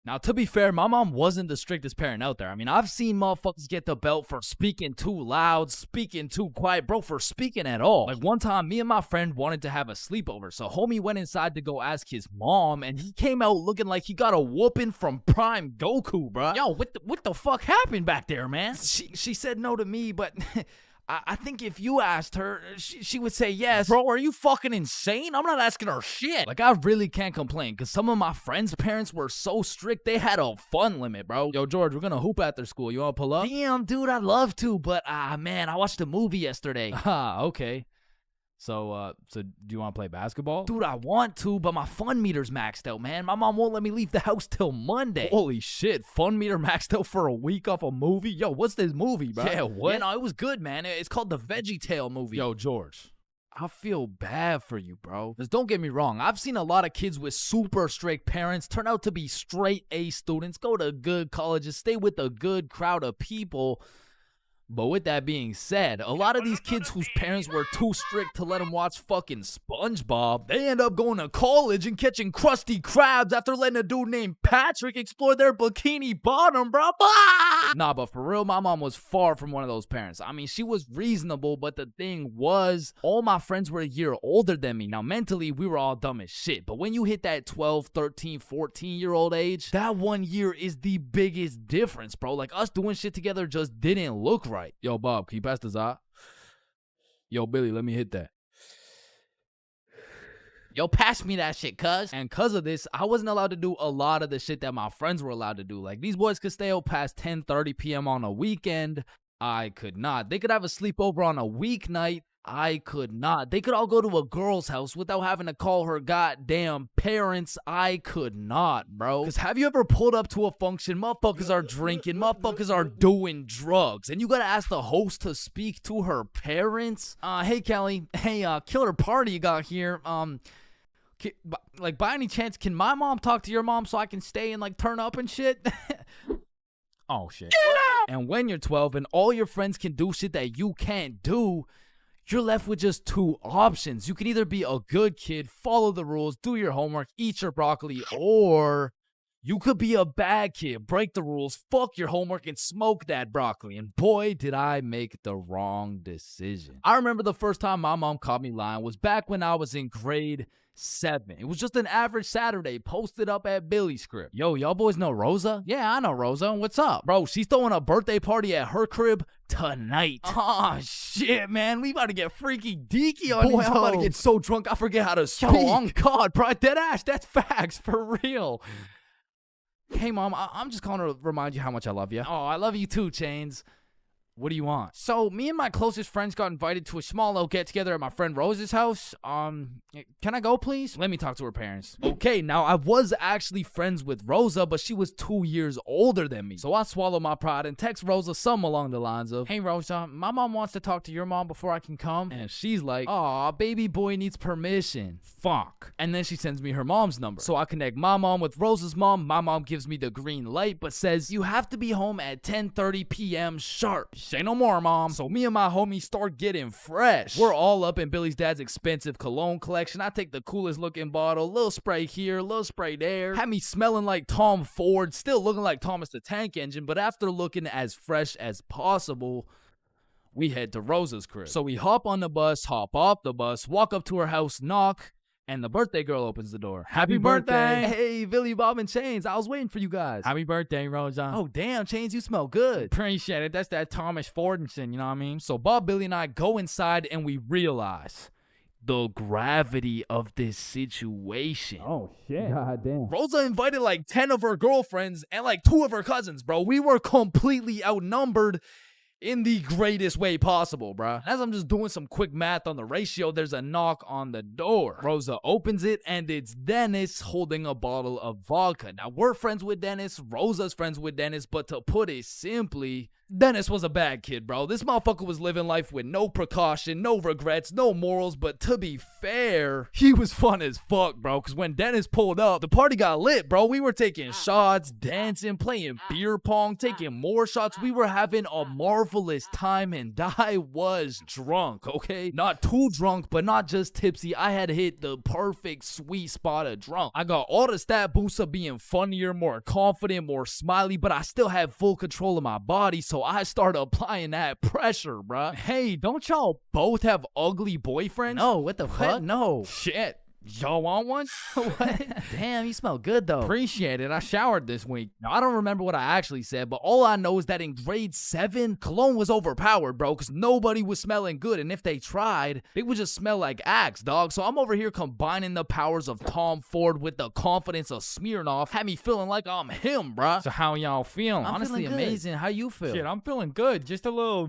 Now, to be fair, my mom wasn't the strictest parent out there. I mean, I've seen motherfuckers get the belt for speaking too loud, speaking too quiet, bro, for speaking at all. Like, one time, me and my friend wanted to have a sleepover, so homie went inside to go ask his mom, and he came out looking like he got a whooping from Prime Goku, bro. Yo, what the fuck happened back there, man? She said no to me, but... I think if you asked her, she would say yes. Bro, are you fucking insane? I'm not asking her shit. Like, I really can't complain, because some of my friends' parents were so strict, they had a fun limit, bro. Yo, George, we're gonna hoop after school. You wanna pull up? Damn, dude, I'd love to, but, man, I watched a movie yesterday. Okay. So do you want to play basketball? Dude, I want to, but my fun meter's maxed out, man. My mom won't let me leave the house till Monday. Holy shit, fun meter maxed out for a week off a movie? Yo, what's this movie, bro? Yeah, what? Yeah, no, it was good, man. It's called the VeggieTale movie. Yo, George, I feel bad for you, bro. Because don't get me wrong, I've seen a lot of kids with super strict parents turn out to be straight A students, go to good colleges, stay with a good crowd of people. But with that being said, a lot of these kids whose parents were too strict to let them watch fucking SpongeBob, they end up going to college and catching Krusty Krabs after letting a dude named Patrick explore their bikini bottom, bro. Nah, but for real, my mom was far from one of those parents. I mean, she was reasonable, but the thing was, all my friends were a year older than me. Now, mentally, we were all dumb as shit. But when you hit that 12, 13, 14-year-old age, that 1 year is the biggest difference, bro. Like, us doing shit together just didn't look right. Yo, Bob, can you pass the za? Yo, Billy, let me hit that. Yo, pass me that shit, cuz. And cuz of this, I wasn't allowed to do a lot of the shit that my friends were allowed to do. Like, these boys could stay out past 10:30 p.m. on a weekend. I could not. They could have a sleepover on a weeknight. I could not. They could all go to a girl's house without having to call her goddamn parents. I could not, bro. Because have you ever pulled up to a function, motherfuckers are drinking, motherfuckers are doing drugs, and you gotta ask the host to speak to her parents? Hey, Kelly. Hey, killer party you got here. Like, by any chance, can my mom talk to your mom so I can stay and, like, turn up and shit? Oh, shit. And when you're 12 and all your friends can do shit that you can't do, you're left with just two options. You can either be a good kid, follow the rules, do your homework, eat your broccoli, or you could be a bad kid, break the rules, fuck your homework, and smoke that broccoli. And boy, did I make the wrong decision. I remember the first time my mom caught me lying was back when I was in grade 7. It was just an average Saturday posted up at Billy's crib. Yo, y'all boys know Rosa? Yeah, I know Rosa. What's up? Bro, she's throwing a birthday party at her crib tonight. Oh, shit, man. We about to get freaky deaky on Boy, these I'm about to hoes. get so drunk I forget how to speak. Yo, on God, bro. Dead ass. That's facts. For real. Hey, Mom, I'm just calling to remind you how much I love you. Oh, I love you too, Chains. What do you want? So, me and my closest friends got invited to a small little get-together at my friend Rose's house. Can I go, please? Let me talk to her parents. Okay, now, I was actually friends with Rosa, but she was 2 years older than me. So, I swallowed my pride and text Rosa something along the lines of, hey, Rosa, my mom wants to talk to your mom before I can come. And she's like, aw, baby boy needs permission. Fuck. And then she sends me her mom's number. So, I connect my mom with Rosa's mom. My mom gives me the green light, but says, you have to be home at 10:30 p.m. sharp. Say no more, Mom. So me and my homies start getting fresh. We're all up in Billy's dad's expensive cologne collection. I take the coolest looking bottle, little spray here, little spray there. Had me smelling like Tom Ford, still looking like Thomas the Tank Engine, but after looking as fresh as possible, we head to Rosa's crib. So we hop on the bus, hop off the bus, walk up to her house, knock, and the birthday girl opens the door. Happy birthday. Hey, Billy, Bob, and Chains. I was waiting for you guys. Happy birthday, Rosa. Oh, damn, Chains, you smell good. Appreciate it. That's that Thomas Fordenson, you know what I mean? So Bob, Billy, and I go inside, and we realize the gravity of this situation. Oh, shit. God damn. Rosa invited like 10 of her girlfriends and like 2 of her cousins, bro. We were completely outnumbered in the greatest way possible, bruh. As I'm just doing some quick math on the ratio, there's a knock on the door. Rosa opens it, and it's Dennis holding a bottle of vodka. Now, we're friends with Dennis. Rosa's friends with Dennis. But to put it simply, Dennis was a bad kid, bro. This motherfucker was living life with no precaution, no regrets, no morals. But to be fair, he was fun as fuck, bro. Because when Dennis pulled up, the party got lit, bro. We were taking shots, dancing, playing beer pong, taking more shots. We were having a marvelous time, and I was drunk, okay? Not too drunk, but not just tipsy. I had hit the perfect sweet spot of drunk. I got all the stat boosts of being funnier, more confident, more smiley, but I still had full control of my body, so I started applying that pressure, bruh. Hey, don't y'all both have ugly boyfriends? No, what the fuck? No. Shit. Y'all want one? What? Damn, you smell good though. Appreciate it. I showered this week. Now, I don't remember what I actually said, but all I know is that in grade 7, cologne was overpowered, bro, because nobody was smelling good. And if they tried, they would just smell like Axe, dog. So I'm over here combining the powers of Tom Ford with the confidence of Smirnoff. Had me feeling like I'm him, bro. So how y'all feeling? Honestly, feeling good. amazing. How you feel? Shit, I'm feeling good. Just a little,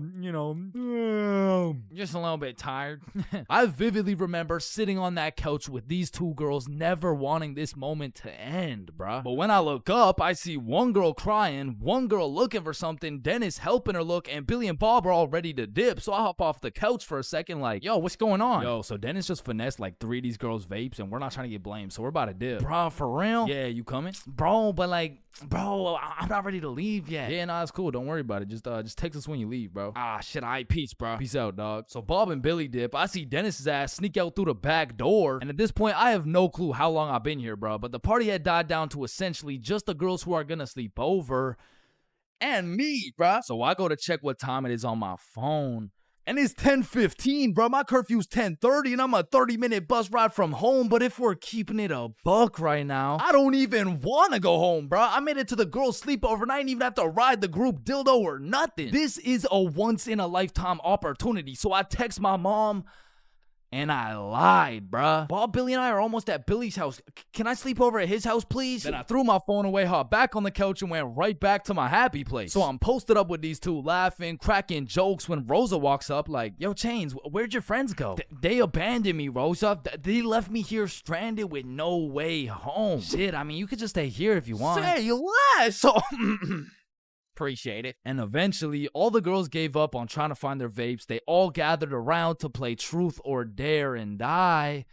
Just a little bit tired. I vividly remember sitting on that couch with these 2 girls, never wanting this moment to end, bruh. But when I look up, I see one girl crying, one girl looking for something, Dennis helping her look, and Billy and Bob are all ready to dip. So I hop off the couch for a second like, yo, what's going on? Yo, so Dennis just finessed like 3 of these girls' vapes, and we're not trying to get blamed, so we're about to dip. Bruh, for real? Yeah, you coming? Bro, but like, bro, I'm not ready to leave yet. Yeah, nah, it's cool. Don't worry about it. Just text us when you leave, bro. Ah, shit, all right, peace, bro. Peace out, dog. So Bob and Billy dip. I see Dennis's ass sneak out through the back door, and at this point, I have no clue how long I've been here, bro. But the party had died down to essentially just the girls who are gonna sleep over and me, bro. So I go to check what time it is on my phone. And it's 10:15, bro. My curfew's 10:30, and I'm a 30-minute bus ride from home. But if we're keeping it a buck right now, I don't even want to go home, bro. I made it to the girls' sleepover, and I didn't even have to ride the group dildo or nothing. This is a once-in-a-lifetime opportunity. So I text my mom, and I lied, bruh. Bob, Billy, and I are almost at Billy's house. Can I sleep over at his house, please? Then I threw my phone away, hopped back on the couch, and went right back to my happy place. So I'm posted up with these 2, laughing, cracking jokes when Rosa walks up like, yo, Chains, where'd your friends go? They abandoned me, Rosa. They left me here stranded with no way home. Shit, I mean, you could just stay here if you want. Say less! So... Appreciate it. And eventually, all the girls gave up on trying to find their vapes. They all gathered around to play Truth or Dare, and I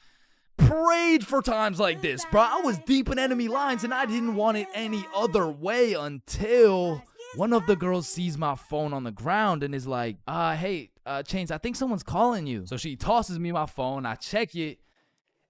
prayed for times like this, bro. I was deep in enemy lines, and I didn't want it any other way until One of the girls sees my phone on the ground and is like, hey, Chains, I think someone's calling you. So she tosses me my phone, I check it,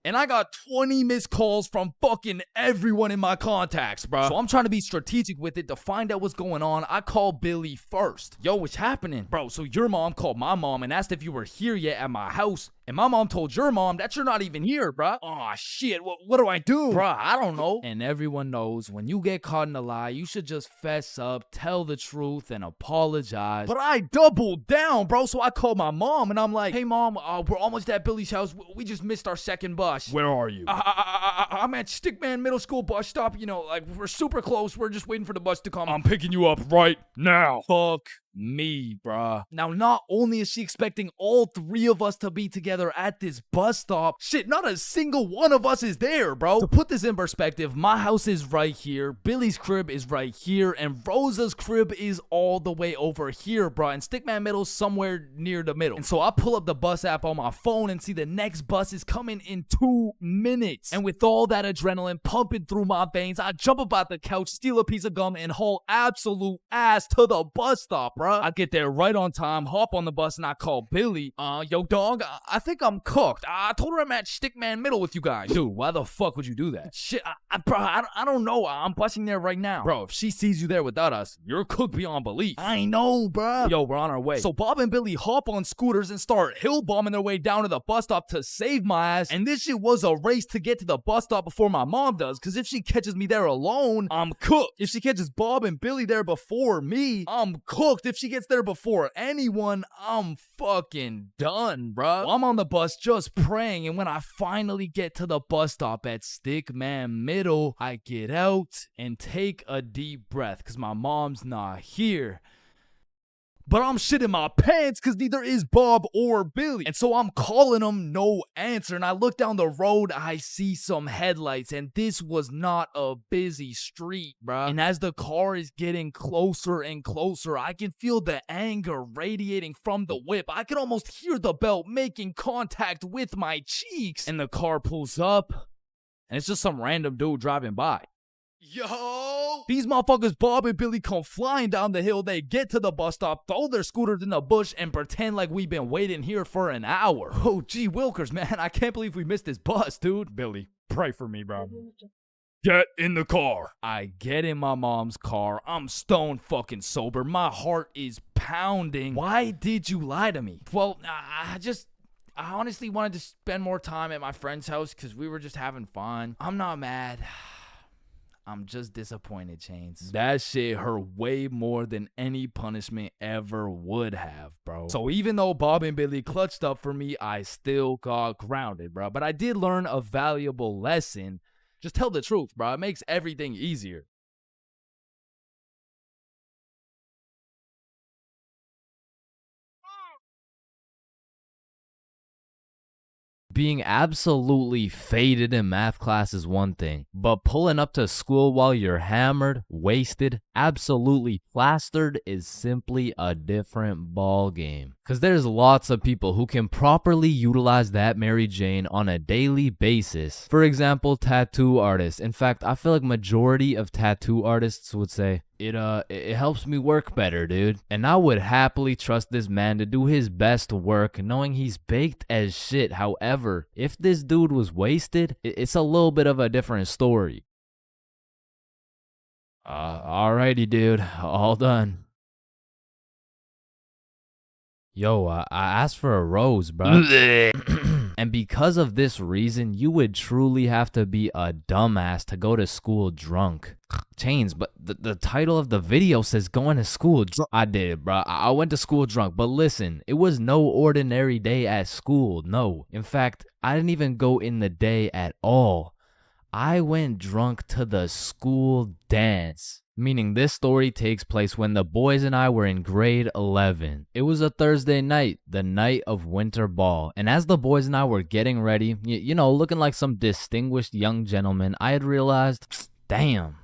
and I got 20 missed calls from fucking everyone in my contacts, bro. So I'm trying to be strategic with it to find out what's going on. I call Billy first. Yo, what's happening? Bro, so your mom called my mom and asked if you were here yet at my house. And my mom told your mom that you're not even here, bruh. Aw, shit, what do I do? Bruh, I don't know. And everyone knows when you get caught in a lie, you should just fess up, tell the truth, and apologize. But I doubled down, bro, so I called my mom, and I'm like, hey, mom, we're almost at Billy's house. We just missed our second bus. Where are you? I'm at Stickman Middle School bus stop. You know, like, we're super close. We're just waiting for the bus to come. I'm picking you up right now. Fuck me, bruh. Now, not only is she expecting all three of us to be together at this bus stop, shit, not a single one of us is there, bro. To put this in perspective, my house is right here, Billy's crib is right here, and Rosa's crib is all the way over here, bro, and Stickman Middle's somewhere near the middle. And so I pull up the bus app on my phone and see the next bus is coming in 2 minutes. And with all that adrenaline pumping through my veins, I jump up out the couch, steal a piece of gum, and haul absolute ass to the bus stop, bro. I get there right on time, hop on the bus, and I call Billy. Yo, dog, I think I'm cooked. I told her I'm at Stickman Middle with you guys. Dude, why the fuck would you do that? Shit, bro, I don't know. I'm busting there right now. Bro, if she sees you there without us, you're cooked beyond belief. I know, bro. Yo, we're on our way. So Bob and Billy hop on scooters and start hill bombing their way down to the bus stop to save my ass. And this shit was a race to get to the bus stop before my mom does, because if she catches me there alone, I'm cooked. If she catches Bob and Billy there before me, I'm cooked. If she gets there before anyone, I'm fucking done, bro. I'm on the bus just praying, and when I finally get to the bus stop at Stickman Middle, I get out and take a deep breath because my mom's not here. But I'm shitting my pants because neither is Bob or Billy. And so I'm calling them, no answer. And I look down the road, I see some headlights. And this was not a busy street, bruh. And as the car is getting closer and closer, I can feel the anger radiating from the whip. I can almost hear the belt making contact with my cheeks. And the car pulls up, and it's just some random dude driving by. Yo! These motherfuckers, Bob and Billy, come flying down the hill. They get to the bus stop, throw their scooters in the bush, and pretend like we've been waiting here for an hour. Oh, gee Wilkers, man. I can't believe we missed this bus, dude. Billy, pray for me, bro. Get in the car. I get in my mom's car. I'm stone fucking sober. My heart is pounding. Why did you lie to me? Well, I honestly wanted to spend more time at my friend's house because we were just having fun. I'm not mad. I'm just disappointed, Chains. That shit hurt way more than any punishment ever would have, bro. So even though Bob and Billy clutched up for me, I still got grounded, bro. But I did learn a valuable lesson. Just tell the truth, bro. It makes everything easier. Being absolutely faded in math class is one thing, but pulling up to school while you're hammered, wasted, absolutely plastered is simply a different ball game. Cause there's lots of people who can properly utilize that Mary Jane on a daily basis. For example, tattoo artists. In fact, I feel like majority of tattoo artists would say, it helps me work better, dude. And I would happily trust this man to do his best work knowing he's baked as shit. However, if this dude was wasted, it's a little bit of a different story. Alrighty, dude. All done. Yo, I asked for a rose, bro. And because of this reason, you would truly have to be a dumbass to go to school drunk. Chains, but the title of the video says going to school drunk. I did, bro. I went to school drunk, but listen, it was no ordinary day at school. No. In fact, I didn't even go in the day at all. I went drunk to the school dance. Meaning this story takes place when the boys and I were in grade 11. It was a Thursday night, the night of winter ball. And as the boys and I were getting ready, you know, looking like some distinguished young gentlemen, I had realized, damn,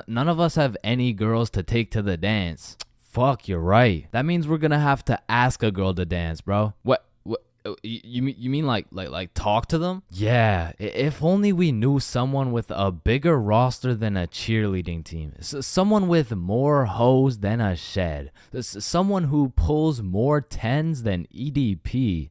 none of us have any girls to take to the dance. Fuck, you're right. That means we're gonna have to ask a girl to dance, bro. You mean like talk to them? Yeah, if only we knew someone with a bigger roster than a cheerleading team. Someone with more hoes than a shed. Someone who pulls more tens than EDP.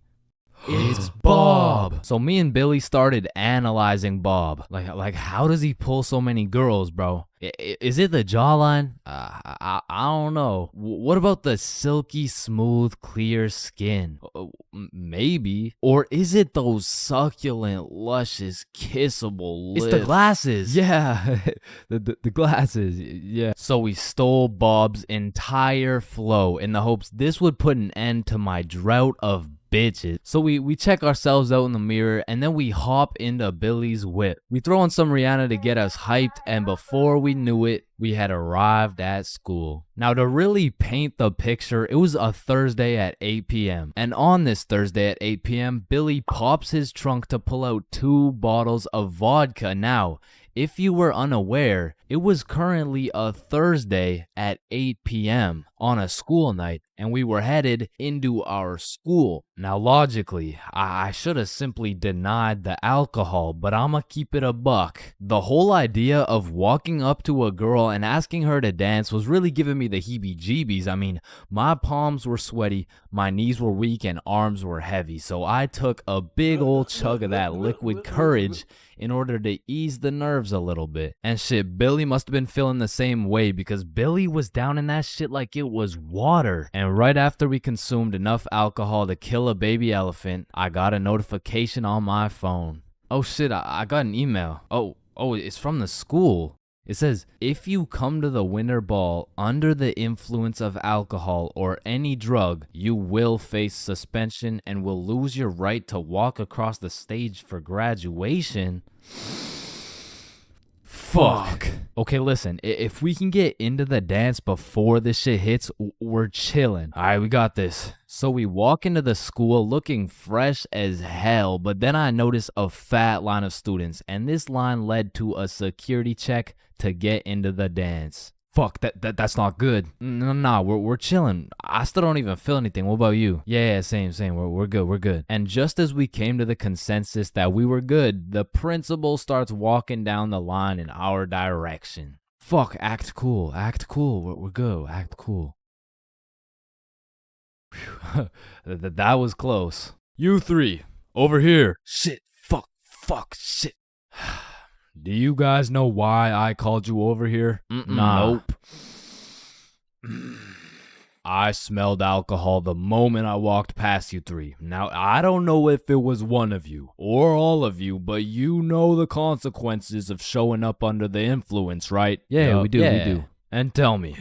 It's Bob. So me and Billy started analyzing Bob. Like how does he pull so many girls, bro? Is it the jawline? I don't know. What about the silky smooth clear skin? Maybe. Or is it those succulent luscious kissable lips? It's the glasses. Yeah. the glasses. Yeah. So we stole Bob's entire flow in the hopes this would put an end to my drought of bitches. So we check ourselves out in the mirror and then we hop into Billy's whip. We throw on some Rihanna to get us hyped, and before we knew it, we had arrived at school. Now to really paint the picture, it was a Thursday at 8 p.m. And on this Thursday at 8 p.m., Billy pops his trunk to pull out 2 bottles of vodka. Now, if you were unaware, it was currently a Thursday at 8 p.m. on a school night, and we were headed into our school. Now, logically, I should have simply denied the alcohol, but I'ma keep it a buck. The whole idea of walking up to a girl and asking her to dance was really giving me the heebie-jeebies. I mean, my palms were sweaty, my knees were weak, and arms were heavy, so I took a big old chug of that liquid courage in order to ease the nerves a little bit. And shit, Billy must have been feeling the same way because Billy was down in that shit like it was water. And right after we consumed enough alcohol to kill a baby elephant, I got a notification on my phone. Oh shit, I got an email. Oh, it's from the school. It says, if you come to the winter ball under the influence of alcohol or any drug, you will face suspension and will lose your right to walk across the stage for graduation. Fuck. Okay, listen, if we can get into the dance before this shit hits, we're chilling. All right, we got this. So we walk into the school looking fresh as hell, but then I notice a fat line of students, and this line led to a security check to get into the dance. Fuck, that's not good. Nah, we're chilling. I still don't even feel anything. What about you? Yeah, same. We're good. And just as we came to the consensus that we were good, the principal starts walking down the line in our direction. Fuck, act cool. We're good. Act cool. Whew. That was close. You 3, over here. Shit, fuck, shit. Do you guys know why I called you over here? Nah. Nope. I smelled alcohol the moment I walked past you 3. Now, I don't know if it was one of you or all of you, but you know the consequences of showing up under the influence, right? Yeah, we do. And tell me,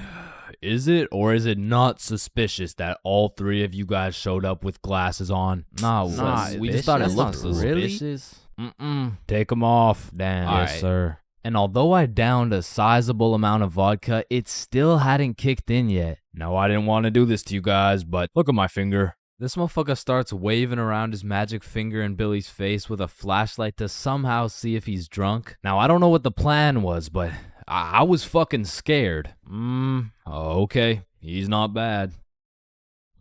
is it or is it not suspicious that all 3 of you guys showed up with glasses on? Nah, we just thought it looked suspicious. Take them off. Damn. Yes, sir. And although I downed a sizable amount of vodka, it still hadn't kicked in yet. Now, I didn't want to do this to you guys, but look at my finger. This motherfucker starts waving around his magic finger in Billy's face with a flashlight to somehow see if he's drunk. Now, I don't know what the plan was, but I was fucking scared. Okay, he's not bad.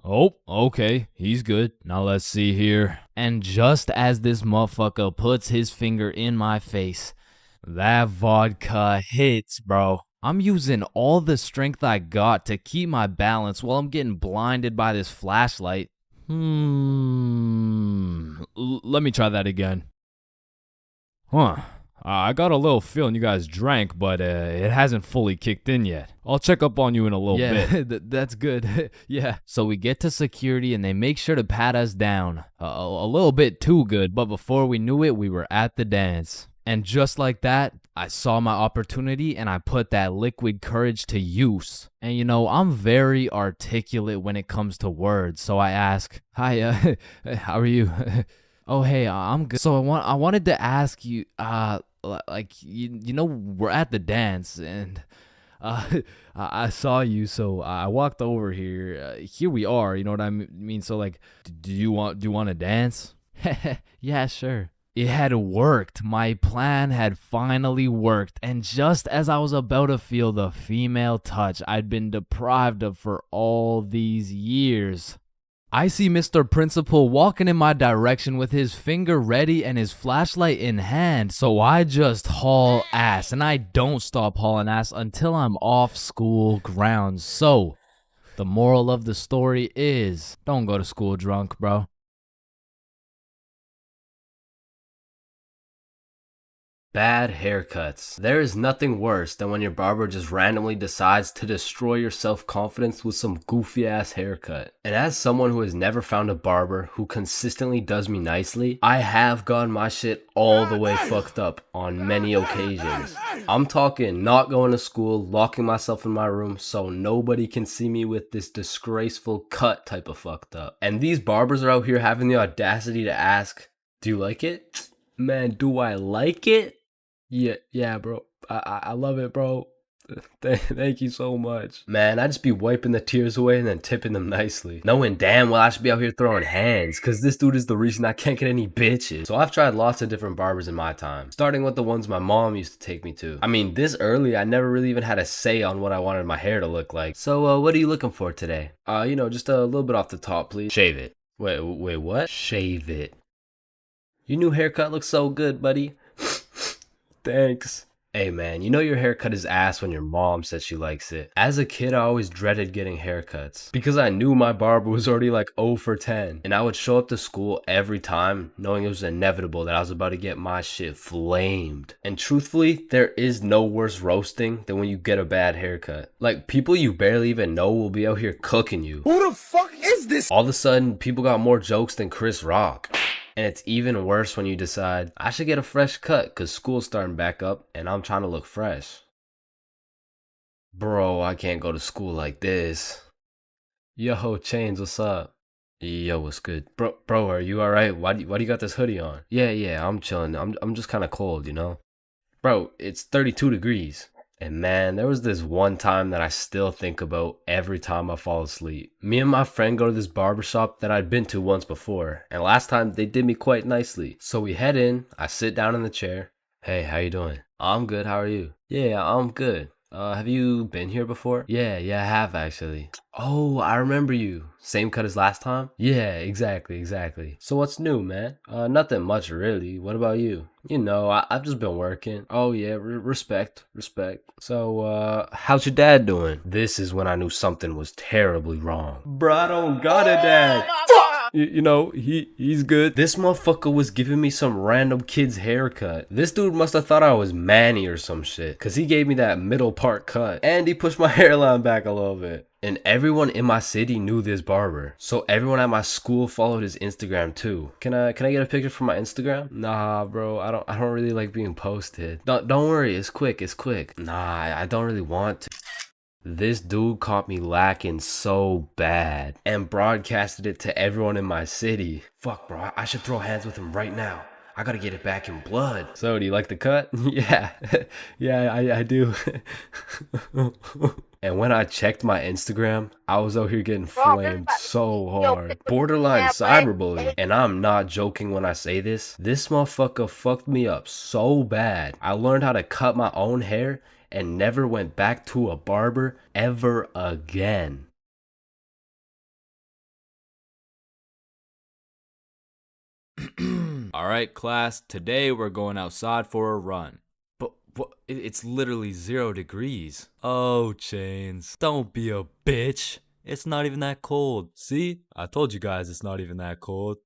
Oh, okay, he's good. Now let's see here. And just as this motherfucker puts his finger in my face, that vodka hits, bro. I'm using all the strength I got to keep my balance while I'm getting blinded by this flashlight. Let me try that again. I got a little feeling you guys drank, but it hasn't fully kicked in yet. I'll check up on you in a little bit. Yeah, that's good. Yeah. So we get to security and they make sure to pat us down. A little bit too good, but before we knew it, we were at the dance. And just like that, I saw my opportunity and I put that liquid courage to use. And you know, I'm very articulate when it comes to words, so I ask, hi, how are you? Oh, hey, I'm good. So I wanted to ask you, like, you know, we're at the dance and I saw you, so I walked over here. Here we are, you know what I mean? So like, do you want to dance? Yeah, sure. It had worked. My plan had finally worked. And just as I was about to feel the female touch I'd been deprived of for all these years, I see Mr. Principal walking in my direction with his finger ready and his flashlight in hand. So I just haul ass, and I don't stop hauling ass until I'm off school grounds. So the moral of the story is, don't go to school drunk, bro. Bad haircuts. There is nothing worse than when your barber just randomly decides to destroy your self-confidence with some goofy ass haircut. And as someone who has never found a barber who consistently does me nicely, I have gotten my shit all the way fucked up on many occasions. I'm talking not going to school, locking myself in my room so nobody can see me with this disgraceful cut type of fucked up. And these barbers are out here having the audacity to ask, do you like it? Man, do I like it? Yeah, bro. I love it, bro. Thank you so much. Man, I just be wiping the tears away and then tipping them nicely. Knowing damn well I should be out here throwing hands, cause this dude is the reason I can't get any bitches. So I've tried lots of different barbers in my time, starting with the ones my mom used to take me to. I mean, this early, I never really even had a say on what I wanted my hair to look like. So, what are you looking for today? Just a little bit off the top, please. Shave it. Wait, what? Shave it. Your new haircut looks so good, buddy. Thanks. Hey man, you know your haircut is ass when your mom says she likes it. As a kid, I always dreaded getting haircuts because I knew my barber was already like 0 for 10. And I would show up to school every time knowing it was inevitable that I was about to get my shit flamed. And truthfully, there is no worse roasting than when you get a bad haircut. Like, people you barely even know will be out here cooking you. Who the fuck is this? All of a sudden, people got more jokes than Chris Rock. And it's even worse when you decide, I should get a fresh cut because school's starting back up and I'm trying to look fresh. Bro, I can't go to school like this. Yo, Chains, what's up? Yo, what's good? Bro, are you alright? Why do you got this hoodie on? Yeah, I'm chilling. I'm just kind of cold, you know? Bro, it's 32 degrees. And man, there was this one time that I still think about every time I fall asleep. Me and my friend go to this barbershop that I'd been to once before, and last time they did me quite nicely. So we head in, I sit down in the chair. Hey, how you doing? I'm good, how are you? Yeah, I'm good. Have you been here before? Yeah, I have actually. Oh, I remember you. Same cut as last time? Yeah, exactly. So what's new, man? Nothing much really. What about you? You know, I've just been working. Oh yeah, respect. So, how's your dad doing? This is when I knew something was terribly wrong. Bro, I don't got a dad. He's good. This motherfucker was giving me some random kid's haircut. This dude must have thought I was Manny or some shit, cause he gave me that middle part cut and he pushed my hairline back a little bit. And everyone in my city knew this barber, so everyone at my school followed his Instagram too. Can I get a picture from my Instagram? Nah, bro, I don't really like being posted. Don't worry, it's quick. Nah, I don't really want to. This dude caught me lacking so bad and broadcasted it to everyone in my city. Fuck, bro, I should throw hands with him right now. I gotta get it back in blood. So, do you like the cut? Yeah, I do. And when I checked my Instagram, I was out here getting flamed so hard. Borderline cyberbullying. And I'm not joking when I say this. This motherfucker fucked me up so bad. I learned how to cut my own hair and never went back to a barber ever again. Alright, class, today we're going outside for a run. But it's literally 0 degrees. Oh, Chains, don't be a bitch. It's not even that cold. See? I told you guys it's not even that cold.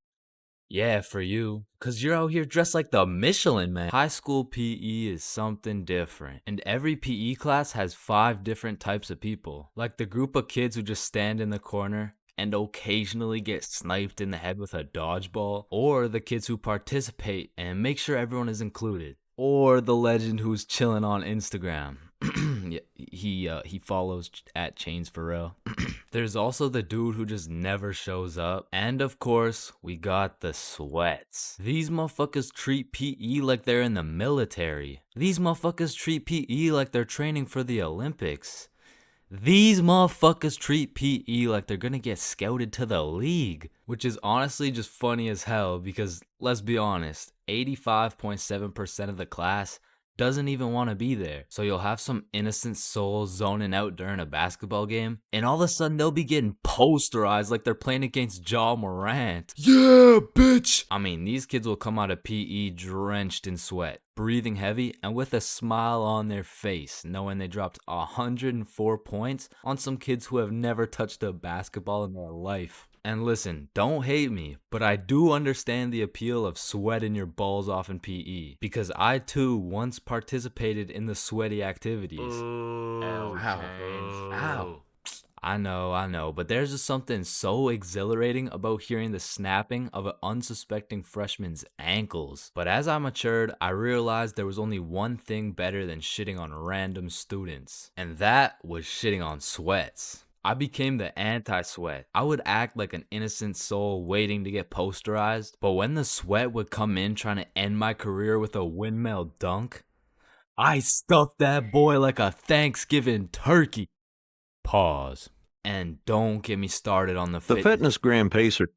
Yeah, for you. Cause you're out here dressed like the Michelin Man. High school PE is something different. And every PE class has 5 different types of people. Like the group of kids who just stand in the corner and occasionally get sniped in the head with a dodgeball. Or the kids who participate and make sure everyone is included. Or the legend who's chilling on Instagram. Yeah, he follows at ChainsFR. There's also the dude who just never shows up. And of course, we got the sweats. These motherfuckers treat PE like they're in the military. These motherfuckers treat PE like they're training for the Olympics. These motherfuckers treat PE like they're gonna get scouted to the league. Which is honestly just funny as hell because, let's be honest, 85.7% of the class doesn't even want to be there. So you'll have some innocent soul zoning out during a basketball game, and all of a sudden they'll be getting posterized like they're playing against Ja Morant. Yeah, bitch! I mean, these kids will come out of PE drenched in sweat, breathing heavy, and with a smile on their face, knowing they dropped 104 points on some kids who have never touched a basketball in their life. And listen, don't hate me, but I do understand the appeal of sweating your balls off in PE, because I too once participated in the sweaty activities. Ow. I know, but there's just something so exhilarating about hearing the snapping of an unsuspecting freshman's ankles. But as I matured, I realized there was only one thing better than shitting on random students, and that was shitting on sweats. I became the anti-sweat. I would act like an innocent soul waiting to get posterized, but when the sweat would come in trying to end my career with a windmill dunk, I stuffed that boy like a Thanksgiving turkey. Pause. And don't get me started on the fitness gram pacer.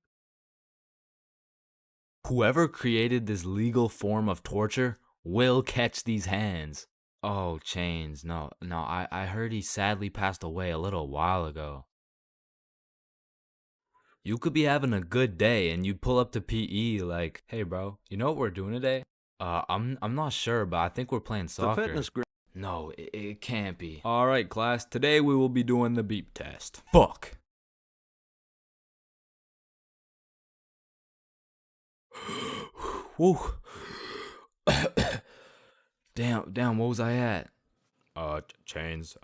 Whoever created this legal form of torture will catch these hands. Oh, Chains, no, I heard he sadly passed away a little while ago. You could be having a good day and you pull up to PE like, hey bro, you know what we're doing today? I'm not sure, but I think we're playing soccer. No, it can't be. Alright class, today we will be doing the beep test. Fuck. Woo. Damn, what was I at? Chains,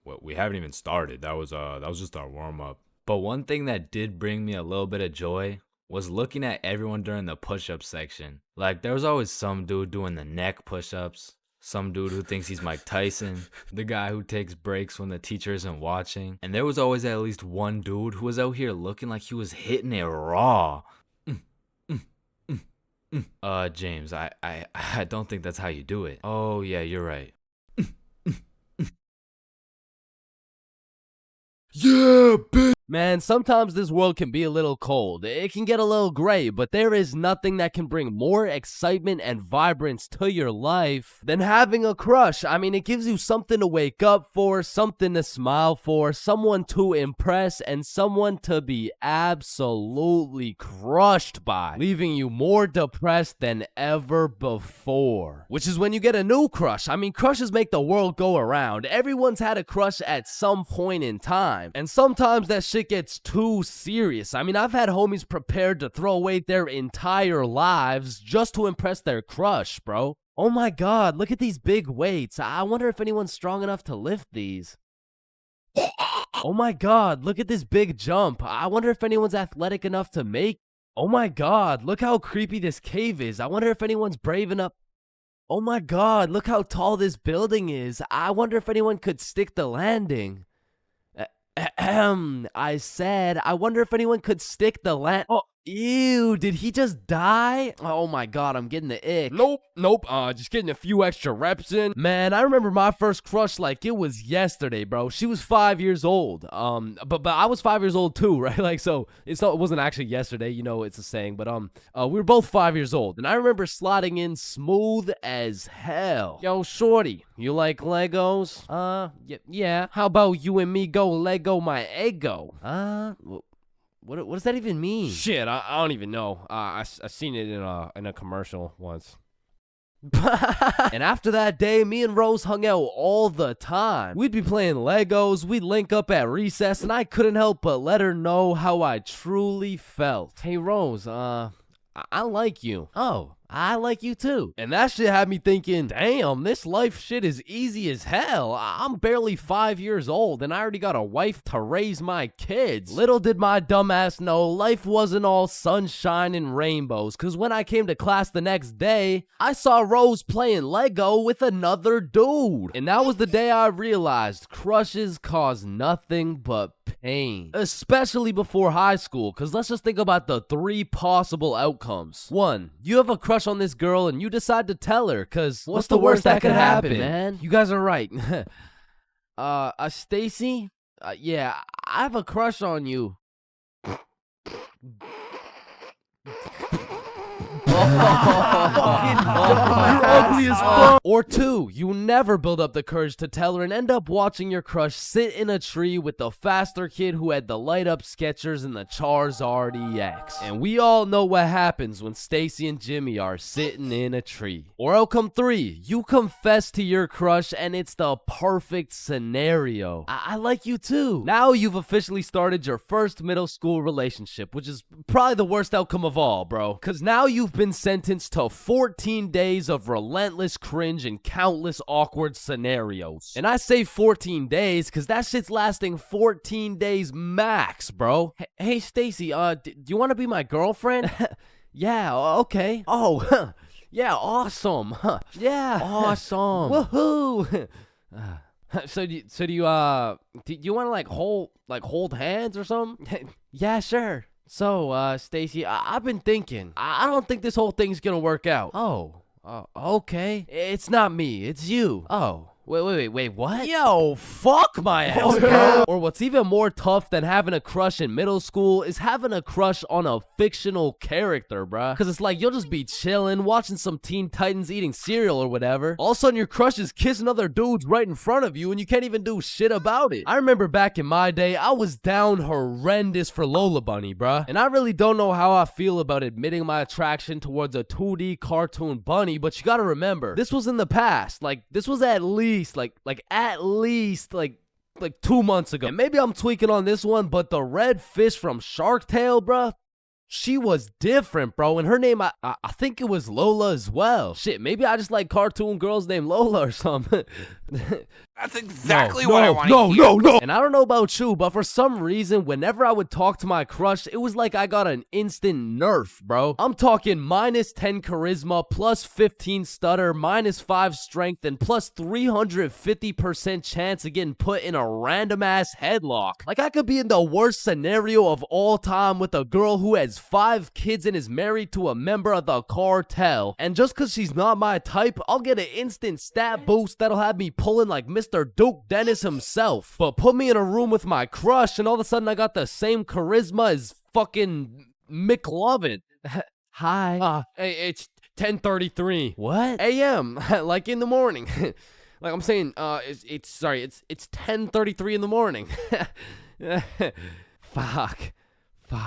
we haven't even started. That was just our warm-up. But one thing that did bring me a little bit of joy was looking at everyone during the push-up section. Like, there was always some dude doing the neck push-ups, some dude who thinks he's Mike Tyson, the guy who takes breaks when the teacher isn't watching, and there was always at least one dude who was out here looking like he was hitting it raw. James, I don't think that's how you do it. Oh, yeah, you're right. Yeah, bitch! Man, sometimes this world can be a little cold. It can get a little gray, but there is nothing that can bring more excitement and vibrance to your life than having a crush. I mean, it gives you something to wake up for, something to smile for, someone to impress, and someone to be absolutely crushed by, leaving you more depressed than ever before. Which is when you get a new crush. I mean, crushes make the world go around. Everyone's had a crush at some point in time, and sometimes that shit gets too serious. I mean, I've had homies prepared to throw away their entire lives just to impress their crush, bro. Oh my god, look at these big weights. I wonder if anyone's strong enough to lift these. Oh my god, look at this big jump. I wonder if anyone's athletic enough to make. Oh my god, look how creepy this cave is. I wonder if anyone's brave enough. Oh my god, look how tall this building is. I wonder if anyone could stick the landing. I said, I wonder if anyone could stick the Oh, ew, did he just die? Oh my god, I'm getting the ick. Nope, just getting a few extra reps in. Man, I remember my first crush like it was yesterday, bro. She was 5 years old. But I was 5 years old too, right? Like, so it wasn't actually yesterday, you know, it's a saying, but we were both 5 years old, and I remember sliding in smooth as hell. Yo, shorty, you like Legos? Yeah. How about you and me go Lego my ego? What does that even mean? Shit, I don't even know. I seen it in a commercial once. And after that day, me and Rose hung out all the time. We'd be playing Legos, we'd link up at recess, and I couldn't help but let her know how I truly felt. Hey Rose, I like you. Oh, I like you too. And that shit had me thinking, damn, this life shit is easy as hell. I'm barely 5 years old and I already got a wife to raise my kids. Little did my dumbass know life wasn't all sunshine and rainbows, cause when I came to class the next day, I saw Rose playing Lego with another dude. And that was the day I realized crushes cause nothing but pain. Especially before high school, cause let's just think about the 3 possible outcomes. 1, you have a crush on this girl and you decide to tell her, cause what's the worst that could happen, man? You guys are right. Stacy? Yeah, I have a crush on you. You're ugly funny as fuck. Or 2, you never build up the courage to tell her and end up watching your crush sit in a tree with the faster kid who had the light up Skechers and the Charizard EX. And we all know what happens when Stacy and Jimmy are sitting in a tree. Or outcome 3, you confess to your crush and it's the perfect scenario. I like you too. Now you've officially started your first middle school relationship, which is probably the worst outcome of all, bro. Cause now you've been sentenced to 14 days of relentless cringe and countless awkward scenarios. And I say 14 days cause that shit's lasting 14 days max, bro. Hey Stacy, do you want to be my girlfriend? Yeah, okay. Oh, yeah, awesome. Huh. Yeah, awesome. Woohoo. So do you want to like hold hands or something? Yeah, sure. So, Stacy, I've been thinking. I don't think this whole thing's gonna work out. Oh, okay. It's not me. It's you. Oh. Wait, what? Yo, fuck my ass, bro. Or what's even more tough than having a crush in middle school is having a crush on a fictional character, bruh. Cause it's like you'll just be chilling, watching some Teen Titans eating cereal or whatever. All of a sudden your crush is kissing other dudes right in front of you and you can't even do shit about it. I remember back in my day, I was down horrendous for Lola Bunny, bruh. And I really don't know how I feel about admitting my attraction towards a 2D cartoon bunny, but you gotta remember, this was in the past. Like, this was at least 2 months ago. And maybe I'm tweaking on this one, but the red fish from Shark Tale, bruh, she was different, bro. And her name, I think it was Lola as well. Shit, maybe I just like cartoon girls named Lola or something. That's exactly what I want to hear. No. And I don't know about you, but for some reason, whenever I would talk to my crush, it was like I got an instant nerf, bro. I'm talking minus 10 charisma, plus 15 stutter, minus 5 strength, and plus 350% chance of getting put in a random ass headlock. Like I could be in the worst scenario of all time with a girl who has 5 kids and is married to a member of the cartel. And just cause she's not my type, I'll get an instant stat boost that'll have me pulling like Mr. Duke Dennis himself. But put me in a room with my crush and all of a sudden I got the same charisma as fucking McLovin. Hi. Hey, it's 10:33. What? AM. Like in the morning. Like I'm saying, it's 10:33 in the morning. Fuck. And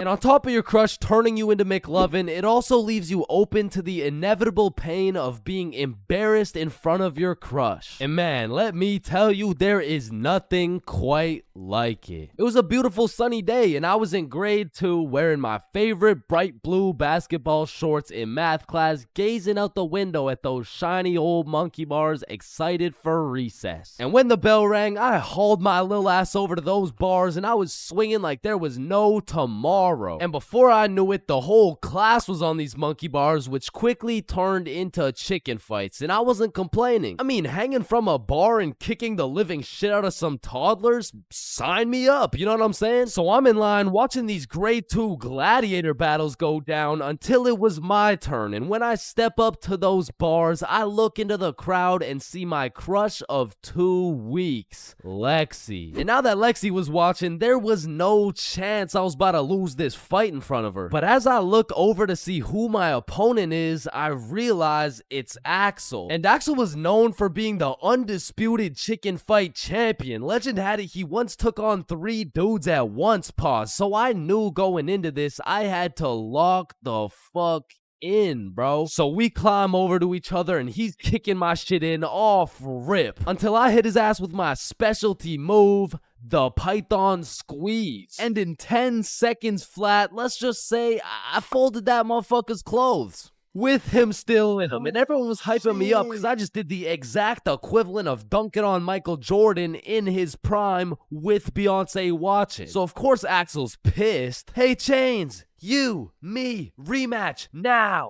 on top of your crush turning you into McLovin, it also leaves you open to the inevitable pain of being embarrassed in front of your crush. And man, let me tell you, there is nothing quite like it. It was a beautiful sunny day and I was in grade 2 wearing my favorite bright blue basketball shorts in math class, gazing out the window at those shiny old monkey bars, excited for recess. And when the bell rang, I hauled my little ass over to those bars and I was swinging like there was no tomorrow. And before I knew it, the whole class was on these monkey bars, which quickly turned into chicken fights. And I wasn't complaining. I mean, hanging from a bar and kicking the living shit out of some toddlers, sign me up, you know what I'm saying? So I'm in line watching these grade 2 gladiator battles go down until it was my turn. And when I step up to those bars, I look into the crowd and see my crush of 2 weeks, Lexi. And now that Lexi was watching, there was no chance I was about to lose this fight in front of her. But as I look over to see who my opponent is, I realize it's Axel. And Axel was known for being the undisputed chicken fight champion. Legend had it he once took on 3 dudes at once, pause. So I knew going into this, I had to lock the fuck in, bro. So we climb over to each other and he's kicking my shit in off rip until I hit his ass with my specialty move, the Python Squeeze. And in 10 seconds flat, let's just say I folded that motherfucker's clothes with him still in him. And everyone was hyping me up because I just did the exact equivalent of dunking on Michael Jordan in his prime with Beyonce watching. So of course Axel's pissed. Hey Chains, you, me, rematch now.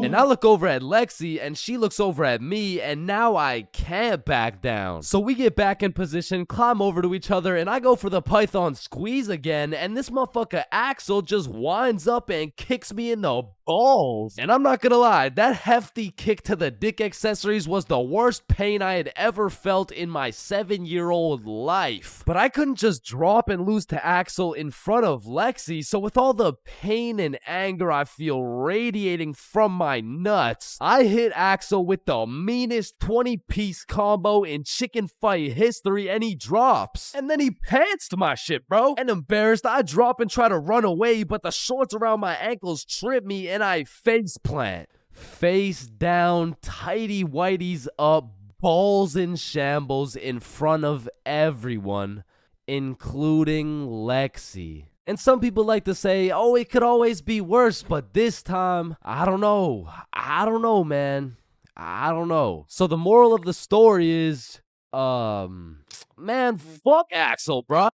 And I look over at Lexi and she looks over at me and now I can't back down. So we get back in position, climb over to each other, and I go for the Python Squeeze again, and this motherfucker Axel just winds up and kicks me in the balls. And I'm not gonna lie, that hefty kick to the dick accessories was the worst pain I had ever felt in my 7-year-old life. But I couldn't just drop and lose to Axel in front of Lexi, so with all the pain and anger I feel radiating from my nuts, I hit Axel with the meanest 20-piece combo in chicken fight history, and he drops. And then he pantsed my shit, bro. And embarrassed, I drop and try to run away, but the shorts around my ankles trip me and I face plant. Face down, tighty whities up, balls in shambles in front of everyone, including Lexi. And some people like to say, oh, it could always be worse, but this time, I don't know. I don't know, man. I don't know. So the moral of the story is, man, fuck Axel, bro.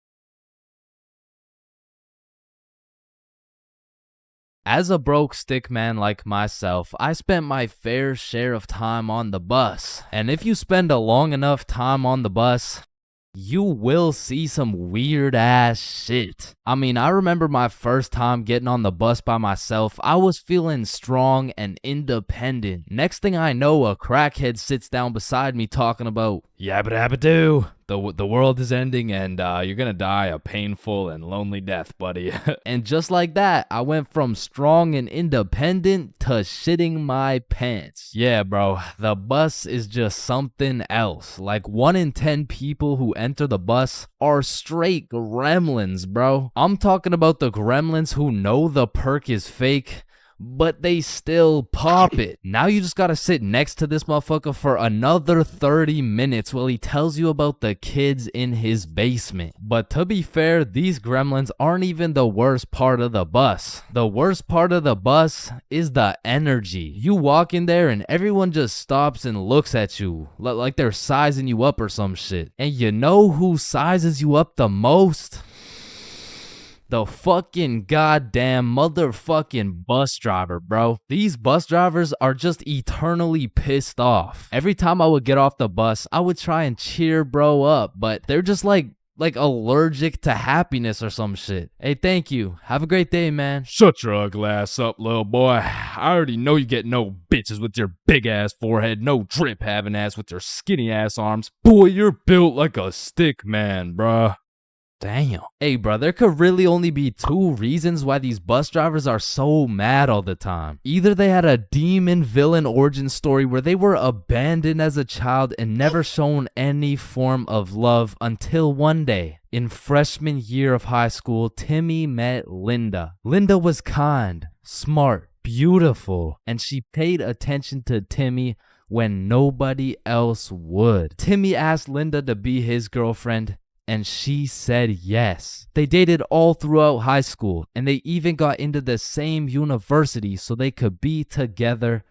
As a broke stick man like myself, I spent my fair share of time on the bus. And if you spend a long enough time on the bus, you will see some weird ass shit. I mean, I remember my first time getting on the bus by myself. I was feeling strong and independent. Next thing I know, a crackhead sits down beside me talking about yabba dabba doo. The world is ending and you're gonna die a painful and lonely death, buddy. And just like that, I went from strong and independent to shitting my pants. Yeah, bro, the bus is just something else. Like 1 in 10 people who enter the bus are straight gremlins, bro. I'm talking about the gremlins who know the perk is fake, but they still pop it. Now you just gotta sit next to this motherfucker for another 30 minutes while he tells you about the kids in his basement. But to be fair, these gremlins aren't even the worst part of the bus. The worst part of the bus is the energy. You walk in there and everyone just stops and looks at you like they're sizing you up or some shit. And you know who sizes you up the most? The fucking goddamn motherfucking bus driver, bro. These bus drivers are just eternally pissed off. Every time I would get off the bus, I would try and cheer bro up, but they're just like allergic to happiness or some shit. Hey, thank you. Have a great day, man. Shut your ugly ass up, little boy. I already know you get no bitches with your big ass forehead, no drip having ass with your skinny ass arms. Boy, you're built like a stick man, bruh. Damn. Hey, bro, there could really only be 2 reasons why these bus drivers are so mad all the time. Either they had a demon villain origin story where they were abandoned as a child and never shown any form of love until one day. In freshman year of high school, Timmy met Linda. Linda was kind, smart, beautiful, and she paid attention to Timmy when nobody else would. Timmy asked Linda to be his girlfriend, and she said yes. They dated all throughout high school, and they even got into the same university so they could be together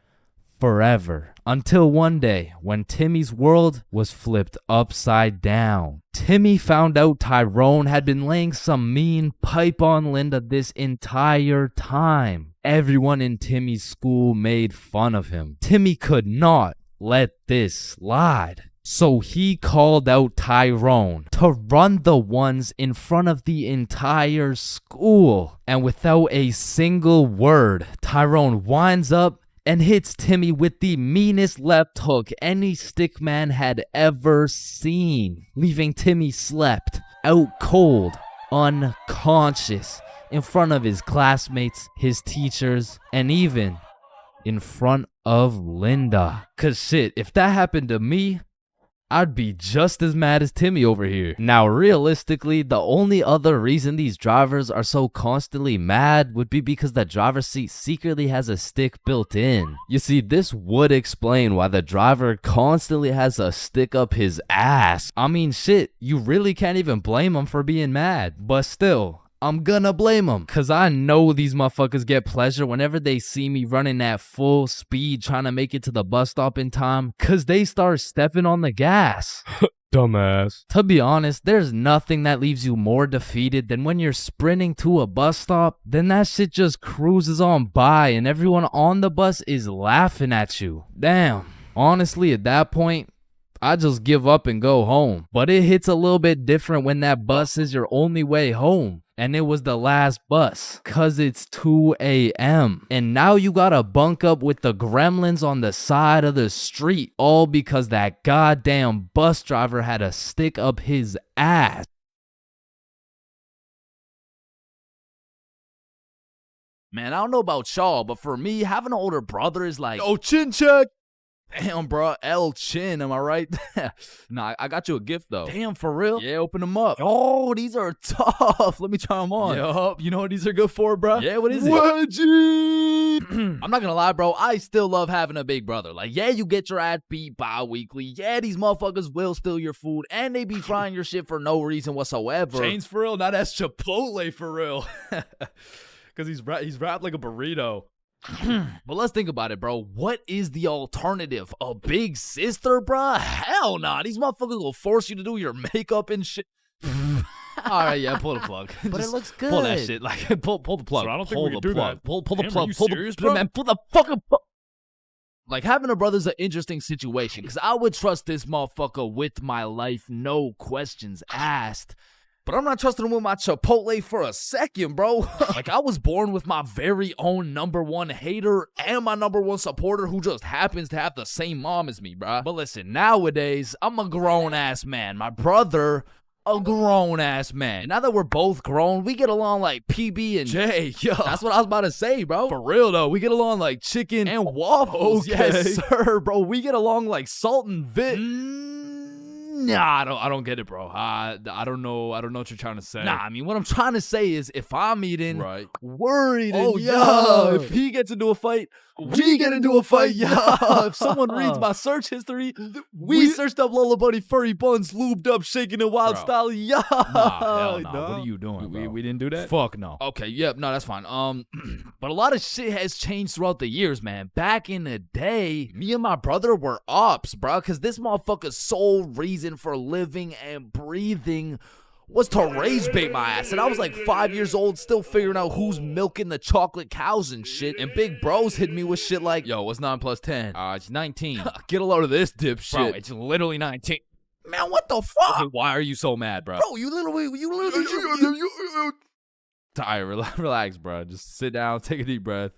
forever. Until one day, when Timmy's world was flipped upside down. Timmy found out Tyrone had been laying some mean pipe on Linda this entire time. Everyone in Timmy's school made fun of him. Timmy could not let this slide. So he called out Tyrone to run the ones in front of the entire school. And without a single word, Tyrone winds up and hits Timmy with the meanest left hook any stickman had ever seen, leaving Timmy slept, out cold, unconscious, in front of his classmates, his teachers, and even in front of Linda. Cause shit, if that happened to me, I'd be just as mad as Timmy over here. Now, realistically, the only other reason these drivers are so constantly mad would be because the driver's seat secretly has a stick built in. You see, this would explain why the driver constantly has a stick up his ass. I mean, shit, you really can't even blame him for being mad. But still, I'm gonna blame them, cause I know these motherfuckers get pleasure whenever they see me running at full speed trying to make it to the bus stop in time, cause they start stepping on the gas. Dumbass. To be honest, there's nothing that leaves you more defeated than when you're sprinting to a bus stop, then that shit just cruises on by and everyone on the bus is laughing at you. Damn. Honestly, at that point, I just give up and go home. But it hits a little bit different when that bus is your only way home. And it was the last bus, cause it's 2 a.m. And now you gotta bunk up with the gremlins on the side of the street, all because that goddamn bus driver had to stick up his ass. Man, I don't know about y'all, but for me, having an older brother is like, Oh, chin check. damn, bro, El Chin, am I right? Nah, I got you a gift though. Damn, for real? Yeah, open them up. Oh, these are tough. Let me try them on. Yup, you know what these are good for, bro? Yeah, what is it? Wedgie! I'm not gonna lie, bro. I still love having a big brother. Like, yeah, you get your ass beat bi-weekly. Yeah, these motherfuckers will steal your food, and they be frying your shit for no reason whatsoever. Chains for real, not that's Chipotle for real. Because he's wrapped like a burrito. But let's think about it, bro. What is the alternative? A big sister, bro? Hell nah. These motherfuckers will force you to do your makeup and shit. All right, yeah, pull the plug. But it looks good. Pull that shit. Like, pull the plug. So I don't think pull we the can do plug. that. Pull the Damn, plug. are you Pull serious, the bro? man. Pull the fucking plug. Like, having a brother's an interesting situation because I would trust this motherfucker with my life, no questions asked. But I'm not trusting him with my Chipotle for a second, bro. Like, I was born with my very own #1 hater and my #1 supporter who just happens to have the same mom as me, bro. But listen, nowadays, I'm a grown-ass man. My brother, a grown-ass man. Now that we're both grown, we get along like PB and J. Yo, that's what I was about to say, bro. For real, though. We get along like chicken And waffles. Okay. Yes, sir, bro. We get along like Salt and Vit. Nah, I don't get it, bro. I don't know what you're trying to say. Nah, I mean, what I'm trying to say is if I'm eating, Right. worried, Oh, and yeah. if he gets into a fight, we get into a fight, yeah. If someone reads my search history, we searched up Lola Bunny furry buns, lubed up, shaking it wild Bro. style, yeah. Nah, hell nah. What are you doing, bro? We didn't do that? Fuck no. Okay, yep, no, that's fine. But a lot of shit has changed throughout the years, man. Back in the day, me and my brother were ops, bro, because this motherfucker's sole reason for living and breathing was to rage bait my ass. And I was like 5 years old, still figuring out who's milking the chocolate cows and shit. And big bros hit me with shit like, Yo, what's 9 plus 10? it's 19. Get a load of this dipshit. Bro, it's literally 19. Man, what the fuck? Okay, why are you so mad, bro? Bro, you literally. Tired. Relax, bro. Just sit down, take a deep breath.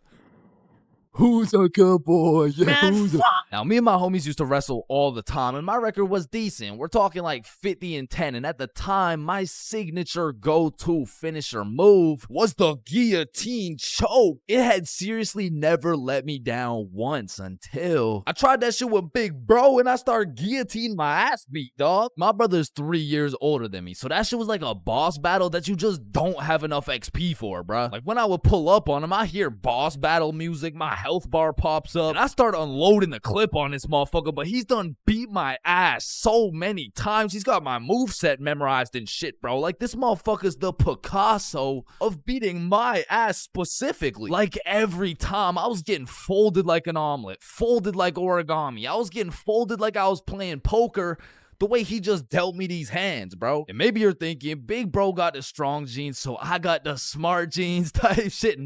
Who's a good boy? Yeah, Man, who's a... fuck. Now, me and my homies used to wrestle all the time, and my record was decent. We're talking like 50-10, and at the time, my signature go-to finisher move was the guillotine choke. It had seriously never let me down once until I tried that shit with Big Bro, and I started guillotining my ass beat, dog. My brother's 3 years older than me, so that shit was like a boss battle that you just don't have enough XP for, bruh. Like, when I would pull up on him, I hear boss battle music, my health bar pops up, and I start unloading the clip on this motherfucker, but he's done beat my ass so many times. He's got my moveset memorized and shit, bro. Like, this motherfucker's the Picasso of beating my ass specifically. Like, every time, I was getting folded like an omelet, folded like origami. I was getting folded like I was playing poker, the way he just dealt me these hands, bro. And maybe you're thinking, Big Bro got the strong genes, so I got the smart genes type shit.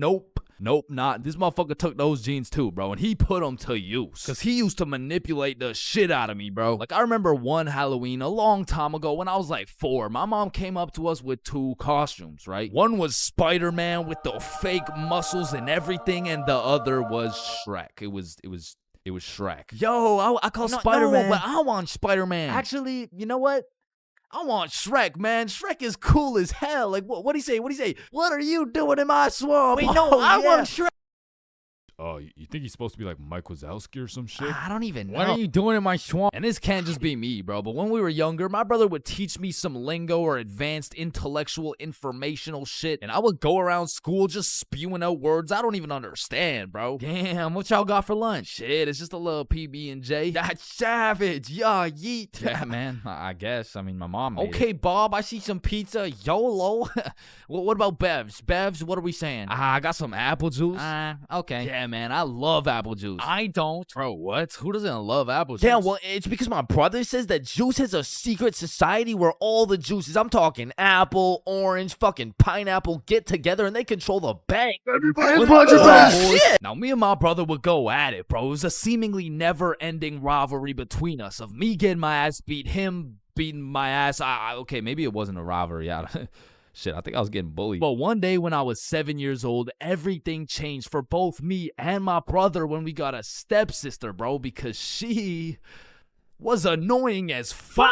Nope, not. This motherfucker took those genes too, bro, and he put them to use. Because he used to manipulate the shit out of me, bro. Like, I remember one Halloween a long time ago when I was like 4. My mom came up to us with 2 costumes, right? One was Spider-Man with the fake muscles and everything, and the other was Shrek. It was Shrek. Yo, I call Spider-Man. No, but I want Spider-Man. Actually, you know what? I want Shrek, man. Shrek is cool as hell. Like, what'd he say? What are you doing in my swamp? Wait, no, I want Shrek. Oh, you think he's supposed to be like Mike Wazowski or some shit? I don't even know. What are you doing in my swamp? And this can't just be me, bro. But when we were younger, my brother would teach me some lingo or advanced intellectual informational shit. And I would go around school just spewing out words I don't even understand, bro. Damn, what y'all got for lunch? Shit, it's just a little PB&J. That's savage. Yeah, yeet. Yeah, man. I guess. I mean, my mom made Okay, it. Bob, I see some pizza. YOLO. What about Bevs? Bevs, what are we saying? I got some apple juice. Okay. Yeah, man. I love apple juice. I don't. Bro, what? Who doesn't love apple juice? Yeah, well, it's because my brother says that juice has a secret society where all the juices, I'm talking apple, orange, fucking pineapple, get together and they control the bank. Now, me and my brother would go at it, bro. It was a seemingly never-ending rivalry between us of me getting my ass beat, him beating my ass. Okay, maybe it wasn't a rivalry. Shit, I think I was getting bullied. But one day when I was 7 years old, everything changed for both me and my brother when we got a stepsister, bro, because she was annoying as fuck.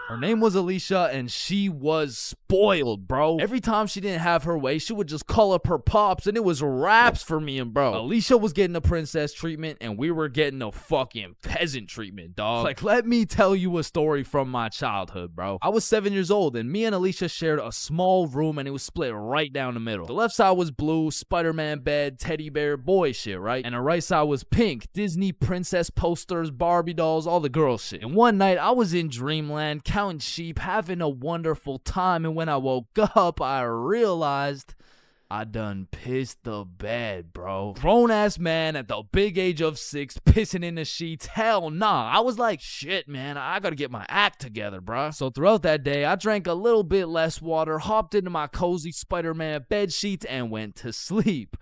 Her name was Alicia, and she was spoiled, bro. Every time she didn't have her way, she would just call up her pops, and it was raps for me and bro. Alicia was getting the princess treatment, and we were getting the fucking peasant treatment, dog. Like, let me tell you a story from my childhood, bro. I was 7 years old, and me and Alicia shared a small room, and it was split right down the middle. The left side was blue, Spider-Man bed, teddy bear, boy shit, right? And the right side was pink, Disney princess posters, Barbie dolls, all the girl shit. And one night, I was in dreamland, counting sheep, having a wonderful time, and when I woke up, I realized I done pissed the bed, bro. Grown-ass man at the big age of 6 pissing in the sheets. Hell nah. I was like, shit, man, I gotta get my act together, bro. So throughout that day, I drank a little bit less water, hopped into my cozy Spider-Man bed sheets, and went to sleep.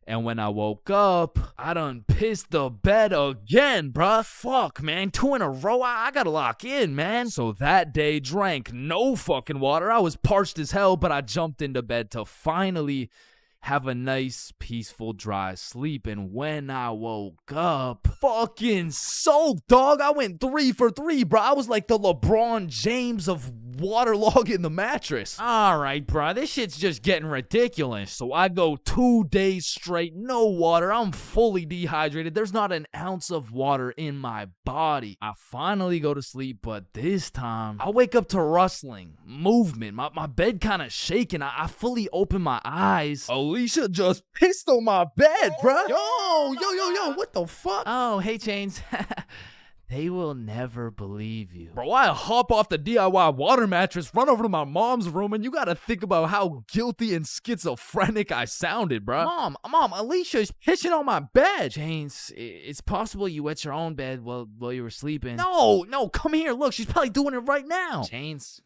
And when I woke up, I done pissed the bed again, bruh. Fuck, man. 2 in a row. I gotta lock in, man. So that day, drank no fucking water. I was parched as hell, but I jumped into bed to finally have a nice, peaceful, dry sleep. And when I woke up, fucking soaked, dog. I went 3 for 3, bro. I was like the LeBron James of waterlogging the mattress. All right, bro. This shit's just getting ridiculous. So I go 2 days straight, no water. I'm fully dehydrated. There's not an ounce of water in my body. I finally go to sleep, but this time, I wake up to rustling, movement. My bed kind of shaking. I fully open my eyes. Alicia just pissed on my bed, bruh. Yo, what the fuck? Oh, hey, Chains. They will never believe you. Bro, I hop off the DIY water mattress, run over to my mom's room, and you gotta think about how guilty and schizophrenic I sounded, bro. Mom, Alicia's pissing on my bed. Chains, it's possible you wet your own bed while you were sleeping. No, come here. Look, she's probably doing it right now. Chains.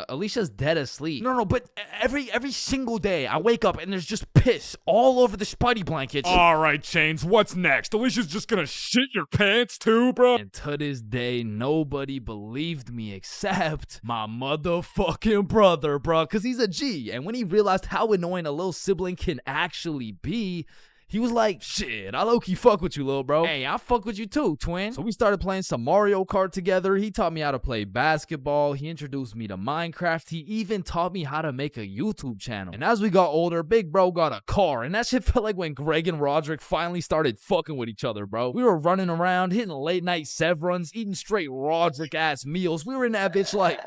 Alicia's dead asleep. No, but every single day I wake up and there's just piss all over the Spidey blankets. All right, Chains, what's next? Alicia's just gonna shit your pants too, bro? And to this day, nobody believed me except my motherfucking brother, bro, because he's a G. And when he realized how annoying a little sibling can actually be, he was like, shit, I low-key fuck with you, little bro. Hey, I fuck with you too, twin. So we started playing some Mario Kart together. He taught me how to play basketball. He introduced me to Minecraft. He even taught me how to make a YouTube channel. And as we got older, big bro got a car. And that shit felt like when Greg and Roderick finally started fucking with each other, bro. We were running around, hitting late-night Sev runs, eating straight Roderick-ass meals. We were in that bitch like,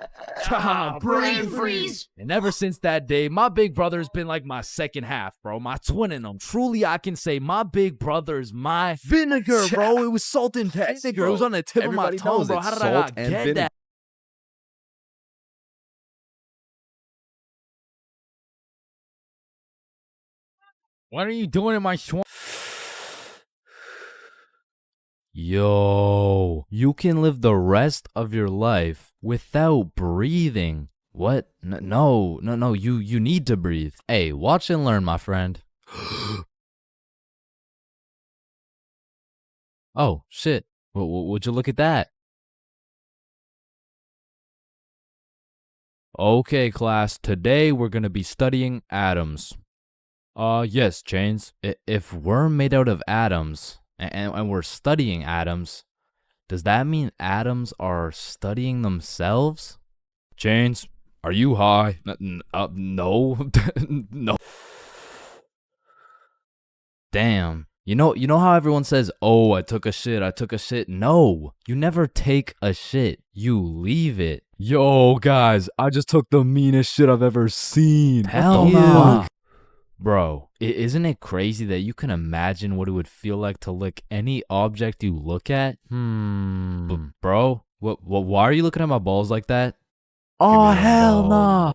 brain freeze. And ever since that day, my big brother's been like my second half, bro. My twin in him. Truly, I can say my big brother's my vinegar, bro. It was salt and vinegar. It was on the tip of my tongue, bro. How did I not get that? What are you doing in my schwa? Yo, you can live the rest of your life without breathing. What? No, you need to breathe. Hey, watch and learn, my friend. Oh, shit. Would you look at that? Okay, class. Today we're going to be studying atoms. Yes, Chains. If we're made out of atoms, and we're studying atoms, does that mean atoms are studying themselves? Chains, are you high? No. No. Damn. You know how everyone says, oh, I took a shit. No, you never take a shit. You leave it. Yo, guys, I just took the meanest shit I've ever seen. Hell no. Bro, isn't it crazy that you can imagine what it would feel like to lick any object you look at? Bro, why are you looking at my balls like that? Oh, hell no.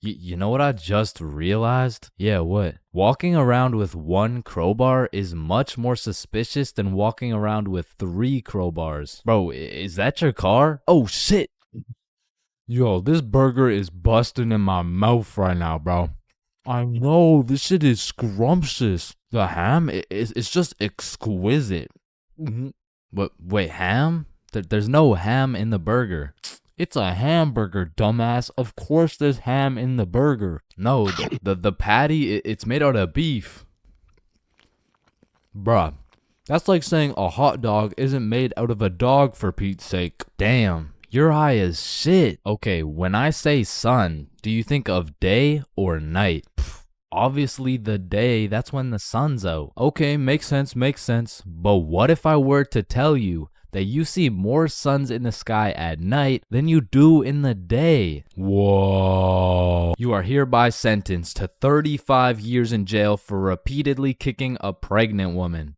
You know what I just realized? Yeah, what? Walking around with one crowbar is much more suspicious than walking around with 3 crowbars. Bro, is that your car? Oh shit! Yo, this burger is busting in my mouth right now, bro. I know, this shit is scrumptious. The ham it's just exquisite. But wait, ham? There's no ham in the burger. It's a hamburger, dumbass. Of course there's ham in the burger. No, the patty, it's made out of beef. Bruh, that's like saying a hot dog isn't made out of a dog, for Pete's sake. Damn, you're high as shit. Okay, when I say sun, do you think of day or night? Obviously the day, that's when the sun's out. Okay, makes sense. But what if I were to tell you that you see more suns in the sky at night than you do in the day? Whoa. You are hereby sentenced to 35 years in jail for repeatedly kicking a pregnant woman.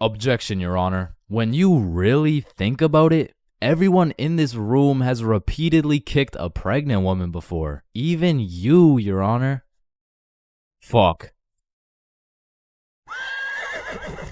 Objection, Your Honor. When you really think about it, everyone in this room has repeatedly kicked a pregnant woman before. Even you, Your Honor. Fuck.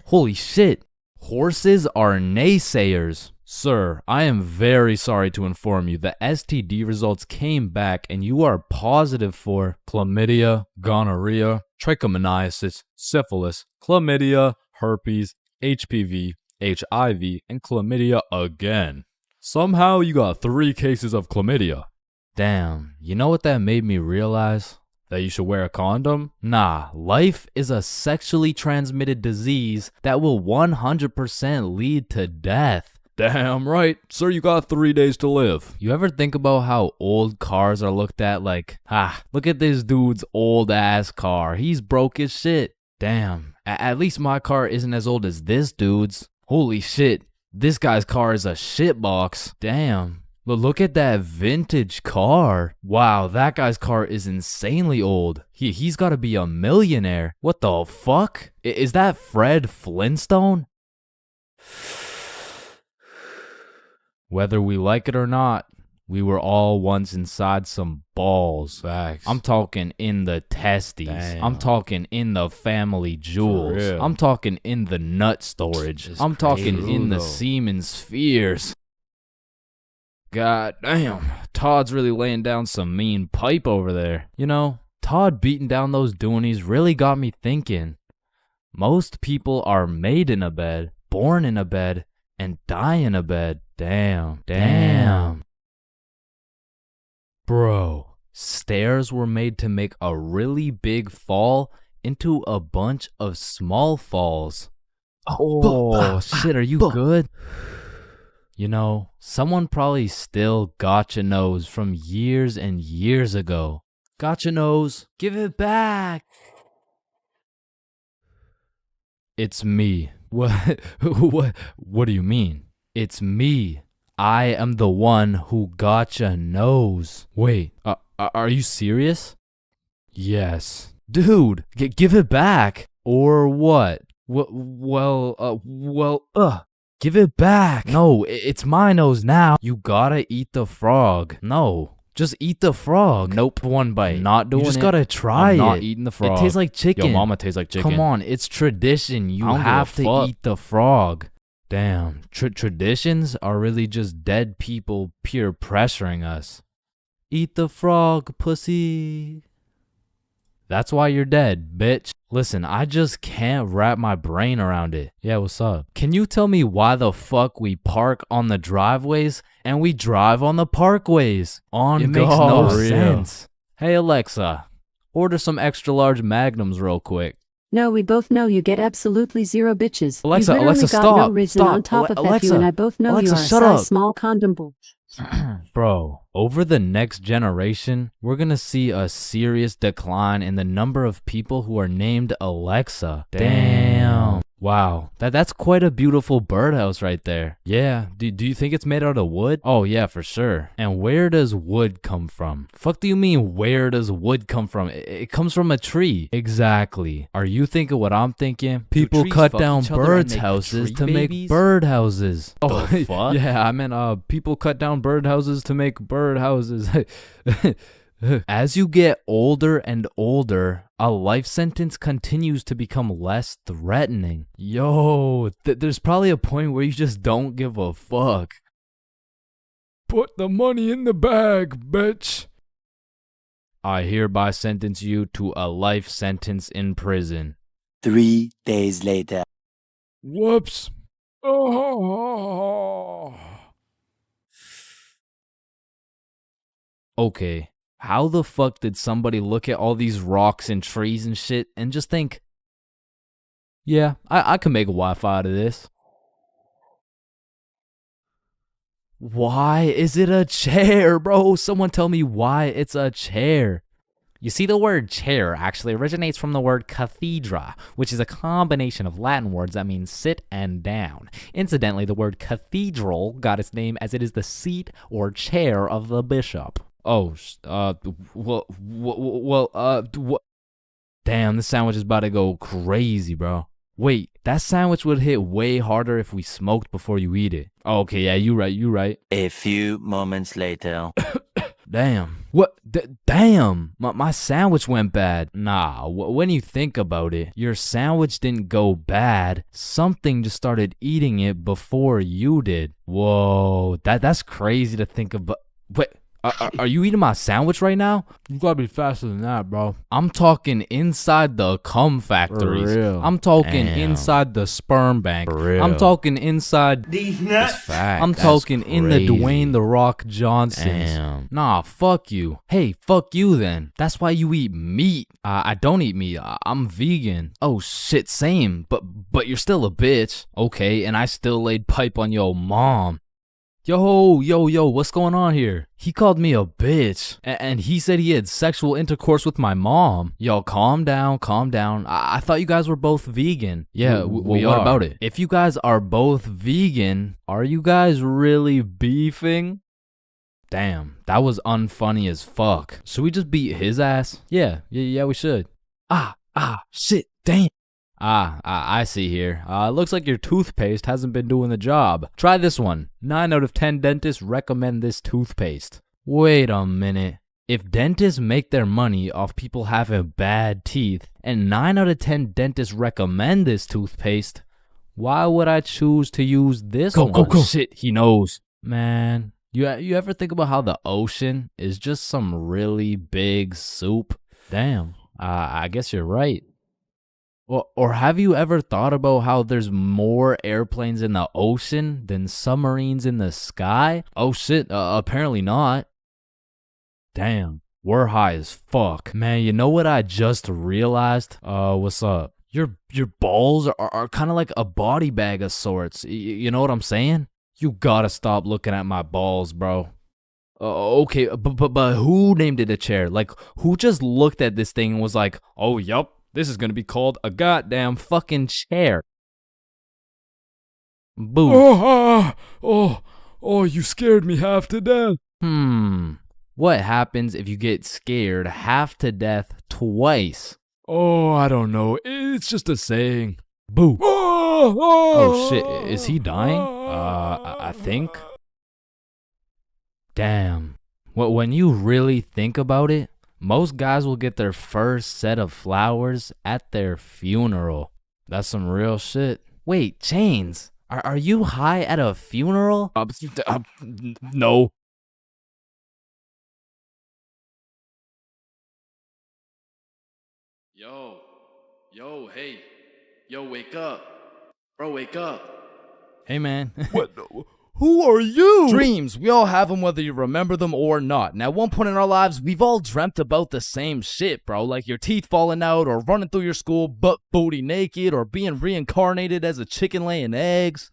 Holy shit. Horses are naysayers. Sir, I am very sorry to inform you the STD results came back and you are positive for chlamydia, gonorrhea, trichomoniasis, syphilis, chlamydia, herpes, HPV, HIV, and chlamydia again. Somehow you got 3 cases of chlamydia. Damn, you know what that made me realize? That you should wear a condom? Nah, life is a sexually transmitted disease that will 100% lead to death. Damn right, sir, you got 3 days to live. You ever think about how old cars are looked at like, look at this dude's old ass car. He's broke as shit. Damn, at least my car isn't as old as this dude's. Holy shit, this guy's car is a shitbox. Damn. Look at that vintage car. Wow, that guy's car is insanely old. He's got to be a millionaire. What the fuck? Is that Fred Flintstone? Whether we like it or not, we were all once inside some balls. Facts. I'm talking in the testes. Damn. I'm talking in the family jewels. I'm talking in the nut storage. I'm talking in the semen spheres. God damn, Todd's really laying down some mean pipe over there. You know, Todd beating down those doonies really got me thinking. Most people are made in a bed, born in a bed, and die in a bed. Damn. Bro, stairs were made to make a really big fall into a bunch of small falls. Oh, shit, are you good? You know, someone probably still gotcha knows from years and years ago. Gotcha knows, give it back. It's me. What do you mean? It's me. I am the one who gotcha knows. Wait, are you serious? Yes. Dude, give it back. Or what? Give it back. No, it's my nose now. You gotta eat the frog. No, just eat the frog. Nope, 1 bite. Not doing it. You just gotta try it. Not eating the frog. It tastes like chicken. Yo, mama tastes like chicken. Come on, it's tradition. You have to eat the frog. Damn, traditions are really just dead people peer pressuring us. Eat the frog, pussy. That's why you're dead, bitch. Listen, I just can't wrap my brain around it. Yeah, what's up? Can you tell me why the fuck we park on the driveways and we drive on the parkways? It makes no sense. Hey Alexa, order some extra large magnums real quick. No, we both know you get absolutely 0 bitches. Alexa, you literally Alexa, got stop. no reason Stop. on top of Alexa, you, and I both know Alexa, you are a shut size up. small condom bull. Bro, over the next generation, we're gonna see a serious decline in the number of people who are named Alexa. Damn. Wow, that's quite a beautiful birdhouse right there. Yeah, do you think it's made out of wood? Oh yeah, for sure. And where does wood come from? Fuck do you mean where does wood come from? It comes from a tree. Exactly. Are you thinking what I'm thinking? People cut down birds' houses to make bird houses. Oh, fuck? Yeah, I meant people cut down bird houses to make bird houses. As you get older and older, a life sentence continues to become less threatening. Yo, there's probably a point where you just don't give a fuck. Put the money in the bag, bitch. I hereby sentence you to a life sentence in prison. 3 days later. Whoops. Oh. Okay, how the fuck did somebody look at all these rocks and trees and shit and just think, yeah, I can make a Wi-Fi out of this? Why is it a chair, bro? Someone tell me why it's a chair. You see, the word chair actually originates from the word cathedra, which is a combination of Latin words that mean sit and down. Incidentally, the word cathedral got its name as it is the seat or chair of the bishop. Oh, damn, this sandwich is about to go crazy, bro. Wait, that sandwich would hit way harder if we smoked before you eat it. Oh, okay, yeah, you right. A few moments later. Damn. What? Damn. My sandwich went bad. Nah, when you think about it, your sandwich didn't go bad. Something just started eating it before you did. Whoa, that's crazy to think about. Wait. Are you eating my sandwich right now? You gotta be faster than that, bro. I'm talking inside the cum factories. For real. I'm talking inside the sperm bank. For real. I'm talking inside these nuts. I'm talking in the Dwayne The Rock Johnsons. Damn. Nah, fuck you. Hey, fuck you then. That's why you eat meat. I don't eat meat. I'm vegan. Oh shit, same. But you're still a bitch. Okay, and I still laid pipe on your mom. Yo, what's going on here? He called me a bitch, and he said he had sexual intercourse with my mom. Yo, calm down. I thought you guys were both vegan. Yeah, we are. What about it? If you guys are both vegan, are you guys really beefing? Damn, that was unfunny as fuck. Should we just beat his ass? Yeah, we should. Shit, damn. I see here. Looks like your toothpaste hasn't been doing the job. Try this one. 9 out of 10 dentists recommend this toothpaste. Wait a minute. If dentists make their money off people having bad teeth, and 9 out of 10 dentists recommend this toothpaste, why would I choose to use this one? Go. Shit, he knows. Man, you ever think about how the ocean is just some really big soup? Damn, I guess you're right. Or have you ever thought about how there's more airplanes in the ocean than submarines in the sky? Oh shit, apparently not. Damn, we're high as fuck. Man, you know what I just realized? What's up? Your balls are kind of like a body bag of sorts. You know what I'm saying? You gotta stop looking at my balls, bro. Okay, but who named it a chair? Like, who just looked at this thing and was like, oh, yup. This is gonna be called a goddamn fucking chair. Boo. Oh, you scared me half to death. What happens if you get scared half to death twice? Oh, I don't know. It's just a saying. Boo. Oh shit, is he dying? I think. Damn. When you really think about it, most guys will get their first set of flowers at their funeral. That's some real shit. Wait, Chains, are you high at a funeral? No. Hey. Yo, wake up. Bro, wake up. Hey, man. What? Who are you? Dreams, we all have them whether you remember them or not. And at one point in our lives, we've all dreamt about the same shit, bro. Like your teeth falling out, or running through your school butt booty naked, or being reincarnated as a chicken laying eggs.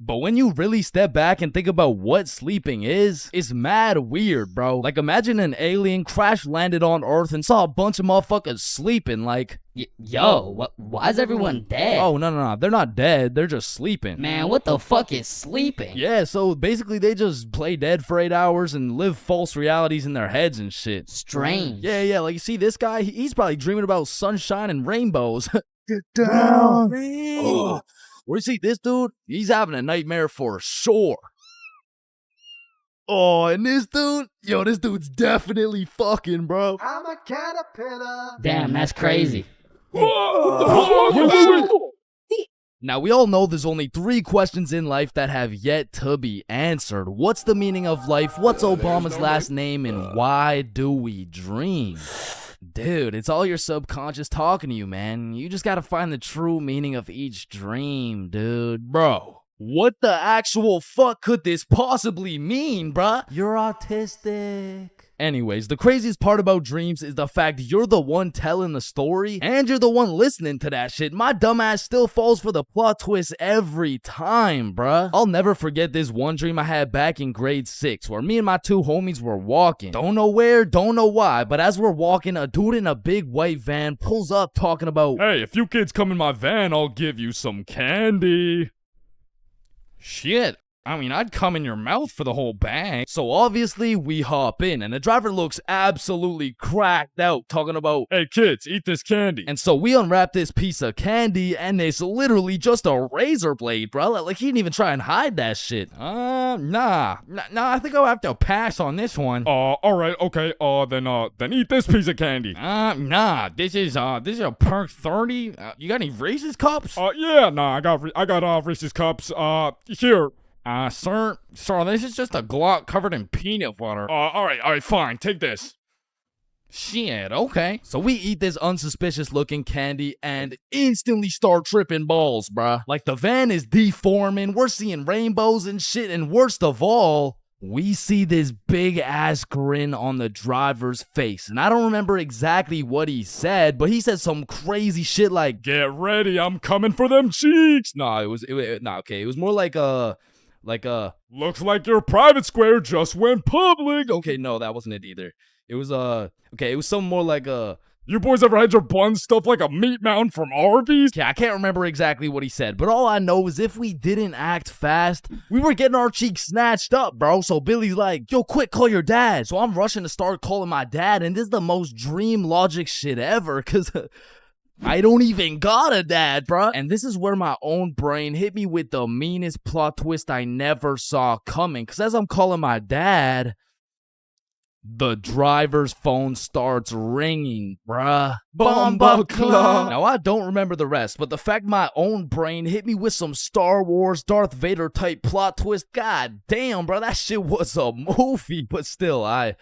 But when you really step back and think about what sleeping is, it's mad weird, bro. Like, imagine an alien crash landed on Earth and saw a bunch of motherfuckers sleeping, like... Why is everyone dead? Oh, no. They're not dead. They're just sleeping. Man, what the fuck is sleeping? Yeah, so basically they just play dead for 8 hours and live false realities in their heads and shit. Strange. Yeah, like, you see this guy? He's probably dreaming about sunshine and rainbows. Get down. Oh. Or you see this dude? He's having a nightmare for sure. Oh, and this dude, yo, this dude's definitely fucking, bro. I'm a caterpillar. Damn, that's crazy. Now, we all know there's only 3 questions in life that have yet to be answered. What's the meaning of life? What's Obama's last name? And why do we dream? Dude, it's all your subconscious talking to you, man. You just gotta find the true meaning of each dream, dude. Bro, what the actual fuck could this possibly mean, bruh? You're autistic. Anyways, the craziest part about dreams is the fact you're the one telling the story and you're the one listening to that shit. My dumbass still falls for the plot twist every time, bruh. I'll never forget this one dream I had back in grade 6 where me and my 2 homies were walking. Don't know where, don't know why, but as we're walking, a dude in a big white van pulls up talking about, "Hey, if you kids come in my van, I'll give you some candy." Shit. I mean, I'd come in your mouth for the whole bag. So obviously, we hop in, and the driver looks absolutely cracked out, talking about, "Hey kids, eat this candy." And so we unwrap this piece of candy, and it's literally just a razor blade, bro. Like, he didn't even try and hide that shit. Nah, I think I'll have to pass on this one. Alright, okay, then eat this piece of candy. Nah, this is a Perk 30. You got any Reese's Cups? Yeah, nah, I got Reese's Cups, here. Sir, this is just a Glock covered in peanut butter. Alright, fine, take this. Shit, okay. So we eat this unsuspicious looking candy and instantly start tripping balls, bruh. Like, the van is deforming, we're seeing rainbows and shit, and worst of all, we see this big ass grin on the driver's face. And I don't remember exactly what he said, but he said some crazy shit like, "Get ready, I'm coming for them cheeks." Nah, it was more like "Looks like your private square just went public." Okay, no, that wasn't it either. It was it was something more like "You boys ever had your buns stuffed like a meat mountain from Arby's?" Yeah, I can't remember exactly what he said, but all I know is if we didn't act fast, we were getting our cheeks snatched up, bro. So Billy's like, "Yo, quick, call your dad." So I'm rushing to start calling my dad, and this is the most dream logic shit ever, cause I don't even got a dad, bruh. And this is where my own brain hit me with the meanest plot twist I never saw coming. Cause as I'm calling my dad, the driver's phone starts ringing, bruh. Bomba Club. Now, I don't remember the rest, but the fact my own brain hit me with some Star Wars Darth Vader type plot twist, god damn, bruh, that shit was a movie. But still, I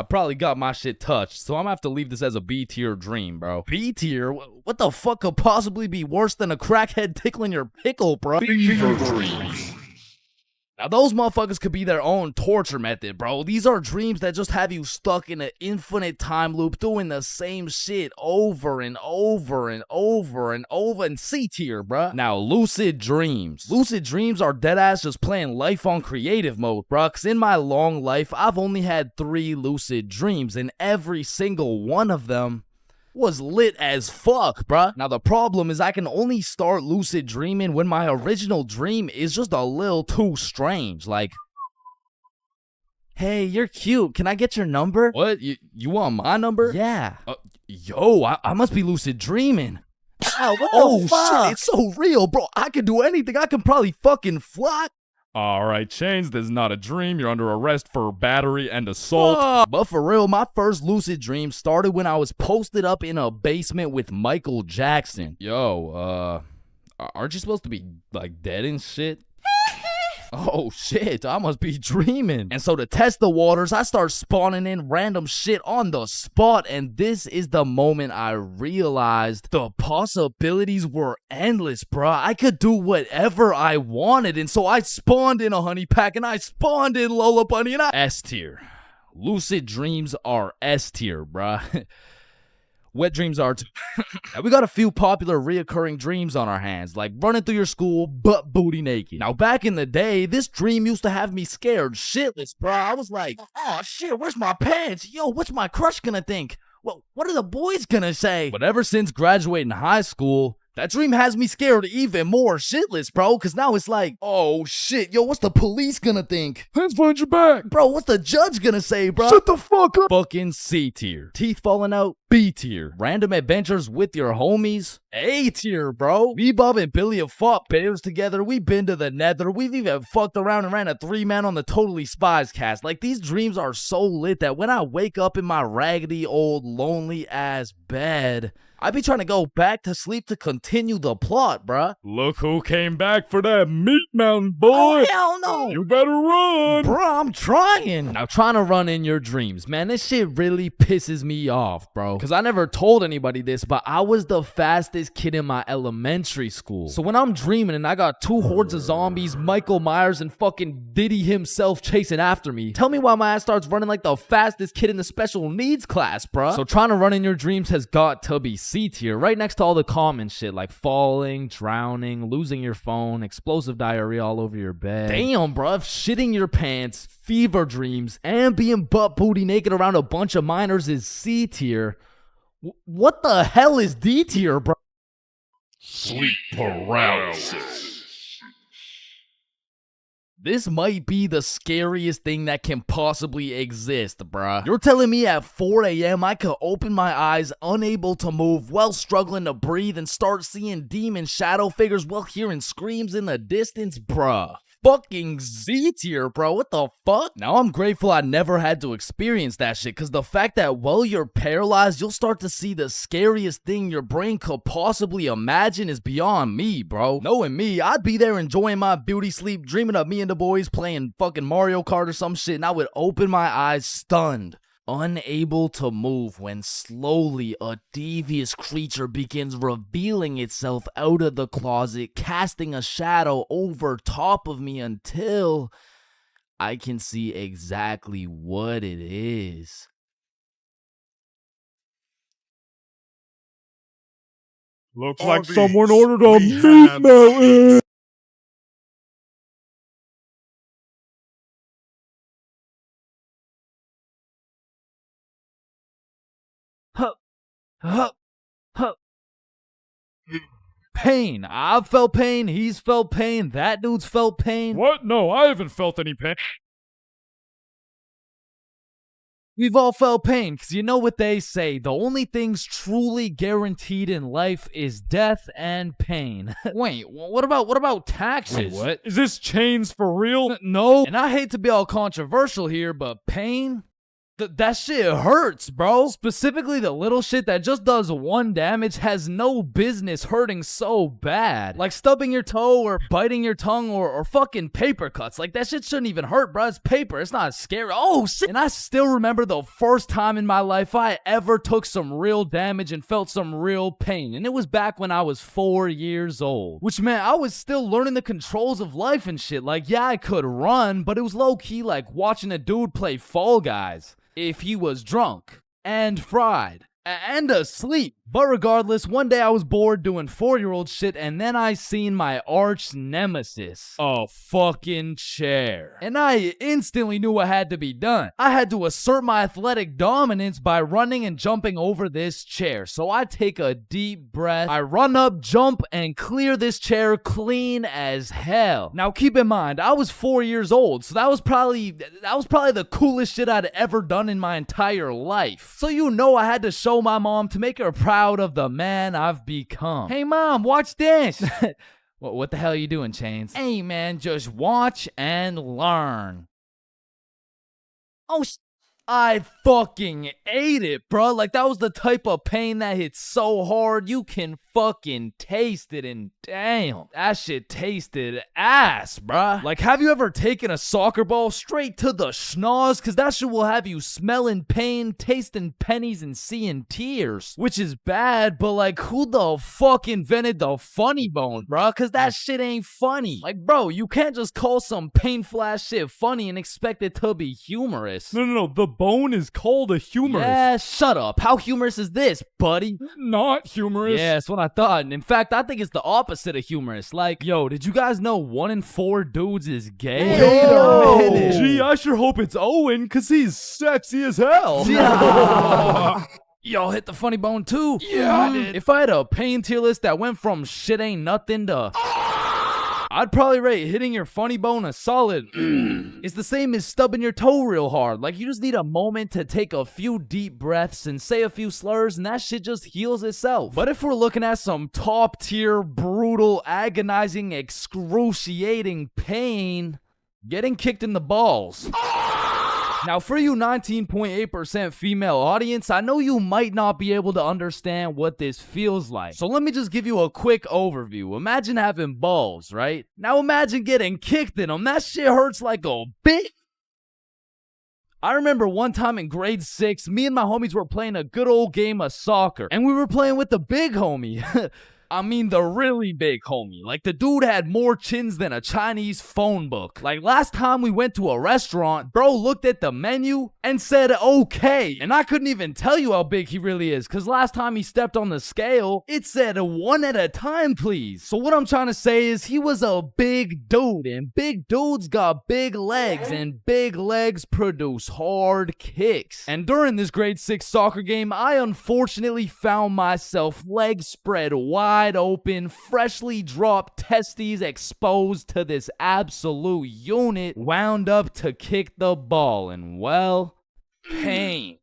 probably got my shit touched, so I'm gonna have to leave this as a B tier dream, bro. B tier? What the fuck could possibly be worse than a crackhead tickling your pickle, bro? Fever dreams. Now, those motherfuckers could be their own torture method, bro. These are dreams that just have you stuck in an infinite time loop doing the same shit over and over and over and over. And C tier, bro. Now, lucid dreams. Lucid dreams are deadass just playing life on creative mode, bro. Cause in my long life, I've only had 3 lucid dreams, and every single one of them was lit as fuck, bruh. Now, the problem is I can only start lucid dreaming when my original dream is just a little too strange. Like, "Hey, you're cute. Can I get your number?" What? You want my number? Yeah. Yo, I must be lucid dreaming. Ow, what Oh, the fuck? shit, it's so real, bro. I can do anything. I can probably fucking fly. Alright, Chains, this is not a dream. You're under arrest for battery and assault. But for real, my first lucid dream started when I was posted up in a basement with Michael Jackson. Yo, aren't you supposed to be, like, dead and shit? Oh shit, I must be dreaming. And so to test the waters, I start spawning in random shit on the spot, and this is the moment I realized the possibilities were endless, bruh. I could do whatever I wanted, and so I spawned in a honey pack, and I spawned in Lola Bunny, and I S tier. Lucid dreams are S tier, bruh. Wet dreams are too. Now, we got a few popular reoccurring dreams on our hands, like running through your school butt booty naked. Now, back in the day, this dream used to have me scared shitless, bro. I was like, "Oh shit, where's my pants? Yo, what's my crush gonna think? What are the boys gonna say?" But ever since graduating high school, that dream has me scared even more shitless, bro, because now it's like, "Oh shit, yo, what's the police gonna think? Hands behind your back. Bro, what's the judge gonna say, bro?" Shut the fuck up. Fucking C tier. Teeth falling out, B tier. Random adventures with your homies, A tier, bro. Me, Bob, and Billy have fought bears together. We've been to the nether. We've even fucked around and ran a 3-man on the Totally Spies cast. Like, these dreams are so lit that when I wake up in my raggedy old lonely ass bed, I be trying to go back to sleep to continue the plot, bruh. Look who came back for that meat mountain, boy. Oh, hell no. You better run. Bro, I'm trying. Now, trying to run in your dreams, man, this shit really pisses me off, bro. Because I never told anybody this, but I was the fastest kid in my elementary school. So when I'm dreaming and I got 2 hordes of zombies, Michael Myers, and fucking Diddy himself chasing after me, tell me why my ass starts running like the fastest kid in the special needs class, bro. So trying to run in your dreams has got to be C tier, right next to all the common shit like falling, drowning, losing your phone, explosive diarrhea all over your bed. Damn, bruh, shitting your pants, fever dreams, and being butt booty naked around a bunch of minors is C tier. What the hell is D tier, bro? Sleep paralysis. This might be the scariest thing that can possibly exist, bruh. You're telling me at 4 a.m. I could open my eyes, unable to move, while struggling to breathe, and start seeing demon shadow figures while hearing screams in the distance, bruh. Fucking Z tier, bro. What the fuck? Now I'm grateful I never had to experience that shit, because the fact that while you're paralyzed, you'll start to see the scariest thing your brain could possibly imagine is beyond me, bro. Knowing me, I'd be there enjoying my beauty sleep, dreaming of me and the boys playing fucking Mario Kart or some shit, and I would open my eyes stunned, unable to move, when slowly a devious creature begins revealing itself out of the closet, casting a shadow over top of me until I can see exactly what it is. Looks like someone ordered a meat mountain. Pain. I've felt pain. He's felt pain. That dude's felt pain. What? No, I haven't felt any pain. We've all felt pain, because you know what they say, the only things truly guaranteed in life is death and pain. Wait, what about taxes? Wait, what? Is this chains for real? No. And I hate to be all controversial here, but pain? That shit hurts, bro. Specifically, the little shit that just does 1 damage has no business hurting so bad. Like stubbing your toe or biting your tongue or fucking paper cuts. Like, that shit shouldn't even hurt, bro. It's paper. It's not scary. Oh, shit. And I still remember the first time in my life I ever took some real damage and felt some real pain. And it was back when I was 4 years old. Which meant I was still learning the controls of life and shit. Like, yeah, I could run, but it was low-key like watching a dude play Fall Guys if he was drunk and fried and asleep. But regardless, one day I was bored doing 4-year-old shit, and then I seen my arch nemesis, a fucking chair. And I instantly knew what had to be done. I had to assert my athletic dominance by running and jumping over this chair. So I take a deep breath, I run up, jump, and clear this chair clean as hell. Now keep in mind, I was 4 years old, so that was probably the coolest shit I'd ever done in my entire life. So you know I had to show my mom to make her proud of the man I've become. Hey mom, watch this. What the hell are you doing, Chains? Hey man, just watch and learn. Oh, I fucking ate it, bro. Like, that was the type of pain that hits so hard you can fucking taste it, and damn, that shit tasted ass, bruh. Like, have you ever taken a soccer ball straight to the schnoz? Cause that shit will have you smelling pain, tasting pennies, and seeing tears. Which is bad, but like, who the fuck invented the funny bone, bruh? Cause that shit ain't funny. Like, bro, you can't just call some painful ass shit funny and expect it to be humorous. No, the bone is called a humorous. Yeah, shut up. How humorous is this, buddy? Not humorous. Yeah, that's what I thought. And in fact, I think it's the opposite of humorous. Like, yo, did you guys know 1 in 4 dudes is gay? Wait a minute. Gee, I sure hope it's Owen, cause he's sexy as hell. Yeah. Y'all hit the funny bone too? Yeah, I did. If I had a pain tier list that went from shit ain't nothing to I'd probably rate hitting your funny bone a solid. It's the same as stubbing your toe real hard. Like, you just need a moment to take a few deep breaths and say a few slurs, and that shit just heals itself. But if we're looking at some top tier, brutal, agonizing, excruciating pain, getting kicked in the balls. Now, for you 19.8% female audience, I know you might not be able to understand what this feels like. So let me just give you a quick overview. Imagine having balls, right? Now imagine getting kicked in them. That shit hurts like a bitch. I remember one time in grade 6, me and my homies were playing a good old game of soccer. And we were playing with the big homie. I mean the really big homie. Like, the dude had more chins than a Chinese phone book. Like, last time we went to a restaurant, bro looked at the menu and said okay. And I couldn't even tell you how big he really is, because last time he stepped on the scale, it said 1 at a time, please. So what I'm trying to say is he was a big dude, and big dudes got big legs, and big legs produce hard kicks. And during this grade 6 soccer game, I unfortunately found myself legs spread wide open, freshly dropped testes exposed to this absolute unit, wound up to kick the ball, and well, pain.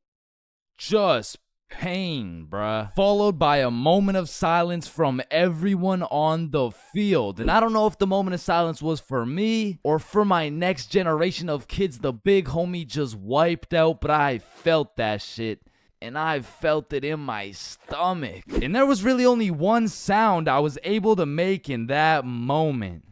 Just pain, bruh. Followed by a moment of silence from everyone on the field. And I don't know if the moment of silence was for me or for my next generation of kids the big homie just wiped out, but I felt that shit. And I felt it in my stomach. And there was really only one sound I was able to make in that moment.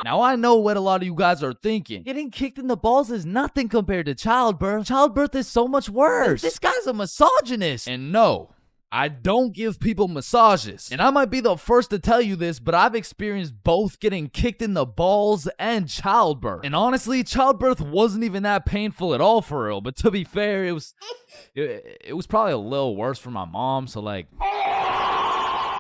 Now, I know what a lot of you guys are thinking. Getting kicked in the balls is nothing compared to childbirth. Childbirth is so much worse. This guy's a misogynist. And no, I don't give people massages. And I might be the first to tell you this, but I've experienced both getting kicked in the balls and childbirth. And honestly, childbirth wasn't even that painful at all for real. But to be fair, it was probably a little worse for my mom, so like...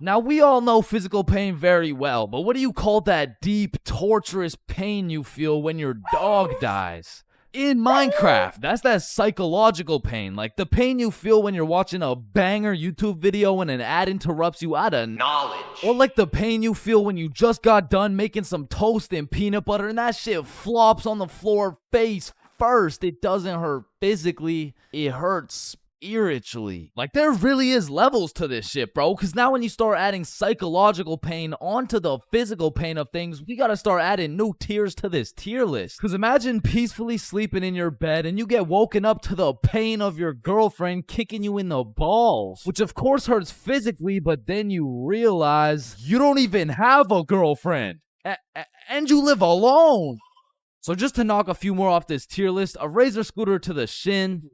Now, we all know physical pain very well, but what do you call that deep, torturous pain you feel when your dog dies? In Minecraft, that's that psychological pain, like the pain you feel when you're watching a banger YouTube video and an ad interrupts you out of knowledge. Or like the pain you feel when you just got done making some toast and peanut butter and that shit flops on the floor face first. It doesn't hurt physically, it hurts spiritually. Like, there really is levels to this shit, bro, because now when you start adding psychological pain onto the physical pain of things, we gotta start adding new tiers to this tier list. Because imagine peacefully sleeping in your bed and you get woken up to the pain of your girlfriend kicking you in the balls, which of course hurts physically, but then you realize you don't even have a girlfriend and you live alone. So just to knock a few more off this tier list, a razor scooter to the shin,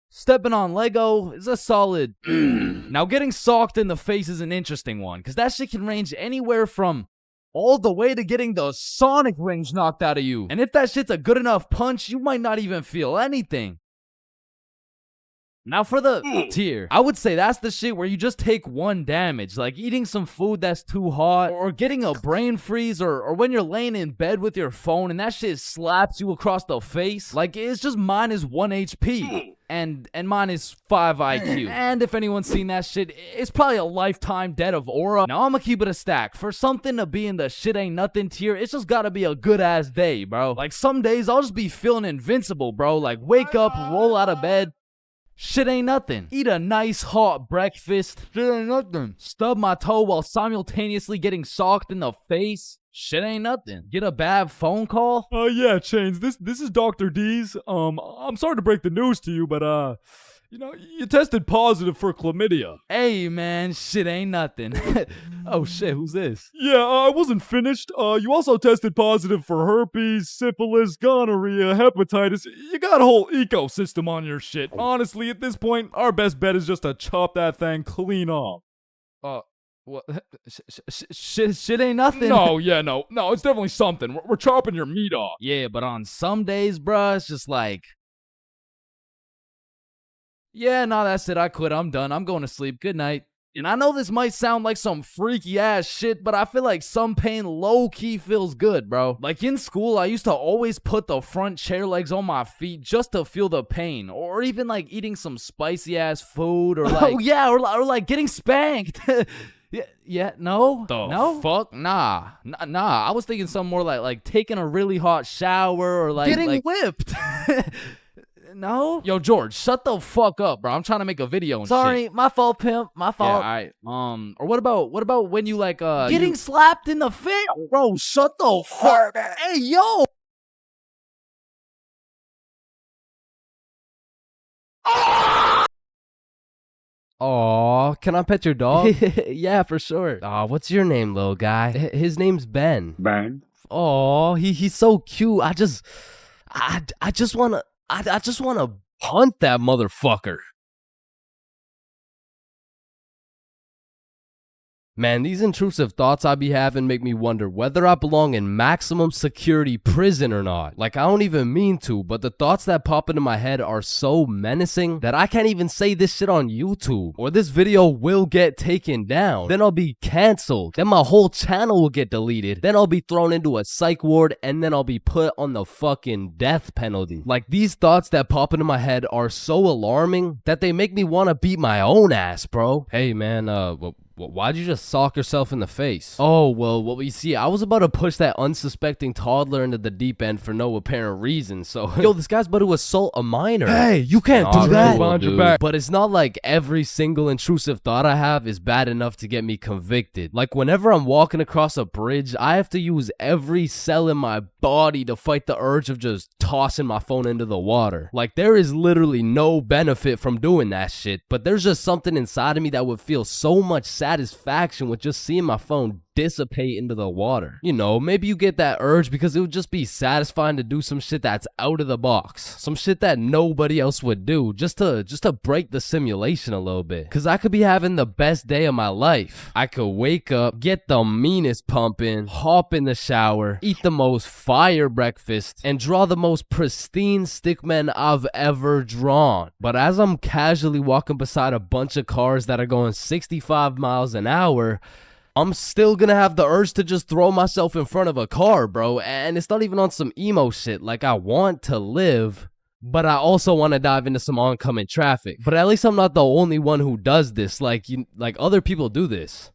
stepping on Lego is a solid. Now, getting socked in the face is an interesting one, because that shit can range anywhere from all the way to getting the sonic rings knocked out of you. And if that shit's a good enough punch, you might not even feel anything. Now for the tier, I would say that's the shit where you just take one damage, like eating some food that's too hot, or getting a brain freeze, or when you're laying in bed with your phone and that shit slaps you across the face. Like, it's just minus 1 HP. And minus 5 IQ. And if anyone's seen that shit, it's probably a lifetime debt of aura. Now, I'm gonna keep it a stack. For something to be in the shit ain't nothing tier, it's just gotta be a good ass day, bro. Like, some days I'll just be feeling invincible, bro. Like, wake up, roll out of bed, shit ain't nothing. Eat a nice hot breakfast, shit ain't nothing. Stub my toe while simultaneously getting socked in the face, shit ain't nothing. Get a bad phone call? Yeah, Chains, this is Dr. D's. I'm sorry to break the news to you, but, you know, you tested positive for chlamydia. Hey, man, shit ain't nothing. Oh, shit, who's this? Yeah, I wasn't finished. You also tested positive for herpes, syphilis, gonorrhea, hepatitis. You got a whole ecosystem on your shit. Honestly, at this point, our best bet is just to chop that thing clean off. What? Shit ain't nothing. No, it's definitely something. We're chopping your meat off. Yeah, but on some days, bruh, it's just like, yeah, no, that's it. I quit. I'm done. I'm going to sleep. Good night. And I know this might sound like some freaky ass shit, but I feel like some pain low-key feels good, bro. Like in school, I used to always put the front chair legs on my feet just to feel the pain. Or even like eating some spicy ass food or like... Oh yeah, or like getting spanked. No? No? Fuck? Nah. I was thinking something more like taking a really hot shower or like... Getting whipped. No? Yo, George, shut the fuck up, bro. I'm trying to make a video and Sorry, shit. my fault, pimp. My Yeah, fault. all right. Or what about when you like Getting slapped in the face. Bro, shut the fuck. Hey, yo. Aw, can I pet your dog? Yeah, for sure. What's your name, little guy? His name's Ben. Ben. Aw, He's so cute. I just wanna hunt that motherfucker. Man, these intrusive thoughts I be having make me wonder whether I belong in maximum security prison or not. Like, I don't even mean to, but the thoughts that pop into my head are so menacing that I can't even say this shit on YouTube, or this video will get taken down. Then I'll be canceled. Then my whole channel will get deleted. Then I'll be thrown into a psych ward, and then I'll be put on the fucking death penalty. Like, these thoughts that pop into my head are so alarming that they make me want to beat my own ass, bro. Hey, man, why'd you just sock yourself in the face? Oh, well, you see, I was about to push that unsuspecting toddler into the deep end for no apparent reason, so... Yo, this guy's about to assault a minor. Hey, you can't do that. Behind your back. But it's not like every single intrusive thought I have is bad enough to get me convicted. Like, whenever I'm walking across a bridge, I have to use every cell in my body to fight the urge of just tossing my phone into the water. Like, there is literally no benefit from doing that shit, but there's just something inside of me that would feel so much satisfaction with just seeing my phone dissipate into the water. You know, maybe you get that urge because it would just be satisfying to do some shit that's out of the box. Some shit that nobody else would do just to break the simulation a little bit. Cause I could be having the best day of my life. I could wake up, get the meanest pump in, hop in the shower, eat the most fire breakfast, and draw the most pristine stickmen I've ever drawn. But as I'm casually walking beside a bunch of cars that are going 65 miles an hour, I'm still gonna have the urge to just throw myself in front of a car, bro. And it's not even on some emo shit. Like, I want to live, but I also want to dive into some oncoming traffic. But at least I'm not the only one who does this. Like other people do this.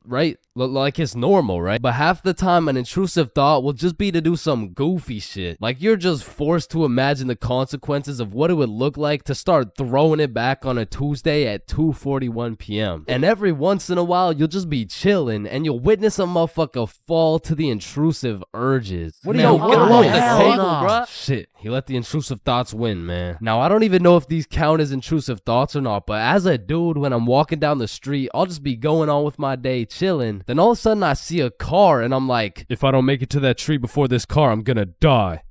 Right? Like, it's normal, right? But half the time, an intrusive thought will just be to do some goofy shit. Like, you're just forced to imagine the consequences of what it would look like to start throwing it back on a Tuesday at 2:41 p.m. And every once in a while, you'll just be chilling, and you'll witness a motherfucker fall to the intrusive urges. What are you get along the table, bro? Shit, he let the intrusive thoughts win, man. Now, I don't even know if these count as intrusive thoughts or not, but as a dude, when I'm walking down the street, I'll just be going on with my day chilling. Then all of a sudden I see a car and I'm like, if I don't make it to that tree before this car, I'm gonna die.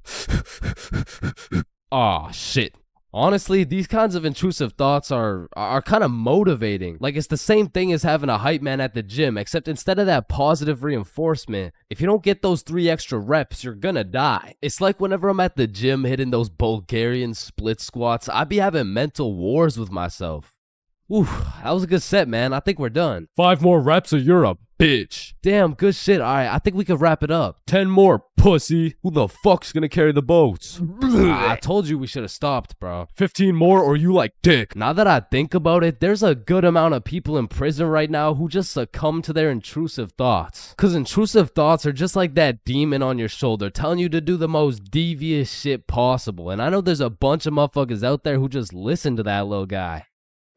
Aw, shit. Honestly, these kinds of intrusive thoughts are kind of motivating. Like, it's the same thing as having a hype man at the gym, except instead of that positive reinforcement, if you don't get those 3 extra reps, you're gonna die. It's like whenever I'm at the gym hitting those Bulgarian split squats, I be having mental wars with myself. Ooh, that was a good set, man. I think we're done. 5 more reps or you're a bitch. Damn, good shit. All right, I think we could wrap it up. 10 more, pussy. Who the fuck's gonna carry the boats? I told you we should have stopped, bro. 15 more or you like dick. Now that I think about it, there's a good amount of people in prison right now who just succumb to their intrusive thoughts. Cause intrusive thoughts are just like that demon on your shoulder telling you to do the most devious shit possible. And I know there's a bunch of motherfuckers out there who just listen to that little guy.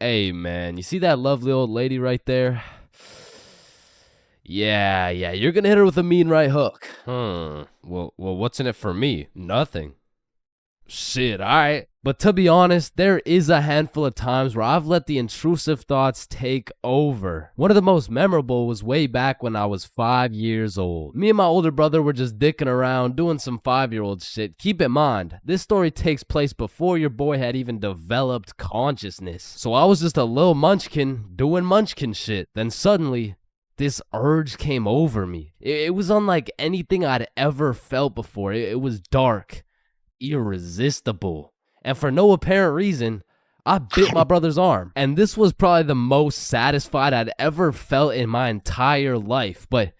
Hey, man, you see that lovely old lady right there? Yeah, you're gonna hit her with a mean right hook. Well, what's in it for me? Nothing. Shit, alright. But to be honest, there is a handful of times where I've let the intrusive thoughts take over. One of the most memorable was way back when I was 5 years old. Me and my older brother were just dicking around, doing some 5-year-old shit. Keep in mind, this story takes place before your boy had even developed consciousness. So I was just a little munchkin doing munchkin shit. Then suddenly, this urge came over me. It was unlike anything I'd ever felt before. It was dark, irresistible. And for no apparent reason, I bit my brother's arm. And this was probably the most satisfied I'd ever felt in my entire life. But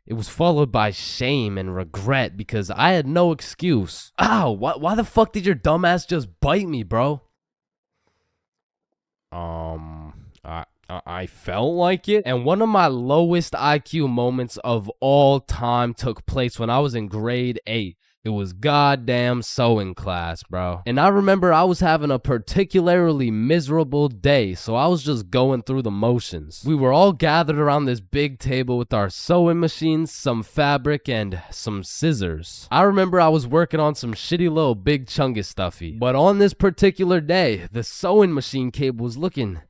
it was followed by shame and regret because I had no excuse. Ow, why the fuck did your dumbass just bite me, bro? I felt like it. And one of my lowest IQ moments of all time took place when I was in grade 8. It was goddamn sewing class, bro. And I remember I was having a particularly miserable day, so I was just going through the motions. We were all gathered around this big table with our sewing machines, some fabric, and some scissors. I remember I was working on some shitty little big chungus stuffy. But on this particular day, the sewing machine cable was looking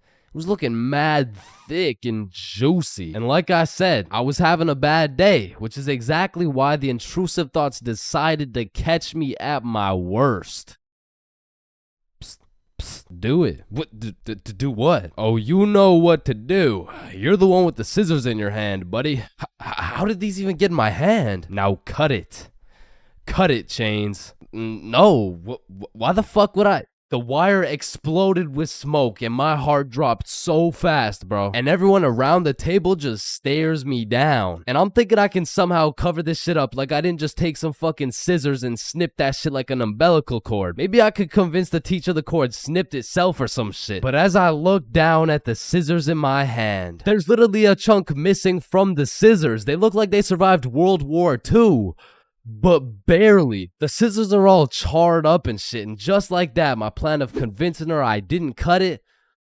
mad thick and juicy. And like I said, I was having a bad day, which is exactly why the intrusive thoughts decided to catch me at my worst. Psst, psst, do it. What? Do what? Oh, you know what to do. You're the one with the scissors in your hand, buddy. How did these even get in my hand? Now cut it. Cut it, Chains. No. Why the fuck would I? The wire exploded with smoke and my heart dropped so fast, bro. And everyone around the table just stares me down. And I'm thinking I can somehow cover this shit up like I didn't just take some fucking scissors and snip that shit like an umbilical cord. Maybe I could convince the teacher the cord snipped itself or some shit. But as I look down at the scissors in my hand, there's literally a chunk missing from the scissors. They look like they survived World War II. But barely. The scissors are all charred up and shit, and just like that, my plan of convincing her I didn't cut it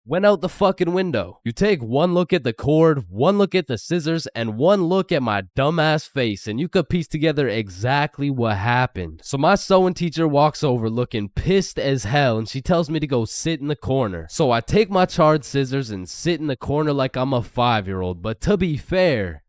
went out the fucking window. You take one look at the cord, one look at the scissors, and one look at my dumbass face, and you could piece together exactly what happened. So my sewing teacher walks over looking pissed as hell, and she tells me to go sit in the corner. So I take my charred scissors and sit in the corner like I'm a 5-year-old, but to be fair,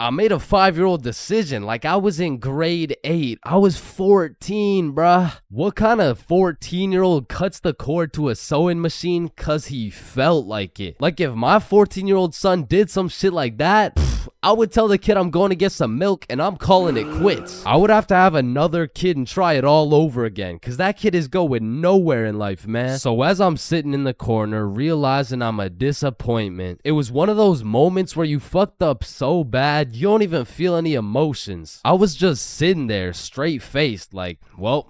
I made a 5-year-old decision like I was in grade 8. I was 14, bruh. What kind of 14-year-old cuts the cord to a sewing machine cause he felt like it? Like if my 14-year-old son did some shit like that, I would tell the kid I'm going to get some milk and I'm calling it quits. I would have to have another kid and try it all over again cause that kid is going nowhere in life, man. So as I'm sitting in the corner realizing I'm a disappointment, it was one of those moments where you fucked up so bad you don't even feel any emotions. I was just sitting there straight faced like, well,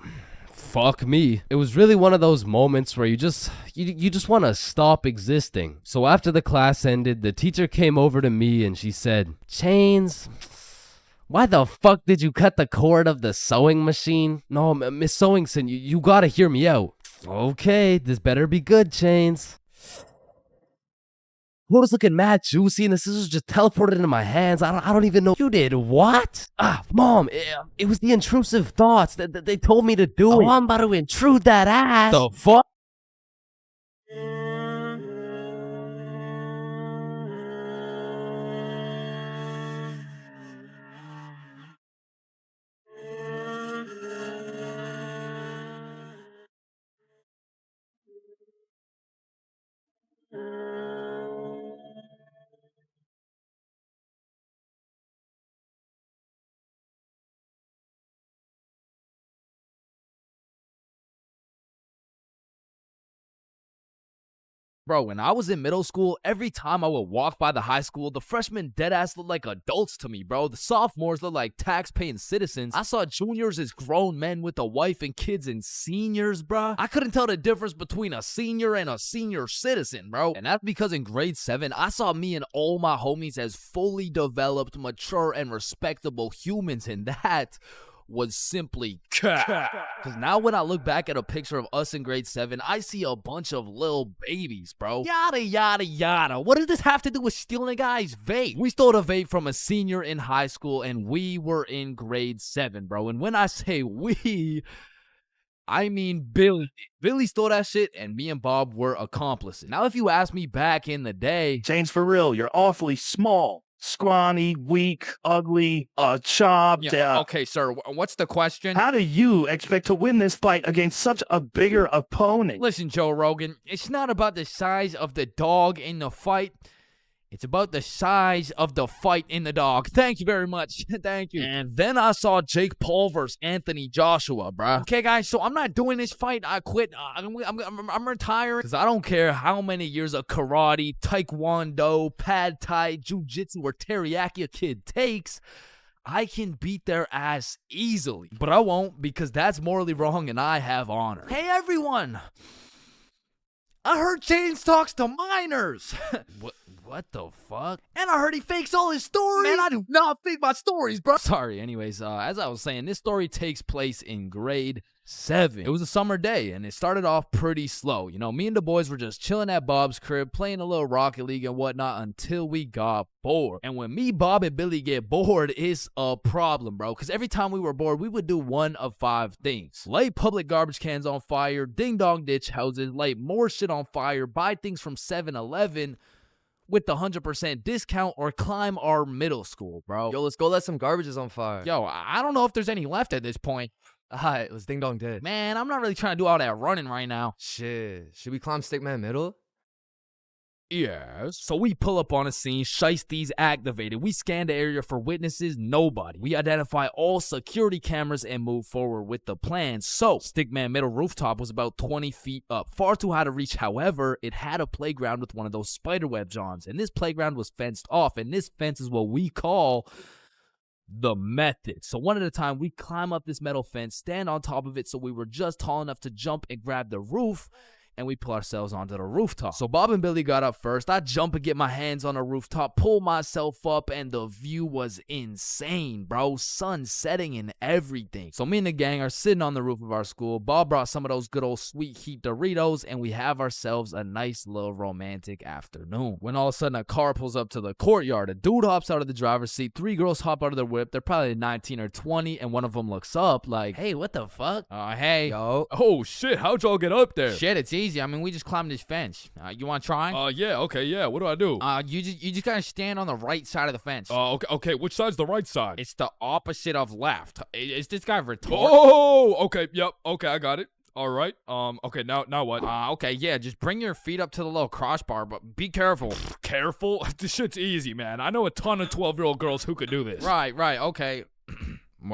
fuck me. It was really one of those moments where you just want to stop existing. So after the class ended, the teacher came over to me and she said, Chains, why the fuck did you cut the cord of the sewing machine? No, Miss Sewingson, you gotta hear me out. Okay, this better be good, Chains. What was looking mad juicy and the scissors just teleported into my hands. I don't even know. You did what? Mom, it was the intrusive thoughts that they told me to do it. I'm about to intrude that ass. The fuck? Bro, when I was in middle school, every time I would walk by the high school, the freshmen deadass looked like adults to me, bro. The sophomores looked like tax-paying citizens. I saw juniors as grown men with a wife and kids, and seniors, bro. I couldn't tell the difference between a senior and a senior citizen, bro. And that's because in grade 7, I saw me and all my homies as fully developed, mature, and respectable humans, and that was simply cap. Because now when I look back at a picture of us in grade 7, I see a bunch of little babies, bro. Yada, yada, yada. What does this have to do with stealing a guy's vape? We stole a vape from a senior in high school, and we were in grade 7, bro. And when I say we, I mean Billy. Billy stole that shit, and me and Bob were accomplices. Now, if you ask me back in the day, Chains, for real, you're awfully small. Scrawny, weak, ugly, chopped. Yeah, okay, sir, what's the question? How do you expect to win this fight against such a bigger opponent? Listen, Joe Rogan, it's not about the size of the dog in the fight. It's about the size of the fight in the dog. Thank you very much. Thank you. And then I saw Jake Paul versus Anthony Joshua, bruh. Okay, guys, so I'm not doing this fight. I quit. I'm retiring. Because I don't care how many years of karate, taekwondo, pad thai, jujitsu, or teriyaki a kid takes. I can beat their ass easily. But I won't, because that's morally wrong and I have honor. Hey, everyone. I heard Chains talks to minors. What the fuck? And I heard he fakes all his stories. Man, I do not fake my stories, bro. Sorry, anyways, as I was saying, this story takes place in grade 7. It was a summer day, and it started off pretty slow. You know, me and the boys were just chilling at Bob's crib, playing a little Rocket League and whatnot until we got bored. And when me, Bob, and Billy get bored, it's a problem, bro. Because every time we were bored, we would do one of 5 things. Light public garbage cans on fire, ding-dong ditch houses, light more shit on fire, buy things from 7-Eleven, with the 100% discount, or climb our middle school, bro. Yo, let's go let some garbages on fire. Yo, I don't know if there's any left at this point. Alright, let's ding dong dead. Man, I'm not really trying to do all that running right now. Shit. Should we climb Stickman Middle? Yes. So we pull up on a scene, shiesties activated. We scan the area for witnesses, nobody. We identify all security cameras and move forward with the plan. So, Stickman Middle rooftop was about 20 feet up, far too high to reach. However, it had a playground with one of those spiderweb johns, and this playground was fenced off, and this fence is what we call the method. So one at a time, we climb up this metal fence, stand on top of it so we were just tall enough to jump and grab the roof, and we pull ourselves onto the rooftop. So Bob and Billy got up first. I jump and get my hands on the rooftop, pull myself up, and the view was insane, bro. Sun setting and everything. So me and the gang are sitting on the roof of our school. Bob brought some of those good old sweet heat Doritos, and we have ourselves a nice little romantic afternoon. When all of a sudden a car pulls up to the courtyard. A dude hops out of the driver's seat. 3 girls hop out of the whip. They're probably 19 or 20, and one of them looks up like, "Hey, what the fuck?" Hey. Yo. Oh, shit. How'd y'all get up there? Shit, it's easy. I mean, we just climbed this fence. You want to try? Yeah, okay, yeah. What do I do? You just gotta stand on the right side of the fence. Okay. Which side's the right side? It's the opposite of left. Is this guy retarded? Oh, okay, yep, okay, I got it. All right. Okay, now what? Okay, yeah, just bring your feet up to the little crossbar, but be careful. Careful? This shit's easy, man. I know a ton of 12-year-old girls who could do this. Right, okay.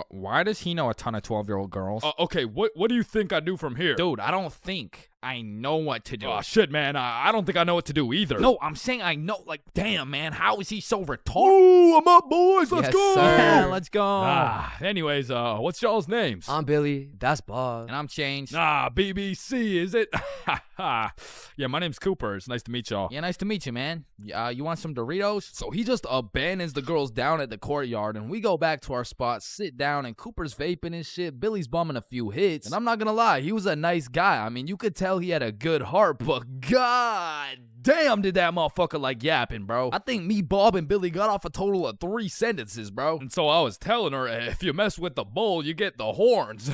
Why does he know a ton of 12-year-old girls? Okay, what do you think I do from here? Dude, I don't think I know what to do. Oh, shit, man. I don't think I know what to do either. No, I'm saying I know. Like, damn, man. How is he so retarded? Ooh, I'm up, boys. Let's go. Sir. Yeah, let's go. Anyways, what's y'all's names? I'm Billy. That's Bob. And I'm Chains. BBC, is it? Yeah, my name's Cooper. It's nice to meet y'all. Yeah, nice to meet you, man. You want some Doritos? So he just abandons the girls down at the courtyard, and we go back to our spot, sit down, and Cooper's vaping and shit. Billy's bumming a few hits. And I'm not gonna lie, he was a nice guy. I mean, you could tell he had a good heart, but god damn did that motherfucker like yapping, bro. I think me, Bob, and Billy got off a total of 3 sentences, bro. And so I was telling her, if you mess with the bull, you get the horns.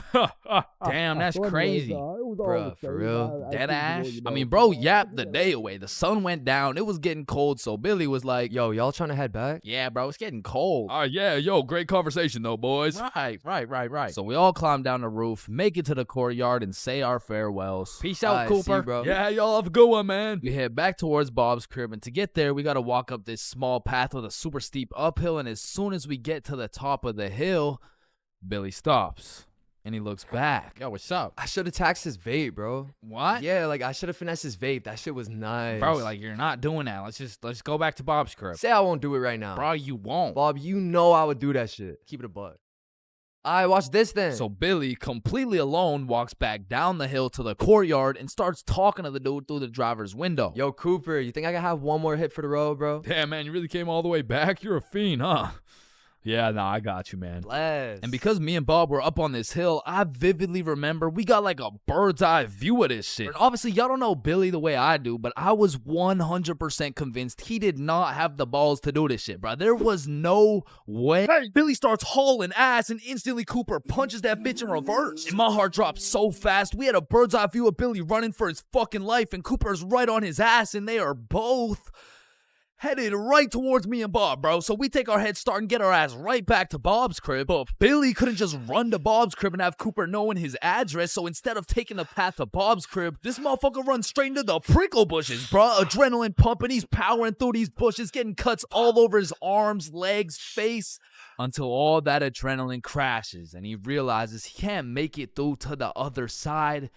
Damn, that's crazy. Bruh, for real? Dead ass? I mean, bro yapped the day away. The sun went down. It was getting cold, so Billy was like, "Yo, y'all trying to head back?" "Yeah, bro, it's getting cold." Yeah, yo, great conversation though, boys. Right. So we all climb down the roof, make it to the courtyard, and say our farewells. Peace out, Cooper. See you, bro. Yeah, y'all have a good one, man. We head back towards Bob's crib, and to get there, we gotta walk up this small path with a super steep uphill, and as soon as we get to the top of the hill, Billy stops. And he looks back. Yo, what's up? I should have taxed his vape, bro. What? Yeah, like I should have finessed his vape. That shit was nice. Bro, like you're not doing that. Let's go back to Bob's crib. Say I won't do it right now. Bro, you won't. Bob, you know I would do that shit. Keep it a buck. Alright, watch this then. So Billy, completely alone, walks back down the hill to the courtyard and starts talking to the dude through the driver's window. Yo, Cooper, you think I can have one more hit for the road, bro? Damn, man, you really came all the way back? You're a fiend, huh? Yeah, nah, I got you, man. Bless. And because me and Bob were up on this hill, I vividly remember we got like a bird's eye view of this shit. And obviously, y'all don't know Billy the way I do, but I was 100% convinced he did not have the balls to do this shit, bro. There was no way. Hey, Billy starts hauling ass, and instantly Cooper punches that bitch in reverse. And my heart dropped so fast. We had a bird's eye view of Billy running for his fucking life, and Cooper's right on his ass, and they are both headed right towards me and Bob, bro. So we take our head start and get our ass right back to Bob's crib. But Billy couldn't just run to Bob's crib and have Cooper knowing his address. So instead of taking the path to Bob's crib, this motherfucker runs straight into the prickle bushes, bro. Adrenaline pumping. He's powering through these bushes, getting cuts all over his arms, legs, face, until all that adrenaline crashes and he realizes he can't make it through to the other side.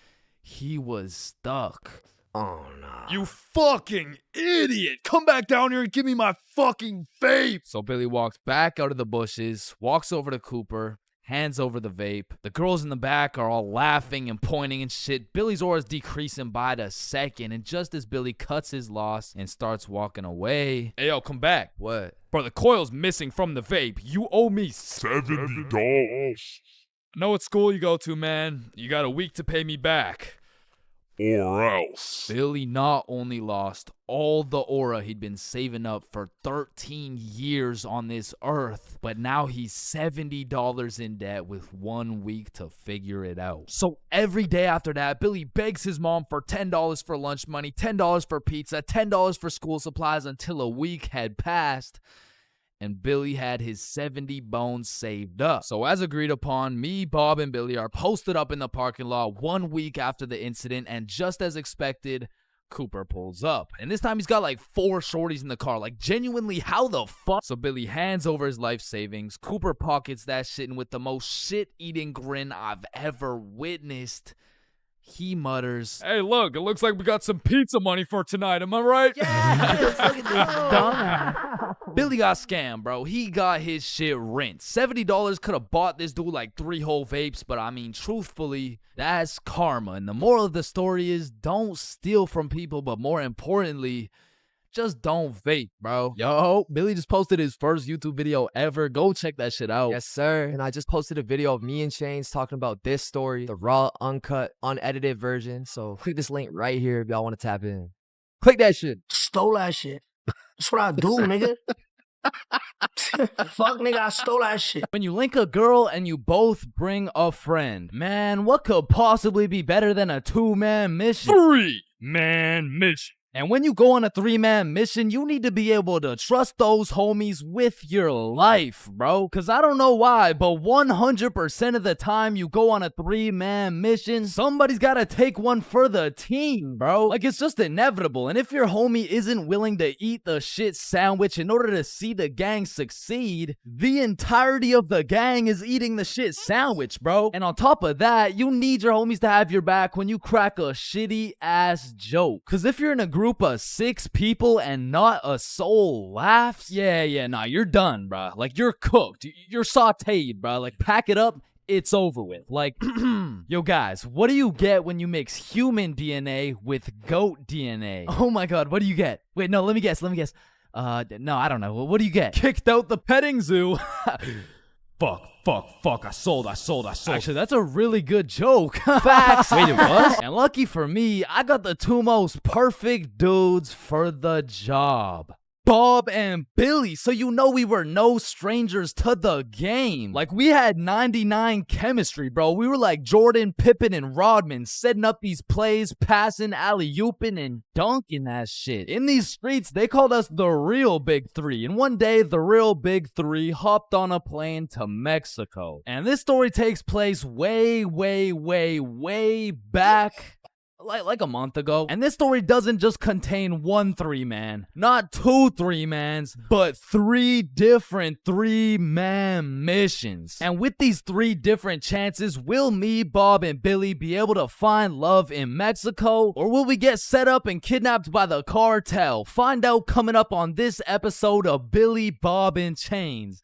He was stuck. Oh no. You fucking idiot! Come back down here and give me my fucking vape! So Billy walks back out of the bushes, walks over to Cooper, hands over the vape. The girls in the back are all laughing and pointing and shit. Billy's aura is decreasing by the second, and just as Billy cuts his loss and starts walking away... Hey, yo, come back. What? Bro, the coil's missing from the vape. You owe me $70. I know what school you go to, man. You got a week to pay me back. Or else. Billy not only lost all the aura he'd been saving up for 13 years on this earth, but now he's $70 in debt with 1 week to figure it out. So every day after that, Billy begs his mom for $10 for lunch money, $10 for pizza, $10 for school supplies until a week had passed. And Billy had his 70 bones saved up. So as agreed upon, me, Bob, and Billy are posted up in the parking lot 1 week after the incident, and just as expected, Cooper pulls up. And this time he's got like 4 shorties in the car. Like, genuinely, how the fuck? So Billy hands over his life savings. Cooper pockets that shit, and with the most shit-eating grin I've ever witnessed, he mutters, "Hey, look, it looks like we got some pizza money for tonight, am I right?" Yes, look at this dumbass. Billy got scammed, bro. He got his shit rinsed. $70 could have bought this dude like 3 whole vapes, but I mean, truthfully, that's karma. And the moral of the story is, don't steal from people, but more importantly, just don't vape, bro. Yo, Billy just posted his first YouTube video ever. Go check that shit out. Yes, sir. And I just posted a video of me and Chains talking about this story, the raw, uncut, unedited version. So click this link right here if y'all want to tap in. Click that shit. Stole that shit. That's what I do, nigga. Fuck, nigga, I stole that shit. When you link a girl and you both bring a friend, man, what could possibly be better than a 2-man mission? 3-man mission. And when you go on a 3-man mission, you need to be able to trust those homies with your life, bro. Cause I don't know why, but 100% of the time you go on a 3-man mission, somebody's gotta take one for the team, bro. Like, it's just inevitable. And if your homie isn't willing to eat the shit sandwich in order to see the gang succeed, the entirety of the gang is eating the shit sandwich, bro. And on top of that, you need your homies to have your back when you crack a shitty ass joke. Cause if you're in a group of 6 people and not a soul laughs, nah, you're done, bro. Like, you're cooked. You're sauteed, bro. Like, pack it up. It's over with. Like, yo, guys, what do you get when you mix human DNA with goat DNA? Oh my god, what do you get? Wait, no, let me guess. No, I don't know. What do you get? Kicked out the petting zoo. Fuck, I sold. Actually, that's a really good joke. Facts. Wait, it was? And lucky for me, I got the 2 most perfect dudes for the job. Bob and Billy, so you know we were no strangers to the game. Like, we had 99 chemistry, bro. We were like Jordan, Pippen, and Rodman, setting up these plays, passing, alley-ooping, and dunking that shit. In these streets, they called us the real Big 3. And one day, the real Big 3 hopped on a plane to Mexico. And this story takes place way back. Like a month ago. And this story doesn't just contain 1 3-man, not 2 3-mans, but 3 different 3-man missions. And with these 3 different chances, will me, Bob, and Billy be able to find love in Mexico? Or will we get set up and kidnapped by the cartel? Find out coming up on this episode of Billy, Bob, and Chains.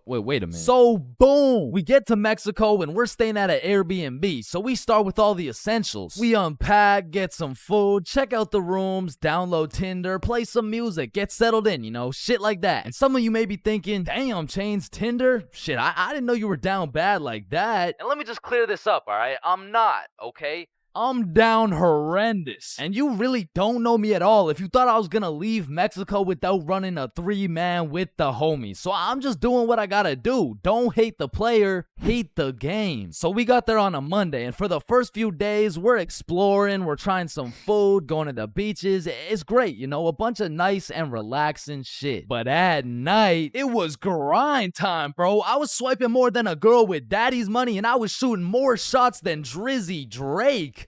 Wait a minute. So, boom, we get to Mexico and we're staying at an Airbnb. So we start with all the essentials. We unpack, get some food, check out the rooms, download Tinder, play some music, get settled in, you know, shit like that. And some of you may be thinking, damn, Chains, Tinder? Shit, I didn't know you were down bad like that. And let me just clear this up, all right? I'm not, okay? I'm down horrendous. And you really don't know me at all if you thought I was gonna leave Mexico without running a 3-man with the homies. So I'm just doing what I gotta do. Don't hate the player, hate the game. So we got there on a Monday, and for the first few days, we're exploring, we're trying some food, going to the beaches. It's great, you know, a bunch of nice and relaxing shit. But at night, it was grind time, bro. I was swiping more than a girl with daddy's money, and I was shooting more shots than Drizzy Drake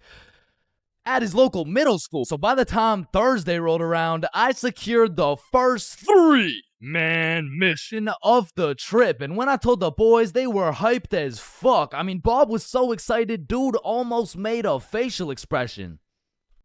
at his local middle school. So by the time Thursday rolled around, I secured the first 3-man mission of the trip. And when I told the boys, they were hyped as fuck. I mean, Bob was so excited, dude almost made a facial expression.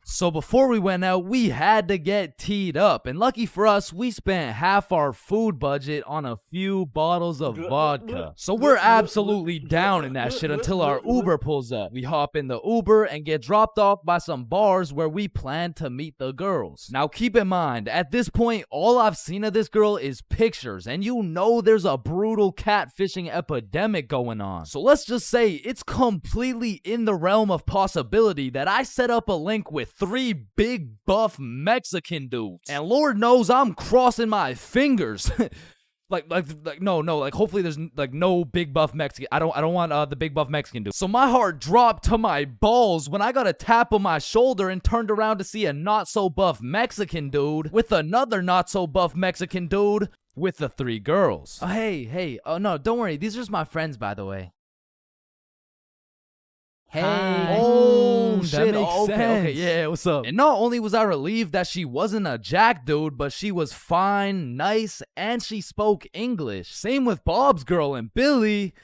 So before we went out, we had to get teed up. And lucky for us, we spent half our food budget on a few bottles of vodka. So we're absolutely down in that shit until our Uber pulls up. We hop in the Uber and get dropped off by some bars where we plan to meet the girls. Now keep in mind, at this point, all I've seen of this girl is pictures. And you know there's a brutal catfishing epidemic going on. So let's just say it's completely in the realm of possibility that I set up a link with 3 big buff Mexican dudes. And Lord knows I'm crossing my fingers. Hopefully there's like no big buff Mexican. I don't want the big buff Mexican dude. So my heart dropped to my balls when I got a tap on my shoulder and turned around to see a not so buff Mexican dude with another not so buff Mexican dude with the 3 girls. Oh, hey. Oh no, don't worry. These are just my friends, by the way. Hey. Oh, shit. That makes sense. Okay, yeah, what's up? And not only was I relieved that she wasn't a jack dude, but she was fine, nice, and she spoke English. Same with Bob's girl and Billy.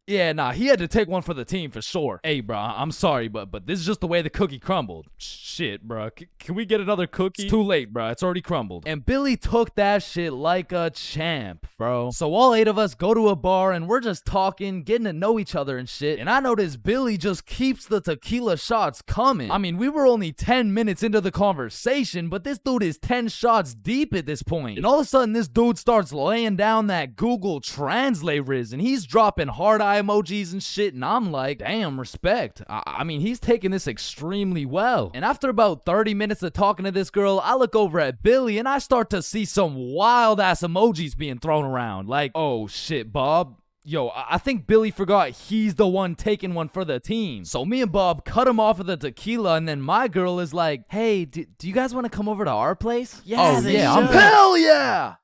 Yeah, nah, he had to take one for the team for sure. Hey, bro, I'm sorry, but this is just the way the cookie crumbled. Shit, bro. Can we get another cookie? It's too late, bro. It's already crumbled. And Billy took that shit like a champ, bro. So all 8 of us go to a bar and we're just talking, getting to know each other and shit. And I noticed Billy just keeps the tequila shots coming. I mean, we were only 10 minutes into the conversation, but this dude is 10 shots deep at this point. And all of a sudden, this dude starts laying down that Google Translate riz, and he's dropping hard eye emojis and shit, and I'm like, damn, respect. I mean, he's taking this extremely well. And after about 30 minutes of talking to this girl, I look over at Billy and I start to see some wild ass emojis being thrown around. Like, oh shit, Bob. Yo, I think Billy forgot he's the one taking one for the team. So me and Bob cut him off of the tequila, and then my girl is like, hey, do you guys want to come over to our place? Yeah, Hell yeah!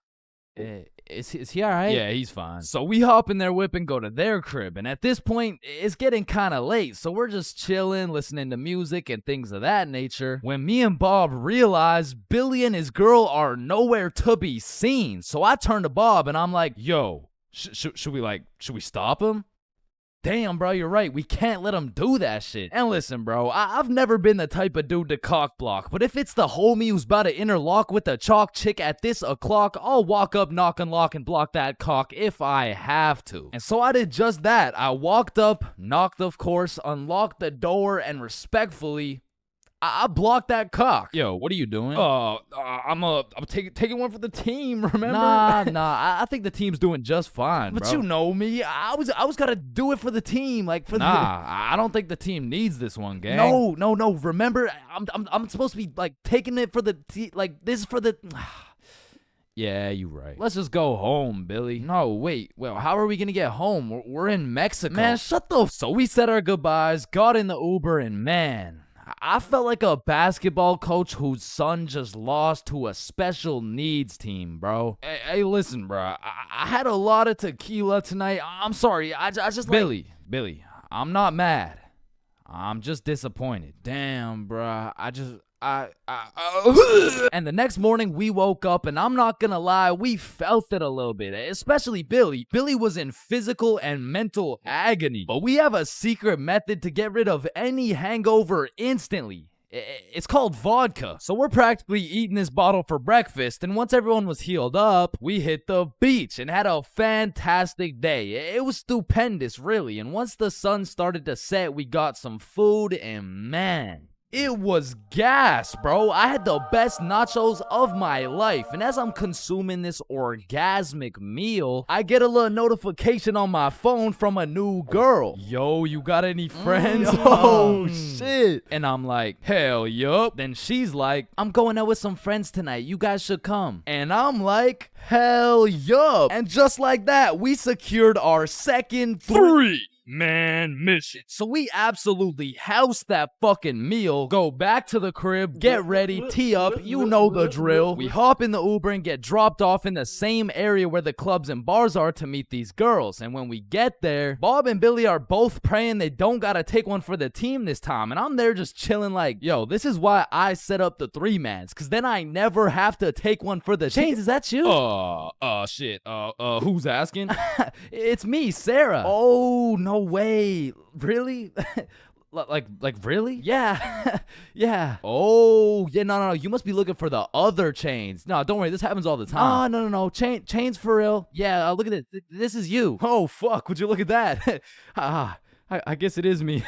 Is he alright? Yeah, he's fine. So we hop in their whip and go to their crib. And at this point, it's getting kind of late. So we're just chilling, listening to music and things of that nature. When me and Bob realize Billy and his girl are nowhere to be seen. So I turn to Bob and I'm like, yo, should we stop him? Damn, bro, you're right. We can't let him do that shit. And listen, bro, I've never been the type of dude to cock block, but if it's the homie who's about to interlock with the chalk chick at this o'clock, I'll walk up, knock, unlock, and block that cock if I have to. And so I did just that. I walked up, knocked, of course, unlocked the door, and respectfully, I blocked that cock. Yo, what are you doing? I'm taking one for the team, remember? Nah, I think the team's doing just fine, but bro. You know me. I was gotta do it for the team, like for I don't think the team needs this one, gang. No. Remember, I'm supposed to be like taking it for the like this is for the. Yeah, you right. Let's just go home, Billy. No, wait. Well, how are we gonna get home? We're in Mexico. Man, shut the. So we said our goodbyes, got in the Uber, and man, I felt like a basketball coach whose son just lost to a special needs team, bro. Hey, listen, bro. I had a lot of tequila tonight. I'm sorry. I just Billy, I'm not mad. I'm just disappointed. Damn, bro. And the next morning we woke up, and I'm not gonna lie, we felt it a little bit, especially Billy. Billy was in physical and mental agony, but we have a secret method to get rid of any hangover instantly. It's called vodka. So we're practically eating this bottle for breakfast, and once everyone was healed up, we hit the beach and had a fantastic day. It was stupendous, really, and once the sun started to set, we got some food, and man, It was gas, bro. I had the best nachos of my life. And as I'm consuming this orgasmic meal, I get a little notification on my phone from a new girl. Yo, you got any friends? Oh, shit. And I'm like, hell yup. Then she's like, I'm going out with some friends tonight. You guys should come. And I'm like, hell yup. And just like that, we secured our second 3-man mission. So we absolutely house that fucking meal, go back to the crib, get ready, tee up, you know the drill. We hop in the Uber and get dropped off in the same area where the clubs and bars are to meet these girls. And when we get there, Bob and Billy are both praying they don't gotta take one for the team this time. And I'm there just chilling like, yo, this is why I set up the 3-mans, cause then I never have to take one for the Chains, is that you? Shit. Who's asking? It's me, Sarah. Oh, no way. Really? Like really? Yeah. Yeah. Oh, yeah, no. You must be looking for the other Chains. No, don't worry. This happens all the time. Oh, no. Chains for real. Yeah, look at this. This is you. Oh, fuck. Would you look at that? I guess it is me.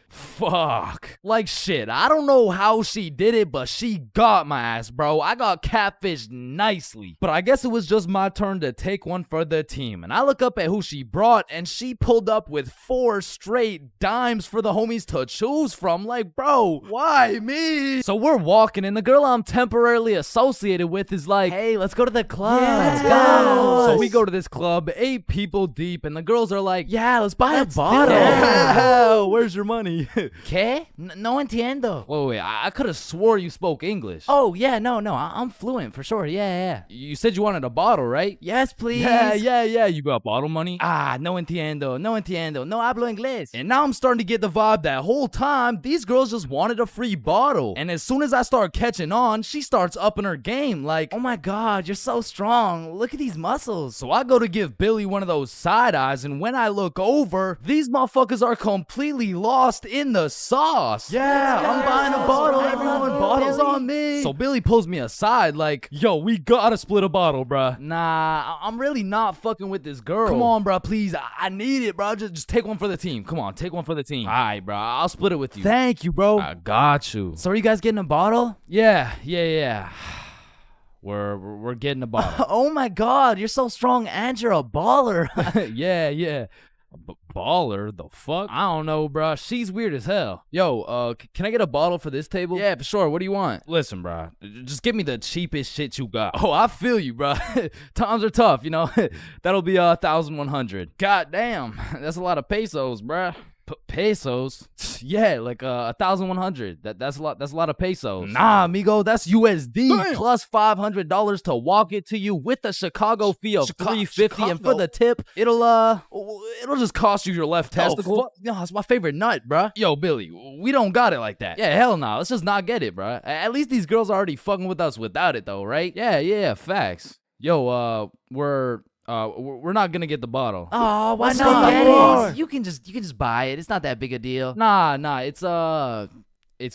Fuck. Like shit, I don't know how she did it, but she got my ass, bro. I got catfished nicely. But I guess it was just my turn to take one for the team. And I look up at who she brought, and she pulled up with 4 straight dimes for the homies to choose from. Like, bro, why me? So we're walking, and the girl I'm temporarily associated with is like, hey, let's go to the club. Yeah, let's go. So we go to this club, 8 people deep, and the girls are like, yeah, let's buy a bottle. Yeah. Where's your money? ¿Qué? No entiendo. Wait, I could have swore you spoke English. Oh, yeah, no, I'm fluent for sure, yeah. You said you wanted a bottle, right? Yes, please. Yeah, you got bottle money? No entiendo, no hablo inglés. And now I'm starting to get the vibe that whole time, these girls just wanted a free bottle. And as soon as I start catching on, she starts upping her game, like, oh my god, you're so strong, look at these muscles. So I go to give Billy one of those side eyes, and when I look over, these motherfuckers are completely lost in the sauce. Yeah, I'm buying a bottle, everyone. Bottles on me. So Billy pulls me aside like, yo, we gotta split a bottle, bruh. Nah, I'm really not fucking with this girl. Come on, bruh, please. I need it, bruh. Just take one for the team. Come on, take one for the team. All right, bro. I'll split it with you. Thank you, bro. I got you. So are you guys getting a bottle? Yeah. We're getting a bottle. Oh my god, you're so strong and you're a baller. Yeah. Baller? The fuck? I don't know, bro. She's weird as hell. Yo, can I get a bottle for this table? Yeah, for sure. What do you want? Listen, bro. Just give me the cheapest shit you got. Oh, I feel you, bro. Times are tough, you know. That'll be 1,100. God damn, that's a lot of pesos, bro. Pesos? Yeah, like 1,100. That's a lot. That's a lot of pesos. Nah, amigo, that's USD. Damn. Plus $500 to walk it to you with a Chicago fee of $350, and for the tip, it'll just cost you your left testicle. No, it's my favorite nut, bruh. Yo, Billy, we don't got it like that. Yeah, hell no. Let's just not get it, bruh. At least these girls are already fucking with us without it, though, right? Yeah, facts. Yo, we're not gonna get the bottle. Oh, why not? You can just buy it. It's not that big a deal. Nah. It's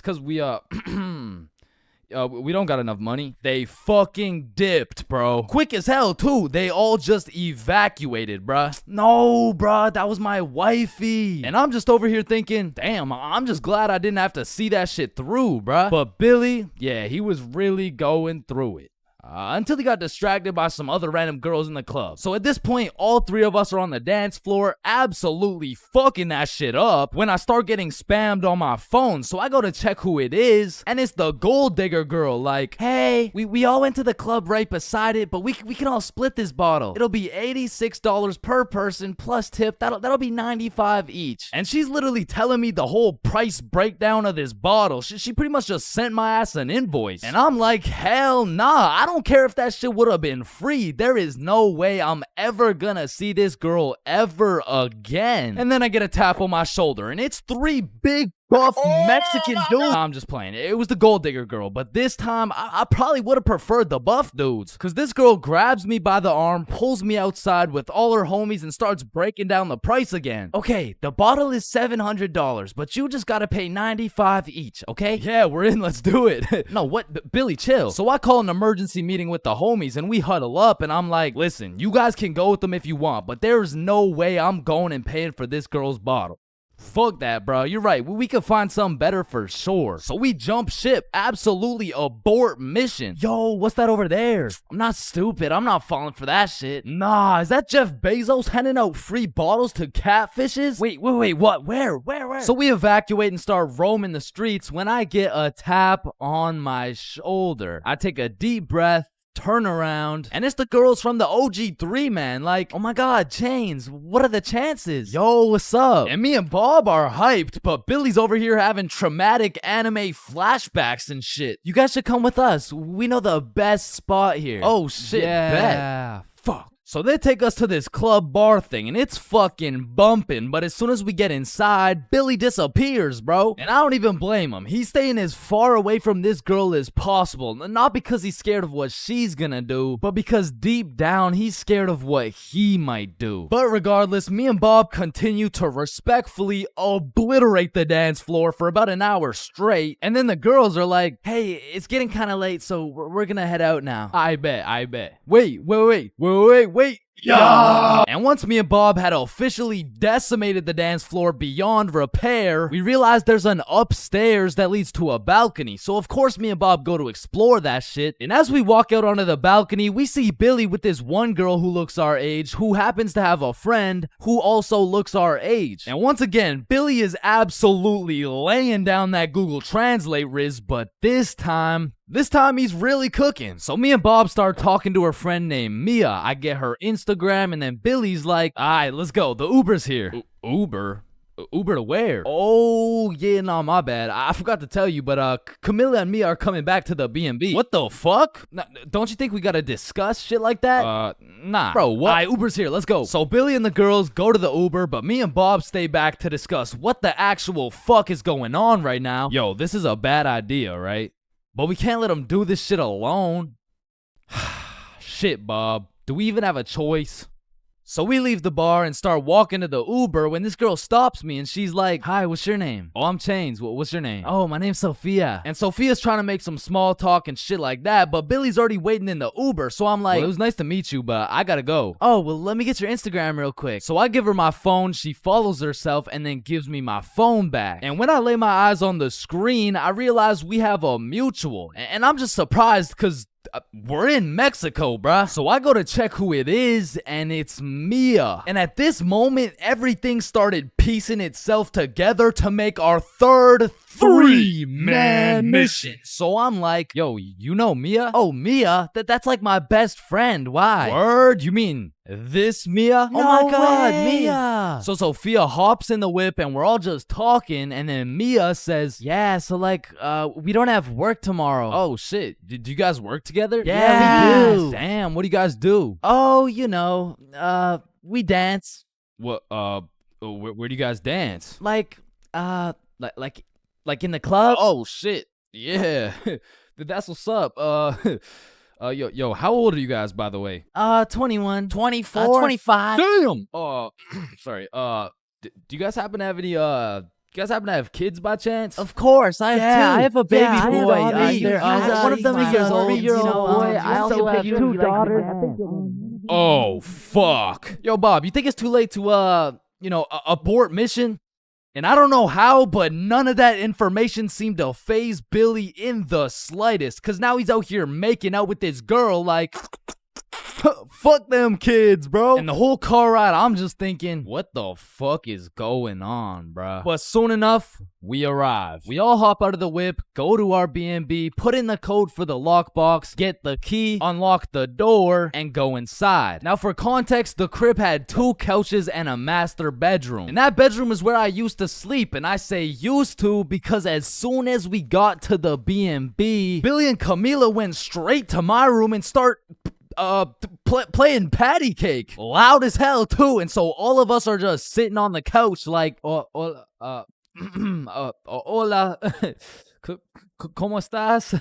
cause we we don't got enough money. They fucking dipped, bro. Quick as hell too. They all just evacuated, bruh. No, bruh, that was my wifey. And I'm just over here thinking, damn, I'm just glad I didn't have to see that shit through, bruh. But Billy, yeah, he was really going through it. Until he got distracted by some other random girls in the club. So at this point, all 3 of us are on the dance floor, absolutely fucking that shit up, when I start getting spammed on my phone. So I go to check who it is, and it's the gold digger girl, like, hey, we all went to the club right beside it, but we can all split this bottle. It'll be $86 per person plus tip. That'll be $95 each. And she's literally telling me the whole price breakdown of this bottle. She pretty much just sent my ass an invoice. And I'm like, hell nah, I don't care if that shit would have been free. There is no way I'm ever gonna see this girl ever again. And then I get a tap on my shoulder, and it's 3 big buff Mexican dudes. I'm just playing. It was the gold digger girl, but this time I probably would have preferred the buff dudes. Cause this girl grabs me by the arm, pulls me outside with all her homies, and starts breaking down the price again. Okay, the bottle is $700, but you just gotta pay $95 each, okay? Yeah, we're in. Let's do it. No, what? Billy, chill. So I call an emergency meeting with the homies, and we huddle up, and I'm like, listen, you guys can go with them if you want, but there's no way I'm going and paying for this girl's bottle. Fuck that, bro. You're right. We could find something better for sure. So we jump ship. Absolutely abort mission. Yo, what's that over there? I'm not stupid. I'm not falling for that shit. Nah, is that Jeff Bezos handing out free bottles to catfishes? Wait, what? Where? So we evacuate and start roaming the streets when I get a tap on my shoulder. I take a deep breath, turn around, and it's the girls from the OG3, man. Like, oh my god, Chains, what are the chances? Yo, what's up? And me and Bob are hyped, but Billy's over here having traumatic anime flashbacks and shit. You guys should come with us. We know the best spot here. Oh shit, bet. Fuck. So they take us to this club bar thing, and it's fucking bumping, but as soon as we get inside, Billy disappears, bro. And I don't even blame him. He's staying as far away from this girl as possible, not because he's scared of what she's gonna do, but because deep down, he's scared of what he might do. But regardless, me and Bob continue to respectfully obliterate the dance floor for about an hour straight, and then the girls are like, hey, it's getting kind of late, so we're gonna head out now. I bet. Wait. Yeah! And once me and Bob had officially decimated the dance floor beyond repair, we realized there's an upstairs that leads to a balcony. So of course me and Bob go to explore that shit. And as we walk out onto the balcony, we see Billy with this one girl who looks our age, who happens to have a friend who also looks our age. And once again, Billy is absolutely laying down that Google Translate riz, but this time he's really cooking. So me and Bob start talking to her friend named Mia. I get her Instagram, and then Billy's like, all right, let's go. The Uber's here. Uber? Uber to where? Oh, yeah, no, my bad. I forgot to tell you, but Camilla and Mia are coming back to the B&B. What the fuck? Don't you think we gotta discuss shit like that? Nah. Bro, what? All right, Uber's here. Let's go. So Billy and the girls go to the Uber, but me and Bob stay back to discuss what the actual fuck is going on right now. Yo, this is a bad idea, right? But we can't let him do this shit alone. Shit, Bob. Do we even have a choice? So we leave the bar and start walking to the Uber when this girl stops me and she's like, hi, what's your name? Oh, I'm Chains. What's your name? Oh, my name's Sophia. And Sophia's trying to make some small talk and shit like that, but Billy's already waiting in the Uber. So I'm like, well, it was nice to meet you, but I gotta go. Oh, well, let me get your Instagram real quick. So I give her my phone, she follows herself, and then gives me my phone back. And when I lay my eyes on the screen, I realize we have a mutual. And I'm just surprised because we're in Mexico, bruh. So I go to check who it is, and it's Mia. And at this moment, everything started piecing itself together to make our third three-man mission. So I'm like, yo, you know Mia? Oh, Mia? That's like my best friend. Why? Word? You mean this Mia? No oh my god, way. Mia. So Sophia hops in the whip and we're all just talking, and then Mia says, yeah, so like, we don't have work tomorrow. Oh shit, do you guys work together? Yeah, we do. Damn, what do you guys do? Oh, you know, we dance. What, where do you guys dance? Like in the club? Oh shit, yeah. That's what's up. Yo, how old are you guys, by the way? 21, 24, 25. Damn. Sorry. Do you guys happen to have any kids by chance? Of course, I have two. I have a baby boy. One of them is a 3-year-old boy. I also have 2 daughters. Oh fuck. Yo, Bob, you think it's too late to abort mission? And I don't know how, but none of that information seemed to faze Billy in the slightest. Cause now he's out here making out with this girl like, fuck them kids, bro. And the whole car ride, I'm just thinking, what the fuck is going on, bruh? But soon enough, we arrive. We all hop out of the whip, go to our B&B, put in the code for the lockbox, get the key, unlock the door, and go inside. Now for context, the crib had 2 couches and a master bedroom. And that bedroom is where I used to sleep, and I say used to because as soon as we got to the B&B, Billy and Camila went straight to my room and start playing patty cake loud as hell too, and so all of us are just sitting on the couch like hola ¿Cómo estás?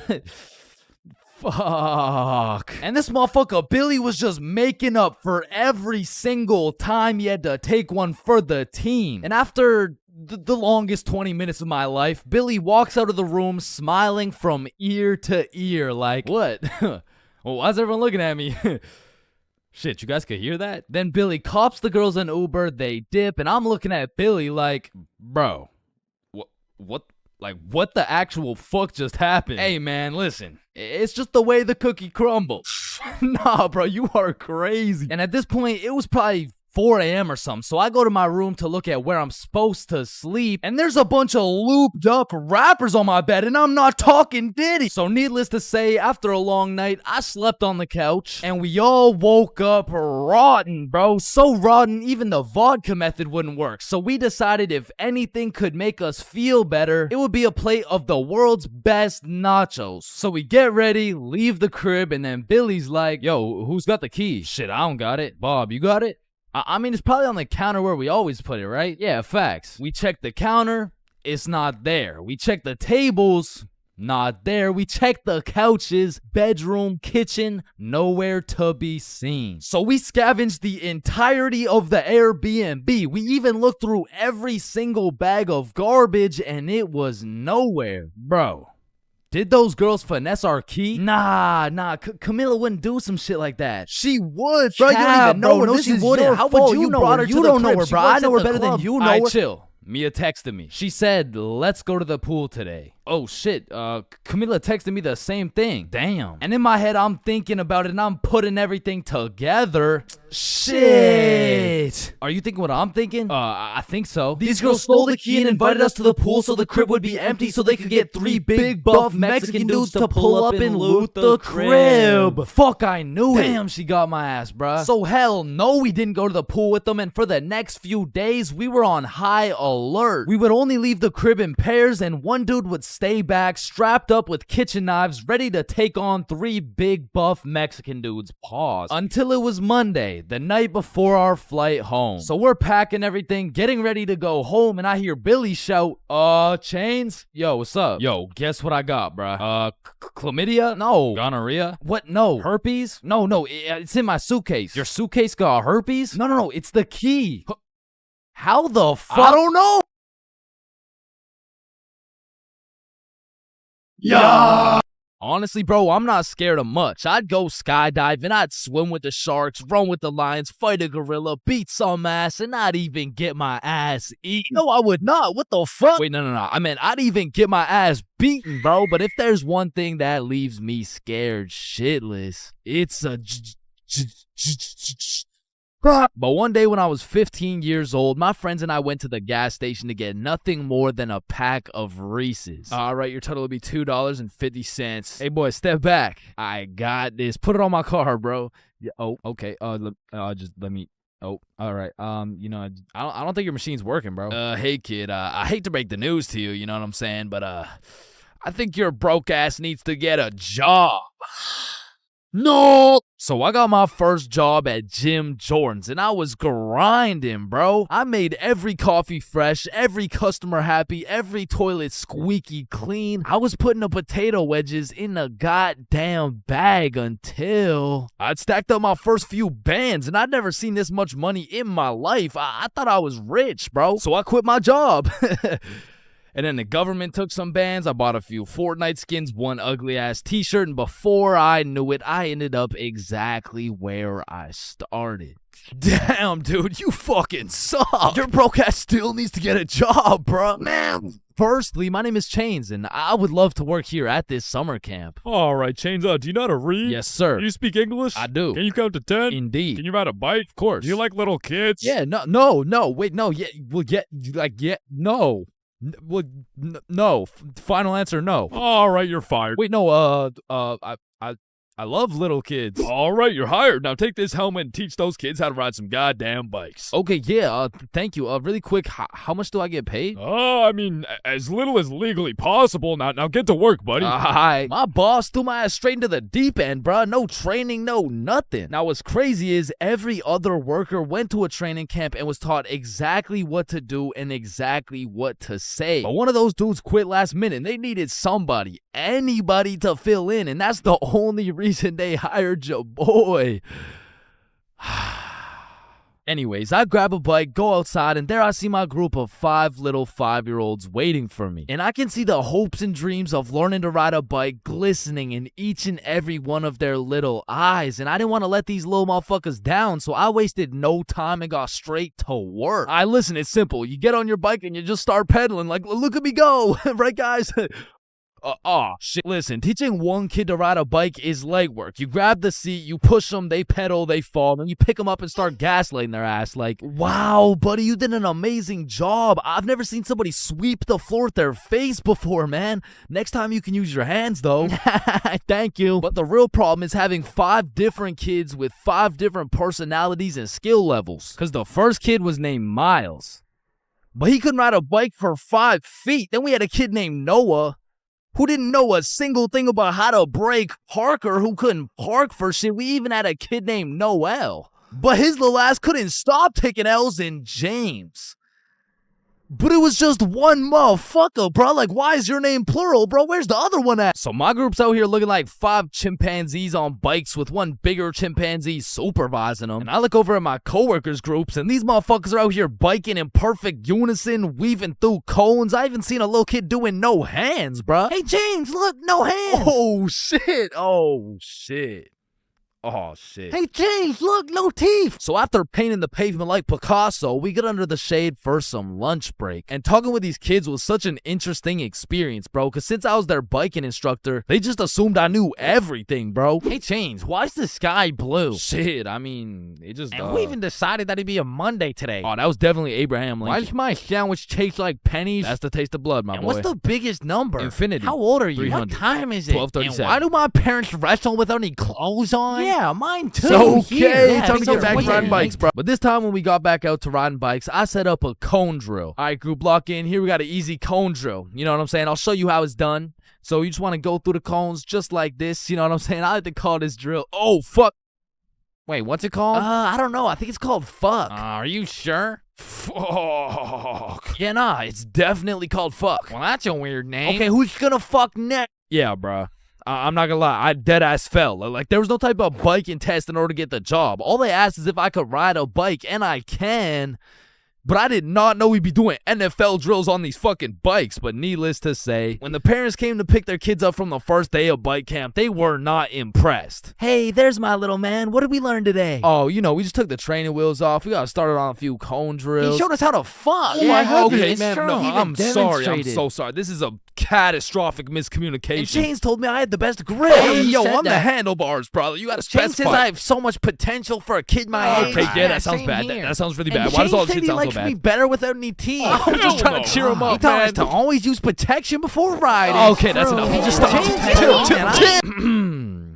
Fuck. And this motherfucker Billy was just making up for every single time he had to take one for the team. And after the longest 20 minutes of my life, Billy walks out of the room smiling from ear to ear like, what? Well, why's everyone looking at me? Shit, you guys could hear that? Then Billy cops the girls an Uber, they dip, and I'm looking at Billy like, bro, what the actual fuck just happened? Hey man, listen, it's just the way the cookie crumbles. Nah, bro, you are crazy. And at this point, it was probably 4 a.m. or something, so I go to my room to look at where I'm supposed to sleep, and there's a bunch of looped up rappers on my bed, and I'm not talking Diddy. So needless to say, after a long night, I slept on the couch, and we all woke up rotten, bro. So rotten, even the vodka method wouldn't work. So we decided if anything could make us feel better, it would be a plate of the world's best nachos. So we get ready, leave the crib, and then Billy's like, yo, who's got the key? Shit, I don't got it. Bob, you got it? I mean, it's probably on the counter where we always put it, right? Yeah, facts. We check the counter, it's not there. We check the tables, not there. We check the couches, bedroom, kitchen, nowhere to be seen. So we scavenged the entirety of the Airbnb. We even looked through every single bag of garbage, and it was nowhere. Bro, did those girls finesse our key? Nah, Camilla wouldn't do some shit like that. She would, bro. You don't even know her. No, she wouldn't. How would you know her? You don't know her, bro. I know her better than you know her. Chill. Mia texted me. She said, let's go to the pool today. Oh shit, Camilla texted me the same thing. Damn. And in my head, I'm thinking about it and I'm putting everything together. Shit. Are you thinking what I'm thinking? I think so. These girls stole the key and invited us to the pool so the crib would be empty so they could get 3 big buff Mexican dudes to pull up and loot the crib. Fuck, I knew it. Damn, she got my ass, bruh. So hell no, we didn't go to the pool with them, and for the next few days, we were on high alert. We would only leave the crib in pairs, and one dude would stay back, strapped up with kitchen knives, ready to take on 3 big buff Mexican dudes. Pause. Until it was Monday, the night before our flight home. So we're packing everything, getting ready to go home, and I hear Billy shout, Chains? Yo, what's up? Yo, guess what I got, bruh? Chlamydia? No. Gonorrhea? What? No. Herpes? No, it's in my suitcase. Your suitcase got herpes? No, it's the key. How the fuck? I don't know. Yeah. Honestly, bro, I'm not scared of much. I'd go skydiving, I'd swim with the sharks, run with the lions, fight a gorilla, beat some ass, and not even get my ass eaten. No, I would not. What the fuck? Wait, no. I meant I'd even get my ass beaten, bro. But if there's one thing that leaves me scared shitless, it's a but one day when I was 15 years old, my friends and I went to the gas station to get nothing more than a pack of Reese's. All right, your total will be $2.50. Hey, boy, step back. I got this. Put it on my car, bro. Yeah, oh, okay. Just let me. Oh, all right. I don't think your machine's working, bro. Hey, kid. I hate to break the news to you. You know what I'm saying? But I think your broke ass needs to get a job. No! So I got my first job at Jim Jordan's, and I was grinding, bro. I made every coffee fresh, every customer happy, every toilet squeaky clean. I was putting the potato wedges in a goddamn bag until I'd stacked up my first few bands, and I'd never seen this much money in my life. I thought I was rich, bro. So I quit my job. And then the government took some bands. I bought a few Fortnite skins, one ugly ass t-shirt, and before I knew it, I ended up exactly where I started. Damn, dude, you fucking suck. Your broke ass still needs to get a job, bro. Man. Firstly, my name is Chains, and I would love to work here at this summer camp. All right, Chains, do you know how to read? Yes, sir. Do you speak English? I do. Can you count to 10? Indeed. Can you ride a bike? Of course. Do you like little kids? Yeah, no, wait, no, yeah, well, yeah, no. Well, no. Final answer, no. All right, you're fired. Wait, no. I love little kids. All right, you're hired. Now take this helmet and teach those kids how to ride some goddamn bikes. Okay, yeah. Thank you. Really quick, how much do I get paid? I mean, as little as legally possible. Now get to work, buddy. Hi. My boss threw my ass straight into the deep end, bruh. No training, no nothing. Now, what's crazy is every other worker went to a training camp and was taught exactly what to do and exactly what to say. But one of those dudes quit last minute, and they needed somebody, anybody to fill in, and that's the only reason they hired your boy. Anyways, I grab a bike, go outside, and there I see my group of 5 little 5-year-olds waiting for me. And I can see the hopes and dreams of learning to ride a bike glistening in each and every one of their little eyes. And I didn't want to let these little motherfuckers down, so I wasted no time and got straight to work. Listen, it's simple. You get on your bike and you just start pedaling. Like, look at me go. Right, guys? Shit. Listen, teaching one kid to ride a bike is legwork. You grab the seat, you push them, they pedal, they fall, then you pick them up and start gaslighting their ass. Like, wow, buddy, you did an amazing job. I've never seen somebody sweep the floor with their face before, man. Next time you can use your hands, though. Thank you. But the real problem is having 5 different kids with 5 different personalities and skill levels. Because the first kid was named Miles, but he couldn't ride a bike for 5 feet. Then we had a kid named Noah, who didn't know a single thing about how to brake. Parker, who couldn't park for shit. We even had a kid named Noel, but his little ass couldn't stop taking L's. In James. But it was just one motherfucker, bro. Like, why is your name plural, bro? Where's the other one at? So my group's out here looking like 5 chimpanzees on bikes with one bigger chimpanzee supervising them. And I look over at my coworkers' groups, and these motherfuckers are out here biking in perfect unison, weaving through cones. I even seen a little kid doing no hands, bro. Hey, James, look, no hands. Oh, shit. Oh, shit. Oh, shit. Hey, James, look, no teeth. So after painting the pavement like Picasso, we get under the shade for some lunch break. And talking with these kids was such an interesting experience, bro, because since I was their biking instructor, they just assumed I knew everything, bro. Hey, James, why is the sky blue? Shit, I mean, it just... And we even decided that it'd be a Monday today. Oh, that was definitely Abraham Lincoln. Why does my sandwich taste like pennies? That's the taste of blood, my boy. What's the biggest number? Infinity. How old are you? 300. What time is it? 12:37. And why do my parents wrestle without any clothes on? Yeah, mine too. So, okay, Yeah, time to get back to riding bikes, bro. But this time when we got back out to riding bikes, I set up a cone drill. All right, group, lock in. Here we got an easy cone drill. You know what I'm saying? I'll show you how it's done. So you just want to go through the cones just like this. You know what I'm saying? I like to call this drill. Oh, fuck. Wait, what's it called? I don't know. I think it's called fuck. Are you sure? Fuck. Yeah, nah, it's definitely called fuck. Well, that's a weird name. Okay, who's gonna fuck next? Yeah, bruh. I'm not gonna lie, I dead ass fell. Like, there was no type of biking test in order to get the job. All they asked is if I could ride a bike, and I can. But I did not know we'd be doing NFL drills on these fucking bikes. But needless to say, when the parents came to pick their kids up from the first day of bike camp, they were not impressed. Hey, there's my little man. What did we learn today? Oh, you know, we just took the training wheels off. We got started on a few cone drills. He showed us how to fuck. Yeah, okay, it's man. true. No, He I'm even sorry. I'm demonstrated. so sorry. This is a catastrophic miscommunication. And Chains told me I had the best grip. Hey, He yo, said I'm the that. handlebars, brother. You gotta Chains specify. says I have so much potential for a kid my age. Okay, yeah, that sounds same bad. here. That sounds really And bad. Why does all Chains this said shit he sound so likes bad? me better without any teeth. I'm just trying to cheer him up, He taught us man. to always use protection before riding. Okay, that's enough. Bro. Just stop. Chains Chill. told me,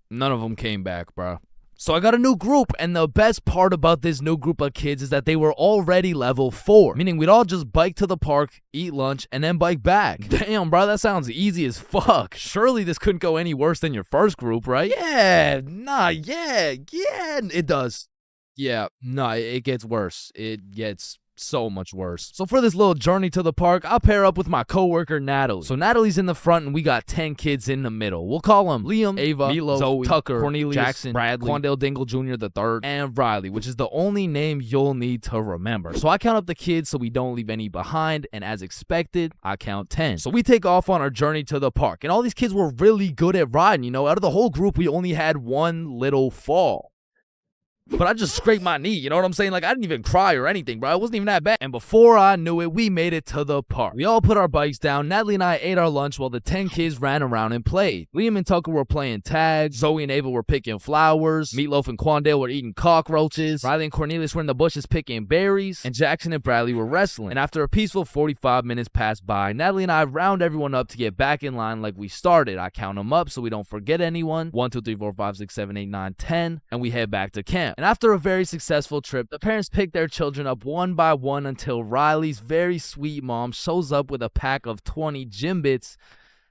None of them came back, bro. So I got a new group, and the best part about this new group of kids is that they were already level 4, meaning we'd all just bike to the park, eat lunch, and then bike back. Damn, bro, that sounds easy as fuck. Surely this couldn't go any worse than your first group, right? Yeah, it does. Yeah, nah, it gets worse. It gets so much worse. So for this little journey to the park, I'll pair up with my coworker Natalie. So Natalie's in the front and we got 10 kids in the middle. We'll call them Liam, Ava, Milo, Zoe, Tucker, Cornelius, Jackson, Bradley, Quandale Dingle Jr. the third, and Riley, which is the only name you'll need to remember. So I count up the kids so we don't leave any behind, and as expected, I count 10. So we take off on our journey to the park, and all these kids were really good at riding. You know, out of the whole group, we only had one little fall. But I just scraped my knee, you know what I'm saying? Like, I didn't even cry or anything, bro. It wasn't even that bad. And before I knew it, we made it to the park. We all put our bikes down. Natalie and I ate our lunch while the 10 kids ran around and played. Liam and Tucker were playing tag. Zoe and Ava were picking flowers. Meatloaf and Quandale were eating cockroaches. Riley and Cornelius were in the bushes picking berries. And Jackson and Bradley were wrestling. And after a peaceful 45 minutes passed by, Natalie and I round everyone up to get back in line like we started. I count them up so we don't forget anyone. 1, 2, 3, 4, 5, 6, 7, 8, 9, 10. And we head back to camp. And after a very successful trip, the parents pick their children up one by one until Riley's very sweet mom shows up with a pack of 20 gym bits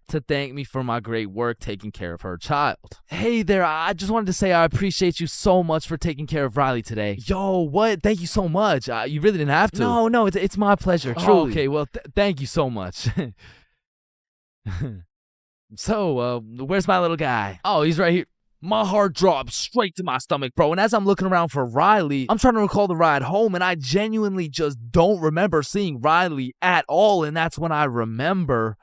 to thank me for my great work taking care of her child. Hey there, I just wanted to say I appreciate you so much for taking care of Riley today. Yo, what? Thank you so much. You really didn't have to. No, it's my pleasure, truly. Okay, well, thank you so much. So, where's my little guy? Oh, he's right here. My heart dropped straight to my stomach, bro. And as I'm looking around for Riley, I'm trying to recall the ride home, and I genuinely just don't remember seeing Riley at all. And that's when I remember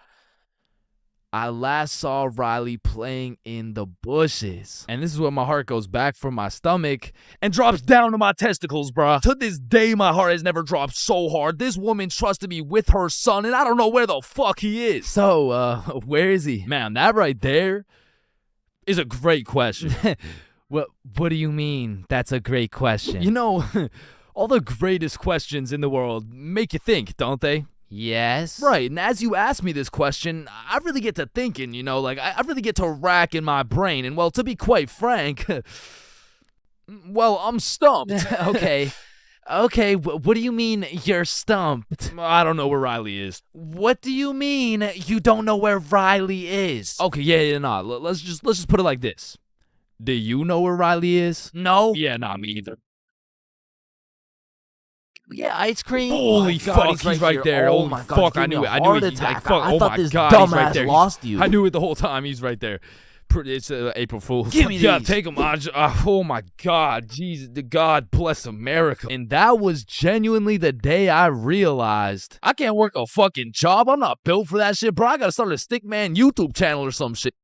I last saw Riley playing in the bushes. And this is when my heart goes back from my stomach and drops down to my testicles, bruh. To this day, my heart has never dropped so hard. This woman trusted me with her son, and I don't know where the fuck he is. So, where is he? Man, that right there is a great question. What do you mean that's a great question? You know, all the greatest questions in the world make you think, don't they? Yes. Right, and as you ask me this question, I really get to thinking, you know, like I really get to rack in my brain, and well, to be quite frank, well, I'm stumped. Okay, what do you mean you're stumped? I don't know where Riley is. What do you mean you don't know where Riley is? Okay, yeah, nah, let's just put it like this. Do you know where Riley is? No. Yeah, nah, me either. Yeah, ice cream. Holy fuck, he's right there. Oh Holy my God, fuck, I knew it. I knew it. He's like, fuck, I oh thought my this God, he's right dumbass there. lost you. I knew it the whole time. He's right there. It's April Fool's. Give me Yeah, these. take him. Oh my God, Jesus, God bless America. And that was genuinely the day I realized I can't work a fucking job. I'm not built for that shit, bro. I gotta start a Stickman YouTube channel or some shit.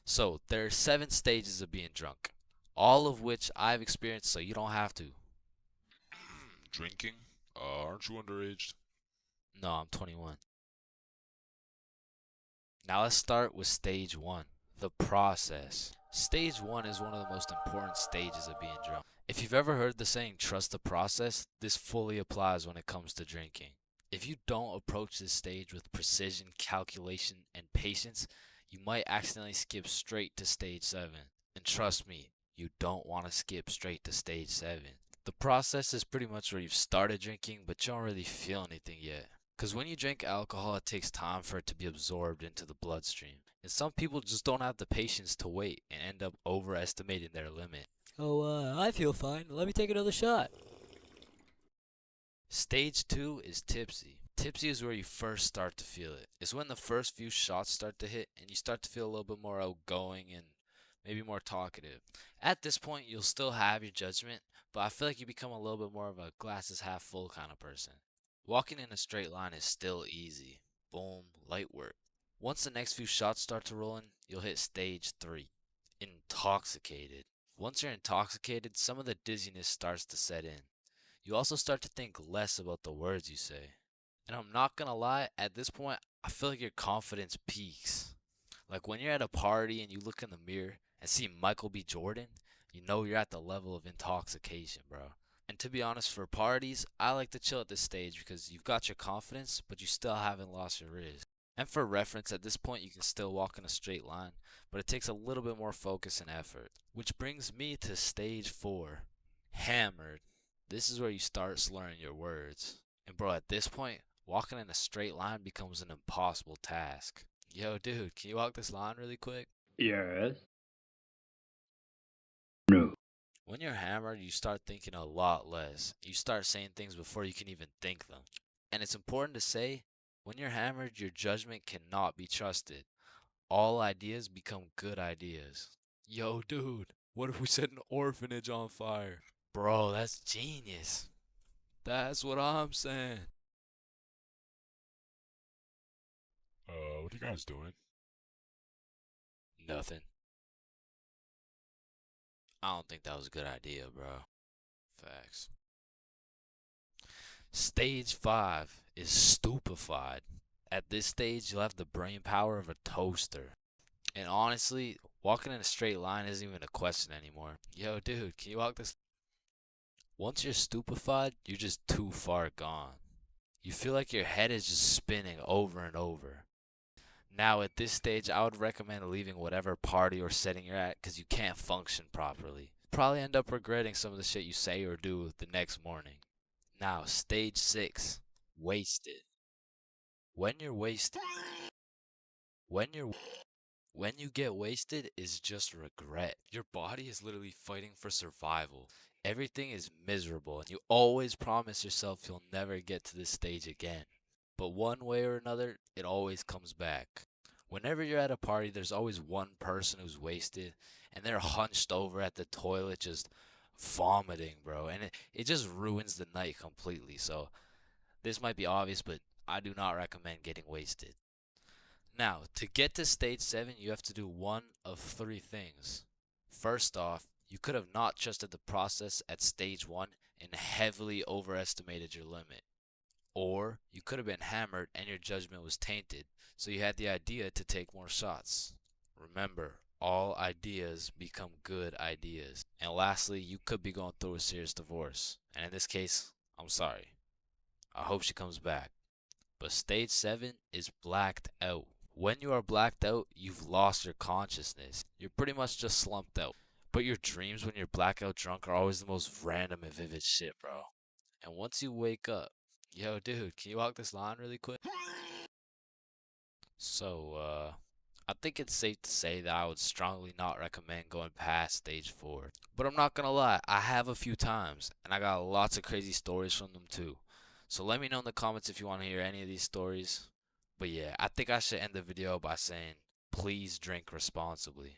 So, there are 7 stages of being drunk, all of which I've experienced, so you don't have to. Drinking? Aren't you underage? No, I'm 21. Now let's start with stage 1, the process. Stage 1 is one of the most important stages of being drunk. If you've ever heard the saying, trust the process, this fully applies when it comes to drinking. If you don't approach this stage with precision, calculation, and patience, you might accidentally skip straight to stage 7. And trust me, you don't want to skip straight to stage 7. The process is pretty much where you've started drinking, but you don't really feel anything yet. Because when you drink alcohol, it takes time for it to be absorbed into the bloodstream. And some people just don't have the patience to wait and end up overestimating their limit. Oh, I feel fine. Let me take another shot. Stage 2 is tipsy. Tipsy is where you first start to feel it. It's when the first few shots start to hit and you start to feel a little bit more outgoing and maybe more talkative. At this point, you'll still have your judgment, but I feel like you become a little bit more of a glasses half full kind of person. Walking in a straight line is still easy. Boom, light work. Once the next few shots start to roll in, you'll hit stage 3, intoxicated. Once you're intoxicated, some of the dizziness starts to set in. You also start to think less about the words you say. And I'm not gonna lie, at this point, I feel like your confidence peaks. Like when you're at a party and you look in the mirror and see Michael B. Jordan, you know you're at the level of intoxication, bro. And to be honest, for parties, I like to chill at this stage because you've got your confidence, but you still haven't lost your riz. And for reference, at this point, you can still walk in a straight line, but it takes a little bit more focus and effort. Which brings me to stage 4, hammered. This is where you start slurring your words. And bro, at this point, walking in a straight line becomes an impossible task. Yo, dude, can you walk this line really quick? Yes. When you're hammered, you start thinking a lot less. You start saying things before you can even think them. And it's important to say, when you're hammered, your judgment cannot be trusted. All ideas become good ideas. Yo, dude, what if we set an orphanage on fire? Bro, that's genius. That's what I'm saying. What are you guys doing? Nothing. I don't think that was a good idea, bro. Facts. Stage 5 is stupefied. At this stage, you'll have the brain power of a toaster. And honestly, walking in a straight line isn't even a question anymore. Yo, dude, can you walk this? Once you're stupefied, you're just too far gone. You feel like your head is just spinning over and over. Now, at this stage, I would recommend leaving whatever party or setting you're at because you can't function properly. Probably end up regretting some of the shit you say or do the next morning. Now, stage 6, wasted. When you're wasted, when you get wasted is just regret. Your body is literally fighting for survival. Everything is miserable and you always promise yourself you'll never get to this stage again. But one way or another, it always comes back. Whenever you're at a party, there's always one person who's wasted and they're hunched over at the toilet just vomiting, bro. And it just ruins the night completely. So this might be obvious, but I do not recommend getting wasted. Now, to get to stage 7, you have to do one of 3 things. First off, you could have not trusted the process at stage 1 and heavily overestimated your limit. Or you could have been hammered and your judgment was tainted, so you had the idea to take more shots. Remember, all ideas become good ideas. And lastly, you could be going through a serious divorce. And in this case, I'm sorry. I hope she comes back. But stage 7 is blacked out. When you are blacked out, you've lost your consciousness. You're pretty much just slumped out. But your dreams when you're blackout drunk are always the most random and vivid shit, bro. And once you wake up, yo, dude, can you walk this line really quick? So, I think it's safe to say that I would strongly not recommend going past stage 4. But I'm not gonna lie, I have a few times, and I got lots of crazy stories from them too. So let me know in the comments if you want to hear any of these stories. But yeah, I think I should end the video by saying, please drink responsibly.